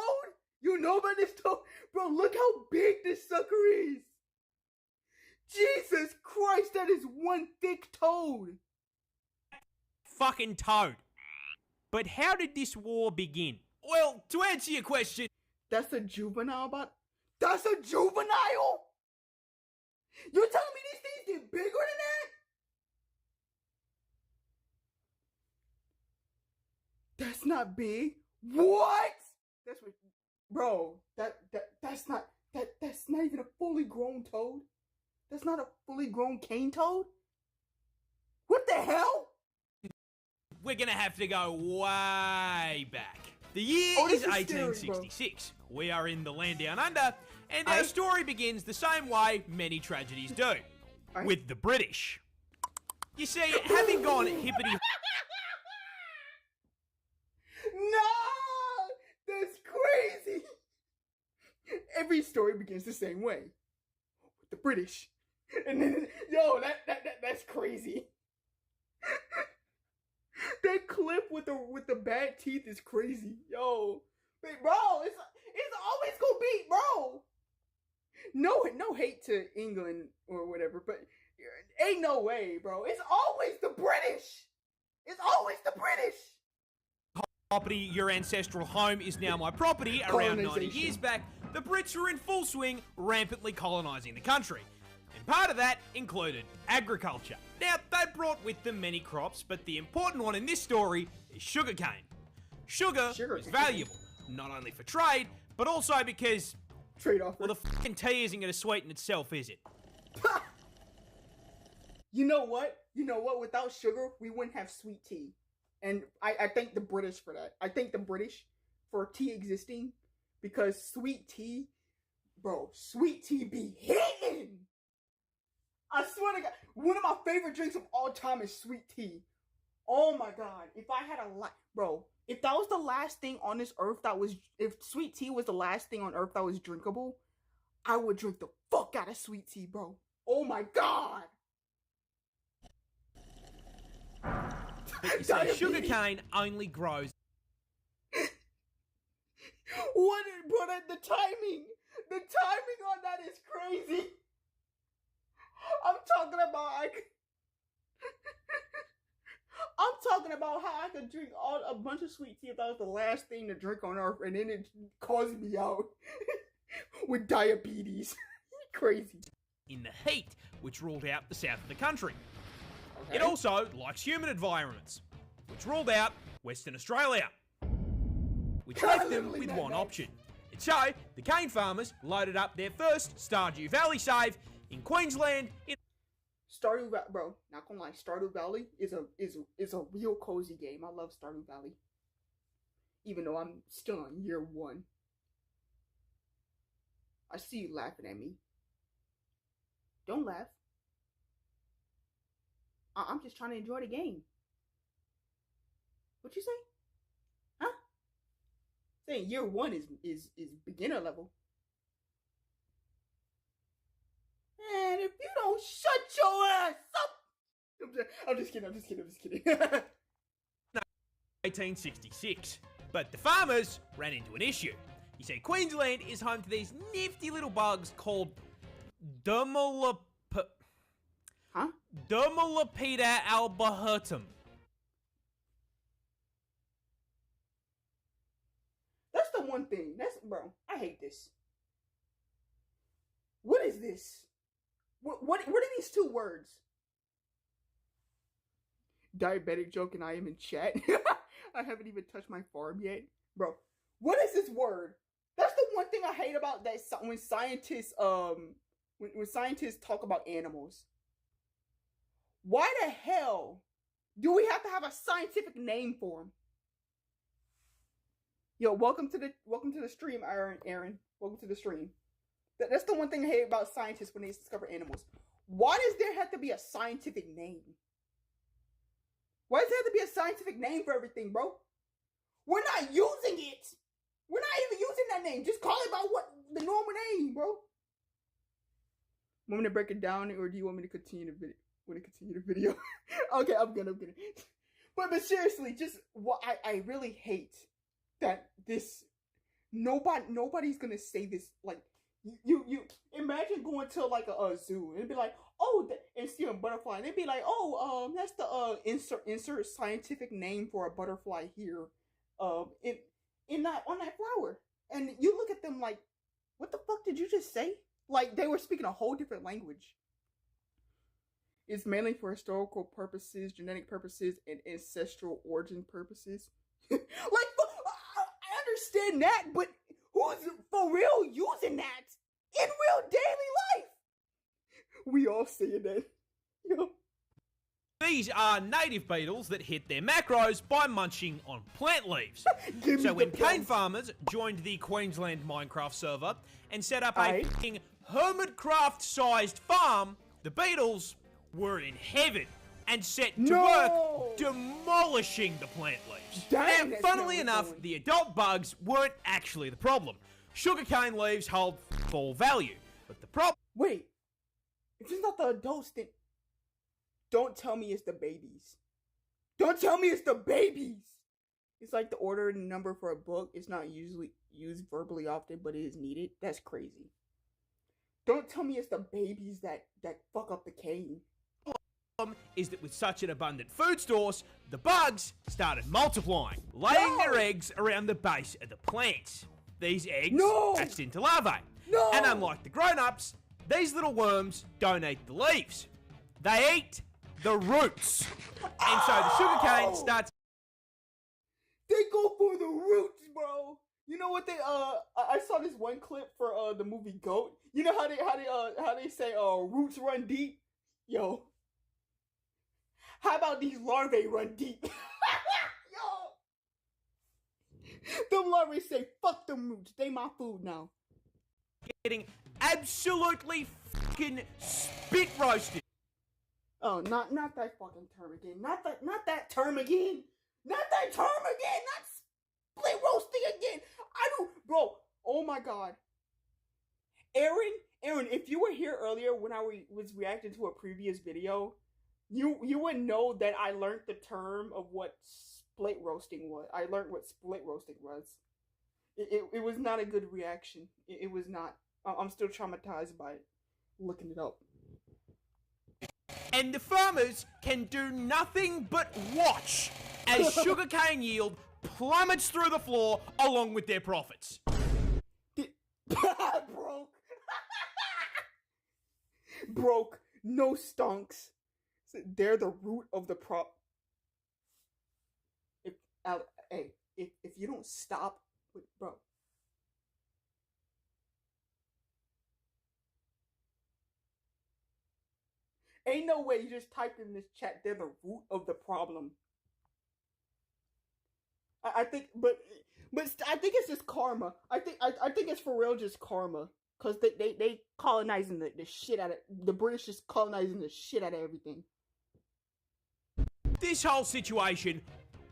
Bro, look how big this sucker is! Jesus Christ, that is one thick toad! Fucking toad. But how did this war begin? Well, to answer your question... That's a juvenile? That's a juvenile?! You're telling me these things get bigger than that? That's not big. What? That's what, bro. That's not even a fully grown toad. That's not a fully grown cane toad. What the hell? We're gonna have to go way back. The year is 1866. We are in the land down under, and our story begins the same way many tragedies do, with the British. You see, having gone hippity... No! That's crazy! Every story begins the same way. With the British. And then, yo, that's crazy. That clip with the bad teeth is crazy. Yo. Wait, bro, it's always gonna be, bro. No hate to England or whatever, but ain't no way, bro. It's always the British. Property, your ancestral home is now my property. Around 90 years back, the Brits were in full swing, rampantly colonising the country. And part of that included agriculture. Now, they brought with them many crops, but the important one in this story is sugarcane. Sugar is valuable, not only for trade, but also because... Trade-off. Well, the fucking tea isn't going to sweeten itself, is it? You know what? Without sugar, we wouldn't have sweet tea. And I thank the British for that. I thank the British for tea existing, because sweet tea, bro, sweet tea be hitting. I swear to God, one of my favorite drinks of all time is sweet tea. Oh my God, if I had bro, if that was the last thing on this earth if sweet tea was the last thing on earth that was drinkable, I would drink the fuck out of sweet tea, bro. Oh my God. You see, sugarcane only grows. But the timing on that is crazy. I'm talking about how I could drink a bunch of sweet tea if that was the last thing to drink on earth, and then it caused me out with diabetes. Crazy. In the heat, which ruled out the south of the country. Okay. It also likes humid environments, which ruled out Western Australia, which left them with one option. And so, the cane farmers loaded up their first Stardew Valley save in Queensland. Stardew Valley, bro, not gonna lie, Stardew Valley is a real cozy game. I love Stardew Valley, even though I'm still on year 1. I see you laughing at me. Don't laugh. I'm just trying to enjoy the game. What you say? Huh? Saying year 1 is beginner level. And if you don't shut your ass up, I'm just kidding. 1866. But the farmers ran into an issue. You see, Queensland is home to these nifty little bugs called Dermalopida albertum. That's the one thing. Bro, I hate this. What is this? What are these 2 words? Diabetic joke and I am in chat. I haven't even touched my farm yet. Bro, what is this word? That's the one thing I hate about that when scientists when scientists talk about animals. Why the hell do we have to have a scientific name for them? Yo, welcome to the stream, Aaron. Welcome to the stream. That's the one thing I hate about scientists when they discover animals. Why does there have to be a scientific name? Why does there have to be a scientific name for everything, bro? We're not using it. We're not even using that name. Just call it by the normal name, bro. Want me to break it down, or do you want me to continue the video? Okay, I'm gonna. But seriously, just what I really hate that this nobody's gonna say this. Like, you imagine going to like a zoo and be like, oh, and see a butterfly, and they'd be like, oh, that's the insert scientific name for a butterfly here, in that on that flower, and you look at them like, what the fuck did you just say? Like they were speaking a whole different language. It's mainly for historical purposes, genetic purposes, and ancestral origin purposes. Like, I understand that, but who's for real using that in real daily life? We all saying that. You know? These are native beetles that hit their macros by munching on plant leaves. So when cane farmers joined the Queensland Minecraft server and set up a fucking Hermitcraft-sized farm, the beetles were in heaven and set to work demolishing the plant leaves. Now, funnily enough, the adult bugs weren't actually the problem. Sugarcane leaves hold full value, but the problem... Wait, if it's not the adults, then don't tell me it's the babies. Don't tell me it's the babies! It's like the order and number for a book. It's not usually used verbally often, but it is needed. That's crazy. Don't tell me it's the babies that fuck up the cane. Is that with such an abundant food source, the bugs started multiplying, laying their eggs around the base of the plants. These eggs hatched into larvae. And unlike the grown-ups, these little worms don't eat the leaves. They eat the roots. And so the sugarcane starts... They go for the roots, bro. You know what they I saw this one clip for the movie Goat. You know how they say roots run deep? Yo. How about these larvae run deep? Them larvae say, fuck them roots, they my food now. Getting absolutely fucking spit roasted. Oh, not that fucking term again. Not that term again. Not that term again. Not split roasting again. Bro, oh my god. Aaron, if you were here earlier when I was reacting to a previous video, you would know that I learned the term of what split roasting was. I learned what split roasting was. It was not a good reaction. It was not. I'm still traumatized by it. Looking it up. And the farmers can do nothing but watch as sugarcane yield plummets through the floor along with their profits. Broke, no stonks. They're the root of the if you don't stop, bro. Ain't no way you just typed in this chat, they're the root of the problem. I think, but I think it's just karma. I think it's for real just karma. Cause they colonizing the shit out of, the British just colonizing the shit out of everything. This whole situation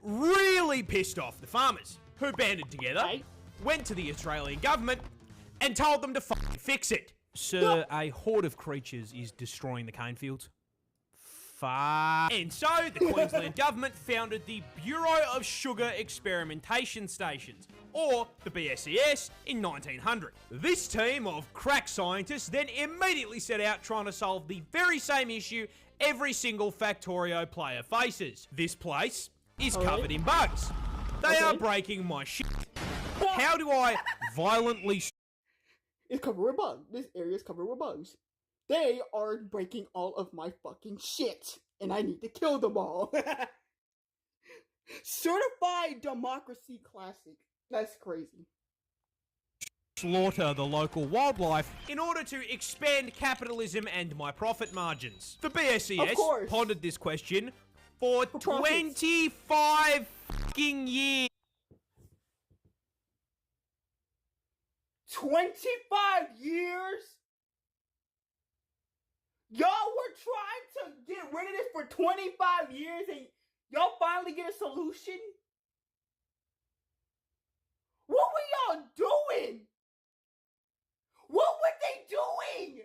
really pissed off the farmers, who banded together, went to the Australian government, and told them to fucking fix it. Sir, a horde of creatures is destroying the cane fields. And so, the Queensland government founded the Bureau of Sugar Experimentation Stations, or the BSES, in 1900. This team of crack scientists then immediately set out trying to solve the very same issue every single Factorio player faces. This place is covered in bugs. They are breaking my shit. How do I violently... It's covered with bugs. This area is covered with bugs. They are breaking all of my fucking shit, and I need to kill them all. Certified Democracy Classic. That's crazy. Slaughter the local wildlife in order to expand capitalism and my profit margins. The BSES pondered this question for 25 fucking years. 25 years? Y'all were trying to get rid of this for 25 years and y'all finally get a solution? What were y'all doing? What were they doing?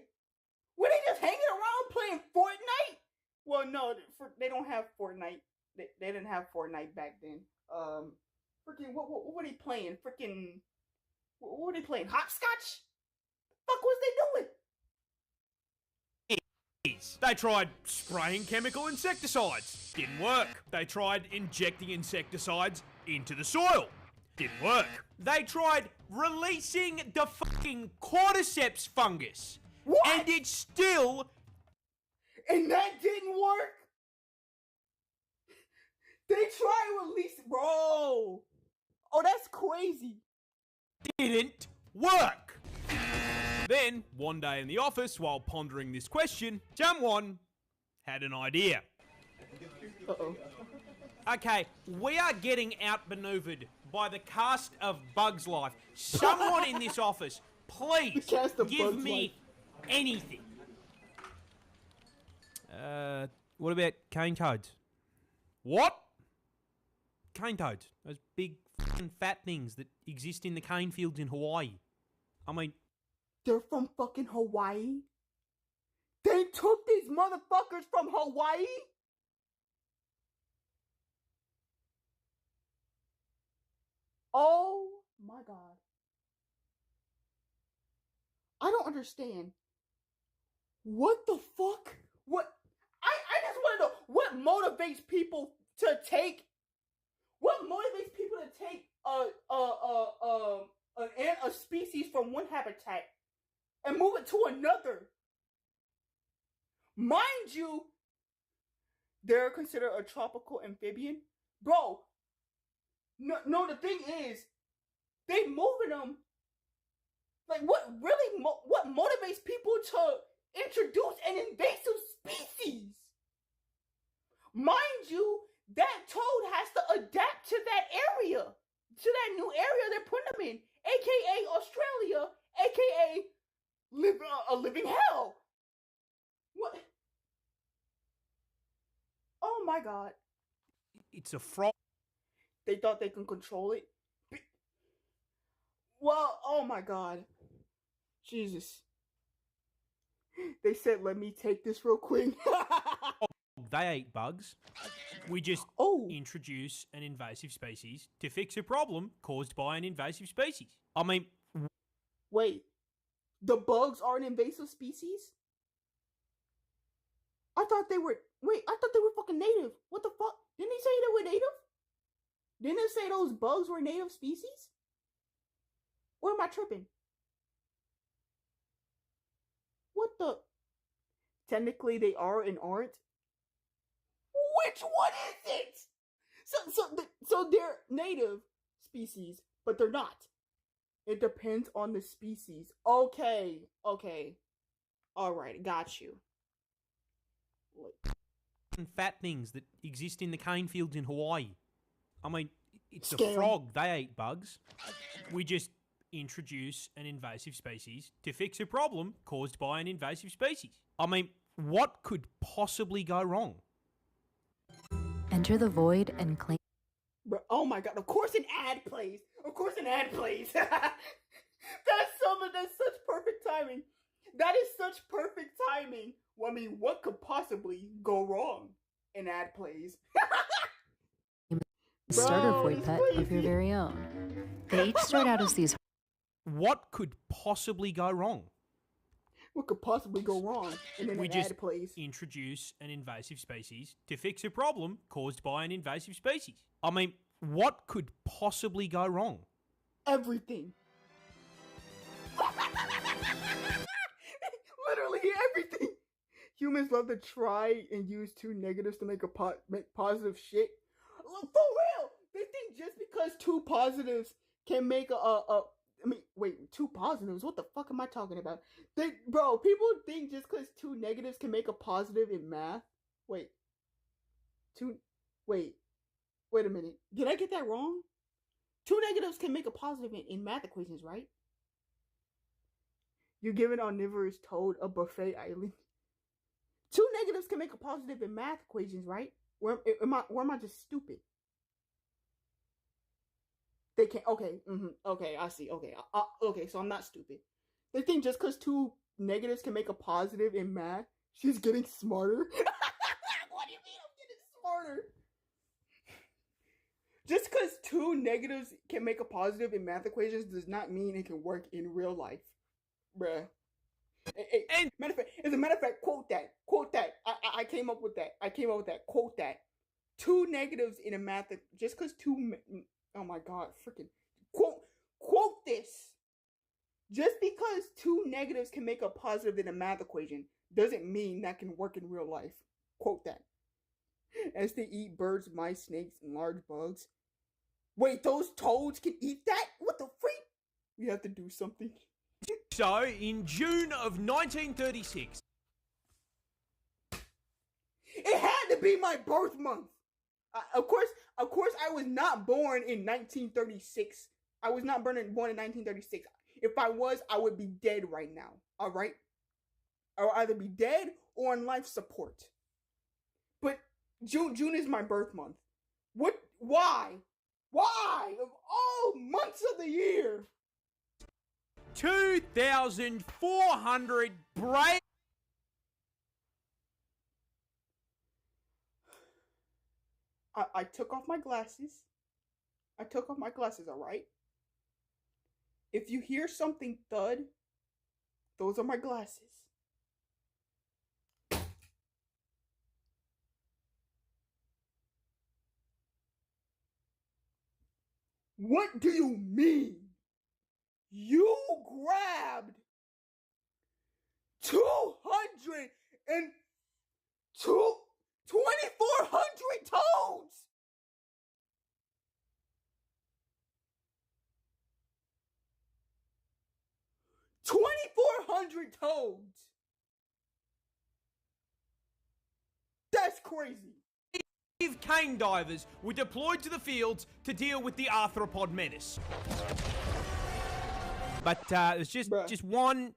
Were they just hanging around playing Fortnite? Well, no, they don't have Fortnite. They didn't have Fortnite back then. Freaking, what were they playing? Freaking, what were they playing? Hopscotch? The fuck was they doing? They tried spraying chemical insecticides. Didn't work. They tried injecting insecticides into the soil. Didn't work. They tried releasing the fucking cordyceps fungus. What? And it still... And that didn't work? They tried to release... Bro! Oh, that's crazy. Didn't work. Then, one day in the office, while pondering this question, Jamwon had an idea. Uh-oh. Okay, we are getting outmaneuvered by the cast of Bugs Life. Someone in this office, please give me anything. What about cane toads? What? Cane toads. Those big fucking fat things that exist in the cane fields in Hawaii. I mean... They're from fucking Hawaii? They took these motherfuckers from Hawaii? Oh my god. I don't understand. What the fuck? What? I just want to know what motivates people to take... What motivates people to take a species from one habitat and move it to another? Mind you, they're considered a tropical amphibian. Bro, no, the thing is, they moving them. Like, what really, what motivates people to introduce an invasive species? Mind you, that toad has to adapt to that area. to that new area they're putting them in, aka Australia, aka a living hell. What? Oh my god. It's a frog. They thought they can control it. Well, oh my god. Jesus. They said, let me take this real quick. They ate bugs. We just introduce an invasive species to fix a problem caused by an invasive species. I mean... Wait. The bugs are an invasive species? I thought they were fucking native. What the fuck? Didn't they say they were native? Didn't they say those bugs were native species? Or am I tripping? What the? Technically they are and aren't. Which one is it? So they're native species, but they're not. It depends on the species. Okay. Alright, got you. Fat things that exist in the cane fields in Hawaii. I mean, it's Scam. a frog. They ate bugs. We just introduce an invasive species to fix a problem caused by an invasive species. I mean, what could possibly go wrong? Enter the void and claim. Oh my god, of course an ad plays. That's such perfect timing. That is such perfect timing. Well, I mean, what could possibly go wrong? An ad plays. Starter void pet of your very own. They each start out as these. What could possibly go wrong? What could possibly go wrong? And then we an just ad plays. introduce an invasive species to fix a problem caused by an invasive species. I mean, what could possibly go wrong? Everything. Literally everything. Humans love to try and use two negatives to make make positive shit. For real, they think just because two positives can make two positives. What the fuck am I talking about? People think just because two negatives can make a positive in math. Wait a minute. Did I get that wrong? Two negatives can make a positive in math equations, right? You give an omnivorous toad a buffet island. Two negatives can make a positive in math equations, right? Or am I just stupid? They can't. Okay. Okay, I see. Okay. Okay, so I'm not stupid. They think just because two negatives can make a positive in math, she's getting smarter. What do you mean I'm getting smarter? Just because two negatives can make a positive in math equations does not mean it can work in real life, bruh. As a matter of fact, quote that. I came up with that. Quote that. Two negatives in a math, just because oh my god, freaking quote this. Just because two negatives can make a positive in a math equation doesn't mean that can work in real life. Quote that. As they eat birds, mice, snakes, and large bugs. Wait, those toads can eat that? What the freak? We have to do something. So, in June of 1936... It had to be my birth month! Of course, I was not born in 1936. I was not born in 1936. If I was, I would be dead right now. Alright? I would either be dead or on life support. But June is my birth month. What? Why? Why? Of all months of the year? 2,400 brave... I took off my glasses. Alright? If you hear something thud, those are my glasses. What do you mean? You grabbed 2,400 toads! $2,400 toads! That's crazy. 5 cane divers were deployed to the fields to deal with the arthropod menace. But there's just one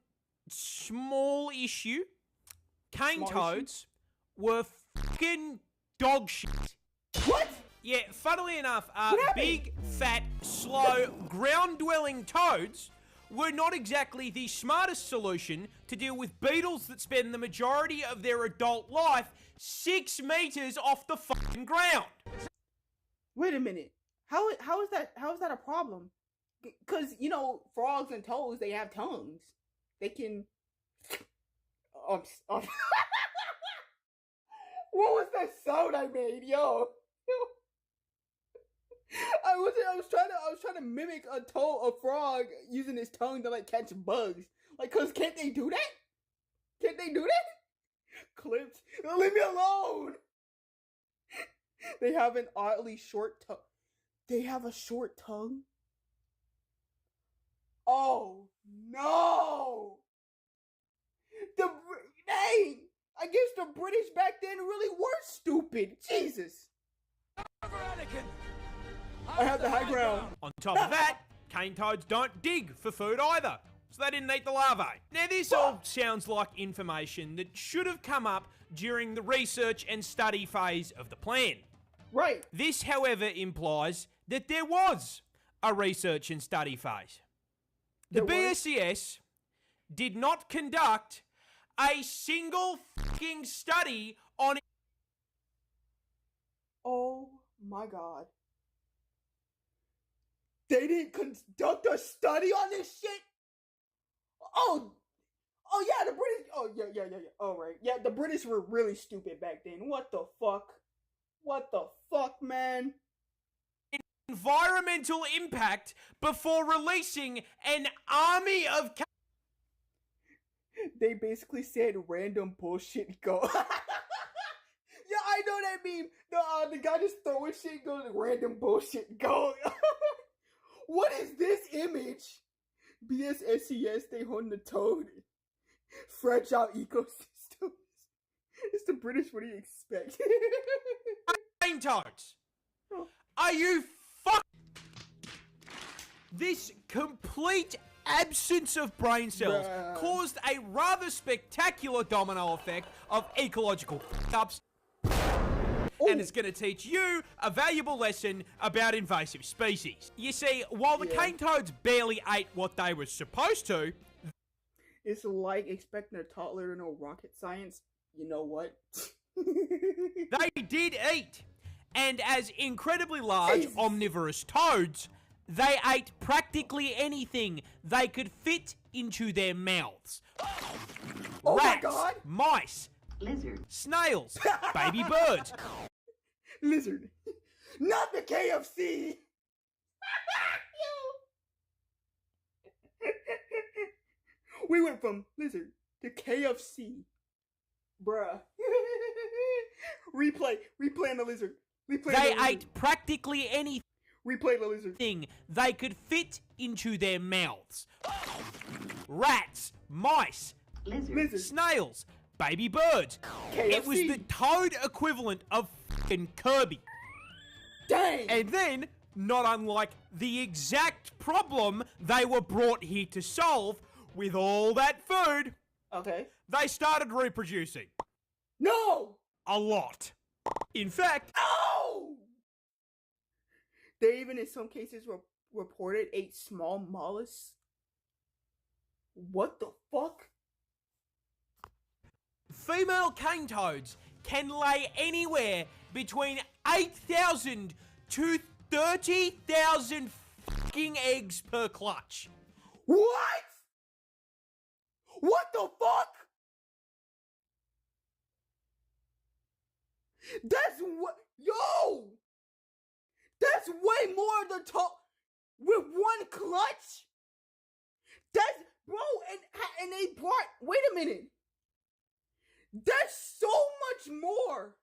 small issue. Cane toads were fucking dog shit. What? Yeah, funnily enough, big, fat, slow, ground-dwelling toads were not exactly the smartest solution to deal with beetles that spend the majority of their adult life 6 meters off the fucking ground. Wait a minute. How is that a problem? Because, you know, frogs and toads, they have tongues. They can... What was that sound I made, yo? I was trying to mimic a frog using his tongue to like catch bugs. Like, cause can't they do that? Can't they do that? Clips. Leave me alone. They have an oddly short tongue. They have a short tongue. Oh no! Hey, I guess the British back then really were stupid. Jesus. I have the high ground. On top of that, cane toads don't dig for food either, so they didn't eat the larvae. Now this all sounds like information that should have come up during the research and study phase of the plan. Right. This, however, implies that there was a research and study phase. The BSCS did not conduct a single fucking study on... Oh my god. They didn't conduct a study on this shit? Oh yeah, the British... Oh, yeah. All right. Yeah, the British were really stupid back then. What the fuck? What the fuck, man? Environmental impact before releasing an army of... They basically said random bullshit go. Yeah, I know that meme. The guy just throwing shit goes random bullshit go. What is this image? BSSCS, they hunt the toad. Fragile ecosystems. It's the British, what do you expect? Cane toads. Are you fuck? This complete absence of brain cells caused a rather spectacular domino effect of ecological fuck-ups. And it's going to teach you a valuable lesson about invasive species. You see, while the cane toads barely ate what they were supposed to... It's like expecting a toddler to know rocket science. You know what? They did eat. And as incredibly large omnivorous toads, they ate practically anything they could fit into their mouths. Oh Rats, my god! mice, Lizard. snails, baby birds. Lizard. Not the KFC! We went from lizard to KFC. Bruh. Replay on the lizard. They ate practically anything Replay the lizard. they could fit into their mouths. Rats, mice, Lizard. snails, baby birds. KFC. It was the toad equivalent of fucking Kirby. Dang! And then, not unlike the exact problem they were brought here to solve, with all that food, Okay. they started reproducing. No! A lot. In fact, Oh! They even in some cases reported ate small mollusks. What the fuck? female cane toads can lay anywhere between 8,000 to 30,000 fucking eggs per clutch. What? What the fuck? That's what, yo! That's way more than with one clutch. That's, bro, and they brought, wait a minute. That's so much more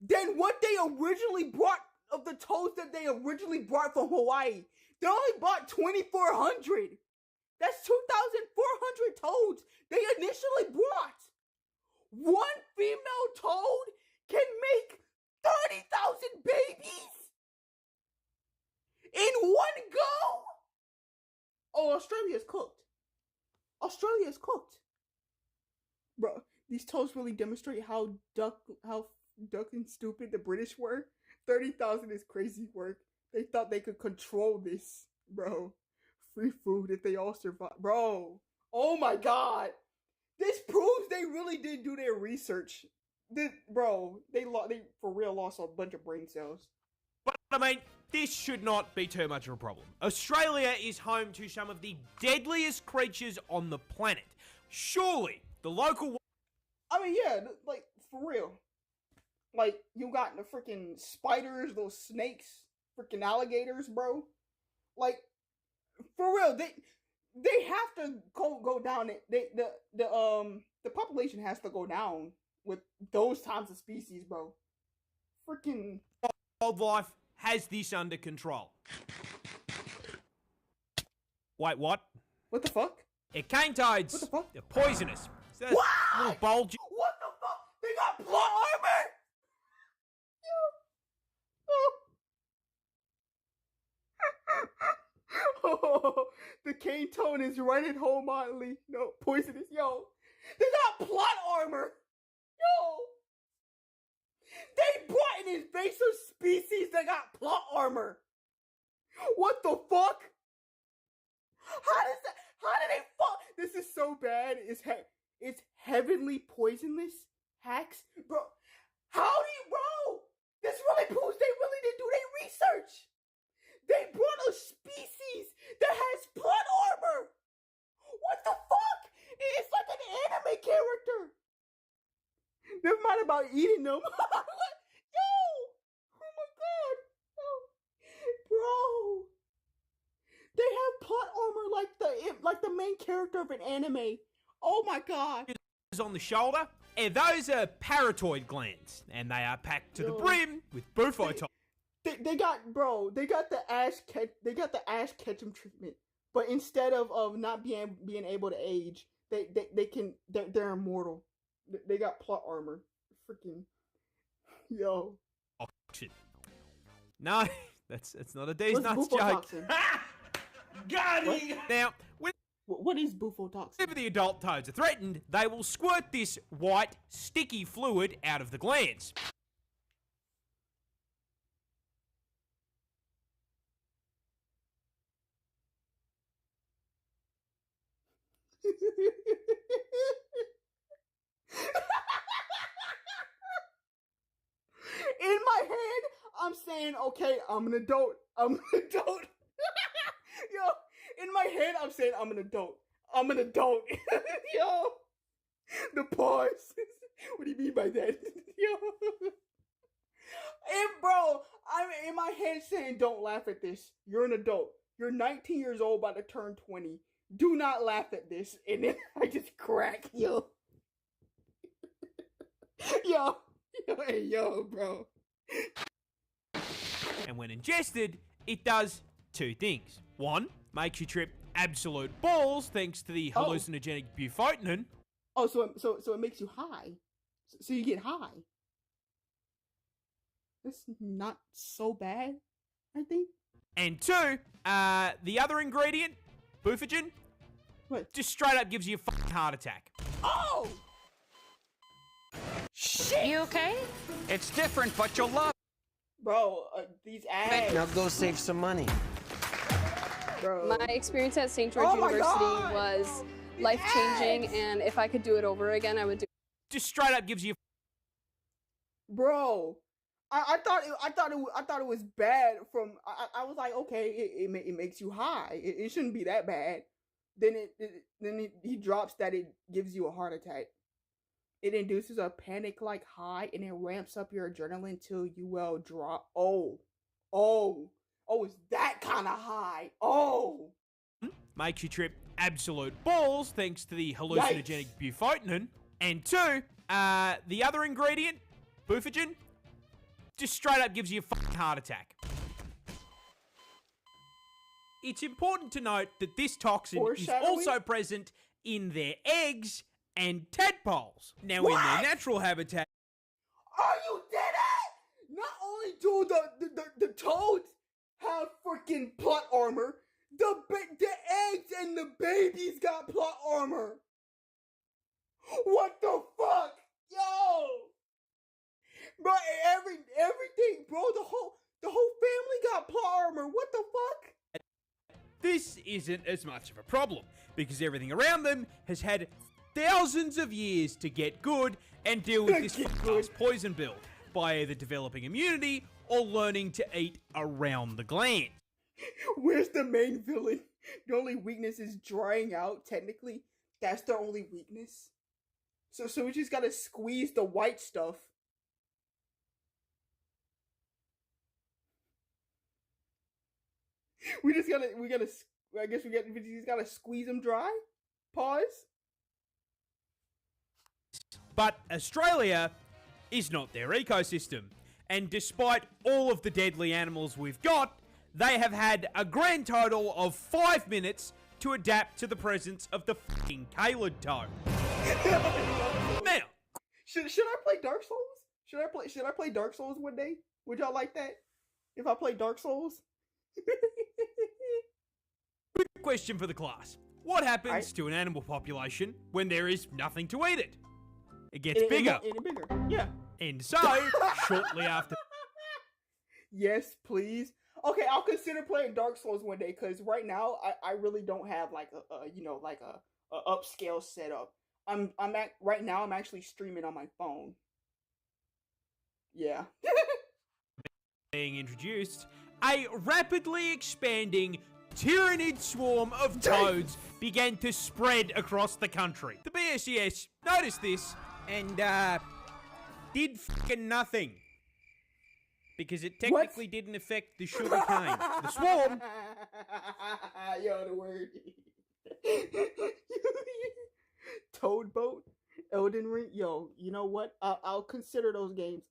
than what they originally brought of the toads that they originally brought from Hawaii. They only bought 2,400. That's 2,400 toads they initially brought. One female toad can make Australia is cooked. Australia is cooked. Bro, these toads really demonstrate how ducking stupid the British were. 30,000 is crazy work. They thought they could control this, bro. Free food if they all survive, bro. Oh my god, this proves they really did do their research. They for real lost a bunch of brain cells. But I mean, this should not be too much of a problem. Australia is home to some of the deadliest creatures on the planet. Surely the local. I mean, yeah, like for real. Like you got the freaking spiders, those snakes, freaking alligators, bro. Like for real, they have to go down. The population has to go down with those types of species, bro. Freaking wildlife has this under control. Wait, what? What the fuck? Cane toads. What the fuck? They're poisonous. So what? Little bulgy. What the fuck? They got plot armor. Oh, the cane toad is running home oddly. No, poisonous. Yo, they got plot armor. Yo, they brought an invasive species that got plot armor. What the fuck? How did they fuck? This is so bad. It's heavenly poisonous hacks, bro. Bro? This really proves they really didn't do their research. They brought a species that has plot armor. What the fuck? It's like an anime character. Never mind about eating them. Yo! Oh my god. Yo. Bro. They have plot armor like the main character of an anime. Oh my god. On the shoulder, and those are parotid glands, and they are packed to the brim with bufotoxin. They got the Ash Ketchum treatment, but instead of not being able to age, they're immortal. They got plot armor. Freaking yo. No, that's not a D's nuts joke. Got it. Now, what is bufotoxin? Whenever the adult toads are threatened, they will squirt this white, sticky fluid out of the glands. In my head, I'm saying, okay, I'm an adult. Yo, in my head, I'm saying I'm an adult. Yo, the pause. What do you mean by that? Yo. And bro, I'm in my head saying, don't laugh at this. You're an adult. You're 19 years old, about to turn 20. Do not laugh at this. And then I just crack, yo. Yo, bro. And when ingested, it does two things. One, makes you trip absolute balls thanks to the hallucinogenic bufotenin. Oh, so it makes you high. So you get high. That's not so bad, I think. And two, the other ingredient, bufogen, what? Just straight up gives you a fucking heart attack. Oh! Shit! You okay? It's different, but you'll love. Bro, these ads. Now go save some money. Bro. My experience at St. George University was life-changing, and if I could do it over again, I would do it. Just straight up gives you. Bro, I thought it was bad. I was like, okay, it makes you high. It shouldn't be that bad. Then he drops that it gives you a heart attack. It induces a panic-like high, and it ramps up your adrenaline till you will drop. Oh, it's that kind of high. Oh. Makes you trip absolute balls thanks to the hallucinogenic bufotenin. And two, the other ingredient, bufogen, just straight up gives you a fucking heart attack. It's important to note that this toxin is also present in their eggs and tadpoles. Now, in their natural habitat. Are you dead ass? Not only do the toads have freaking plot armor, The eggs and the babies got plot armor. What the fuck? Yo! Bro, everything, bro, the whole family got plot armor. What the fuck? This isn't as much of a problem, because everything around them has had thousands of years to get good and deal with this fast poison build by either developing immunity or learning to eat around the gland. Where's the main villain? The only weakness is drying out, technically. That's the only weakness. So we just gotta squeeze the white stuff. We just just gotta squeeze them dry? Pause? But Australia is not their ecosystem. And despite all of the deadly animals we've got, they have had a grand total of 5 minutes to adapt to the presence of the fucking Caelid toad. Now, should I play Dark Souls? Should I play Dark Souls one day? Would y'all like that? If I play Dark Souls? Quick question for the class. What happens to an animal population when there is nothing to eat it? It gets bigger. Yeah. And so, shortly after... Yes, please. Okay, I'll consider playing Dark Souls one day, because right now, I really don't have, like, a upscale setup. Right now, I'm actually streaming on my phone. Yeah. Being introduced, a rapidly expanding tyrannid swarm of toads began to spread across the country. The BSES noticed this and did fucking nothing. Because it technically didn't affect the sugar cane. The swarm... Yo, the word. Toad Boat, Elden Ring. Yo, you know what? I'll consider those games.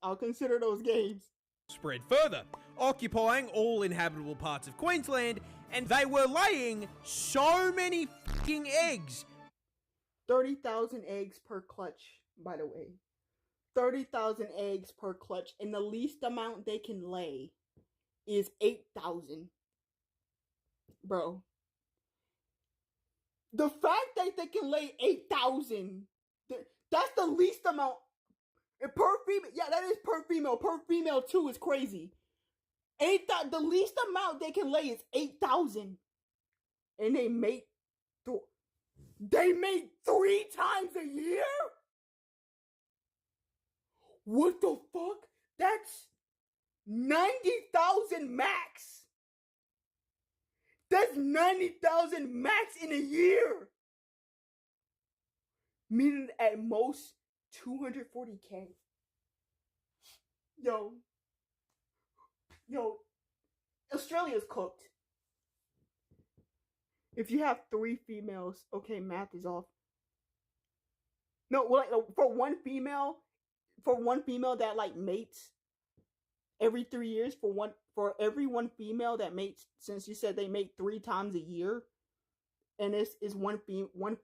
Spread further, occupying all inhabitable parts of Queensland, and they were laying so many fucking eggs. 30,000 eggs per clutch, by the way. 30,000 eggs per clutch, and the least amount they can lay is 8,000. Bro. The fact that they can lay 8,000, that's the least amount. Per female, yeah, that is per female. Per female too is crazy. The least amount they can lay is 8,000, and they mate 3 times a year. What the fuck? That's 90,000 max. That's 90,000 max in a year. Meaning at most 240K. Yo, Australia's cooked. If you have 3 females, okay, math is off. No, like for one female that like mates every 3 years, for every one female that mates, since you said they mate 3 times a year, and this is one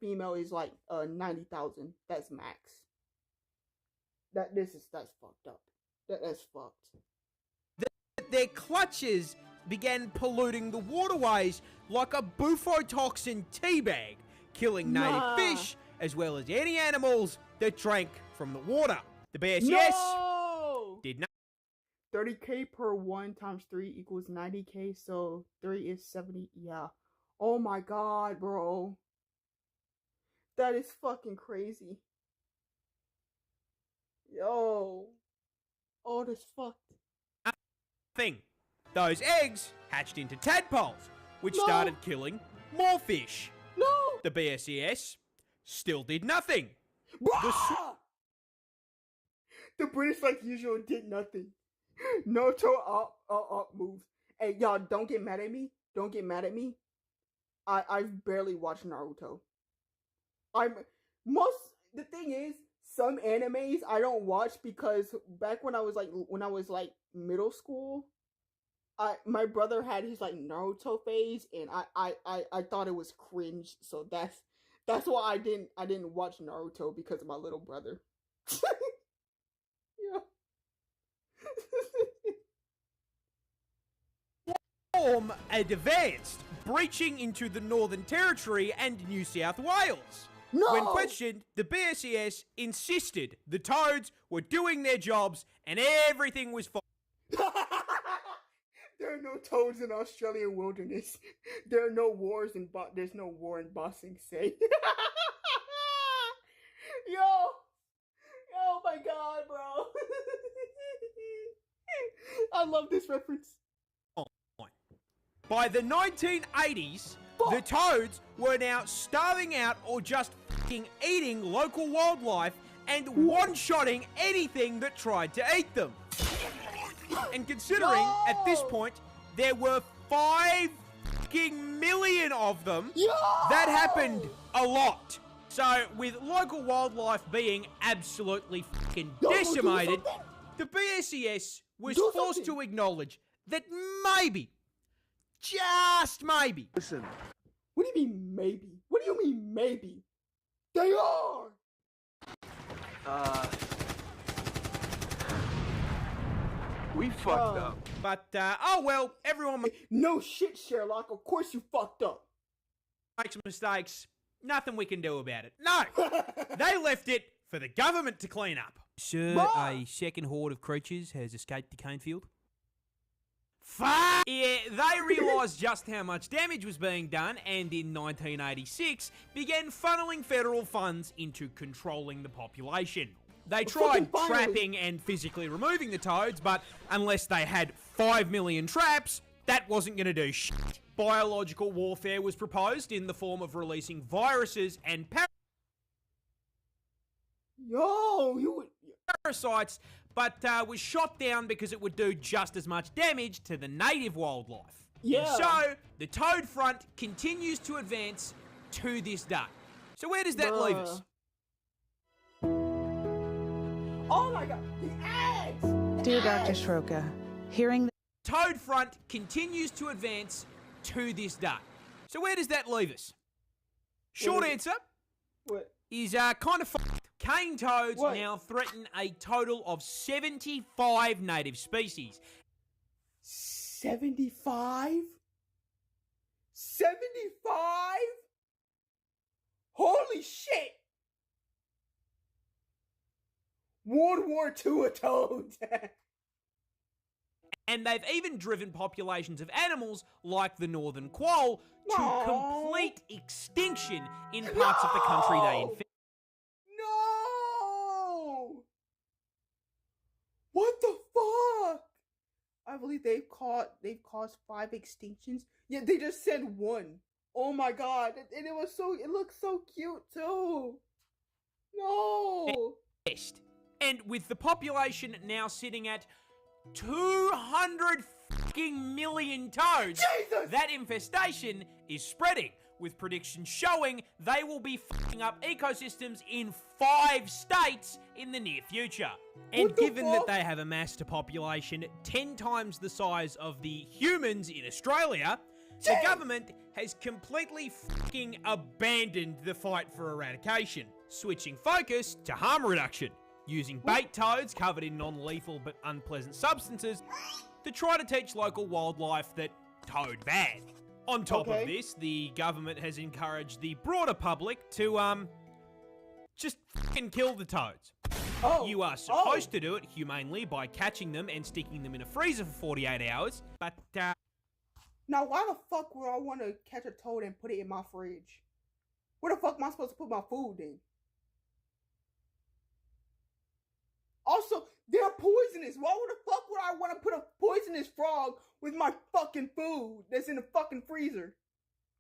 female is like 90,000. That's max. That's fucked up. That's fucked. Their clutches began polluting the waterways like a bufotoxin teabag, killing native fish as well as any animals that drank from the water. The BSES did not. 30K per 1 times 3 equals 90K, so 3 is 70. Yeah. Oh my god, bro. That is fucking crazy. Yo. Oh, this fucked. Thing. Those eggs hatched into tadpoles, which started killing more fish. No! The BSES still did nothing. The British, like usual, did nothing. Naruto up moves. Hey, y'all, don't get mad at me. Don't get mad at me. I've barely watched Naruto. The thing is, some animes I don't watch because back when I was like middle school, my brother had his like Naruto phase, and I thought it was cringe, so that's why I didn't watch Naruto, because of my little brother. Form advanced breaching into the Northern Territory and New South Wales. No! When questioned, the BSES insisted the toads were doing their jobs and everything was fine. There are no toads in Australian wilderness. There are no wars in there's no war in Bossing Say. Yo! Oh my god, bro. I love this reference. By the 1980s, the toads were now starving out or just fucking eating local wildlife and one-shotting anything that tried to eat them. And considering at this point there were 5 fucking million of them, that happened a lot. So with local wildlife being absolutely fucking decimated, the BSES was forced to acknowledge that maybe, just maybe. Listen, what do you mean maybe? What do you mean maybe? They are! We fucked up. But, oh well, everyone No shit, Sherlock. Of course you fucked up. makes mistakes. Nothing we can do about it. No! They left it for the government to clean up. Sir, a second horde of creatures has escaped the cane field. Fuck! Yeah, they realised just how much damage was being done and in 1986 began funneling federal funds into controlling the population. They tried trapping and physically removing the toads, but unless they had 5 million traps, that wasn't going to do shit. Biological warfare was proposed in the form of releasing viruses and parasites, but was shot down because it would do just as much damage to the native wildlife. Yeah. So, the toad front continues to advance to this day. So where does that leave us? Oh my god, the ads! Dear Dr. Schroka, hearing the Toad front continues to advance to this day. So where does that leave us? Short answer is kind of fucked. Cane toads now threaten a total of 75 native species. 75? 75? Holy shit! World War II of toads. And they've even driven populations of animals like the northern quoll to complete extinction in parts of the country they infest. No! What the fuck? I believe they've caused 5 extinctions. Yeah, they just said 1. Oh my god. And it looks so cute too. No. And with the population now sitting at 200 fucking million toads, that infestation is spreading, with predictions showing they will be fucking up ecosystems in 5 states in the near future. And given that they have amassed a population 10 times the size of the humans in Australia, the government has completely fucking abandoned the fight for eradication, switching focus to harm reduction, using bait toads covered in non-lethal but unpleasant substances to try to teach local wildlife that toad bad. On top of this, the government has encouraged the broader public to, just fucking kill the toads. You are supposed to do it humanely by catching them and sticking them in a freezer for 48 hours, but, Now, why the fuck would I want to catch a toad and put it in my fridge? Where the fuck am I supposed to put my food in? Also, they're poisonous. Why the fuck would I want to put a poisonous frog with my fucking food that's in the fucking freezer?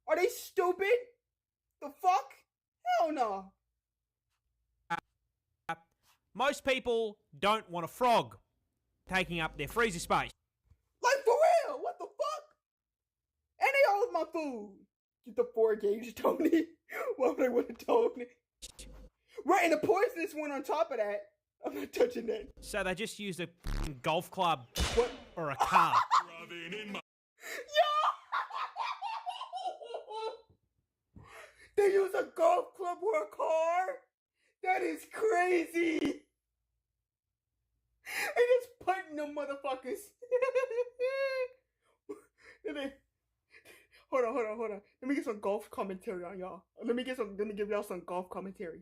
Are they stupid? The fuck? Hell no. Most people don't want a frog taking up their freezer space. Like, for real? What the fuck? And they all my food. Get the 4 gauge, Tony. Why would I want to told me? Right, and the poisonous one on top of that. I'm not touching that. So they just used a golf club or a car. They use a golf club or a car? That is crazy. And just putting them motherfuckers. And they, Hold on. Let me get some golf commentary on y'all. Let me give y'all some golf commentary.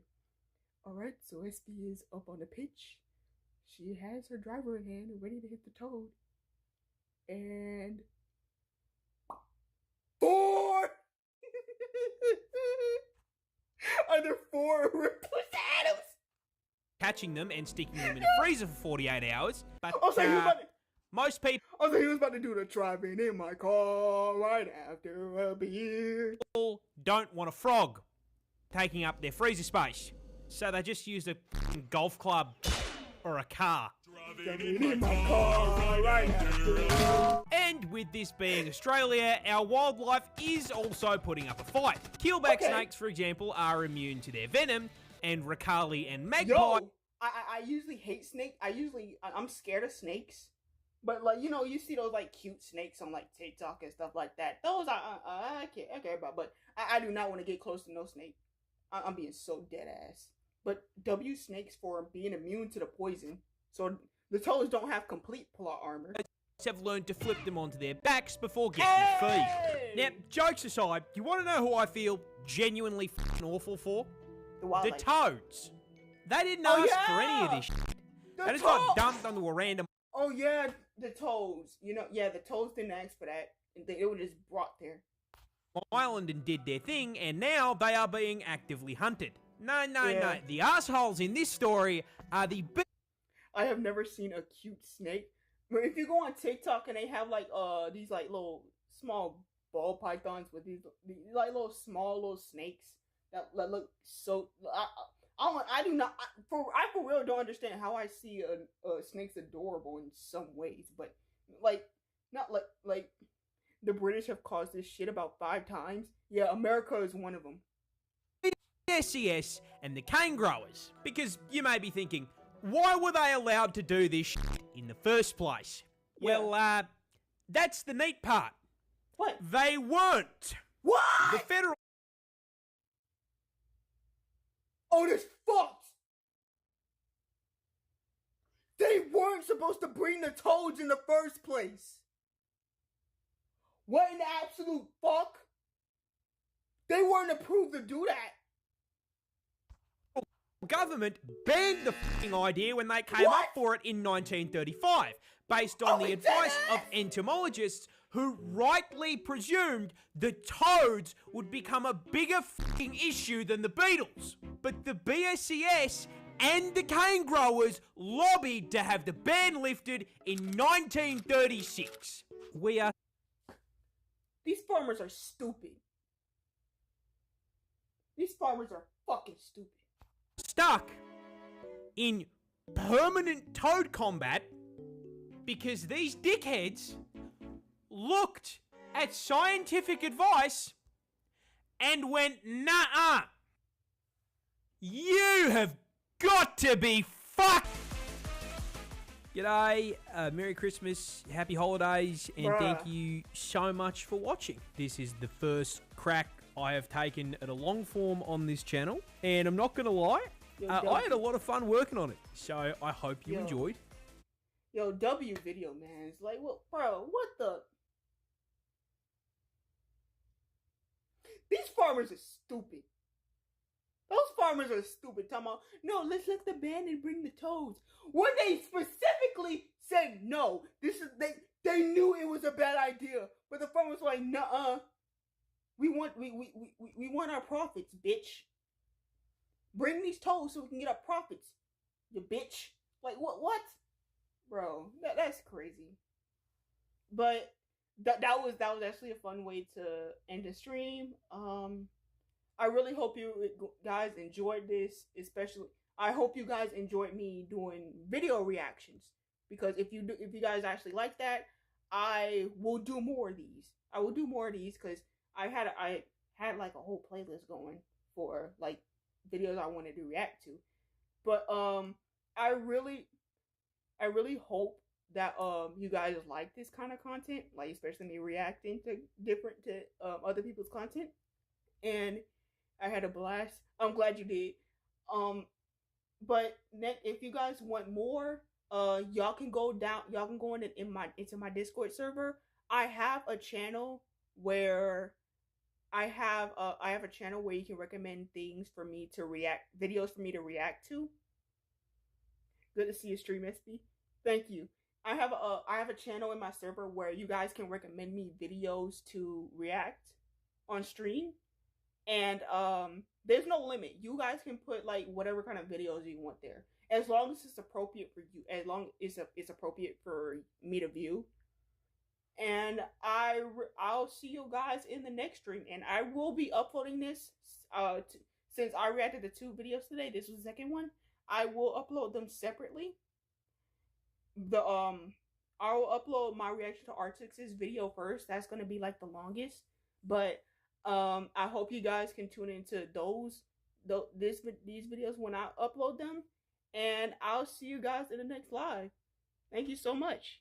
Alright, so SB is up on the pitch. She has her driver in hand and ready to hit the toad. And 4! Are there 4 Ripley's Adams? Catching them and sticking them in a freezer for 48 hours. But most people he was about to do the driving in my car right after a beer. Don't want a frog taking up their freezer space. So they just used a golf club or a car. Driving in my car right after. And with this being Australia, our wildlife is also putting up a fight. Keelback snakes, for example, are immune to their venom, and Ricali and magpie... Yo, I usually hate snakes. I'm scared of snakes. But, like, you know, you see those, like, cute snakes on, like, TikTok and stuff like that. Those I care about, but I do not want to get close to no snake. I'm being so dead ass. But W snakes for being immune to the poison. So the toads don't have complete plot armor. Have learned to flip them onto their backs before getting the feed. Now, jokes aside, you want to know who I feel genuinely f***ing awful for? The toads. They didn't ask for any of this shit. They just got dumped onto a random... Oh yeah, the toads. You know, yeah, the toads didn't ask for that. They were just brought there. Island and did their thing, and now they are being actively hunted. No. The assholes in this story are the... I have never seen a cute snake. But if you go on TikTok and they have like these like little small ball pythons with these like little small snakes that look so I for real don't understand how I see a snake's adorable in some ways, but like not like the British have caused this shit about 5 times. Yeah, America is one of them. SES and the cane growers, because you may be thinking, why were they allowed to do this shit in the first place? Yeah. Well, that's the neat part. What? They weren't. What? The federal... Oh, this fucked! They weren't supposed to bring the toads in the first place. What in the absolute fuck? They weren't approved to do that. Government banned the f***ing idea when they came up for it in 1935, based on the advice of entomologists who rightly presumed the toads would become a bigger f***ing issue than the beetles. But the BSES and the cane growers lobbied to have the ban lifted in 1936. These farmers are stupid. These farmers are fucking stupid. Stuck in permanent toad combat because these dickheads looked at scientific advice and went, nah, you have got to be fucked. G'day, Merry Christmas, Happy Holidays, and thank you so much for watching. This is the first crack I have taken at a long form on this channel, and I'm not gonna lie, I had a lot of fun working on it, so I hope you enjoyed. Yo, W video, man, it's like, well, bro, what the? These farmers are stupid. Those farmers are stupid. Talking about, no, let's lift the ban and bring the toads. When they specifically said no, they knew it was a bad idea, but the farmers were like, nuh-uh. We want our profits, bitch. Bring these toads so we can get our profits, you bitch. Like, what? Bro, that's crazy. But that was actually a fun way to end the stream. I really hope you guys enjoyed this, especially. I hope you guys enjoyed me doing video reactions, because if you guys actually like that, I will do more of these. I will do more of these because I had like a whole playlist going for like videos I wanted to react to. But I really hope that you guys like this kind of content, like especially me reacting to other people's content. And I had a blast. I'm glad you did. But if you guys want more, y'all can go into my Discord server. I have a channel where I have a channel where you can recommend things for me to videos for me to react to. Good to see you stream, SB. Thank you. I have a channel in my server where you guys can recommend me videos to react on stream, and there's no limit. You guys can put like whatever kind of videos you want there, as long as it's appropriate for you, as long as it's appropriate for me to view. And I'll see you guys in the next stream, and I will be uploading this since I reacted to 2 videos today. This was the second one. I will upload them separately. I will upload my reaction to Artix's video first. That's gonna be like the longest, but I hope you guys can tune into these videos when I upload them, and I'll see you guys in the next live. Thank you so much.